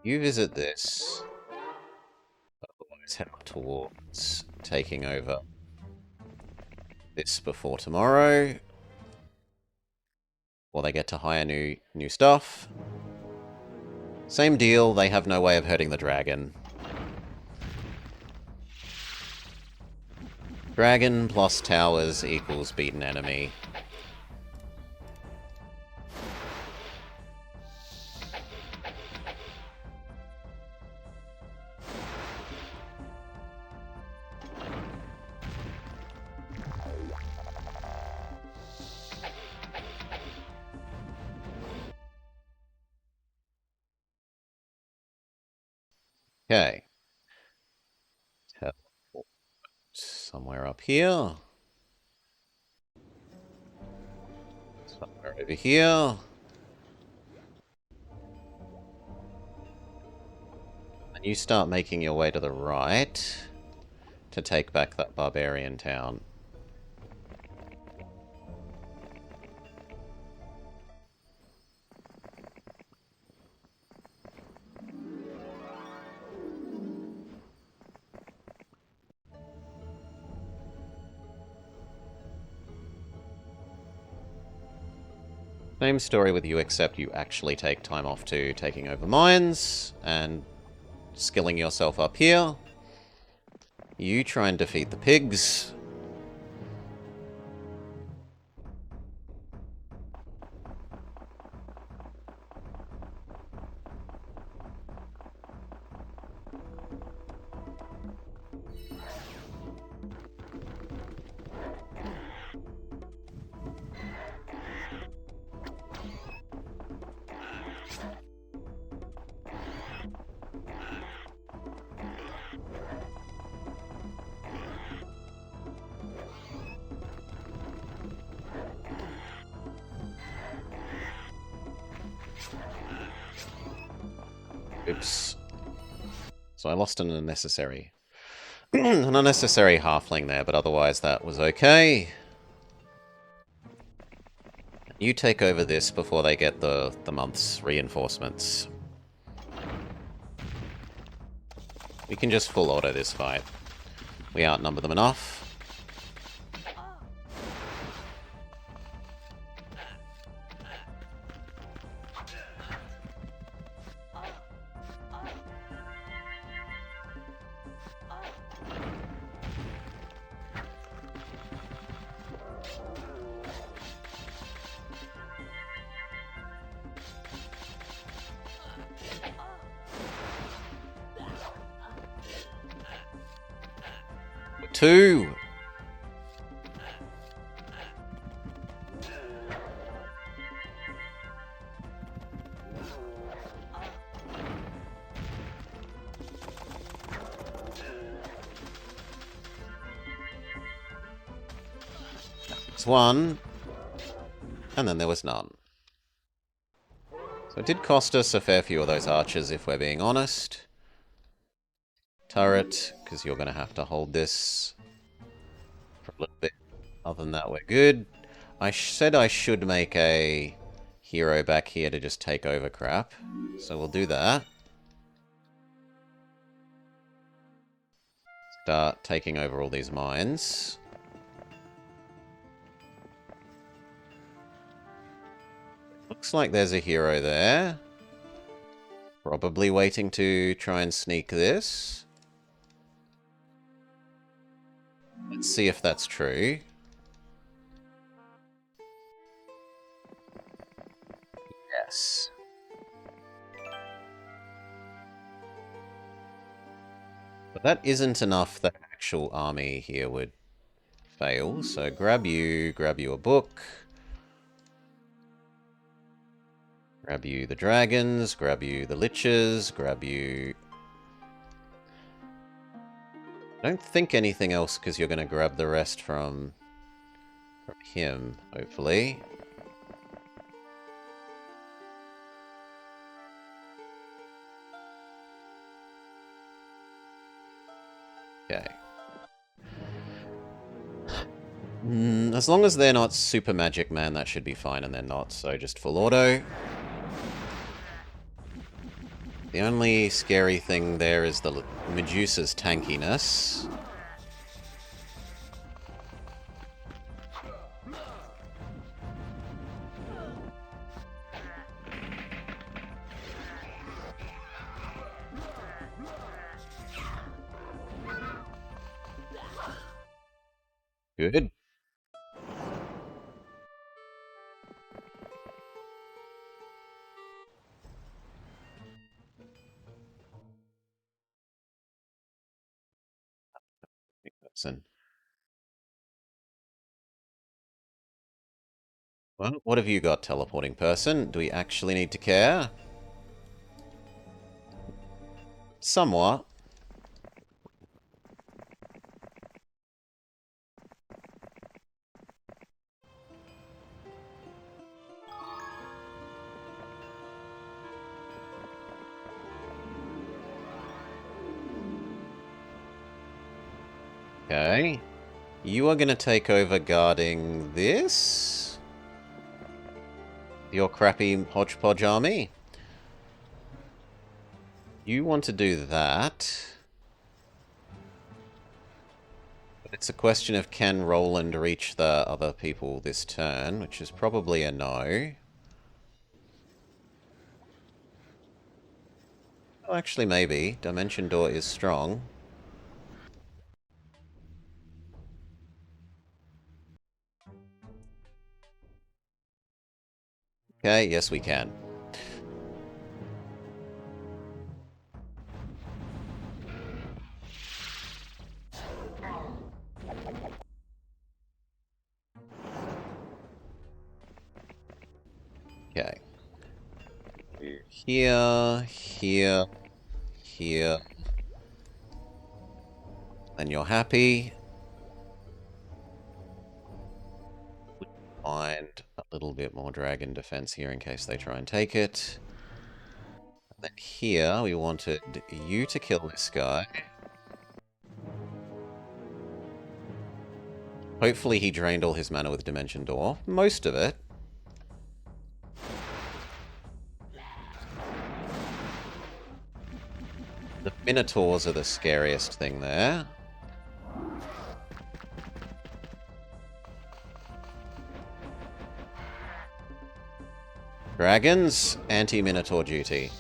You visit this. Otherwise, head up towards taking over this before tomorrow. Or they get to hire new stuff. Same deal, they have no way of hurting the dragon. Dragon plus towers equals beaten enemy. Okay. Teleport somewhere up here. Somewhere over here. And you start making your way to the right to take back that barbarian town. Same story with you, except you actually take time off to taking over mines and skilling yourself up here. You try and defeat the pigs. Oops. So I lost an unnecessary... an unnecessary halfling there, but otherwise that was okay. You take over this before they get the month's reinforcements. We can just full auto this fight. We outnumber them enough. Two! It's one. And then there was none. So it did cost us a fair few of those archers, if we're being honest. Turret, because you're going to have to hold this for a little bit. Other than that, we're good. I said I should make a hero back here to just take over crap. So we'll do that. Start taking over all these mines. Looks like there's a hero there. Probably waiting to try and sneak this. Let's see if that's true. Yes. But that isn't enough that actual army here would fail. So grab you a book. Grab you the dragons, grab you the liches, grab you... I don't think anything else, because you're going to grab the rest from him, hopefully. Okay. As long as they're not super magic, man, that should be fine, and they're not, so just full auto. The only scary thing there is the Medusa's tankiness. Good. Listen. Well, what have you got, teleporting person? Do we actually need to care? Somewhat. Okay. You are going to take over guarding this? Your crappy hodgepodge army? You want to do that. But it's a question of can Roland reach the other people this turn, which is probably a no. Oh, actually, maybe. Dimension Door is strong. Okay, yes we can. Okay. Here, here, here. And you're happy. Find a little bit more dragon defense here in case they try and take it. And then here, we wanted you to kill this guy. Hopefully he drained all his mana with Dimension Door. Most of it. Minotaurs are the scariest thing there. Dragons, anti-Minotaur duty.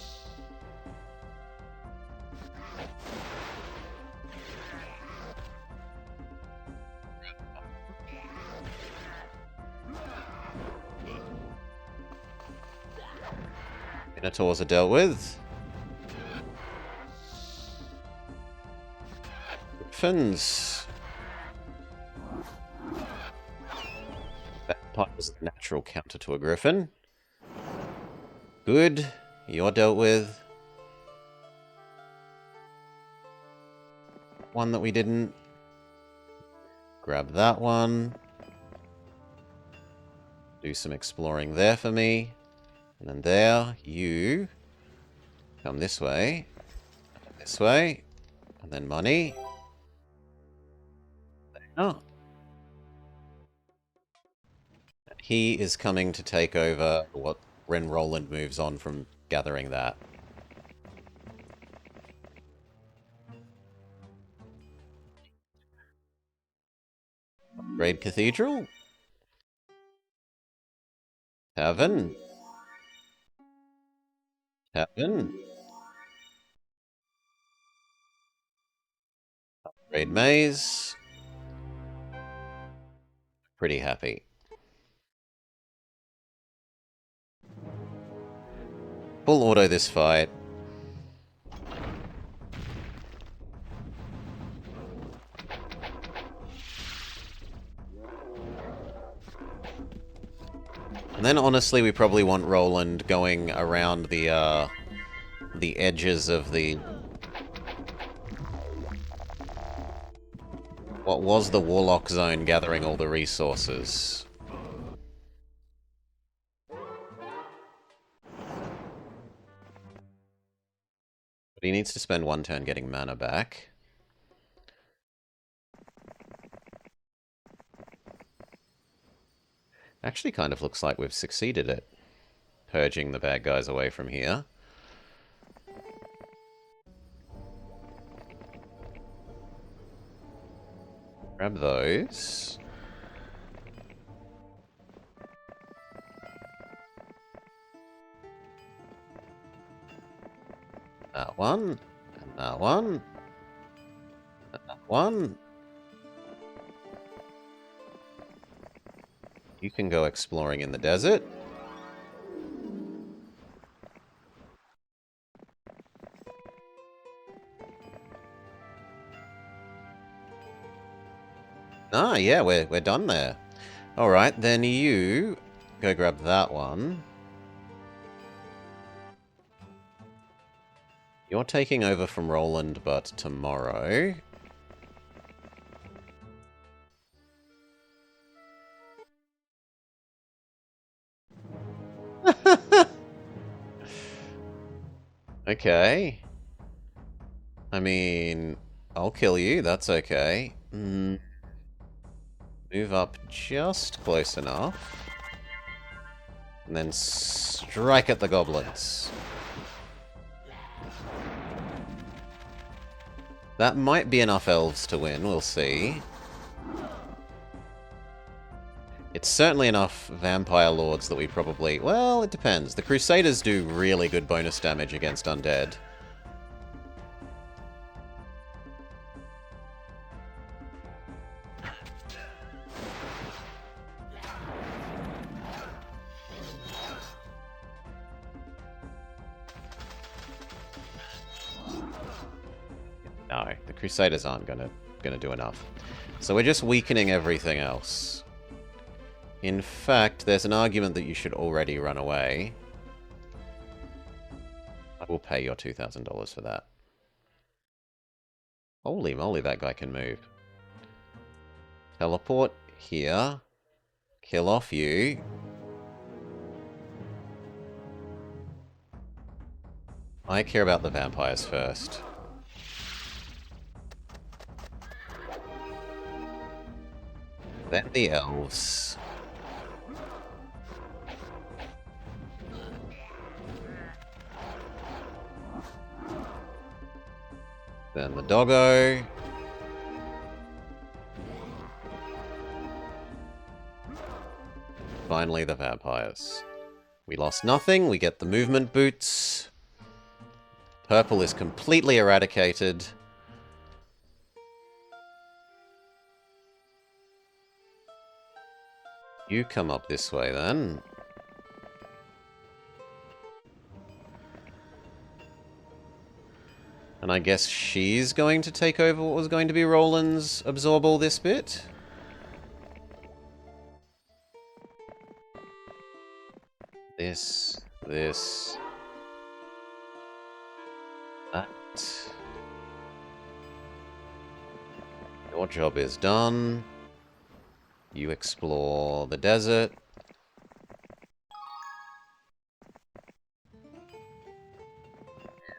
Minotaurs are dealt with. Griffins. That part was a natural counter to a griffin. Good. You're dealt with. One that we didn't. Grab that one. Do some exploring there for me. And then there, you come this way. This way. And then money. Oh. He is coming to take over when Roland moves on from gathering that. Upgrade Cathedral. Tavern. Tavern. Upgrade Maze. Pretty happy. Full auto this fight. And then honestly, we probably want Roland going around the edges of the... what was the Warlock Zone, gathering all the resources. But he needs to spend one turn getting mana back. Actually kind of looks like we've succeeded at purging the bad guys away from here. Grab those. That one. And that one. And that one. You can go exploring in the desert. Ah, yeah, we're done there. Alright, then you go grab that one. You're taking over from Roland, but tomorrow. Okay. I mean, I'll kill you, that's okay. Move up just close enough. And then strike at the goblins. That might be enough elves to win, we'll see. It's certainly enough vampire lords that we probably... well, it depends. The Crusaders do really good bonus damage against undead. No, the Crusaders aren't gonna do enough. So we're just weakening everything else. In fact, there's an argument that you should already run away. I will pay your $2,000 for that. Holy moly, that guy can move. Teleport here. Kill off you. I care about the vampires first. Then the elves. Then the doggo. Finally, the vampires. We lost nothing. We get the movement boots. Purple is completely eradicated. You come up this way, then. And I guess she's going to take over what was going to be Roland's absorb all this bit? This, that. Your job is done. You explore the desert.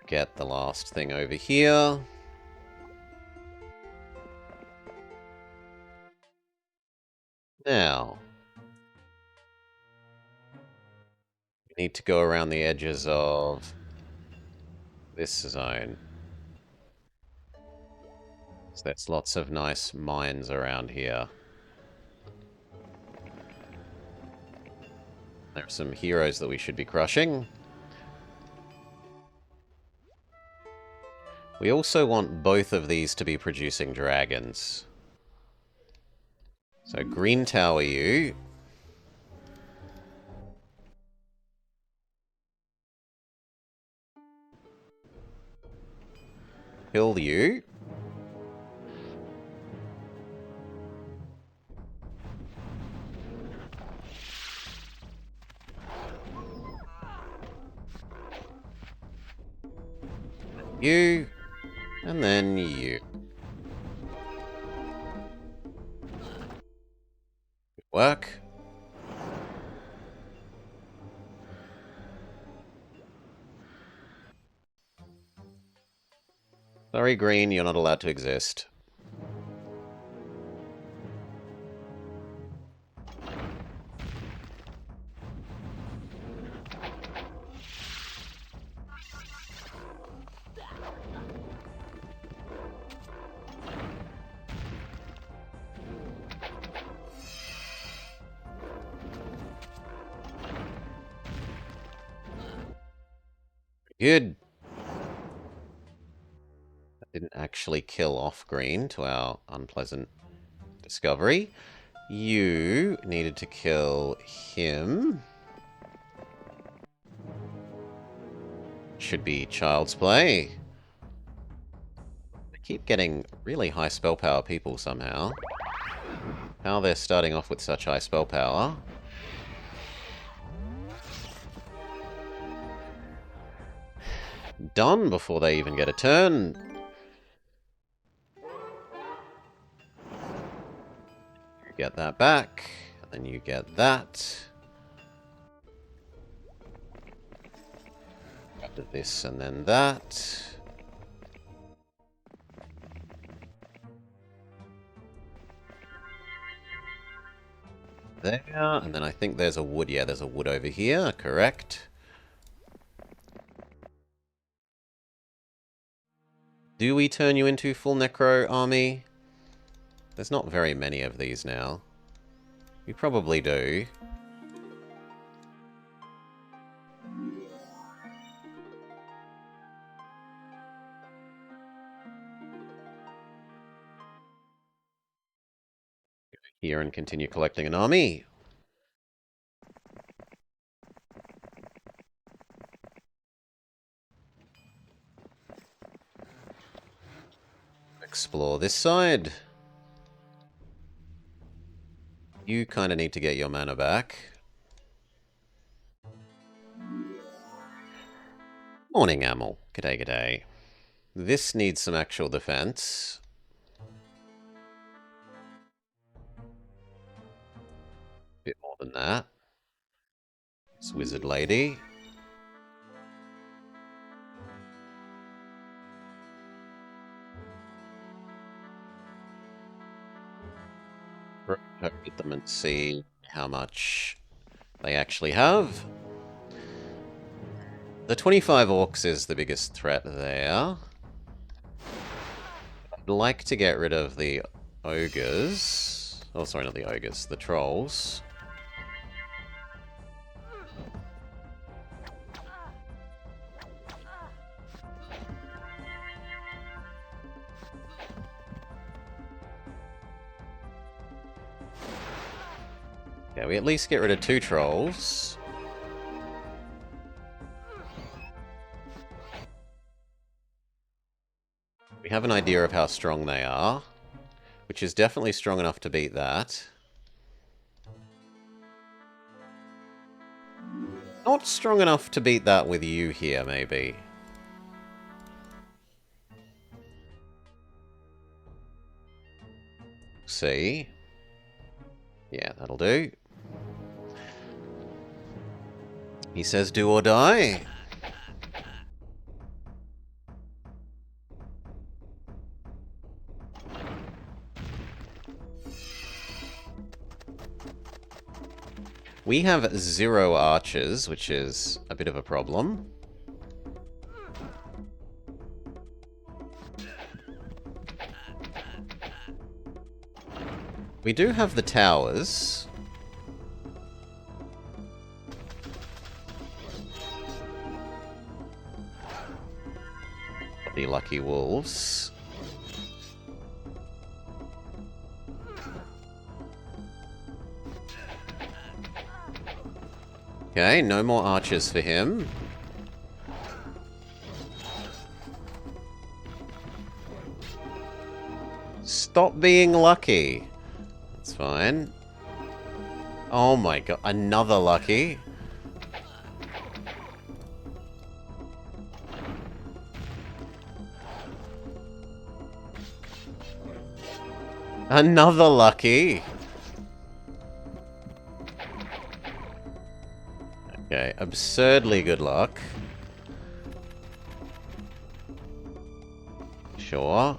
Get the last thing over here. Now, we need to go around the edges of this zone. So there's lots of nice mines around here. There are some heroes that we should be crushing. We also want both of these to be producing dragons. So green tower you. Kill you. You. And then you. Good work. Sorry, green, you're not allowed to exist. Good. That didn't actually kill off green, to our unpleasant discovery. You needed to kill him. Should be child's play. I keep getting really high spell power people somehow. How they're starting off with such high spell power. Done before they even get a turn. You get that back, and then you get that. After this and then that. There, and then I think there's a wood. Yeah, there's a wood over here, correct. Do we turn you into full Necro army? There's not very many of these now. We probably do. Go here and continue collecting an army. Explore this side. You kind of need to get your mana back. Morning, Amel. G'day, g'day. This needs some actual defense. Bit more than that. This wizard lady. Hit them and see how much they actually have. The 25 orcs is the biggest threat there. I'd like to get rid of the ogres. Oh, sorry, not the ogres. The trolls. Yeah, we at least get rid of 2 trolls. We have an idea of how strong they are, which is definitely strong enough to beat that. Not strong enough to beat that with you here, maybe. See? Yeah, that'll do. He says do or die. We have 0 archers, which is a bit of a problem. We do have the towers. The lucky wolves. Okay, no more archers for him. Stop being lucky. That's fine. Oh my god, another lucky. Another lucky. Okay, absurdly good luck. Sure.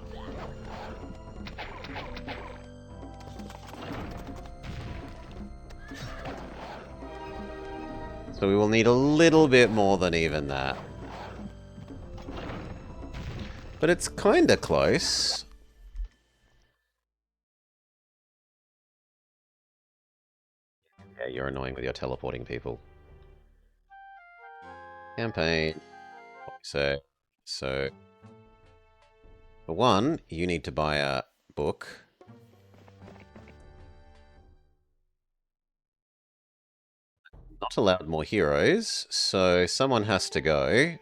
So we will need a little bit more than even that. But it's kinda close. Yeah, you're annoying with your teleporting people. Campaign. So, for one, you need to buy a book. Not allowed more heroes, so someone has to go.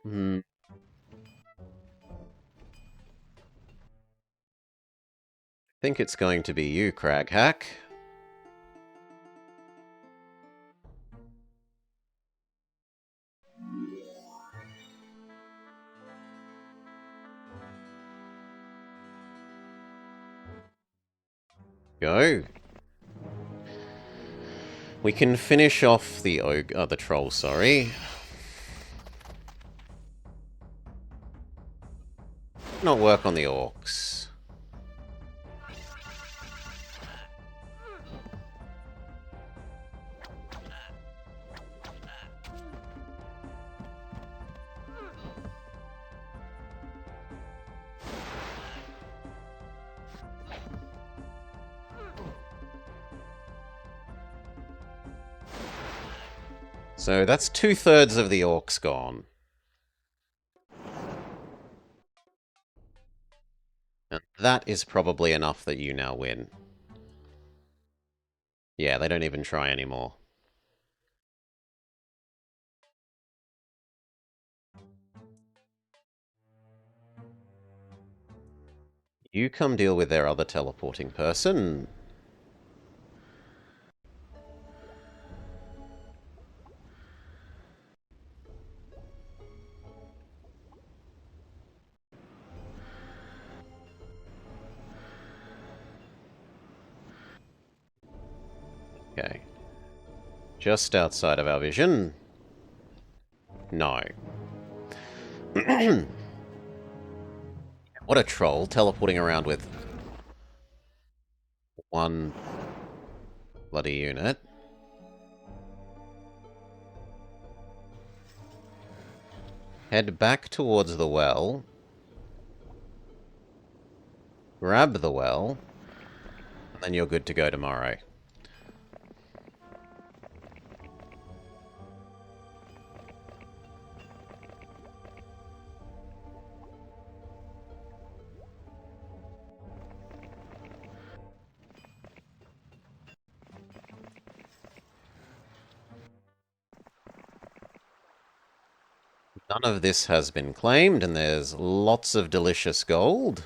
Hmm. I think it's going to be you, Craghack. Go. We can finish off the the troll, sorry. Not work on the orcs. So that's 2/3 of the orcs gone. And that is probably enough that you now win. Yeah, they don't even try anymore. You come deal with their other teleporting person. Okay. Just outside of our vision. No. What a troll, teleporting around with one bloody unit. Head back towards the well. grab the well, and then you're good to go tomorrow. None of this has been claimed, and there's lots of delicious gold.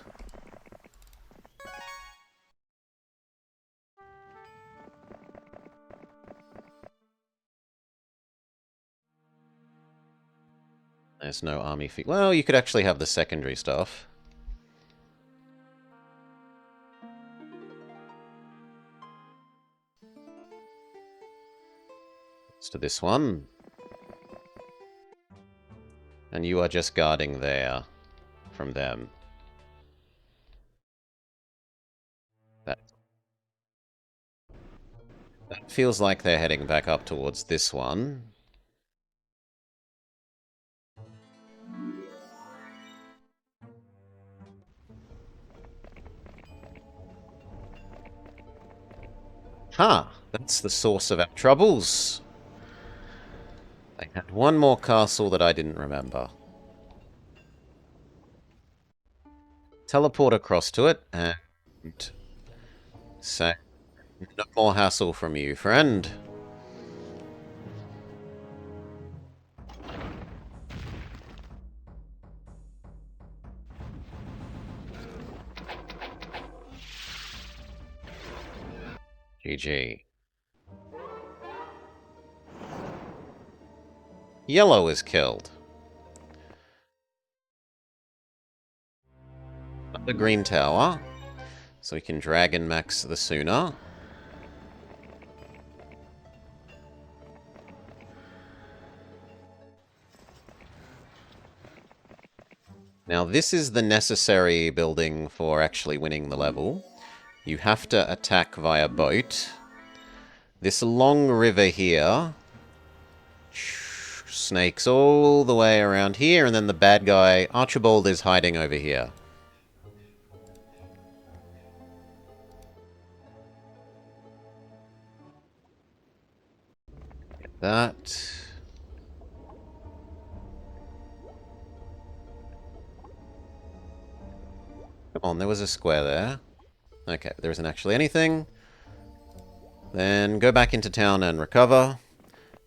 There's no army fee. Well, you could actually have the secondary stuff. Let's do this one. And you are just guarding there from them. That feels like they're heading back up towards this one. Huh, that's the source of our troubles. They had one more castle that I didn't remember. Teleport across to it and say, no more hassle from you, friend. GG. Yellow is killed. The green tower. So we can Dragon Max the sooner. Now this is the necessary building for actually winning the level. You have to attack via boat. This long river here snakes all the way around here, and then the bad guy, Archibald, is hiding over here. Get that. Come on, there was a square there. Okay, there isn't actually anything. Then go back into town and recover.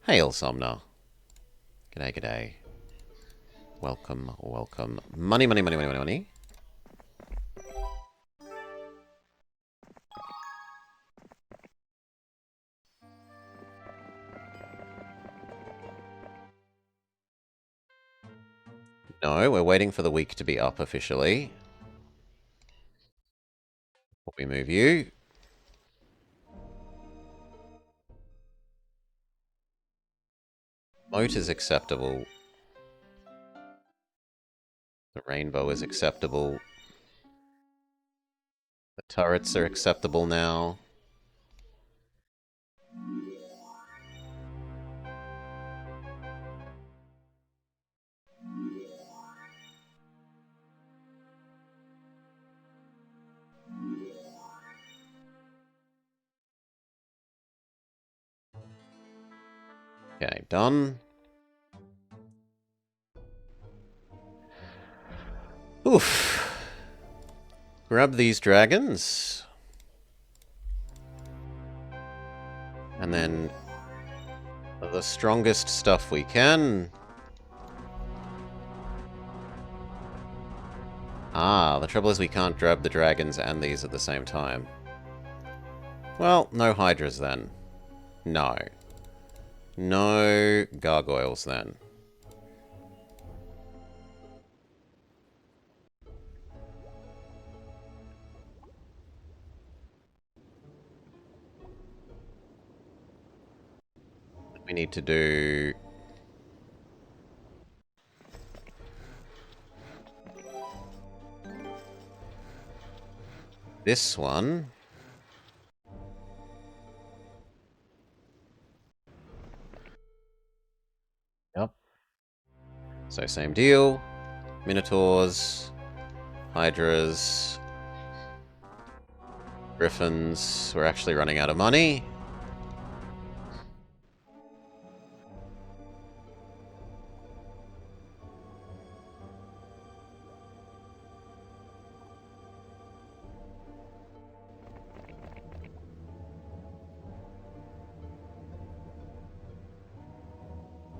Hail, Somna. G'day, g'day. Welcome, welcome. Money, money, money, money, money, money. No, we're waiting for the week to be up officially. Before we move you. Moat is acceptable. The rainbow is acceptable. The turrets are acceptable now. Okay, done. Oof. Grab these dragons. And then the strongest stuff we can. Ah, the trouble is we can't grab the dragons and these at the same time. Well, no hydras then. No. No gargoyles then. We need to do... this one. Yep. So same deal. Minotaurs, hydras, Griffins. We're actually running out of money.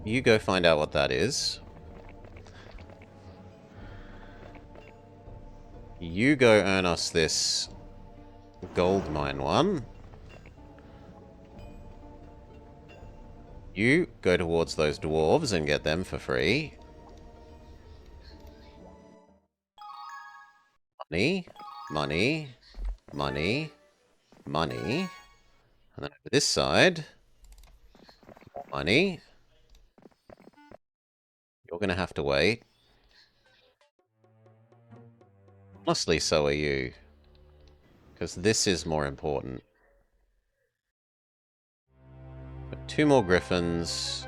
You go find out what that is. You go earn us this gold mine one. You go towards those dwarves and get them for free. Money, money, money, money. And then over this side, more money. You're going to have to wait. Honestly, so are you. Because this is more important. But 2 more griffins.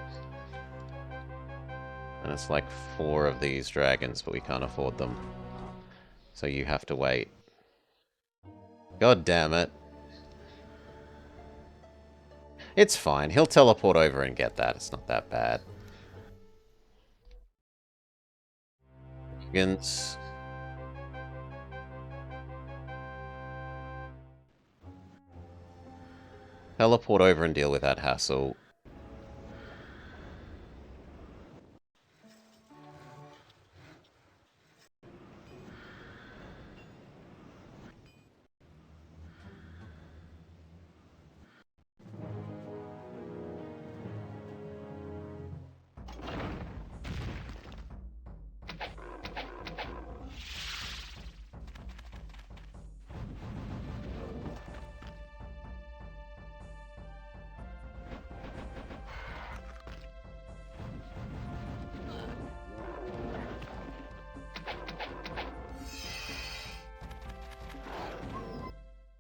And it's like 4 of these dragons, but we can't afford them. So you have to wait. God damn it. It's fine. He'll teleport over and get that. It's not that bad. Dragons. Teleport over and deal with that hassle.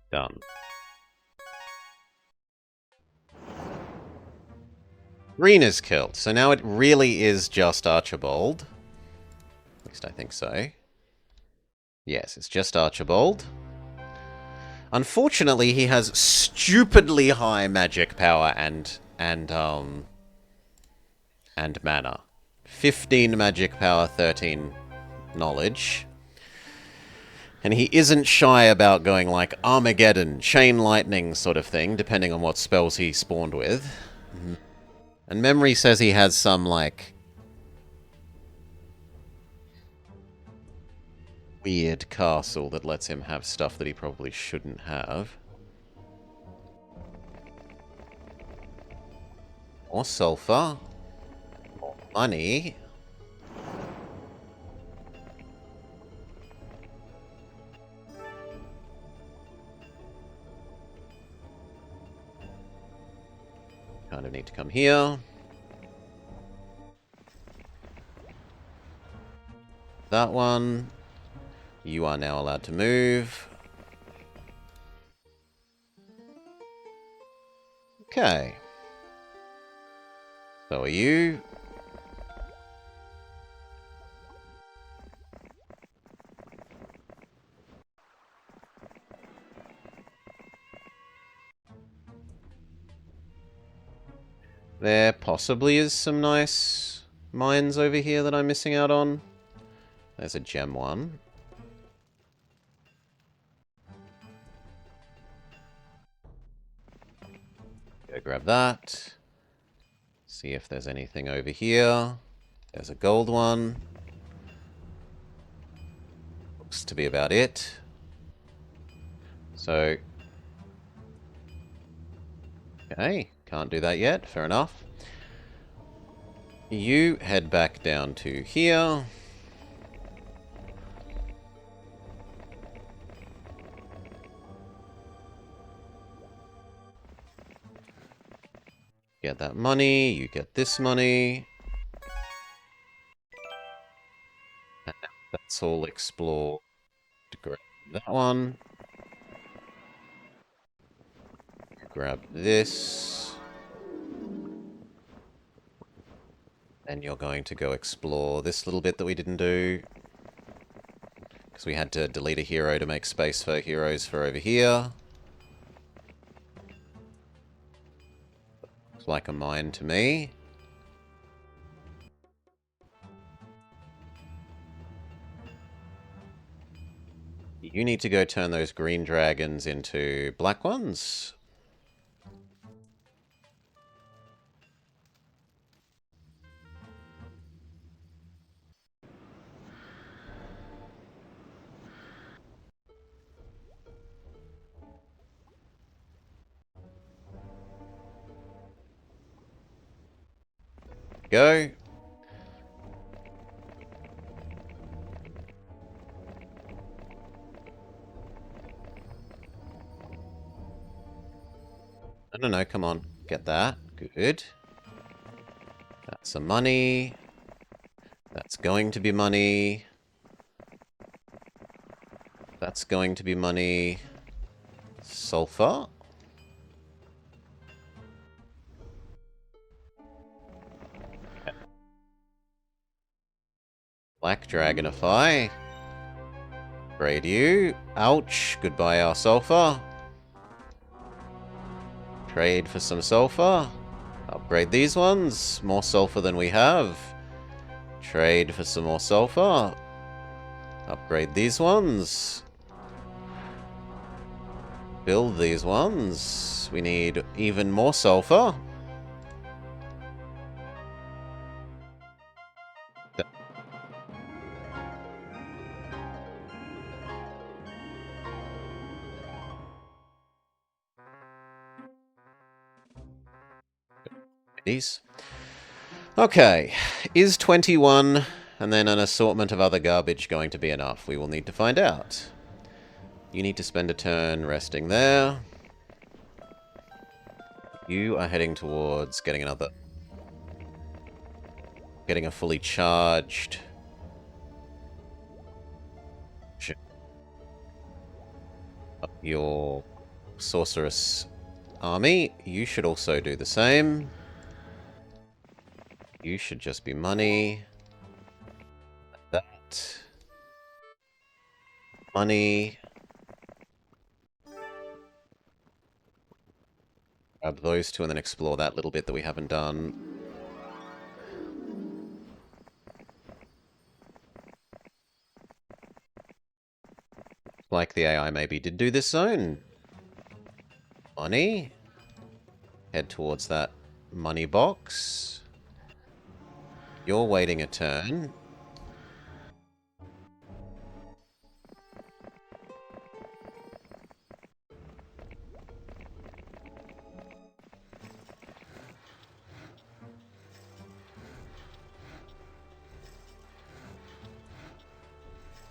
Done. Green is killed, so now it really is just Archibald. At least I think so. Yes, it's just Archibald. Unfortunately, he has stupidly high magic power and mana. 15 magic power, 13 knowledge. And he isn't shy about going like Armageddon, Chain Lightning sort of thing, depending on what spells he spawned with. And memory says he has some, like, weird castle that lets him have stuff that he probably shouldn't have. More sulfur. More money. Kind of need to come here. That one. You are now allowed to move. Okay. So are you. There possibly is some nice mines over here that I'm missing out on. There's a gem one. Go grab that. See if there's anything over here. There's a gold one. Looks to be about it. So... okay, can't do that yet. Fair enough. You head back down to here. Get that money. You get this money. And that's all explored. Grab that one. Grab this. Then you're going to go explore this little bit that we didn't do. Because we had to delete a hero to make space for heroes for over here. look like a mine to me. You need to go turn those green dragons into black ones. Go. No, come on. Get that. Good. That's some money. That's going to be money. That's going to be money. Sulfur. Black Dragonify. Upgrade you. Ouch. Goodbye, our sulfur. Trade for some sulfur. Upgrade these ones. More sulfur than we have. Trade for some more sulfur. Upgrade these ones. Build these ones. We need even more sulfur. These. Okay. Is 21 and then an assortment of other garbage going to be enough? We will need to find out. You need to spend a turn resting there. You are heading towards getting another... Getting a fully charged... Your sorceress army. You should also do the same. You should just be money. That. Money. Grab those two and then explore that little bit that we haven't done. Like the AI maybe did do this zone. Money. Head towards that money box. You're waiting a turn.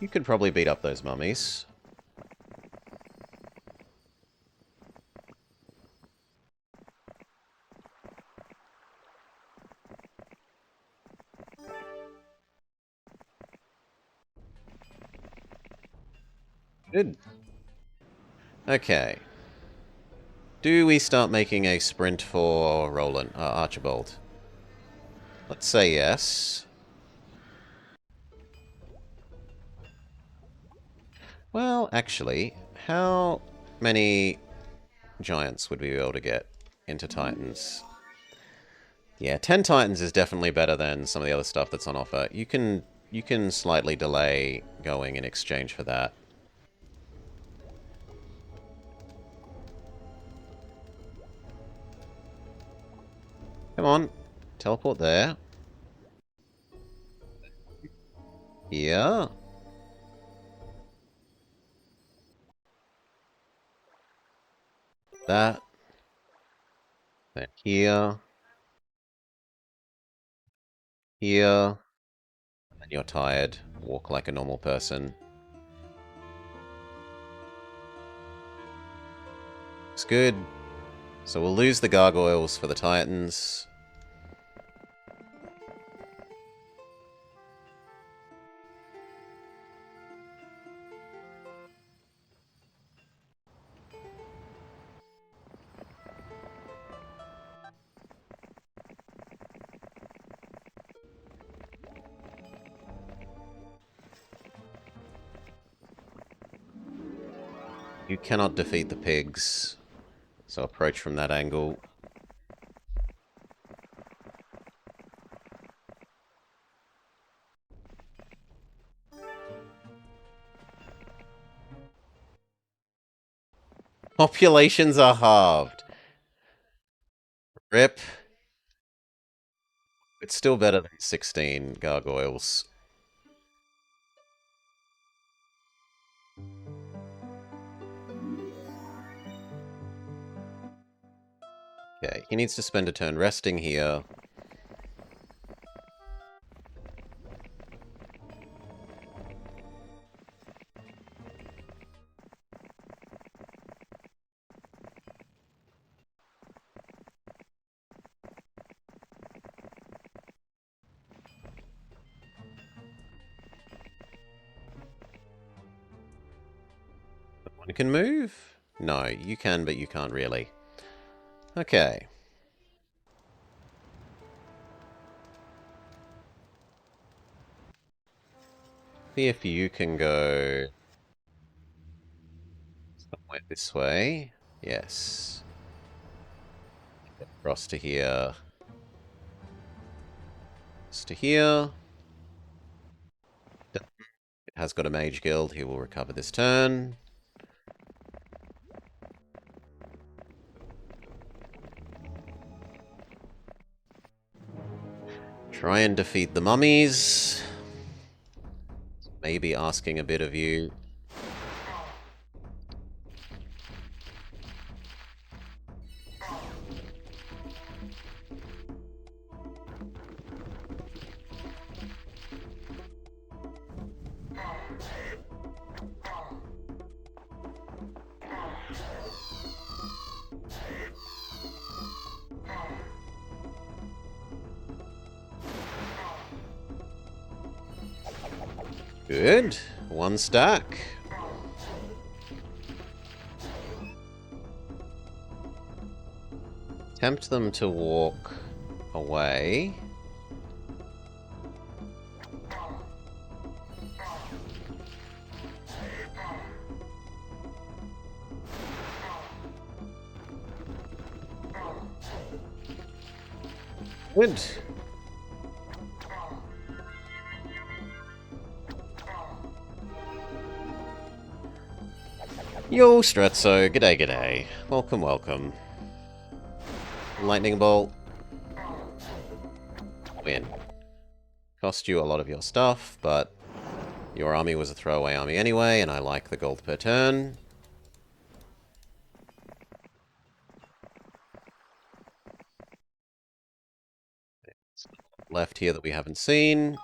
You could probably beat up those mummies. Good. Okay. Do we start making a sprint for Roland, Archibald? Let's say yes. Well, actually, how many giants would we be able to get into Titans? Yeah, 10 Titans is definitely better than some of the other stuff that's on offer. You can slightly delay going in exchange for that. Come on. Teleport there. Here. That. Then here. Here. And then you're tired. Walk like a normal person. Looks good. So we'll lose the gargoyles for the Titans. You cannot defeat the pigs. So approach from that angle. Populations are halved. Rip. It's still better than 16 gargoyles. Okay, he needs to spend a turn resting here. One can move? No, you can, but you can't really. Okay. See if you can go somewhere this way. Yes. Across to here. Across to here. It has got a mage guild. He will recover this turn. Try and defeat the mummies. Maybe asking a bit of you. Good. One stack. Tempt them to walk away. Good. Yo, Strezzo. G'day, g'day. Welcome, welcome. Lightning Bolt. Win. Cost you a lot of your stuff, but your army was a throwaway army anyway, and I like the gold per turn. Left here that we haven't seen.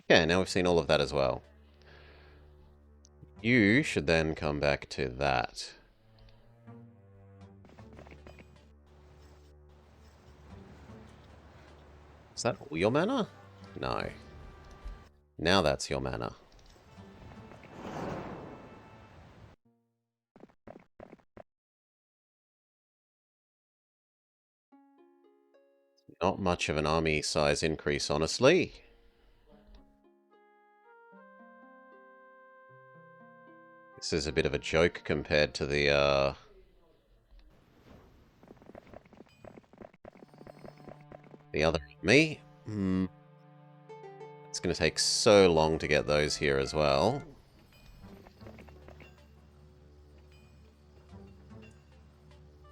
Okay, now we've seen all of that as well. You should then come back to that. Is that all your mana? No. Now that's your mana. Not much of an army size increase, honestly. This is a bit of a joke compared to the other army. It's going to take so long to get those here as well.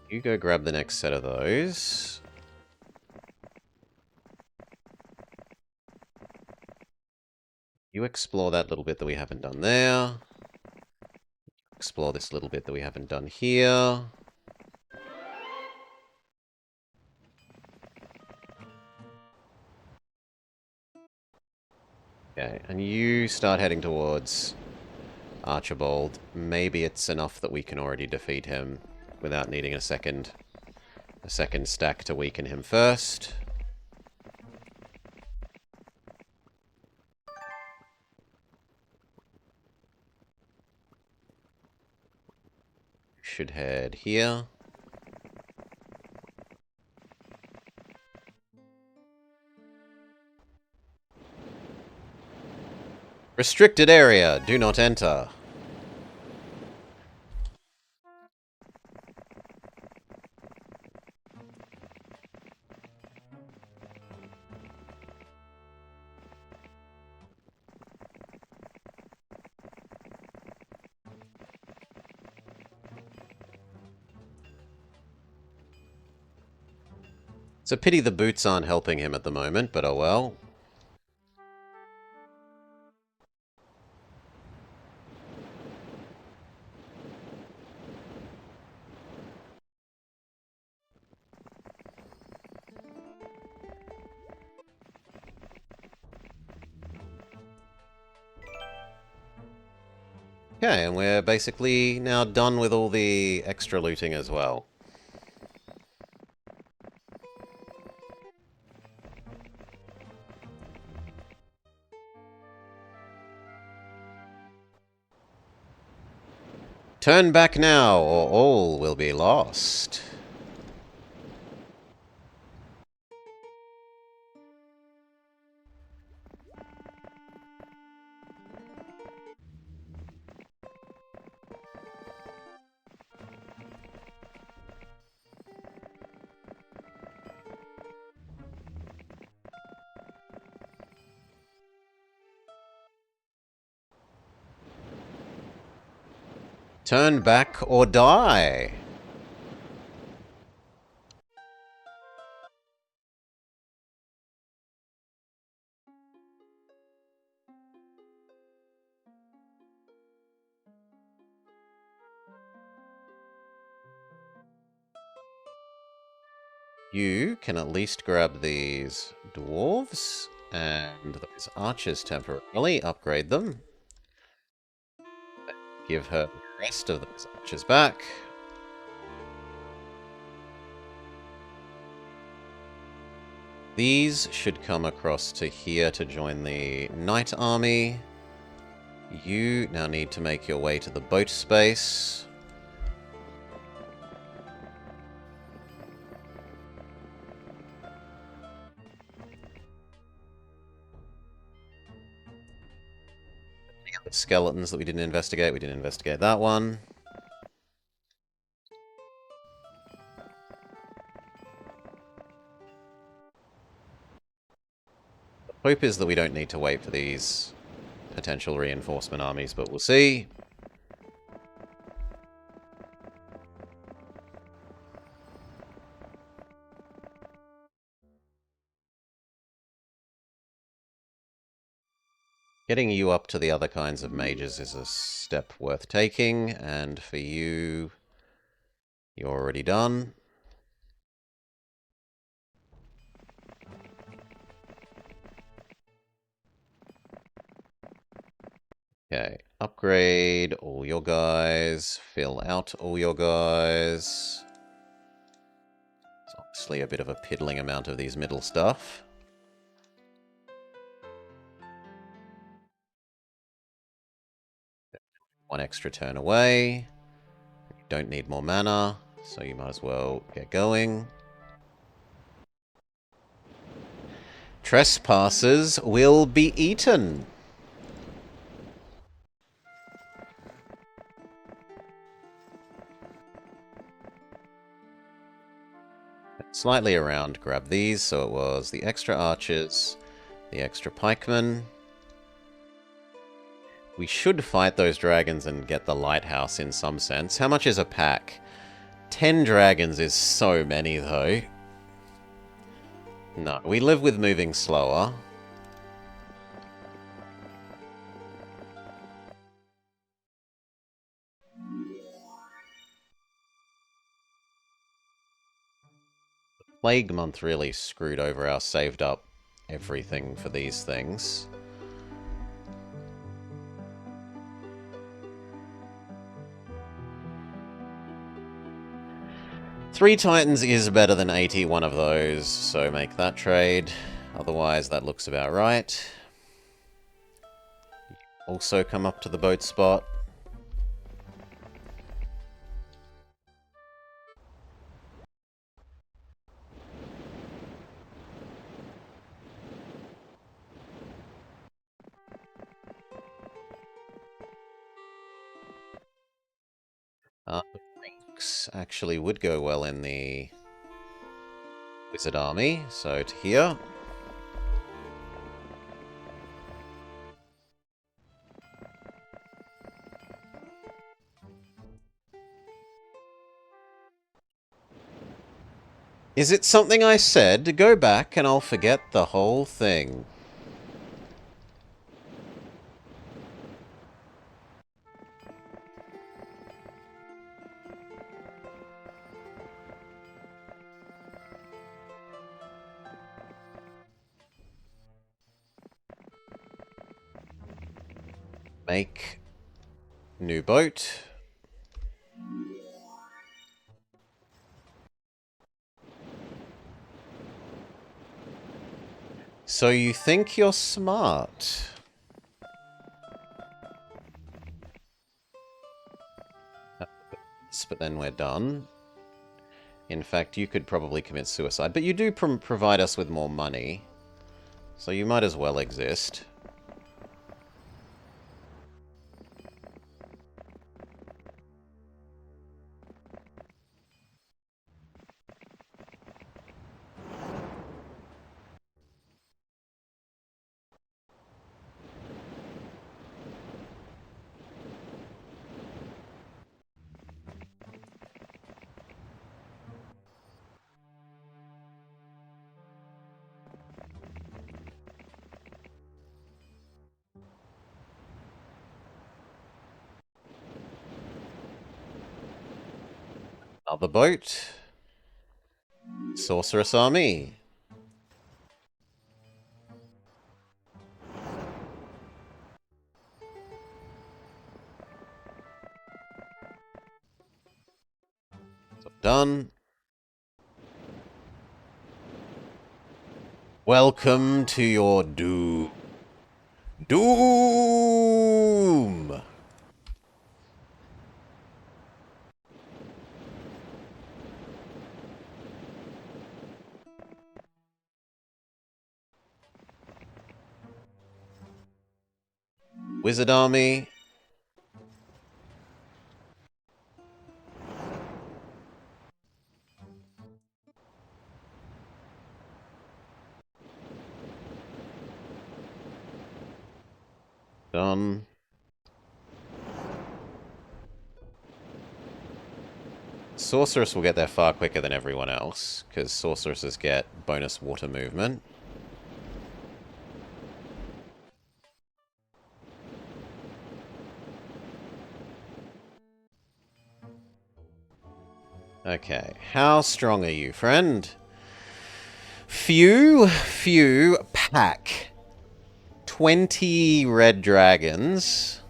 You go grab the next set of those. You explore that little bit that we haven't done there. Explore this little bit that we haven't done here. Okay, and you start heading towards Archibald. Maybe it's enough that we can already defeat him without needing a second stack to weaken him first. Should head here. Restricted area. Do not enter. It's a pity the boots aren't helping him at the moment, but oh well. Okay, and we're basically now done with all the extra looting as well. Turn back now, or all will be lost. Turn back or die. You can at least grab these dwarves and those archers temporarily, upgrade them. Give her the rest of those archers back. These should come across to here to join the knight army. You now need to make your way to the boat space. The skeletons that we didn't investigate that one. The hope is that we don't need to wait for these potential reinforcement armies, but we'll see. Getting you up to the other kinds of mages is a step worth taking, and for you, you're already done. Okay, upgrade all your guys, fill out all your guys. It's obviously a bit of a piddling amount of these middle stuff. One extra turn away. You don't need more mana, so you might as well get going. Trespassers will be eaten. Slightly around, grab these, so it was the extra archers, the extra pikemen. We should fight those dragons and get the lighthouse in some sense. How much is a pack? 10 dragons is so many, though. No, we live with moving slower. Plague month really screwed over our saved up everything for these things. Three Titans is better than 81 of those, so make that trade. Otherwise, that looks about right. Also come up to the boat spot. The ranks actually would go well in the wizard army, so to here. Is it something I said? Go back and I'll forget the whole thing. Make new boat. So you think you're smart? But then we're done. In fact, you could probably commit suicide, but you do provide us with more money, so you might as well exist. Another boat. Sorceress army. So done. Welcome to your doom. Doom! Wizard army. Done. Sorceress will get there far quicker than everyone else, because sorceresses get bonus water movement. Okay, how strong are you, friend? Few, pack. 20 red dragons.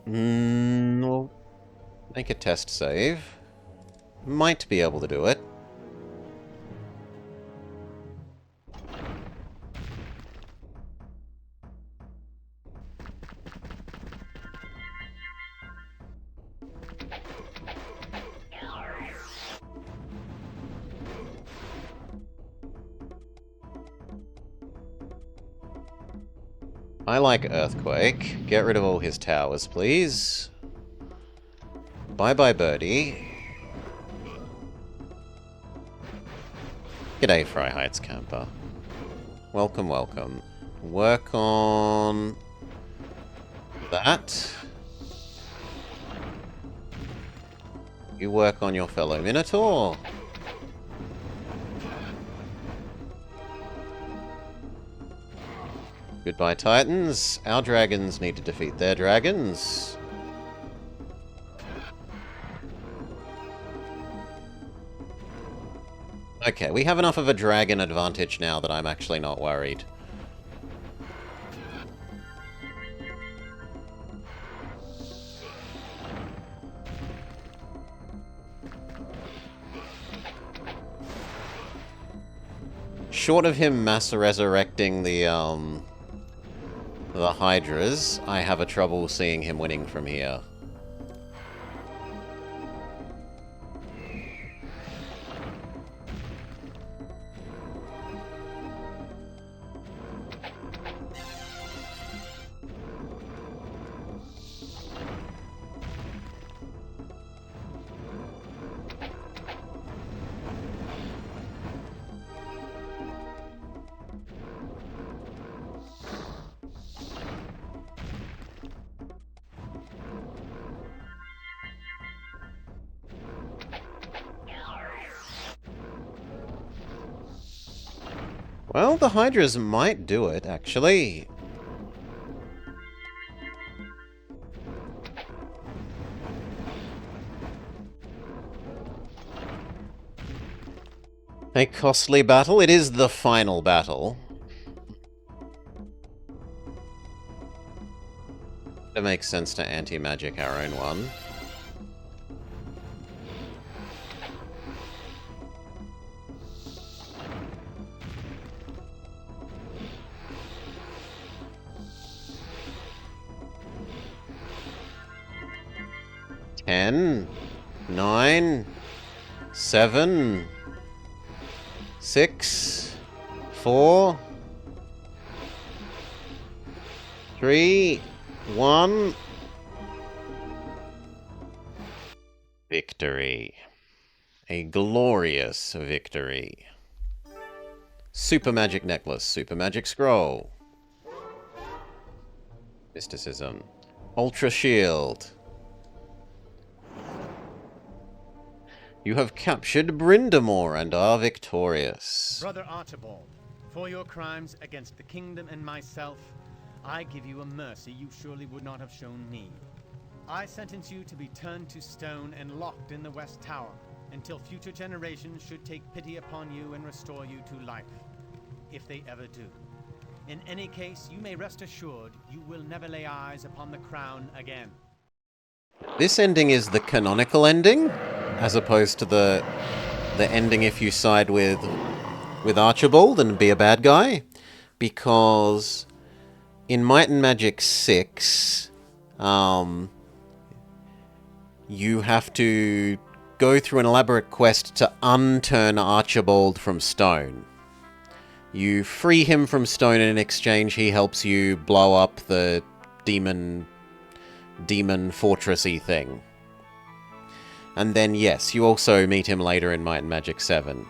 We'll make a test save. Might be able to do it. I like Earthquake. Get rid of all his towers, please. Bye-bye, Birdie. G'day, Fry Heights Camper. Welcome, welcome. Work on that. You work on your fellow Minotaur. Goodbye, Titans. Our dragons need to defeat their dragons. Okay, we have enough of a dragon advantage now that I'm actually not worried. Short of him mass resurrecting the Hydras, I have a trouble seeing him winning from here. Well, the Hydras might do it, actually. A costly battle. It is the final battle. It makes sense to anti-magic our own one. Ten, 9, 7, 6, 4, 3, 1. Victory. A glorious victory. Super Magic Necklace, Super Magic Scroll. Mysticism. Ultra Shield. You have captured Brindamore and are victorious. Brother Archibald, for your crimes against the kingdom and myself, I give you a mercy you surely would not have shown me. I sentence you to be turned to stone and locked in the West Tower, until future generations should take pity upon you and restore you to life, if they ever do. In any case, you may rest assured you will never lay eyes upon the crown again. This ending is the canonical ending, as opposed to the ending if you side with Archibald and be a bad guy, because in Might and Magic 6, you have to go through an elaborate quest to unturn Archibald from stone. You free him from stone, and in exchange he helps you blow up the demon fortressy thing. And then, yes, you also meet him later in Might and Magic 7.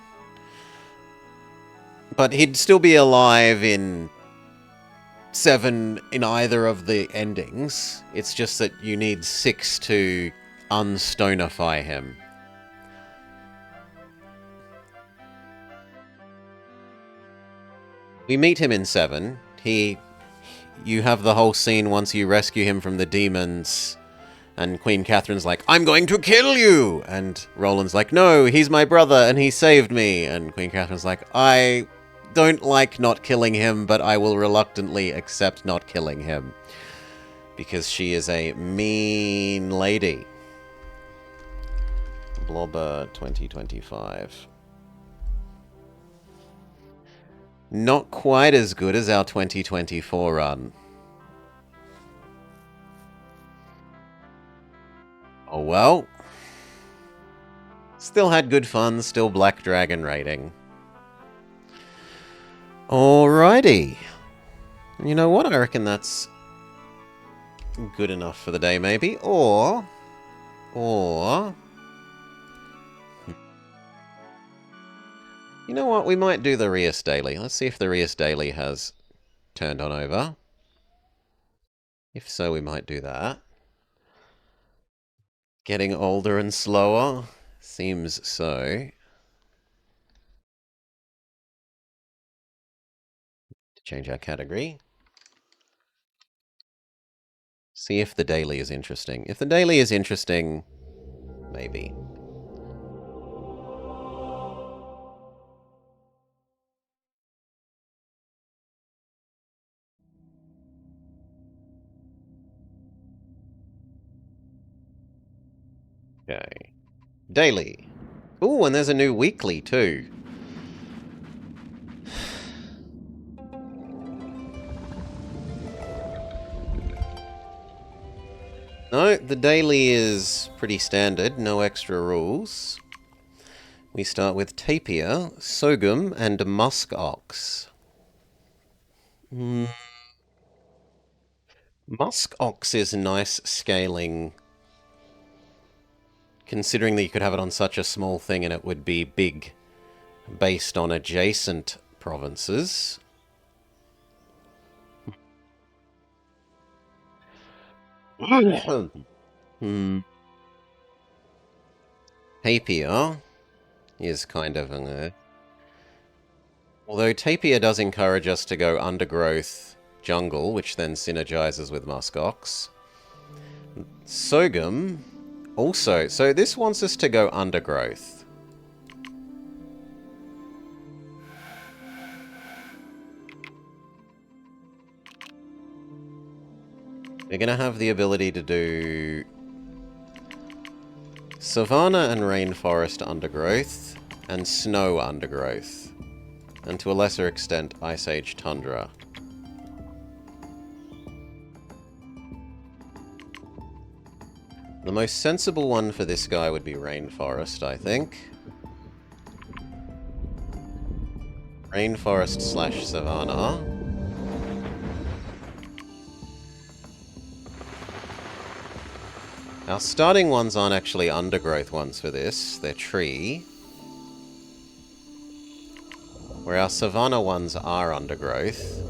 But he'd still be alive in 7 in either of the endings. It's just that you need 6 to unstonify him. We meet him in 7. You have the whole scene once you rescue him from the demons, and Queen Catherine's like, I'm going to kill you! And Roland's like, no, he's my brother, and he saved me. And Queen Catherine's like, I don't like not killing him, but I will reluctantly accept not killing him. Because she is a mean lady. Blobber 2025. Not quite as good as our 2024 run. Oh well. Still had good fun, still Black Dragon rating. Alrighty. You know what? I reckon that's good enough for the day, maybe. Or... You know what? We might do the Reus Daily. Let's see if the Reus Daily has turned on over. If so, we might do that. Getting older and slower? Seems so. Change our category. See if the daily is interesting. If the daily is interesting, maybe. Okay. Daily. Ooh, and there's a new weekly too. No, the daily is pretty standard, no extra rules. We start with Tapir, Sorghum, and Musk Ox. Musk Ox is nice scaling, considering that you could have it on such a small thing and it would be big based on adjacent provinces. Tapir is kind of Although Tapir does encourage us to go undergrowth jungle, which then synergizes with muskox. Sogum also. So this wants us to go undergrowth. We're going to have the ability to do savanna and rainforest undergrowth and snow undergrowth. And to a lesser extent, Ice Age tundra. The most sensible one for this guy would be rainforest, I think. Rainforest / savanna. Our starting ones aren't actually undergrowth ones for this, they're tree. Where our savanna ones are undergrowth.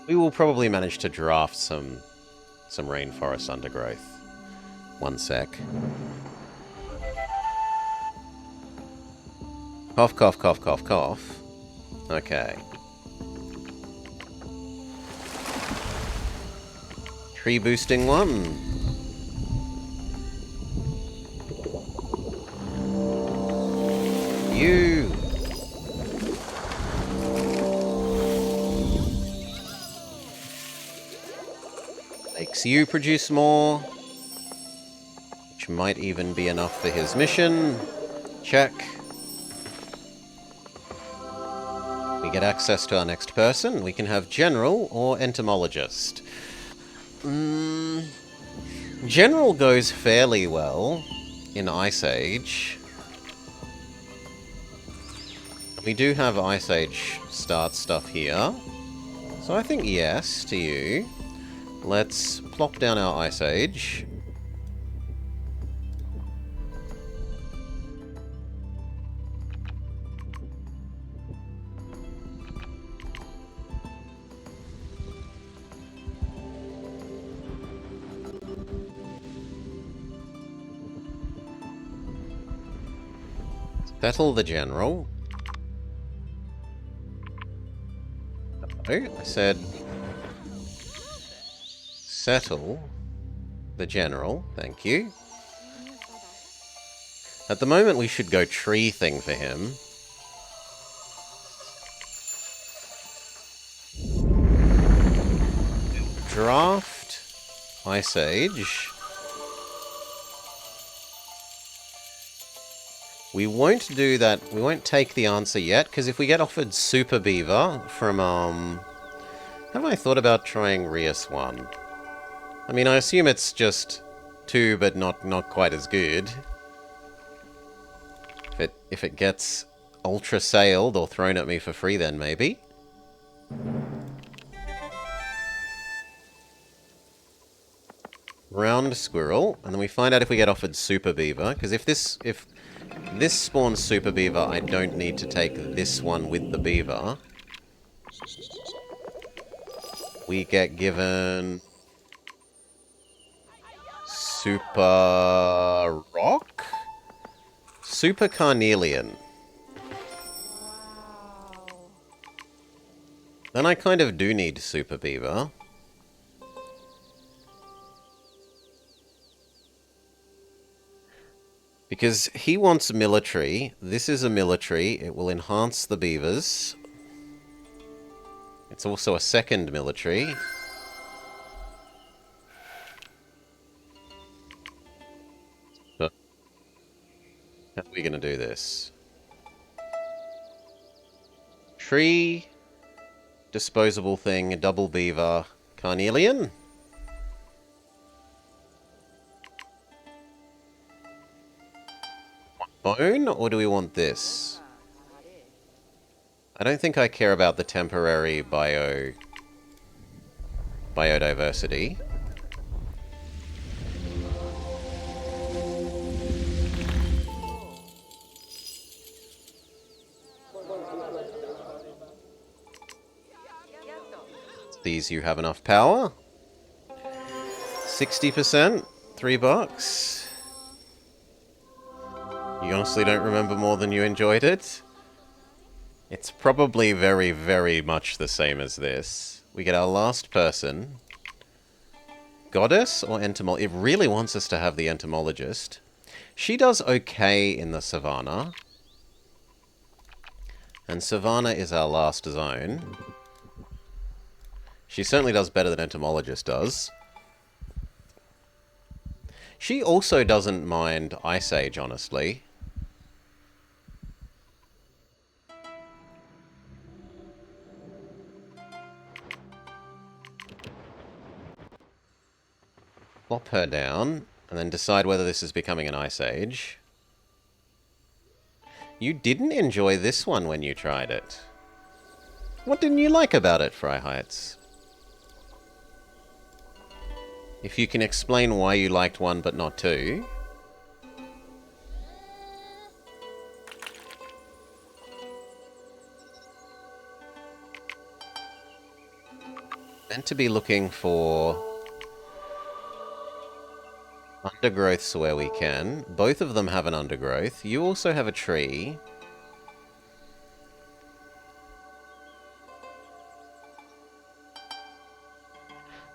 We will probably manage to draft some rainforest undergrowth. One sec. Cough, cough, cough, cough, cough. Okay. Tree boosting one. You. Makes you produce more. Which might even be enough for his mission. Check. We get access to our next person. We can have General or Entomologist. General goes fairly well in Ice Age. We do have Ice Age start stuff here. So I think yes to you. Let's plop down our Ice Age. Settle the General. Oh, I said settle the General. Thank you. At the moment, we should go tree thing for him. Draft Ice Age. We won't do that. We won't take the answer yet, because if we get offered Super Beaver from, have I thought about trying Reus 1? I mean, I assume it's just 2, but not quite as good. If it gets ultra sailed or thrown at me for free, then maybe. Round Squirrel, and then we find out if we get offered Super Beaver, because if this spawns Super Beaver, I don't need to take this one with the Beaver. We get given Super Rock? Super Carnelian. Then I kind of do need Super Beaver. Because he wants military. This is a military. It will enhance the beavers. It's also a second military. So, how are we going to do this? Tree, disposable thing, double beaver, carnelian. Bone, or do we want this? I don't think I care about the temporary biodiversity. These you have enough power. 60%, $3. You honestly don't remember more than you enjoyed it? It's probably very, very much the same as this. We get our last person. Goddess or entomologist? It really wants us to have the entomologist. She does okay in the savannah. And savannah is our last zone. She certainly does better than entomologist does. She also doesn't mind Ice Age, honestly. Plop her down, and then decide whether this is becoming an Ice Age. You didn't enjoy this one when you tried it. What didn't you like about it, Fry Heights? If you can explain why you liked one but not two. Meant to be looking for undergrowths where we can. Both of them have an undergrowth. You also have a tree.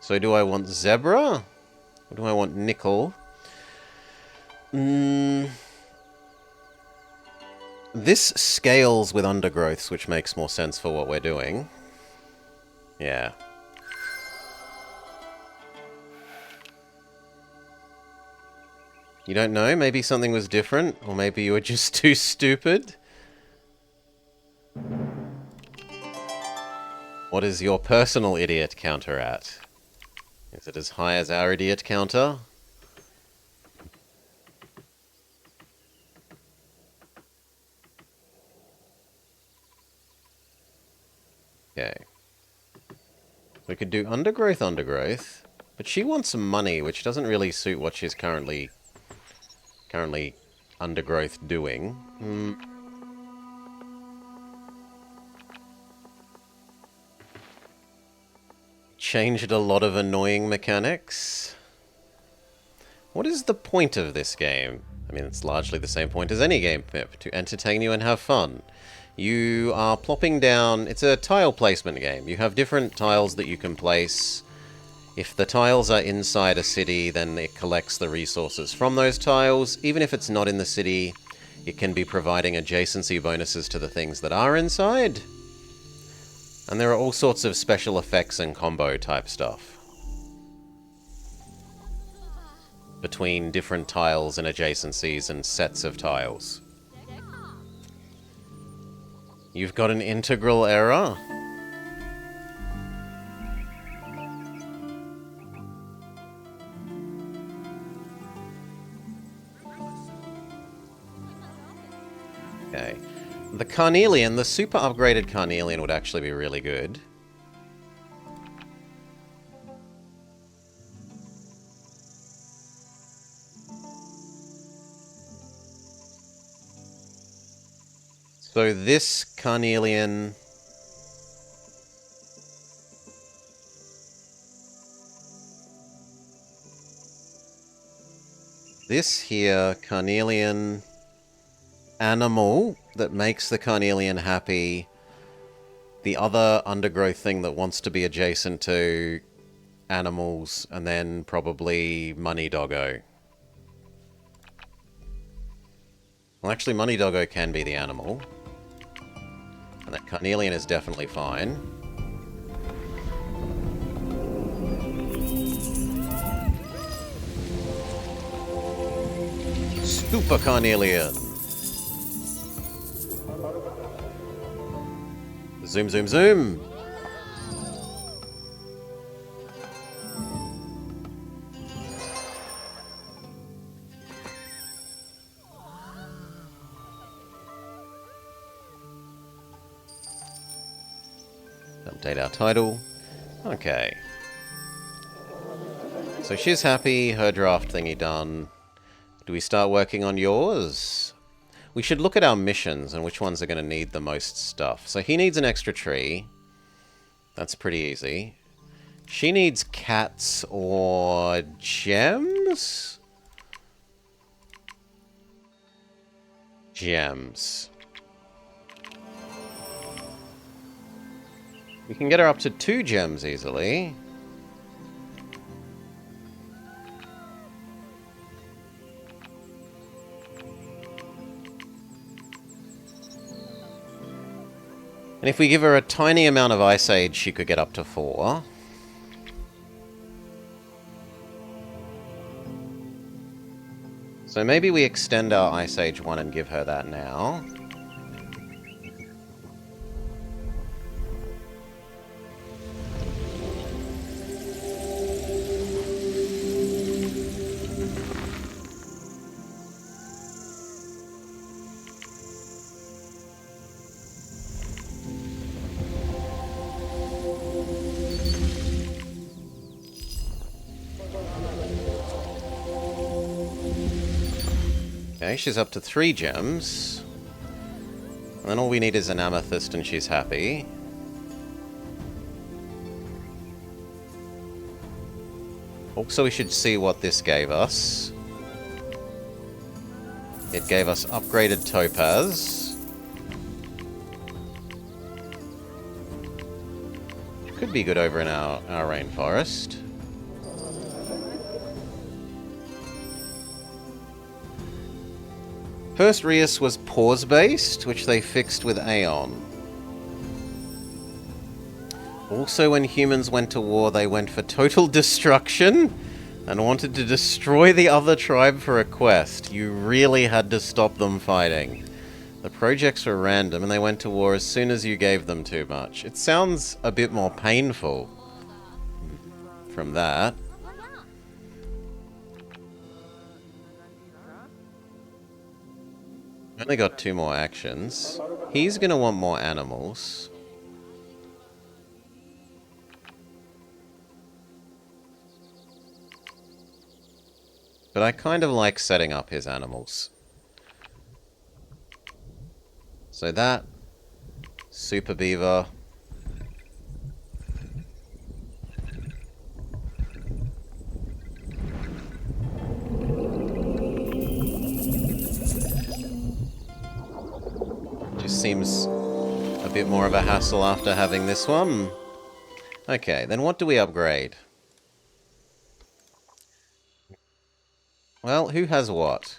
So do I want zebra? Or do I want nickel? This scales with undergrowths, which makes more sense for what we're doing. Yeah. You don't know? Maybe something was different? Or maybe you were just too stupid? What is your personal idiot counter at? Is it as high as our idiot counter? Okay. We could do undergrowth, but she wants some money, which doesn't really suit what she's currently undergrowth doing. Changed a lot of annoying mechanics. What is the point of this game? I mean, it's largely the same point as any game, Pip, to entertain you and have fun. You are plopping down... It's a tile placement game. You have different tiles that you can place. If the tiles are inside a city, then it collects the resources from those tiles. Even if it's not in the city, it can be providing adjacency bonuses to the things that are inside. And there are all sorts of special effects and combo type stuff between different tiles and adjacencies and sets of tiles. You've got an integral error? Okay. The Carnelian, the super upgraded Carnelian would actually be really good. So this Carnelian... This here, Carnelian animal that makes the Carnelian happy. The other undergrowth thing that wants to be adjacent to animals, and then probably Money Doggo. Well, actually, Money Doggo can be the animal. And that Carnelian is definitely fine. Super Carnelian! Zoom, zoom, zoom! Update our title. Okay. So she's happy, her draft thingy done. Do we start working on yours? We should look at our missions and which ones are going to need the most stuff. So he needs an extra tree. That's pretty easy. She needs cats or gems? Gems. We can get her up to 2 gems easily. And if we give her a tiny amount of Ice Age, she could get up to 4. So maybe we extend our Ice Age 1 and give her that now. Okay, she's up to 3 gems. And then all we need is an amethyst and she's happy. Also, we should see what this gave us. It gave us upgraded topaz. Could be good over in our rainforest. First Reus was pause-based, which they fixed with Aeon. Also, when humans went to war, they went for total destruction and wanted to destroy the other tribe for a quest. You really had to stop them fighting. The projects were random and they went to war as soon as you gave them too much. It sounds a bit more painful from that. Only got 2 more actions. He's gonna want more animals. But I kind of like setting up his animals. So that, Super Beaver. Just seems a bit more of a hassle after having this one. Okay, then what do we upgrade? Well, who has what?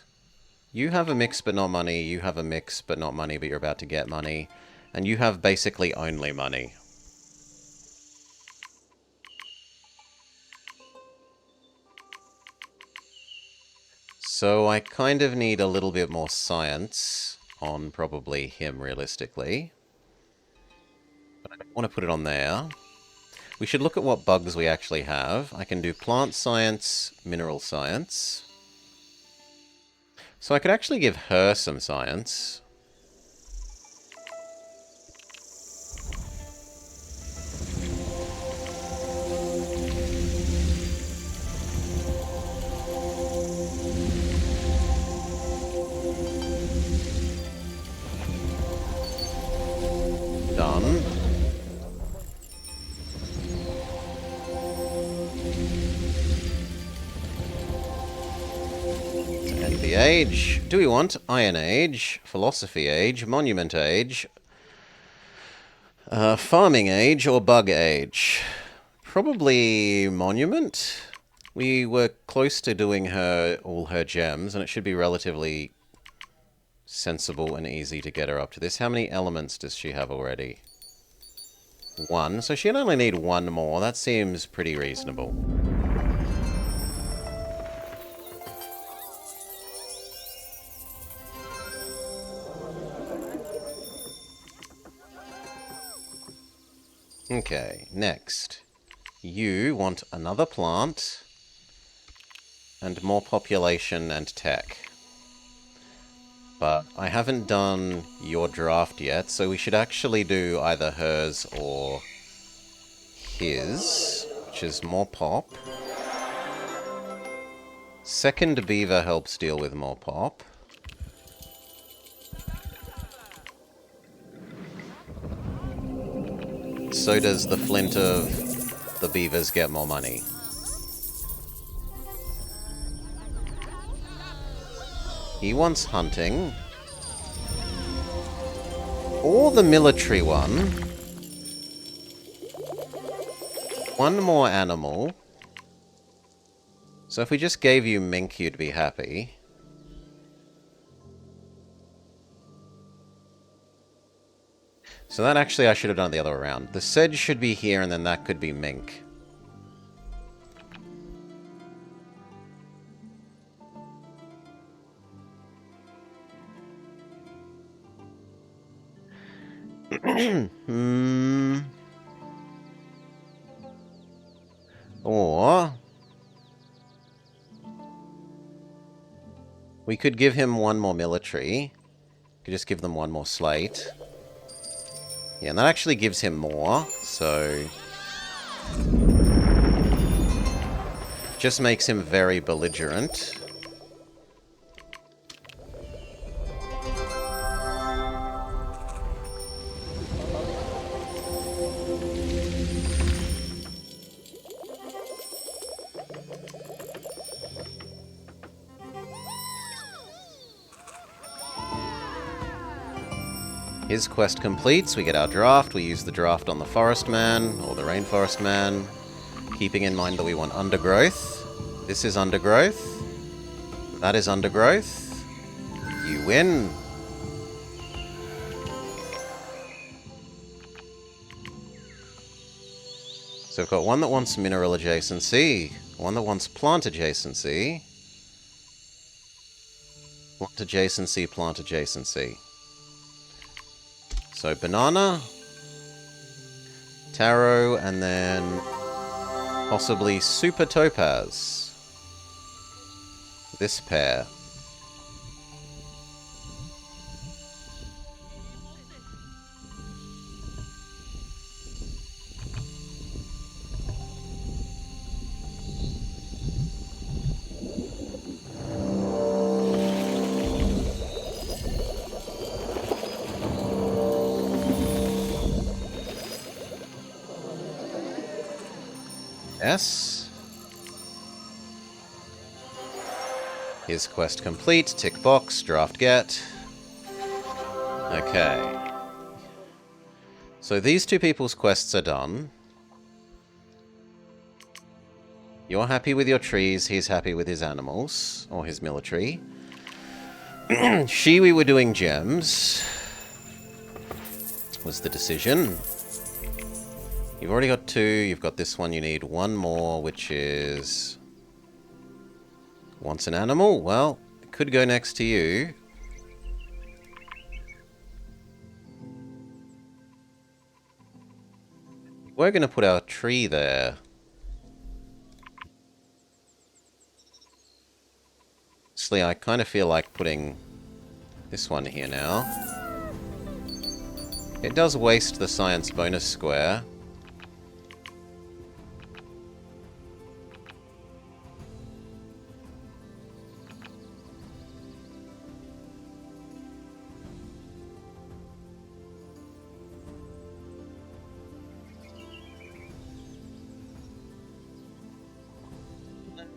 You have a mix but not money, you have a mix but not money, but you're about to get money, and you have basically only money. So I kind of need a little bit more science on probably him, realistically. But I don't want to put it on there. We should look at what bugs we actually have. I can do plant science, mineral science. So I could actually give her some science. Done. The age. Do we want Iron Age, Philosophy Age, Monument Age, Farming Age, or Bug Age? Probably Monument. We were close to doing all her gems, and it should be relatively sensible and easy to get her up to this. How many elements does she have already? 1. So she'd only need 1 more. That seems pretty reasonable. Okay, next. You want another plant and more population and tech. But I haven't done your draft yet, so we should actually do either hers or his, which is more pop. Second beaver helps deal with more pop. So does the flint of the beavers get more money. He wants hunting. or the military one. One more animal. So if we just gave you mink, you'd be happy. So that actually I should have done it the other way around. The sedge should be here, and then that could be mink. Or we could give him one more military. Could just give them one more slate. Yeah, and that actually gives him more, so... just makes him very belligerent. His quest completes, we get our draft, we use the draft on the Forest Man, or the Rainforest Man, keeping in mind that we want undergrowth. This is undergrowth. That is undergrowth. You win. So we've got one that wants mineral adjacency, one that wants plant adjacency, plant adjacency, plant adjacency. So banana, taro, and then possibly super topaz. This pair. Yes. His quest complete. Tick box. Draft get. Okay. So these two people's quests are done. You're happy with your trees. He's happy with his animals. Or his military. We were doing gems. Was the decision. You've already got 2, you've got this one, you need 1 more, which is... wants an animal? Well, it could go next to you. We're going to put our tree there. Honestly, I kind of feel like putting this one here now. It does waste the science bonus square.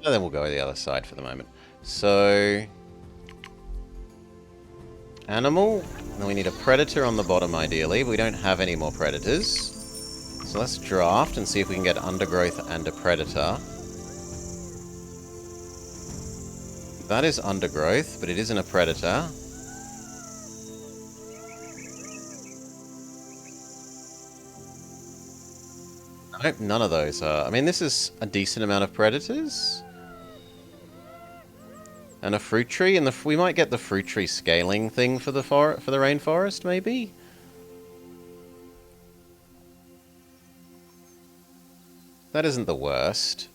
And then we'll go to the other side for the moment. So... animal. And then we need a predator on the bottom, ideally. But we don't have any more predators. So let's draft and see if we can get undergrowth and a predator. That is undergrowth, but it isn't a predator. Nope, none of those are. I mean, this is a decent amount of predators. And a fruit tree, and we might get the fruit tree scaling thing for the rainforest, maybe? That isn't the worst.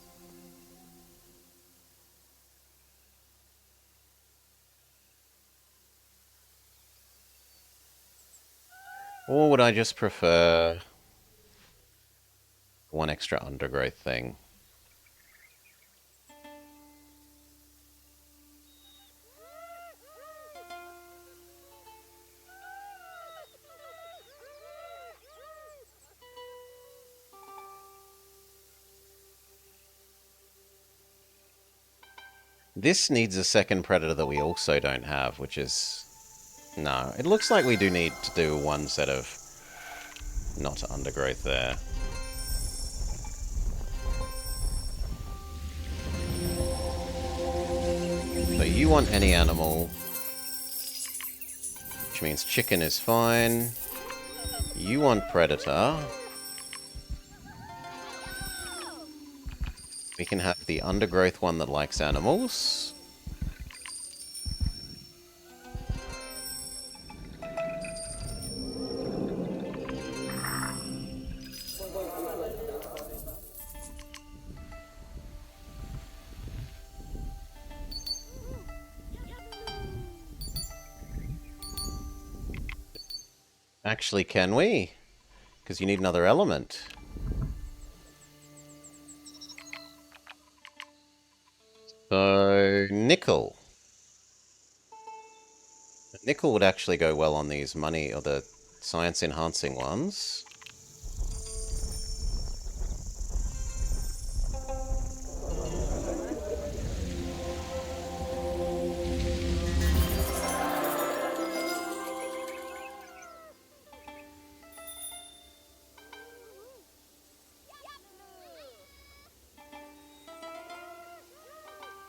Or would I just prefer one extra undergrowth thing? This needs a second predator that we also don't have, which is No, it looks like we do need to do one set of not undergrowth there. So you want any animal, which means chicken is fine. You want predator. We can have the undergrowth one that likes animals. Actually, can we? Because you need another element. So, nickel. Nickel would actually go well on these money or the science enhancing ones.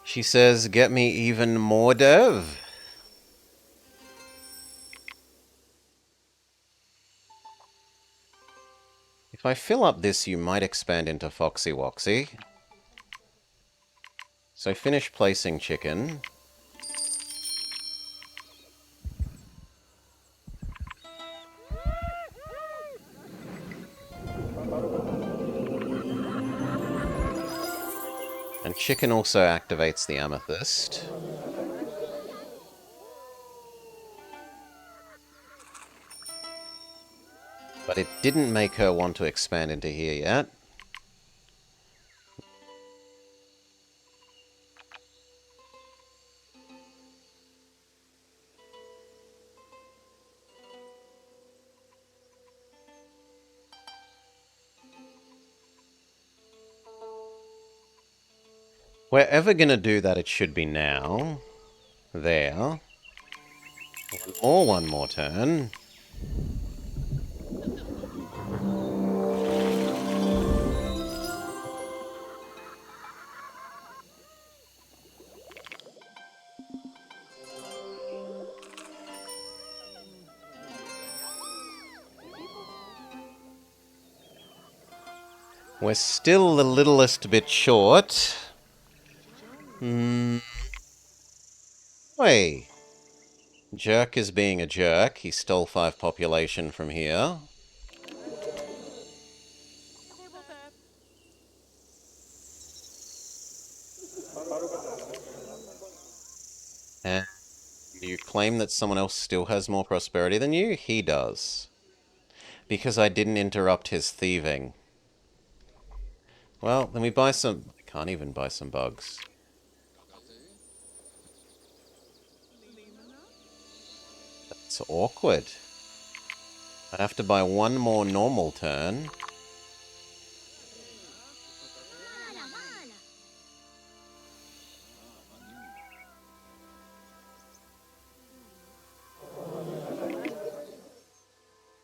She says, get me even more dev. If I fill up this, you might expand into Foxy Woxy. So finish placing chicken. And chicken also activates the amethyst. But it didn't make her want to expand into here yet. We're ever gonna do that, it should be now. There. One more turn. We're still the littlest bit short. Wait. Jerk is being a jerk. He stole 5 population from here. And you claim that someone else still has more prosperity than you? He does. Because I didn't interrupt his thieving. Well, then we buy some... I can't even buy some bugs. That's awkward. I have to buy one more normal turn.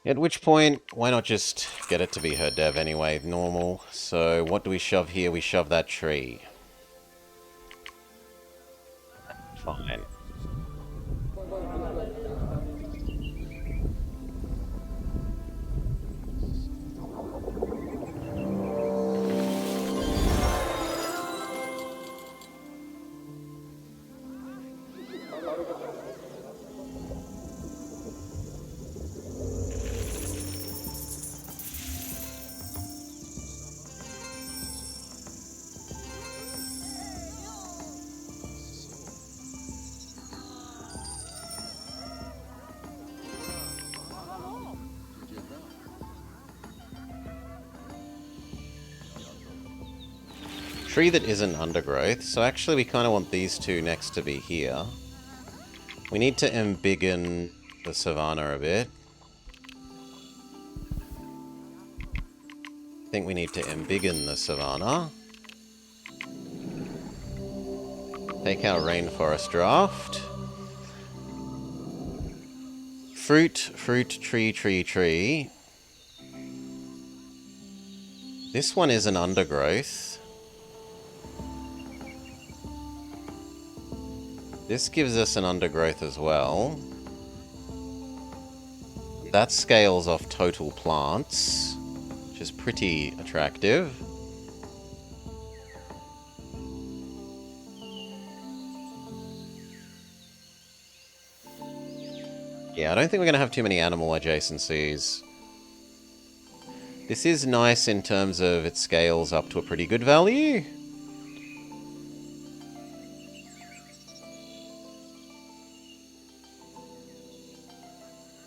At which point, why not just get it to be her dev anyway, normal. So what do we shove here? We shove that tree. Fine. Tree that isn't undergrowth, so actually we kind of want these two next to be here. We need to embiggen the savanna a bit. I think we need to embiggen the savanna. Take our rainforest draft. Fruit, fruit, tree, tree, tree. This one is an undergrowth. This gives us an undergrowth as well. That scales off total plants, which is pretty attractive. Yeah, I don't think we're going to have too many animal adjacencies. This is nice in terms of it scales up to a pretty good value.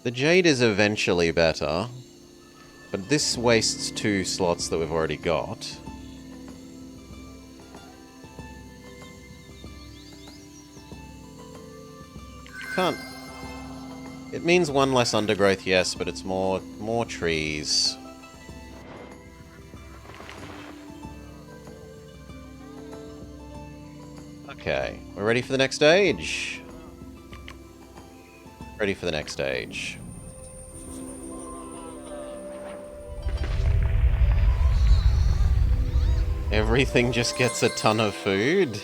The jade is eventually better, but this wastes 2 slots that we've already got. Can't... It means 1 less undergrowth, yes, but it's more trees. Okay, we're ready for the next stage. Ready for the next stage. Everything just gets a ton of food.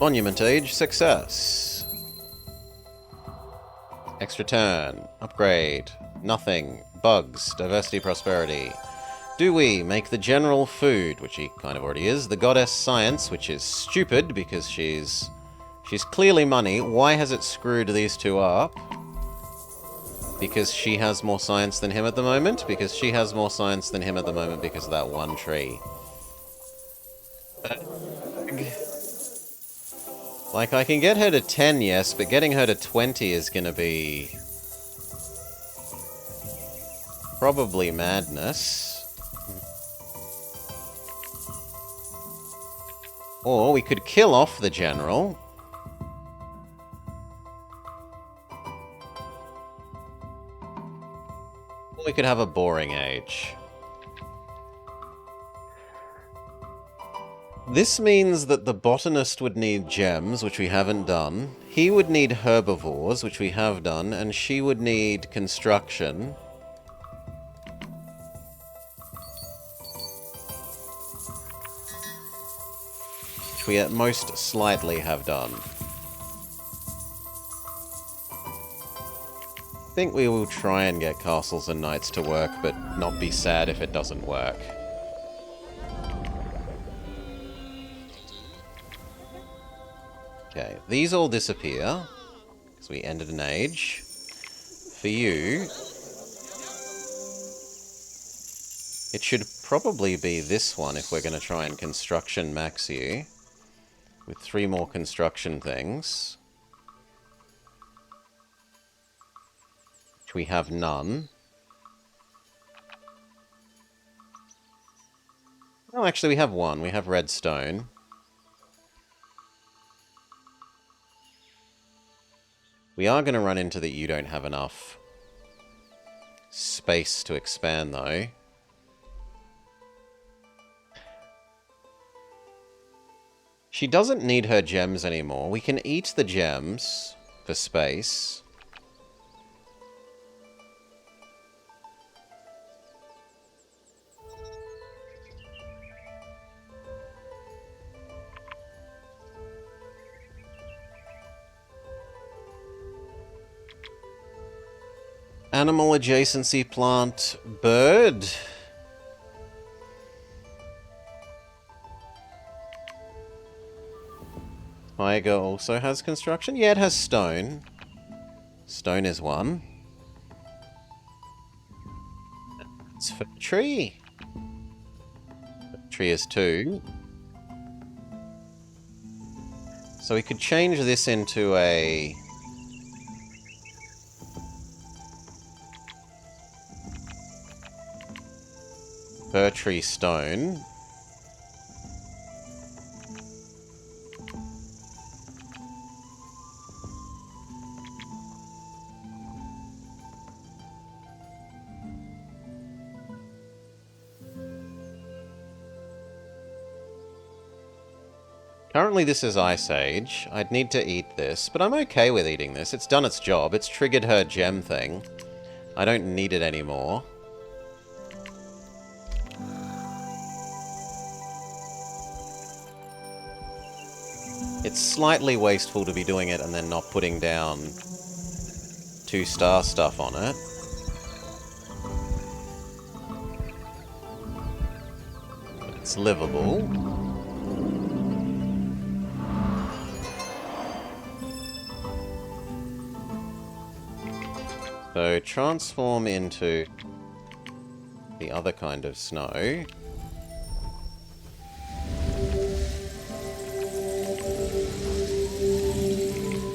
Monument Age success. Extra turn. Upgrade. Nothing. Bugs. Diversity, prosperity. Do we make the general food, which he kind of already is, the goddess science, which is stupid because she's clearly money. Why has it screwed these two up? Because she has more science than him at the moment? Because she has more science than him at the moment because of that one tree. Like, I can get her to 10, yes, but getting her to 20 is gonna be... probably madness. Or we could kill off the general. Or we could have a boring age. This means that the botanist would need gems, which we haven't done. He would need herbivores, which we have done. And she would need construction. Which we at most slightly have done. I think we will try and get castles and knights to work, but not be sad if it doesn't work. Okay, these all disappear, because we ended an age. For you, it should probably be this one if we're going to try and construction max you, with 3 more construction things. Which we have none. Oh, actually we have 1. We have redstone. We are going to run into that you don't have enough space to expand, though. She doesn't need her gems anymore. We can eat the gems for space. Animal adjacency plant bird. Tiger also has construction. Yeah, it has stone. Stone is 1. It's for tree. Tree is 2. So we could change this into a... fir tree stone. Currently this is Ice Age. I'd need to eat this, but I'm okay with eating this. It's done its job. It's triggered her gem thing. I don't need it anymore. It's slightly wasteful to be doing it and then not putting down 2-star stuff on it. But it's livable. So transform into the other kind of snow.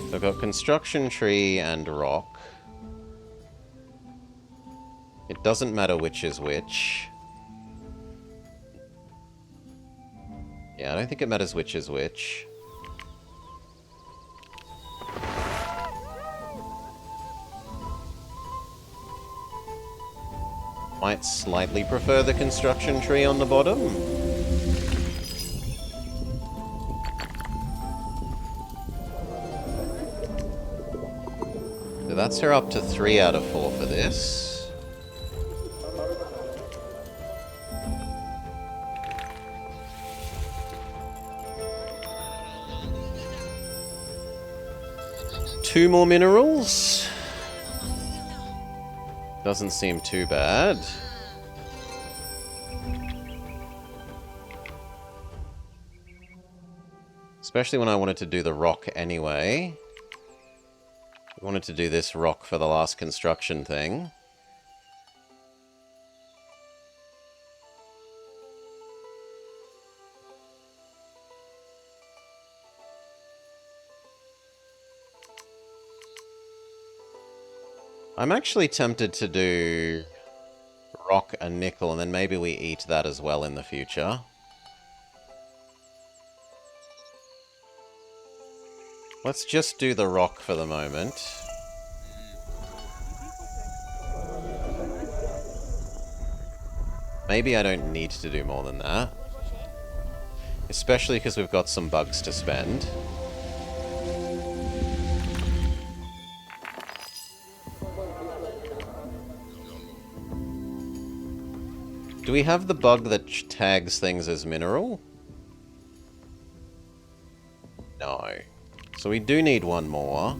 So I've got construction tree and rock. It doesn't matter which is which. Yeah, I don't think it matters which is which. Might slightly prefer the construction tree on the bottom. So that's her up to 3 out of 4 for this. Two more minerals. Doesn't seem too bad. Especially when I wanted to do the rock anyway. I wanted to do this rock for the last construction thing. I'm actually tempted to do rock and nickel, and then maybe we eat that as well in the future. Let's just do the rock for the moment. Maybe I don't need to do more than that. Especially because we've got some bugs to spend. Do we have the bug that tags things as mineral? No. So we do need one more.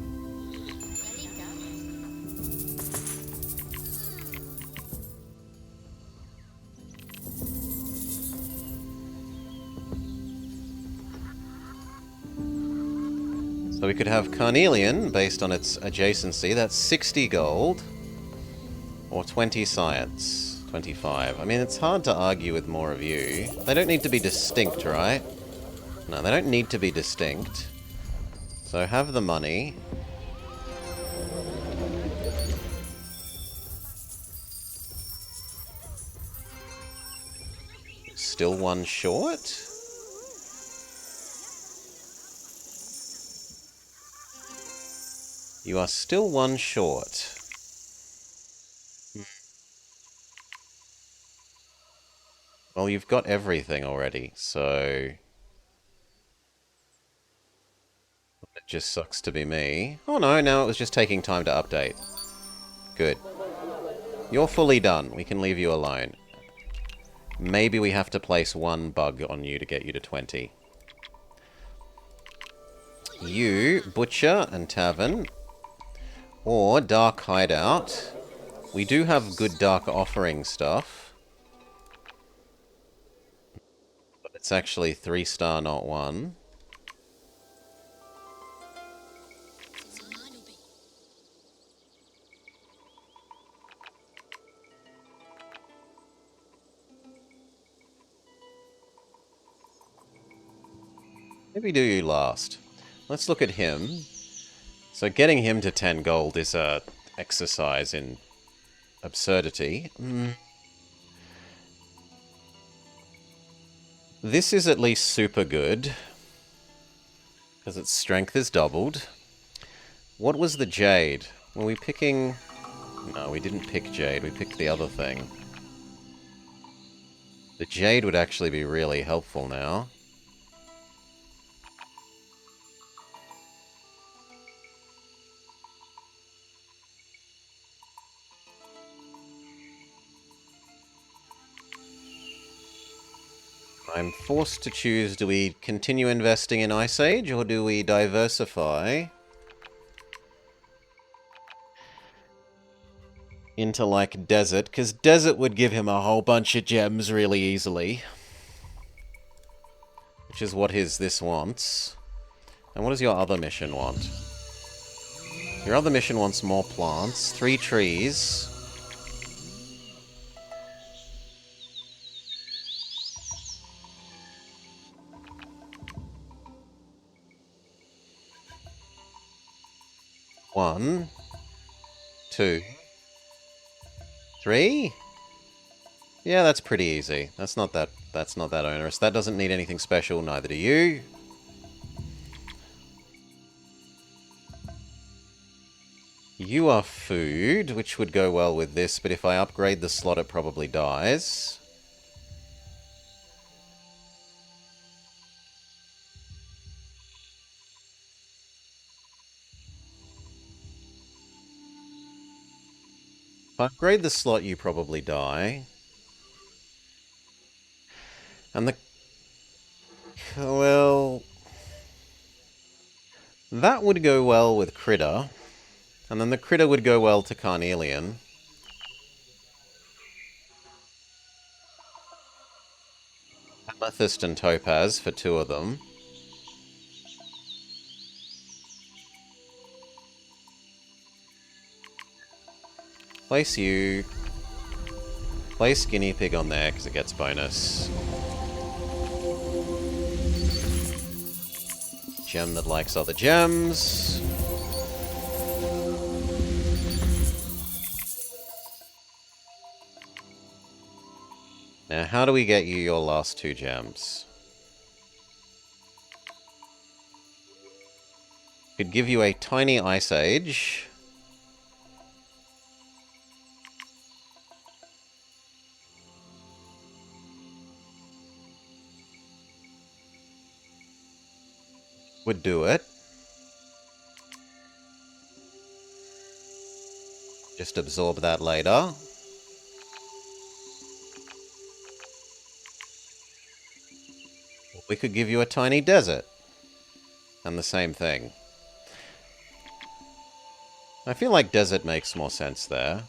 So we could have carnelian based on its adjacency. That's 60 gold. Or 20 science. 25. I mean, it's hard to argue with more of you. They don't need to be distinct, right? No, they don't need to be distinct. So have the money. Still one short? You are still one short. Well, you've got everything already, so... It just sucks to be me. Oh no, it was just taking time to update. Good. You're fully done. We can leave you alone. Maybe we have to place one bug on you to get you to 20. You, Butcher and Tavern, or Dark Hideout. We do have good Dark Offering stuff. But it's actually 3-star, not 1. Maybe do you last. Let's look at him. So getting him to 10 gold is a exercise in absurdity. This is at least super good. Because its strength is doubled. What was the Jade? Were we picking... No, we didn't pick Jade. We picked the other thing. The Jade would actually be really helpful now. I'm forced to choose, do we continue investing in Ice Age, or do we diversify into, like, Desert? Because Desert would give him a whole bunch of gems really easily. Which is what this wants. And what does your other mission want? Your other mission wants more plants, 3 trees. One, 2, 3. Yeah, that's pretty easy. That's not that onerous. That doesn't need anything special, neither do you. You are food, which would go well with this, but if I upgrade the slot, it probably dies. If I upgrade the slot, you probably die. And the... well... that would go well with Critter. And then the Critter would go well to Carnelian. Amethyst and Topaz for 2 of them. Place you. Place Guinea Pig on there because it gets bonus. Gem that likes other gems. Now, how do we get you your last 2 gems? Could give you a tiny Ice Age. Would do it. Just absorb that later. We could give you a tiny desert. And the same thing. I feel like desert makes more sense there.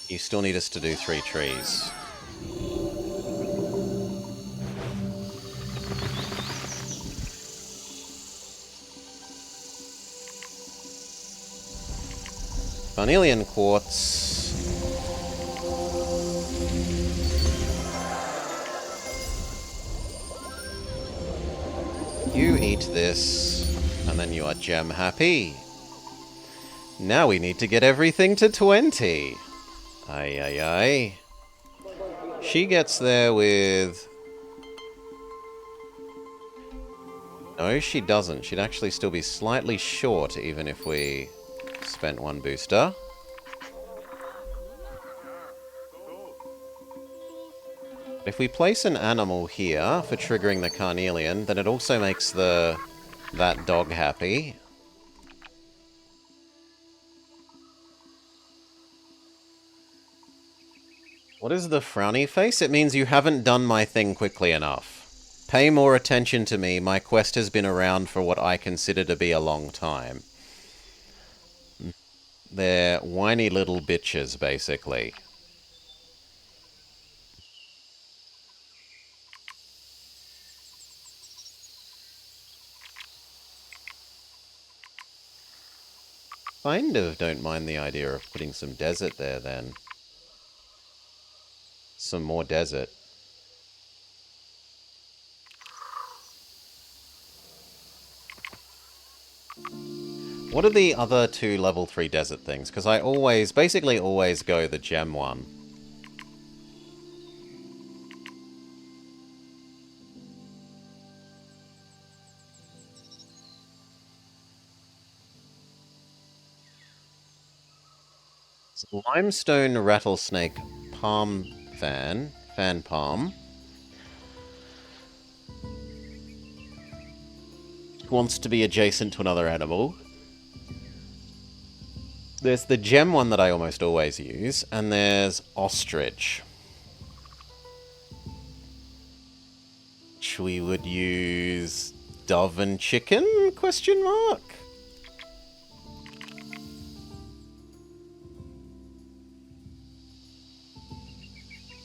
You still need us to do 3 trees. Carnelian Quartz. You eat this, and then you are gem happy. Now we need to get everything to 20. Aye, aye, aye. She gets there with... no, she doesn't. She'd actually still be slightly short, even if we spent 1 booster. If we place an animal here for triggering the Carnelian, then it also makes that dog happy. What is the frowny face? It means you haven't done my thing quickly enough. Pay more attention to me. My quest has been around for what I consider to be a long time. They're whiny little bitches, basically. Kind of don't mind the idea of putting some desert there, then. Some more desert. What are the other 2 level 3 desert things? Because I basically always go the gem one. Limestone Rattlesnake Palm Fan Palm. Wants to be adjacent to another animal. There's the gem one that I almost always use, and there's ostrich. Which we would use dove and chicken, question mark?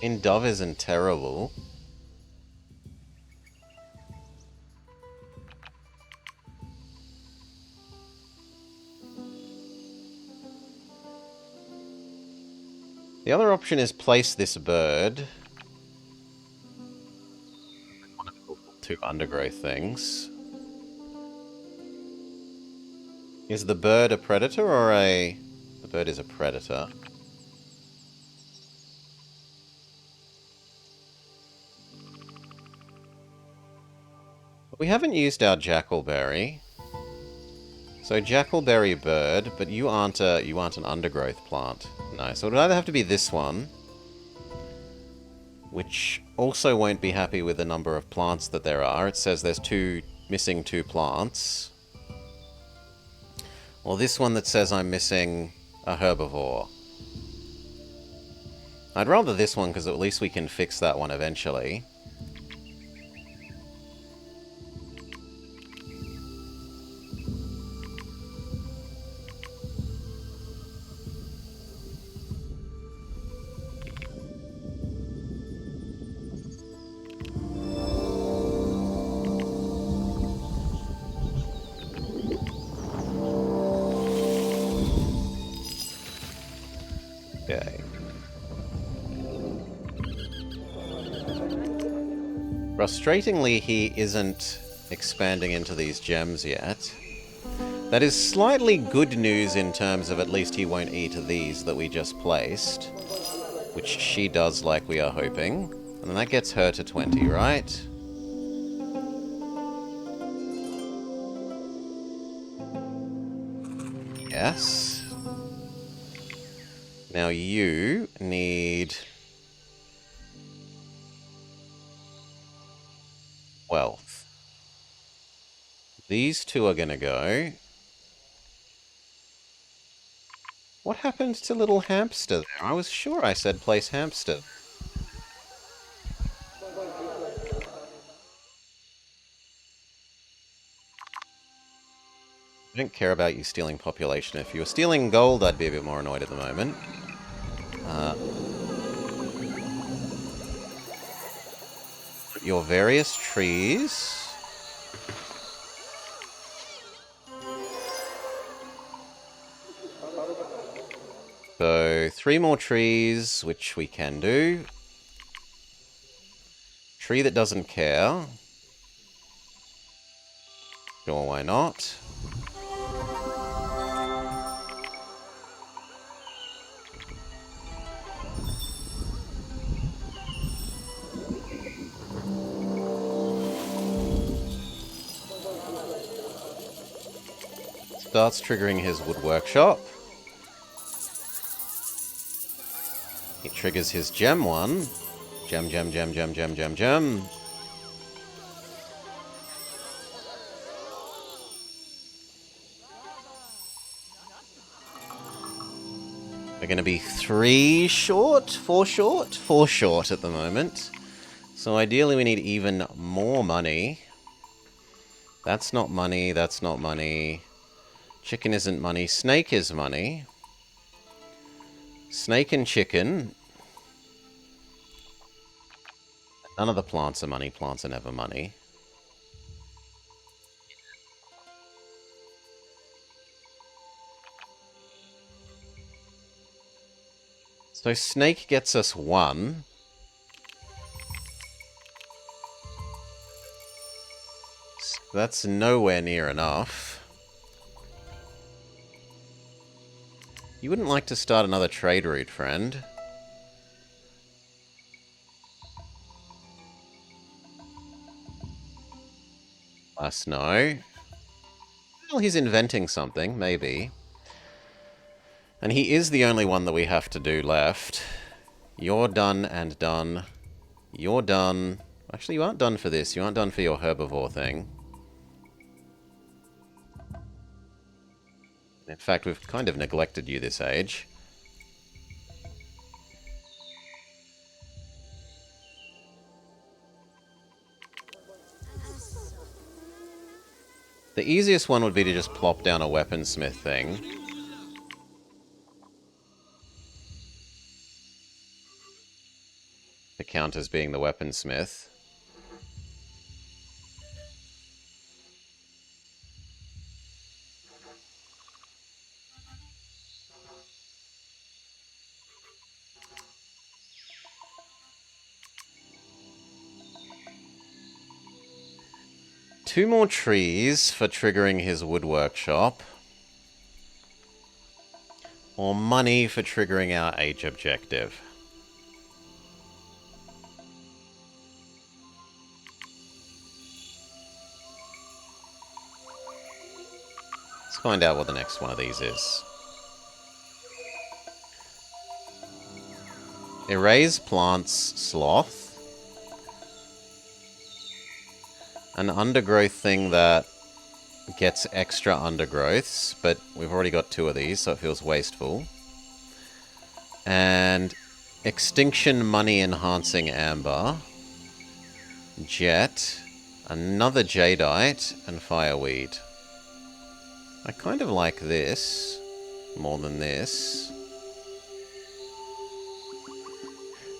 In dove isn't terrible. The other option is place this bird. One of the two undergrowth things. Is the bird a predator or a... The bird is a predator. We haven't used our jackalberry. So jackalberry bird, but you aren't an undergrowth plant. No, so it would either have to be this one, which also won't be happy with the number of plants that there are. It says there's missing two plants. Or this one that says I'm missing a herbivore. I'd rather this one because at least we can fix that one eventually. Okay. Frustratingly, he isn't expanding into these gems yet. That is slightly good news in terms of at least he won't eat these that we just placed. Which she does like we are hoping. And then that gets her to 20, right? Yes. Now you need... wealth. These two are gonna go. What happened to little hamster there? I was sure I said place hamster. I don't care about you stealing population. If you were stealing gold, I'd be a bit more annoyed at the moment. Your various trees. So, 3 more trees, which we can do. Tree that doesn't care. Sure, why not? Starts triggering his wood workshop. He triggers his gem one. Gem, gem, gem, gem, gem, gem, gem. We're going to be 3 short? 4 short? 4 short at the moment. So ideally we need even more money. That's not money, that's not money. Chicken isn't money. Snake is money. Snake and chicken. None of the plants are money. Plants are never money. So snake gets us 1. That's nowhere near enough. You wouldn't like to start another trade route, friend. No. Well, he's inventing something, maybe. And he is the only one that we have to do left. You're done and done. You're done. Actually, you aren't done for this. You aren't done for your herbivore thing. In fact, we've kind of neglected you this age. The easiest one would be to just plop down a weaponsmith thing. To count as being the weaponsmith. Two more trees for triggering his wood workshop. Or money for triggering our age objective. Let's find out what the next one of these is. Erase plants sloth. An undergrowth thing that gets extra undergrowths, but we've already got 2 of these, so it feels wasteful. And extinction money enhancing amber. Jet. Another jadeite and fireweed. I kind of like this more than this.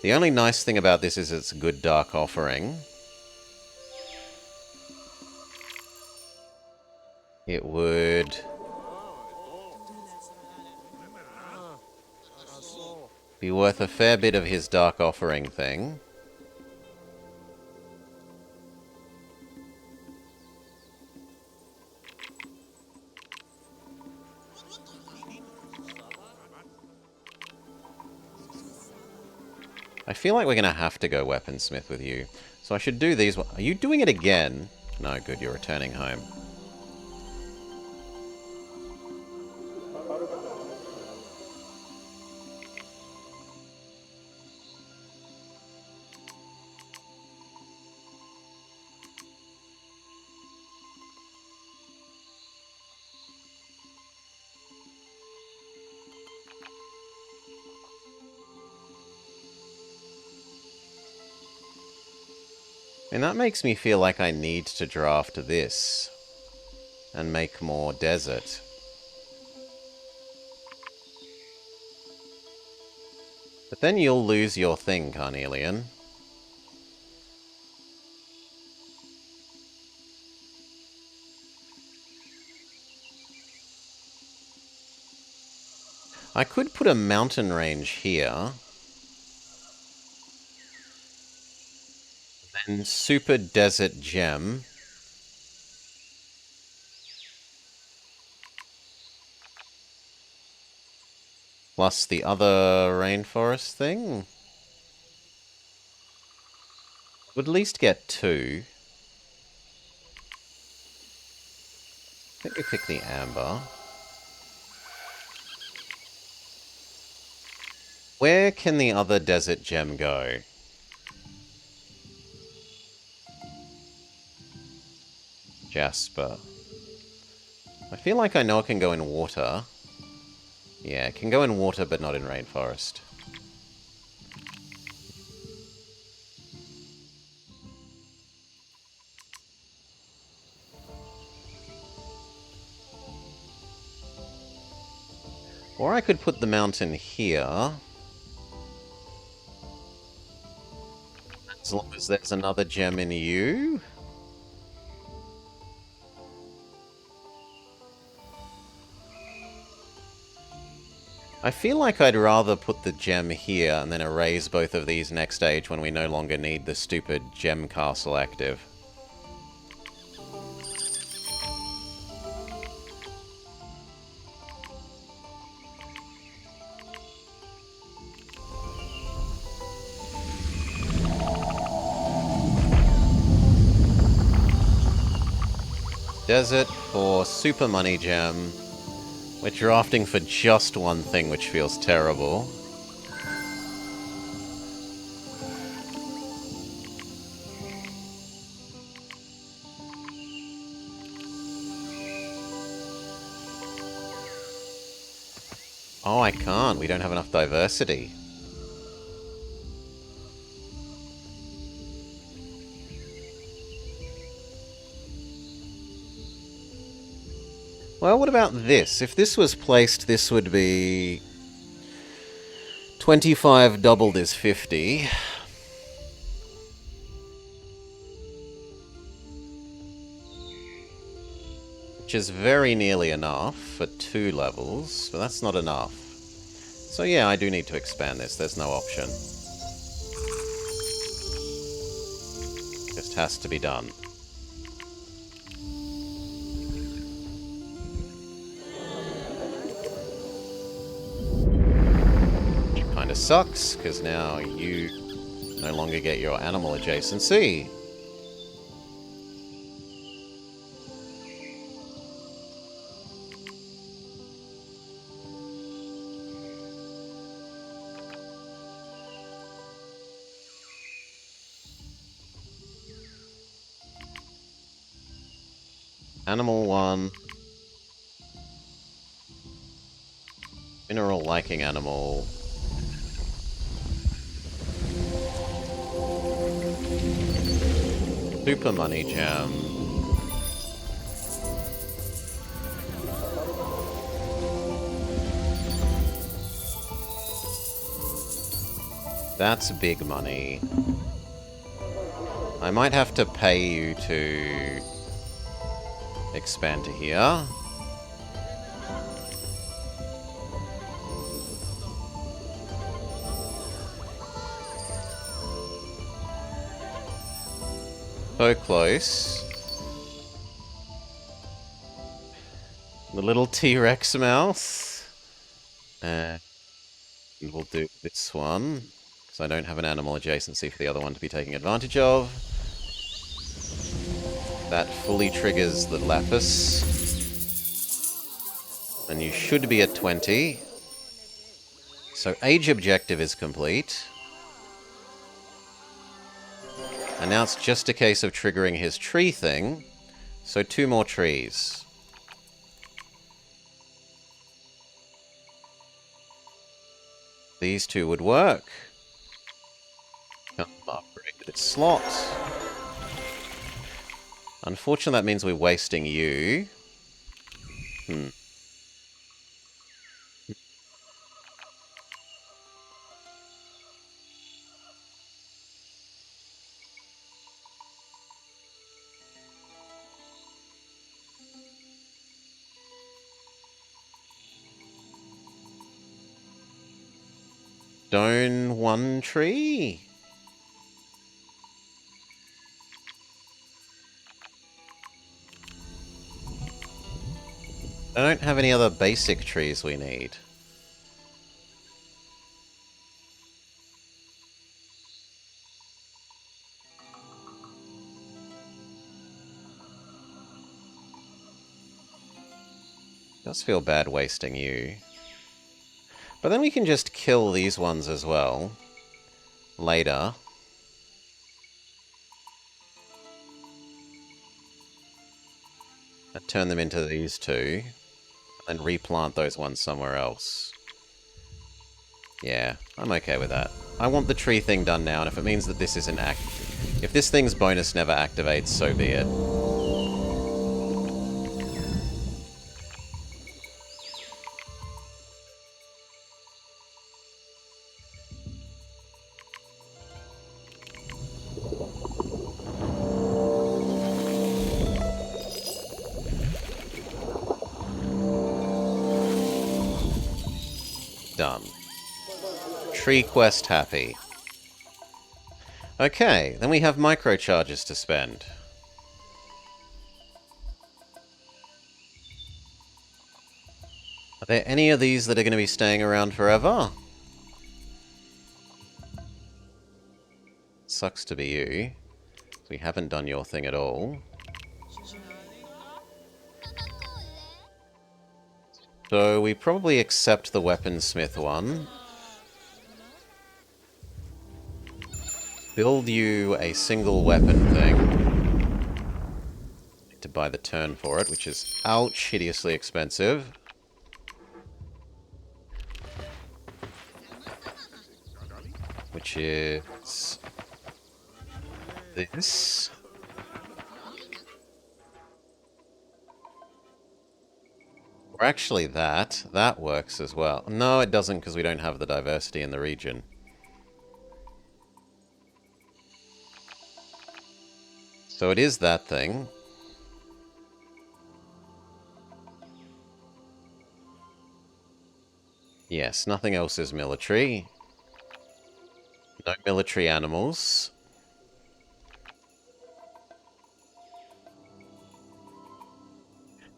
The only nice thing about this is it's a good dark offering. It would be worth a fair bit of his dark offering thing. I feel like we're going to have to go weaponsmith with you. So I should do these. Are you doing it again? No, good, you're returning home. And that makes me feel like I need to draft this and make more desert. But then you'll lose your thing, Carnelian. I could put a mountain range here. Then super desert gem. Plus the other rainforest thing. Would at least get 2. I think we pick the amber. Where can the other desert gem go? Jasper. I feel like I know it can go in water. Yeah, it can go in water, but not in rainforest. Or I could put the mountain here. As long as there's another gem in you. I feel like I'd rather put the gem here and then erase both of these next stage when we no longer need the stupid gem castle active. Desert for super money gem. We're drafting for just one thing, which feels terrible. Oh, I can't. We don't have enough diversity. Well, what about this? If this was placed, this would be 25 doubled is 50. Which is very nearly enough for 2 levels, but that's not enough. So yeah, I do need to expand this. There's no option. Just has to be done. Kinda sucks, because now you no longer get your animal adjacency. Animal 1. Mineral liking animal. Super money gem. That's big money. I might have to pay you to expand to here. So close. The little T-Rex mouse. And we'll do this one, because I don't have an animal adjacency for the other one to be taking advantage of. That fully triggers the Lapis. And you should be at 20. So age objective is complete. And now it's just a case of triggering his tree thing. So 2 more trees. These 2 would work. Upgrade its slot. Unfortunately, that means we're wasting you. Stone 1 tree? I don't have any other basic trees we need. Does feel bad wasting you. But then we can just kill these ones as well. Later. And turn them into these 2. And replant those ones somewhere else. Yeah, I'm okay with that. I want the tree thing done now, and if it means that this isn't if this thing's bonus never activates, so be it. Done. Tree quest happy. Okay, then we have microcharges to spend. Are there any of these that are going to be staying around forever? Sucks to be you. We haven't done your thing at all. So we probably accept the weaponsmith one. Build you a single weapon thing. Need to buy the turn for it, which is ouch, hideously expensive. which is this. Or actually that. That works as well. No, it doesn't because we don't have the diversity in the region. So it is that thing. Yes, nothing else is military. No military animals.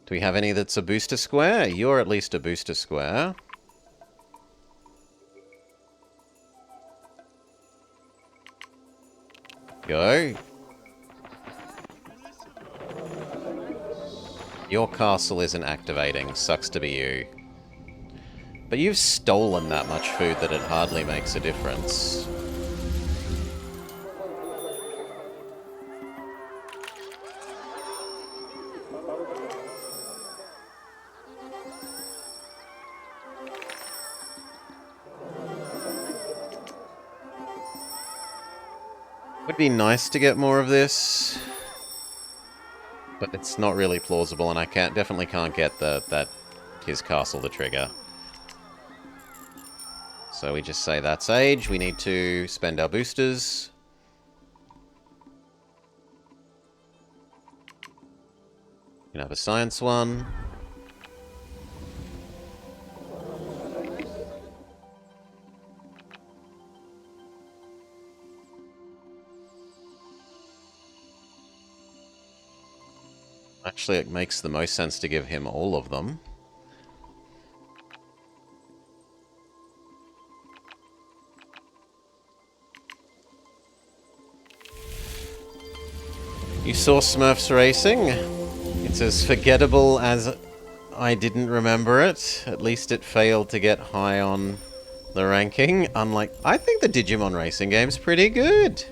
Do we have any that's a booster square? You're at least a booster square. Go. Your castle isn't activating. Sucks to be you. But you've stolen that much food that it hardly makes a difference. Would be nice to get more of this, but it's not really plausible, and I definitely can't get his castle to trigger. So we just say that's age. We need to spend our boosters. We can have a science one. Actually, it makes the most sense to give him all of them. You saw Smurfs Racing? It's as forgettable as I didn't remember it. At least it failed to get high on the ranking. Unlike, I think the Digimon Racing game's pretty good.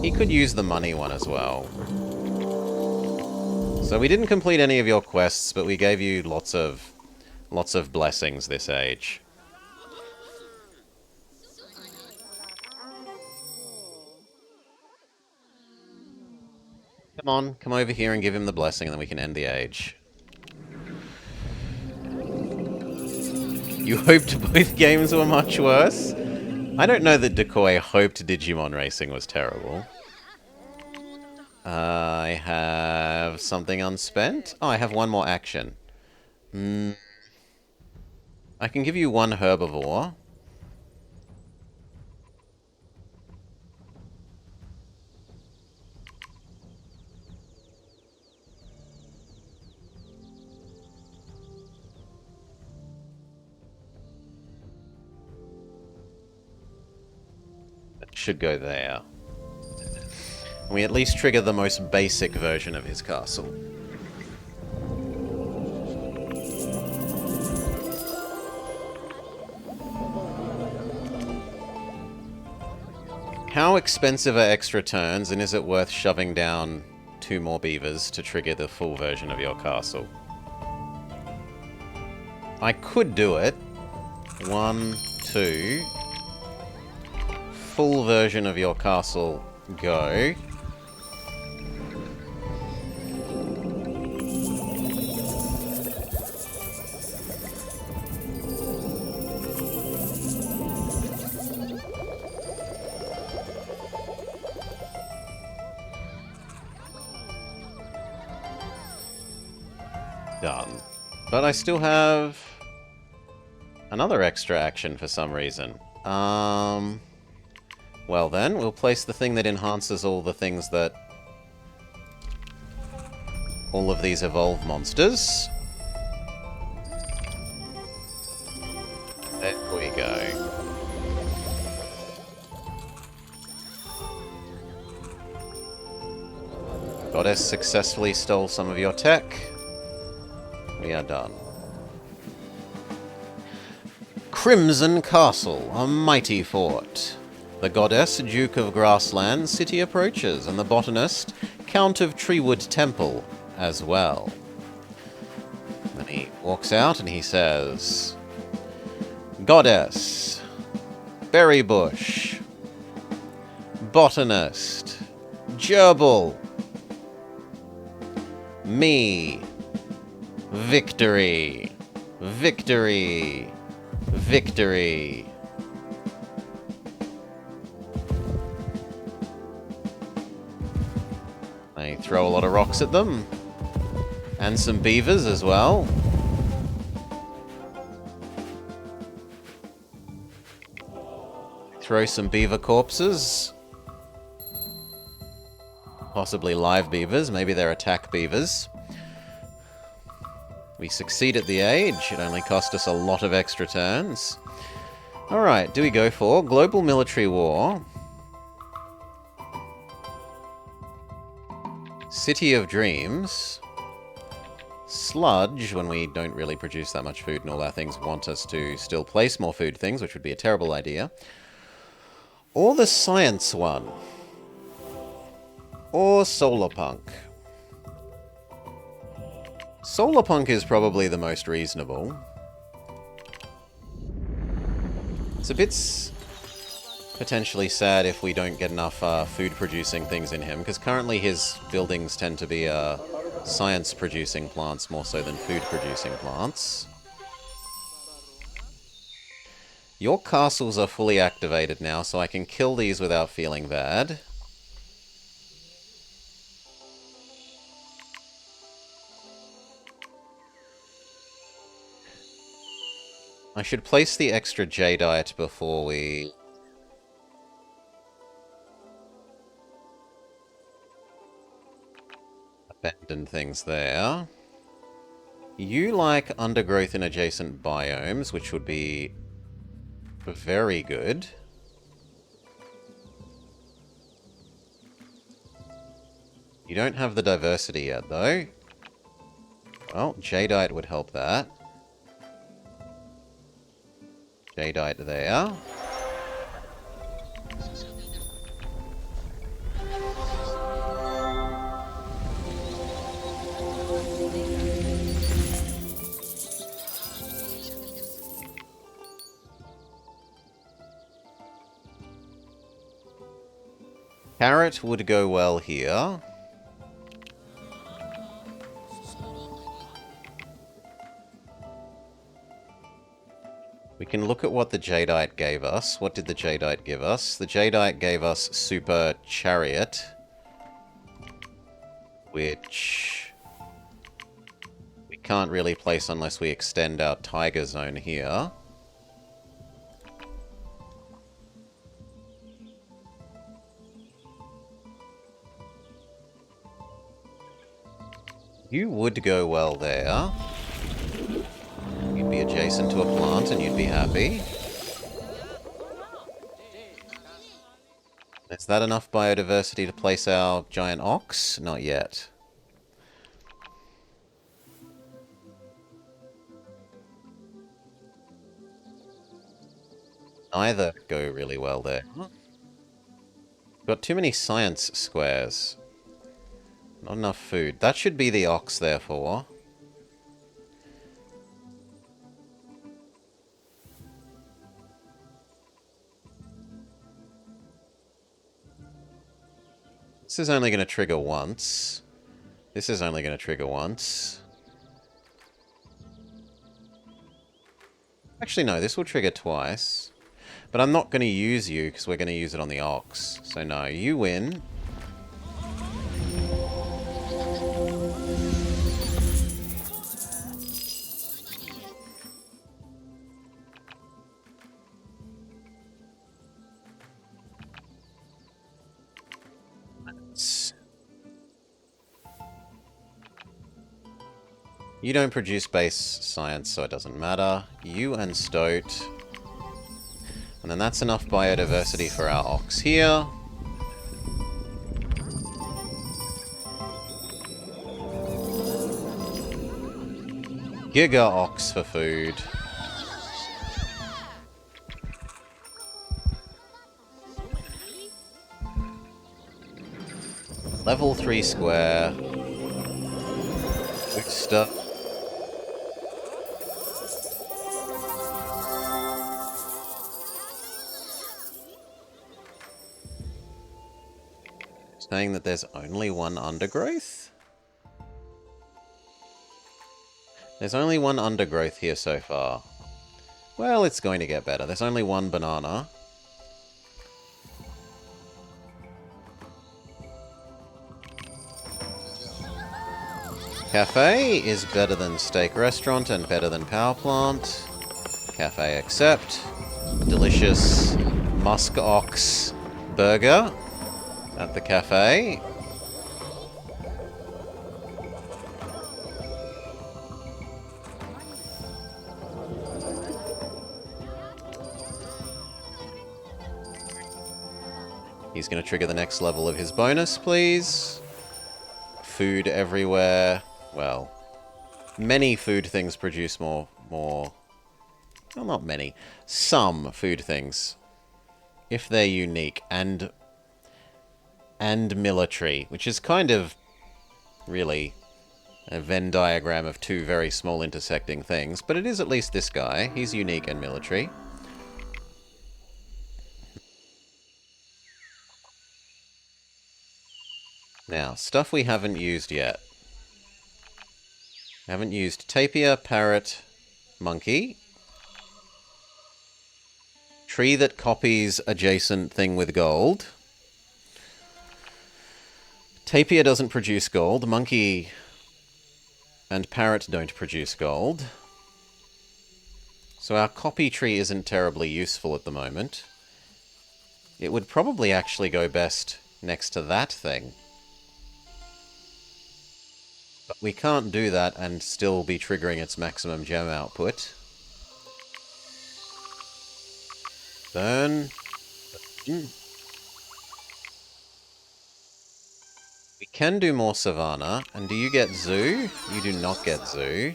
He could use the money one as well. So we didn't complete any of your quests, but we gave you lots of blessings this age. Come on, come over here and give him the blessing, and then we can end the age. You hoped both games were much worse? I don't know that Decoy hoped Digimon Racing was terrible. I have something unspent. Oh, I have one more action. I can give you one herbivore. That should go there. We at least trigger the most basic version of his castle. How expensive are extra turns, and is it worth shoving down 2 more beavers to trigger the full version of your castle? I could do it. 1, 2. Full version of your castle, go. Done. But I still have another extra action for some reason. Well then, we'll place the thing that enhances all the things that all of these evolve monsters. There we go. Goddess successfully stole some of your tech. We are done. Crimson Castle, a mighty fort. The goddess, Duke of Grassland City approaches, and the botanist, Count of Treewood Temple, as well. Then he walks out and he says, Goddess, Berry Bush, Botanist, Gerbil, me, victory, victory, victory. They throw a lot of rocks at them. And some beavers as well. Throw some beaver corpses. Possibly live beavers. Maybe they're attack beavers. We succeed at the age. It only cost us a lot of extra turns. Alright, do we go for global military war? City of Dreams. Sludge, when we don't really produce that much food and all our things want us to still place more food things, which would be a terrible idea. Or the science one. Or Solarpunk. Solarpunk is probably the most reasonable. It's a bit potentially sad if we don't get enough food-producing things in him, because currently his buildings tend to be science-producing plants more so than food-producing plants. Your castles are fully activated now, so I can kill these without feeling bad. I should place the extra jadeite before we... abandon things there. You like undergrowth in adjacent biomes, which would be very good. You don't have the diversity yet, though. Well, jadeite would help that. Jadeite there. Carrot would go well here. We can look at what the jadeite gave us. What did the jadeite give us? The jadeite gave us Super Chariot, which we can't really place unless we extend our Tiger Zone here. You would go well there. You'd be adjacent to a plant and you'd be happy. Is that enough biodiversity to place our giant ox? Not yet. Neither go really well there. Got too many science squares. Not enough food. That should be the ox, therefore. This is only going to trigger once. This is only going to trigger once. Actually, no, this will trigger twice. But I'm not going to use you, because we're going to use it on the ox. So no, you win. You don't produce base science, so it doesn't matter. You and Stoat. And then that's enough biodiversity for our ox here. Giga ox for food. Level 3 square. Quick stuff. Saying that there's only one undergrowth? There's only one undergrowth here so far. Well, it's going to get better. There's only one banana. Cafe is better than steak restaurant and better than power plant. Cafe accept. Delicious musk ox burger at the cafe. He's going to trigger the next level of his bonus, please. Food everywhere. Well, many food things produce more... Well, not many. Some food things. If they're unique and military, which is kind of really a Venn diagram of two very small intersecting things, but it is at least this guy. He's unique and military. Now, stuff we haven't used yet. Haven't used tapir, parrot, monkey. Tree that copies adjacent thing with gold. Tapir doesn't produce gold. Monkey and parrot don't produce gold. So our copy tree isn't terribly useful at the moment. It would probably actually go best next to that thing. But we can't do that and still be triggering its maximum gem output. Burn. We can do more Savannah. And do you get Zoo? You do not get Zoo.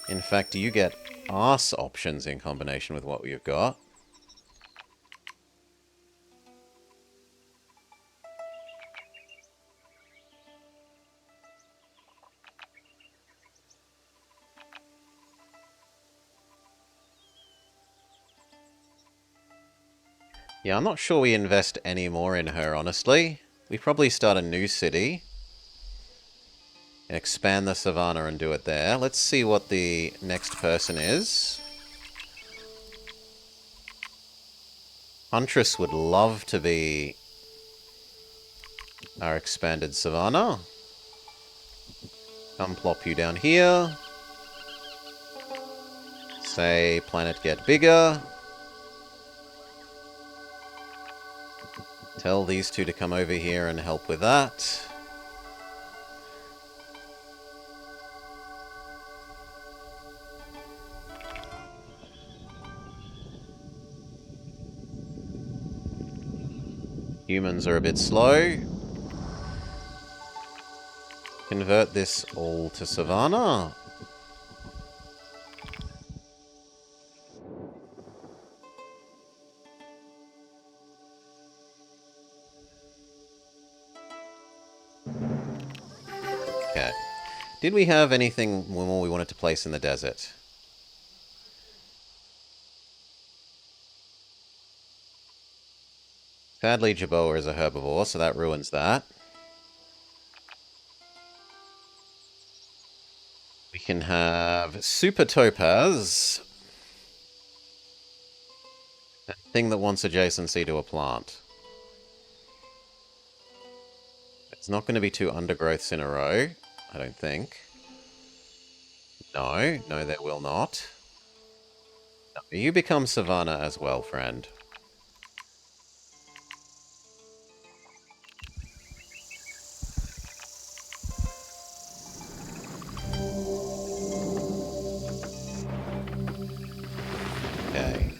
In fact, you get arse options in combination with what we've got. Yeah, I'm not sure we invest any more in her, honestly. We probably start a new city. Expand the Savannah and do it there. Let's see what the next person is. Huntress would love to be our expanded Savannah. Come plop you down here. Say, planet get bigger. Tell these two to come over here and help with that. Humans are a bit slow. Convert this all to Savannah. Okay. Did we have anything more we wanted to place in the desert? Sadly, Jaboa is a herbivore, so that ruins that. We can have Super Topaz. A thing that wants adjacency to a plant. It's not going to be two undergrowths in a row, I don't think. No, there will not. No, you become Savannah as well, friend. Okay.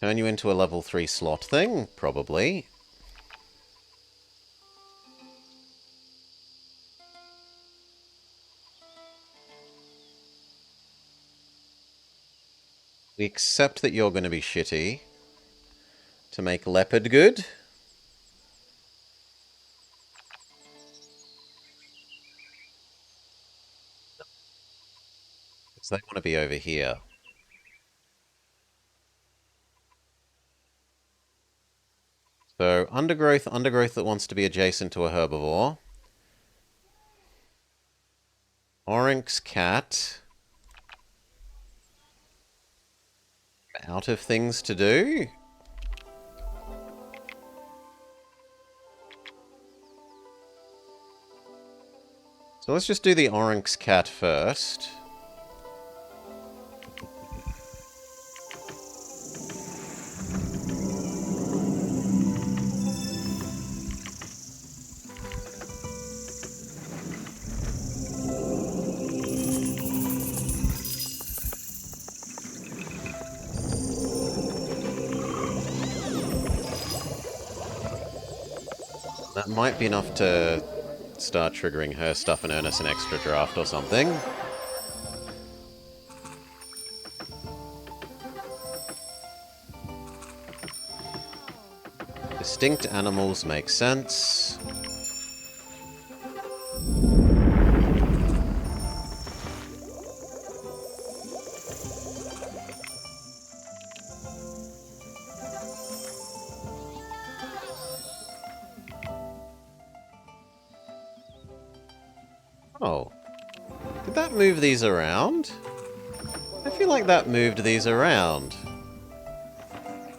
Turn you into a level 3 slot thing? Probably. We accept that you're going to be shitty to make leopard good. Because they want to be over here. So, undergrowth that wants to be adjacent to a herbivore. Oryx cat. Out of things to do. So let's just do the Oryx cat first. That might be enough to start triggering her stuff and earn us an extra draft or something. Distinct animals make sense. Oh. Did that move these around? I feel like that moved these around.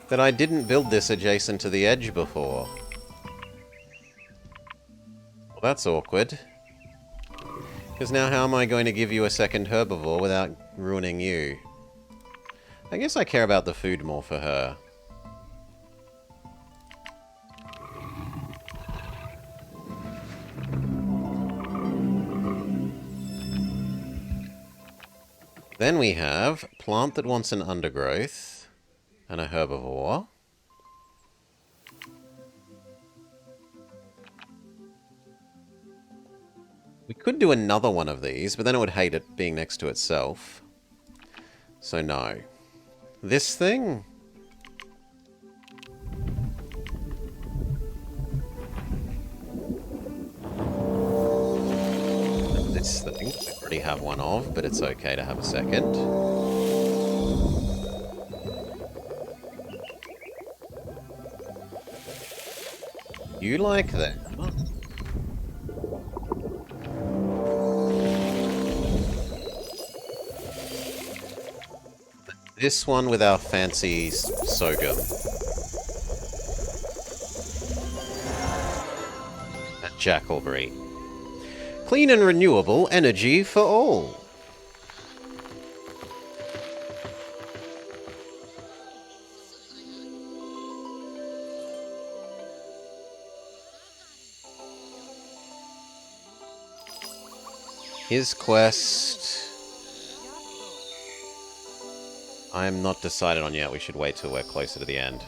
That I didn't build this adjacent to the edge before. Well, that's awkward. Because now how am I going to give you a second herbivore without ruining you? I guess I care about the food more for her. Then we have plant that wants an undergrowth and a herbivore. We could do another one of these, but then it would hate it being next to itself. So no. This thing? This thing. I already have one of, but it's okay to have a second. You like that? This one with our fancy sorghum. And jackalberry. Clean and renewable energy for all. His quest... I'm not decided on yet. We should wait till we're closer to the end.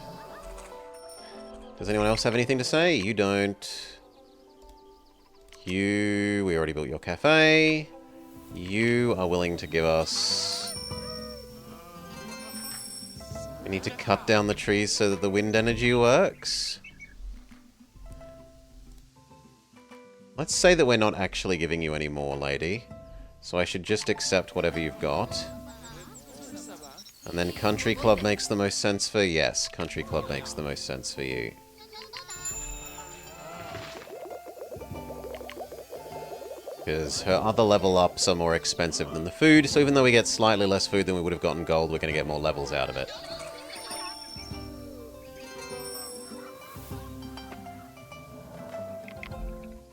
Does anyone else have anything to say? You don't. You... We already built your cafe. You are willing to give us... We need to cut down the trees so that the wind energy works. Let's say that we're not actually giving you any more, lady. So I should just accept whatever you've got. And then Country Club makes the most sense for... Yes, Country Club makes the most sense for you. Because her other level ups are more expensive than the food, so even though we get slightly less food than we would have gotten gold, we're going to get more levels out of it.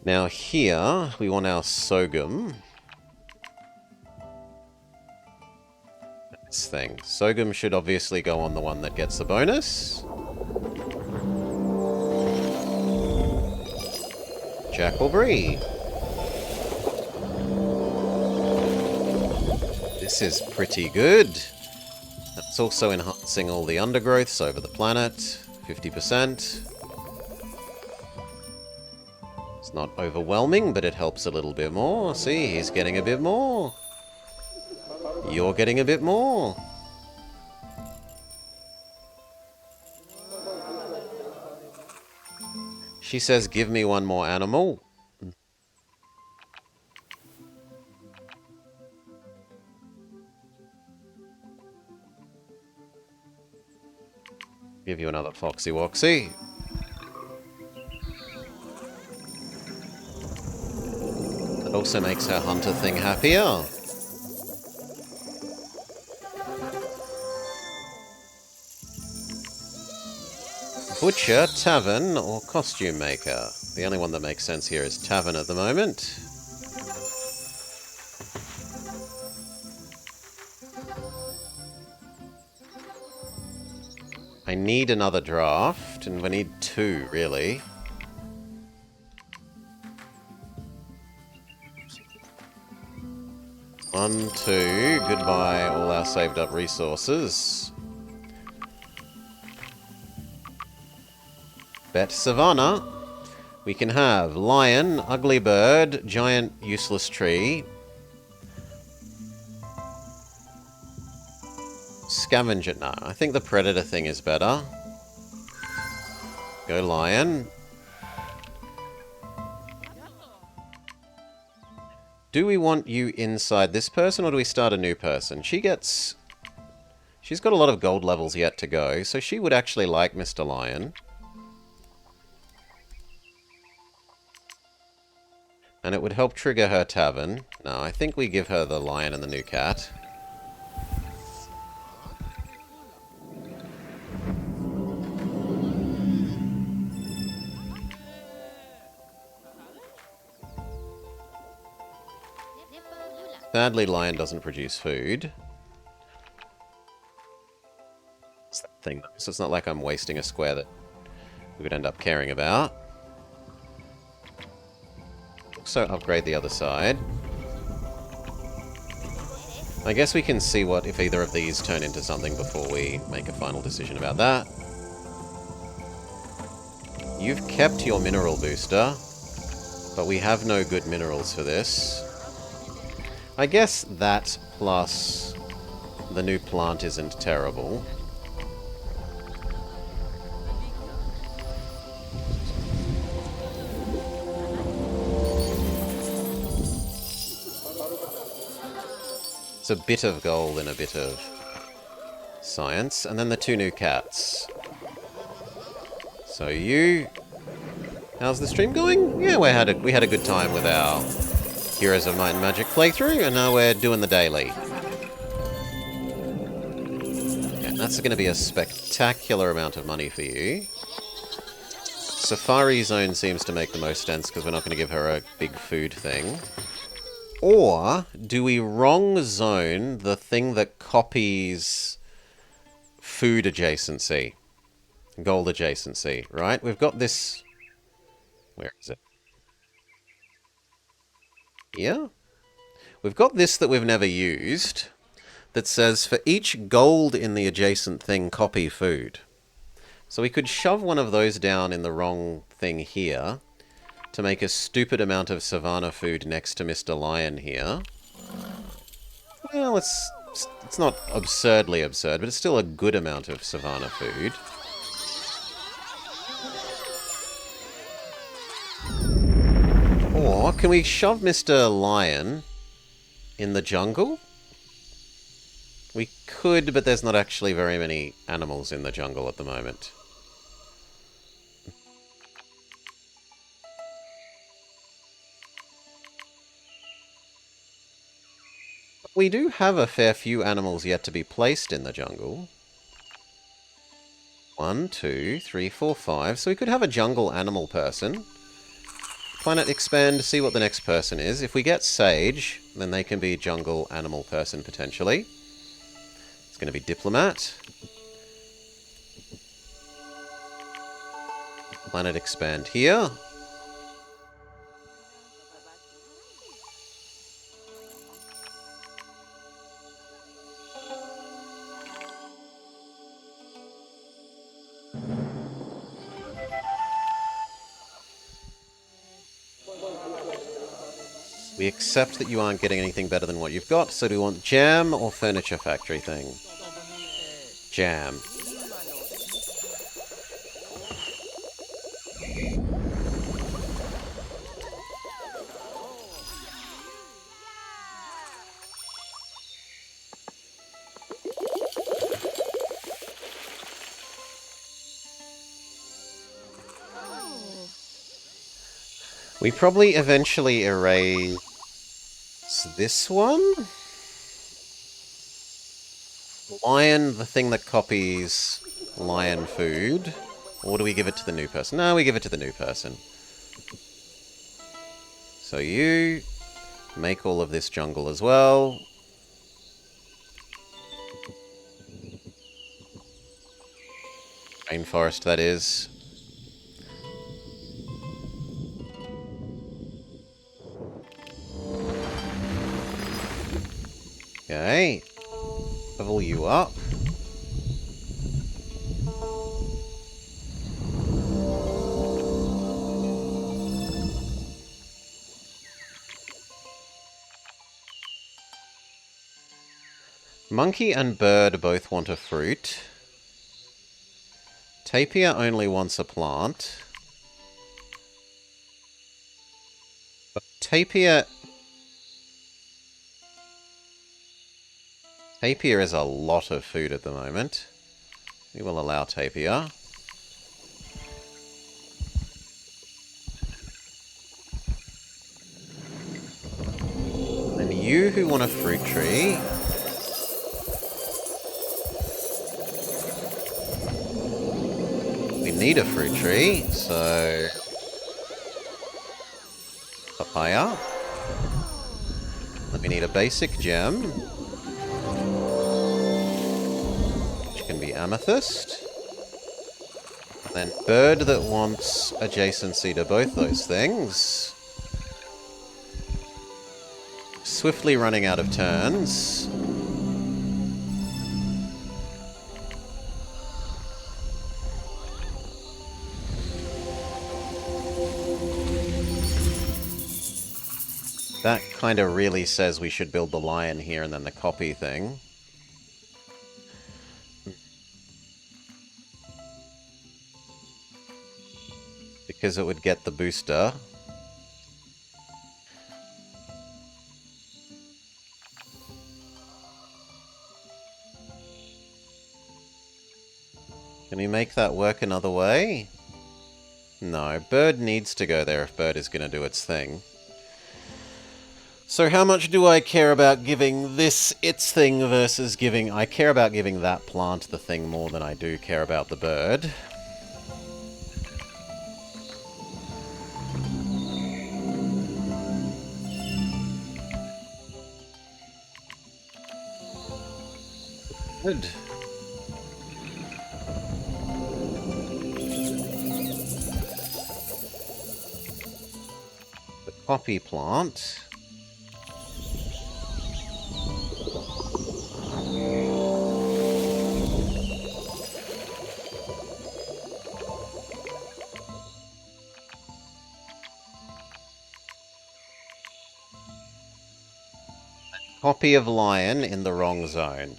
Now here, we want our sorghum. This thing. Sorghum should obviously go on the one that gets the bonus. Jackalberry. This is pretty good. That's also enhancing all the undergrowths over the planet. 50%. It's not overwhelming, but it helps a little bit more. See, he's getting a bit more. You're getting a bit more. She says, give me one more animal. Give you another Foxy Woxy. That also makes her hunter thing happier. Butcher, tavern, or costume maker? The only one that makes sense here is tavern at the moment. I need another draft, and we need 2, really. One, 2. Goodbye, all our saved up resources. Bet Savannah. We can have lion, ugly bird, giant useless tree, scavenger. No, I think the predator thing is better. Go lion. Do we want you inside this person, or do we start a new person? She's got a lot of gold levels yet to go, so she would actually like Mr. Lion. And it would help trigger her tavern. No, I think we give her the lion and the new cat. Sadly, lion doesn't produce food. It's that thing. So it's not like I'm wasting a square that we would end up caring about. So upgrade the other side. I guess we can see what if either of these turn into something before we make a final decision about that. You've kept your mineral booster, but we have no good minerals for this. I guess that plus the new plant isn't terrible. It's a bit of gold and a bit of science. And then the 2 new cats. So you... How's the stream going? Yeah, we had a good time with our Heroes of Might and Magic playthrough, and now we're doing the daily. Yeah, that's going to be a spectacular amount of money for you. Safari Zone seems to make the most sense because we're not going to give her a big food thing. Or do we wrong zone the thing that copies food adjacency? Gold adjacency, right? We've got this... Where is it? Here? We've got this that we've never used that says for each gold in the adjacent thing, copy food. So we could shove one of those down in the wrong thing here to make a stupid amount of savannah food next to Mr. Lion here. Well, it's not absurdly absurd, but it's still a good amount of savannah food. Or can we shove Mr. Lion in the jungle? We could, but there's not actually very many animals in the jungle at the moment. We do have a fair few animals yet to be placed in the jungle. 1, 2, 3, 4, 5. So we could have a jungle animal person. Planet expand, see what the next person is. If we get Sage, then they can be jungle animal person potentially. It's going to be Diplomat. Planet expand here. We accept that you aren't getting anything better than what you've got, so do we want jam or furniture factory thing? Jam. We probably eventually erase this one? Lion, the thing that copies lion food. Or do we give it to the new person? No, we give it to the new person. So you make all of this jungle as well. Rainforest, that is. Okay. Level you up. Monkey and bird both want a fruit. Tapir only wants a plant. But Tapir is a lot of food at the moment. We will allow Tapir. And you who want a fruit tree... We need a fruit tree, so... Papaya. Then we need a basic gem. Which can be amethyst. And then bird that wants adjacency to both those things. Swiftly running out of turns. That kind of really says we should build the lion here and then the copy thing. Because it would get the booster. Can we make that work another way? No, bird needs to go there if bird is going to do its thing. So how much do I care about giving this its thing versus giving... I care about giving that plant the thing more than I do care about the bird. Good. The poppy plant... Copy of lion in the wrong zone.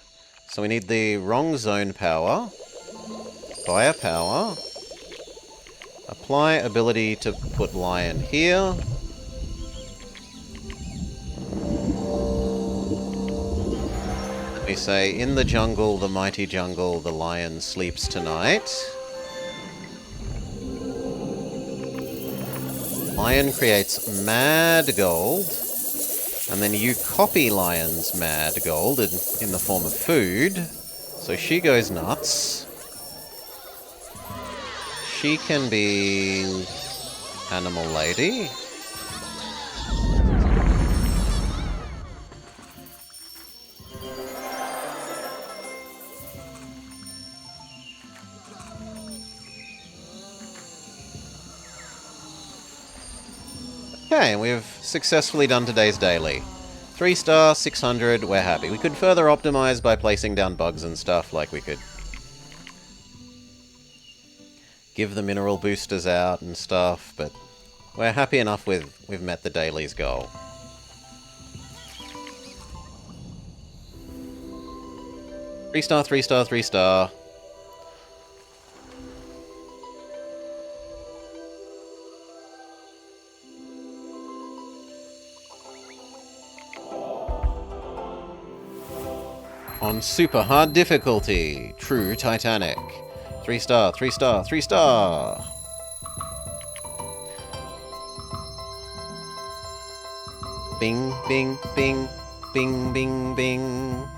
So we need the wrong zone power. Fire power. Apply ability to put lion here. Let me say, in the jungle, the mighty jungle, the lion sleeps tonight. Lion creates mad gold. And then you copy Lion's mad gold in the form of food. So she goes nuts. She can be... Animal Lady. Okay, we've successfully done today's daily. 3-star, 600, we're happy. We could further optimize by placing down bugs and stuff, like we could give the mineral boosters out and stuff, but we're happy enough with we've met the daily's goal. Three-star, 3-star, 3-star. On super hard difficulty, true Titanic. 3-star, 3-star, 3-star. Bing, bing, bing, bing, bing, bing.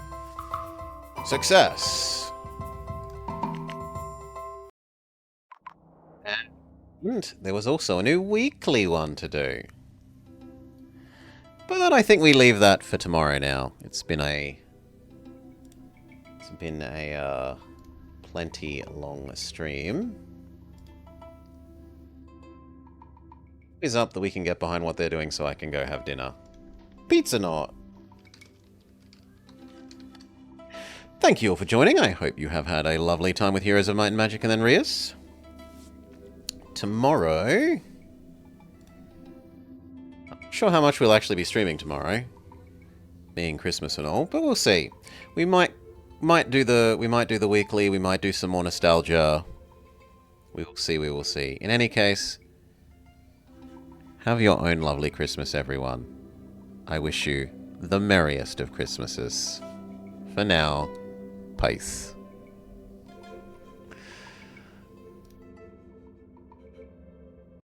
Success. And there was also a new weekly one to do. But I think we leave that for tomorrow now. It's been a plenty long stream. Is up that we can get behind what they're doing so I can go have dinner. Pizza not. Thank you all for joining. I hope you have had a lovely time with Heroes of Might and Magic and then Reus. Tomorrow... I'm not sure how much we'll actually be streaming tomorrow. Being Christmas and all, but we'll see. We might do the weekly, we might do some more nostalgia. We will see, we will see. In any case, have your own lovely Christmas, everyone. I wish you the merriest of Christmases. For now, peace.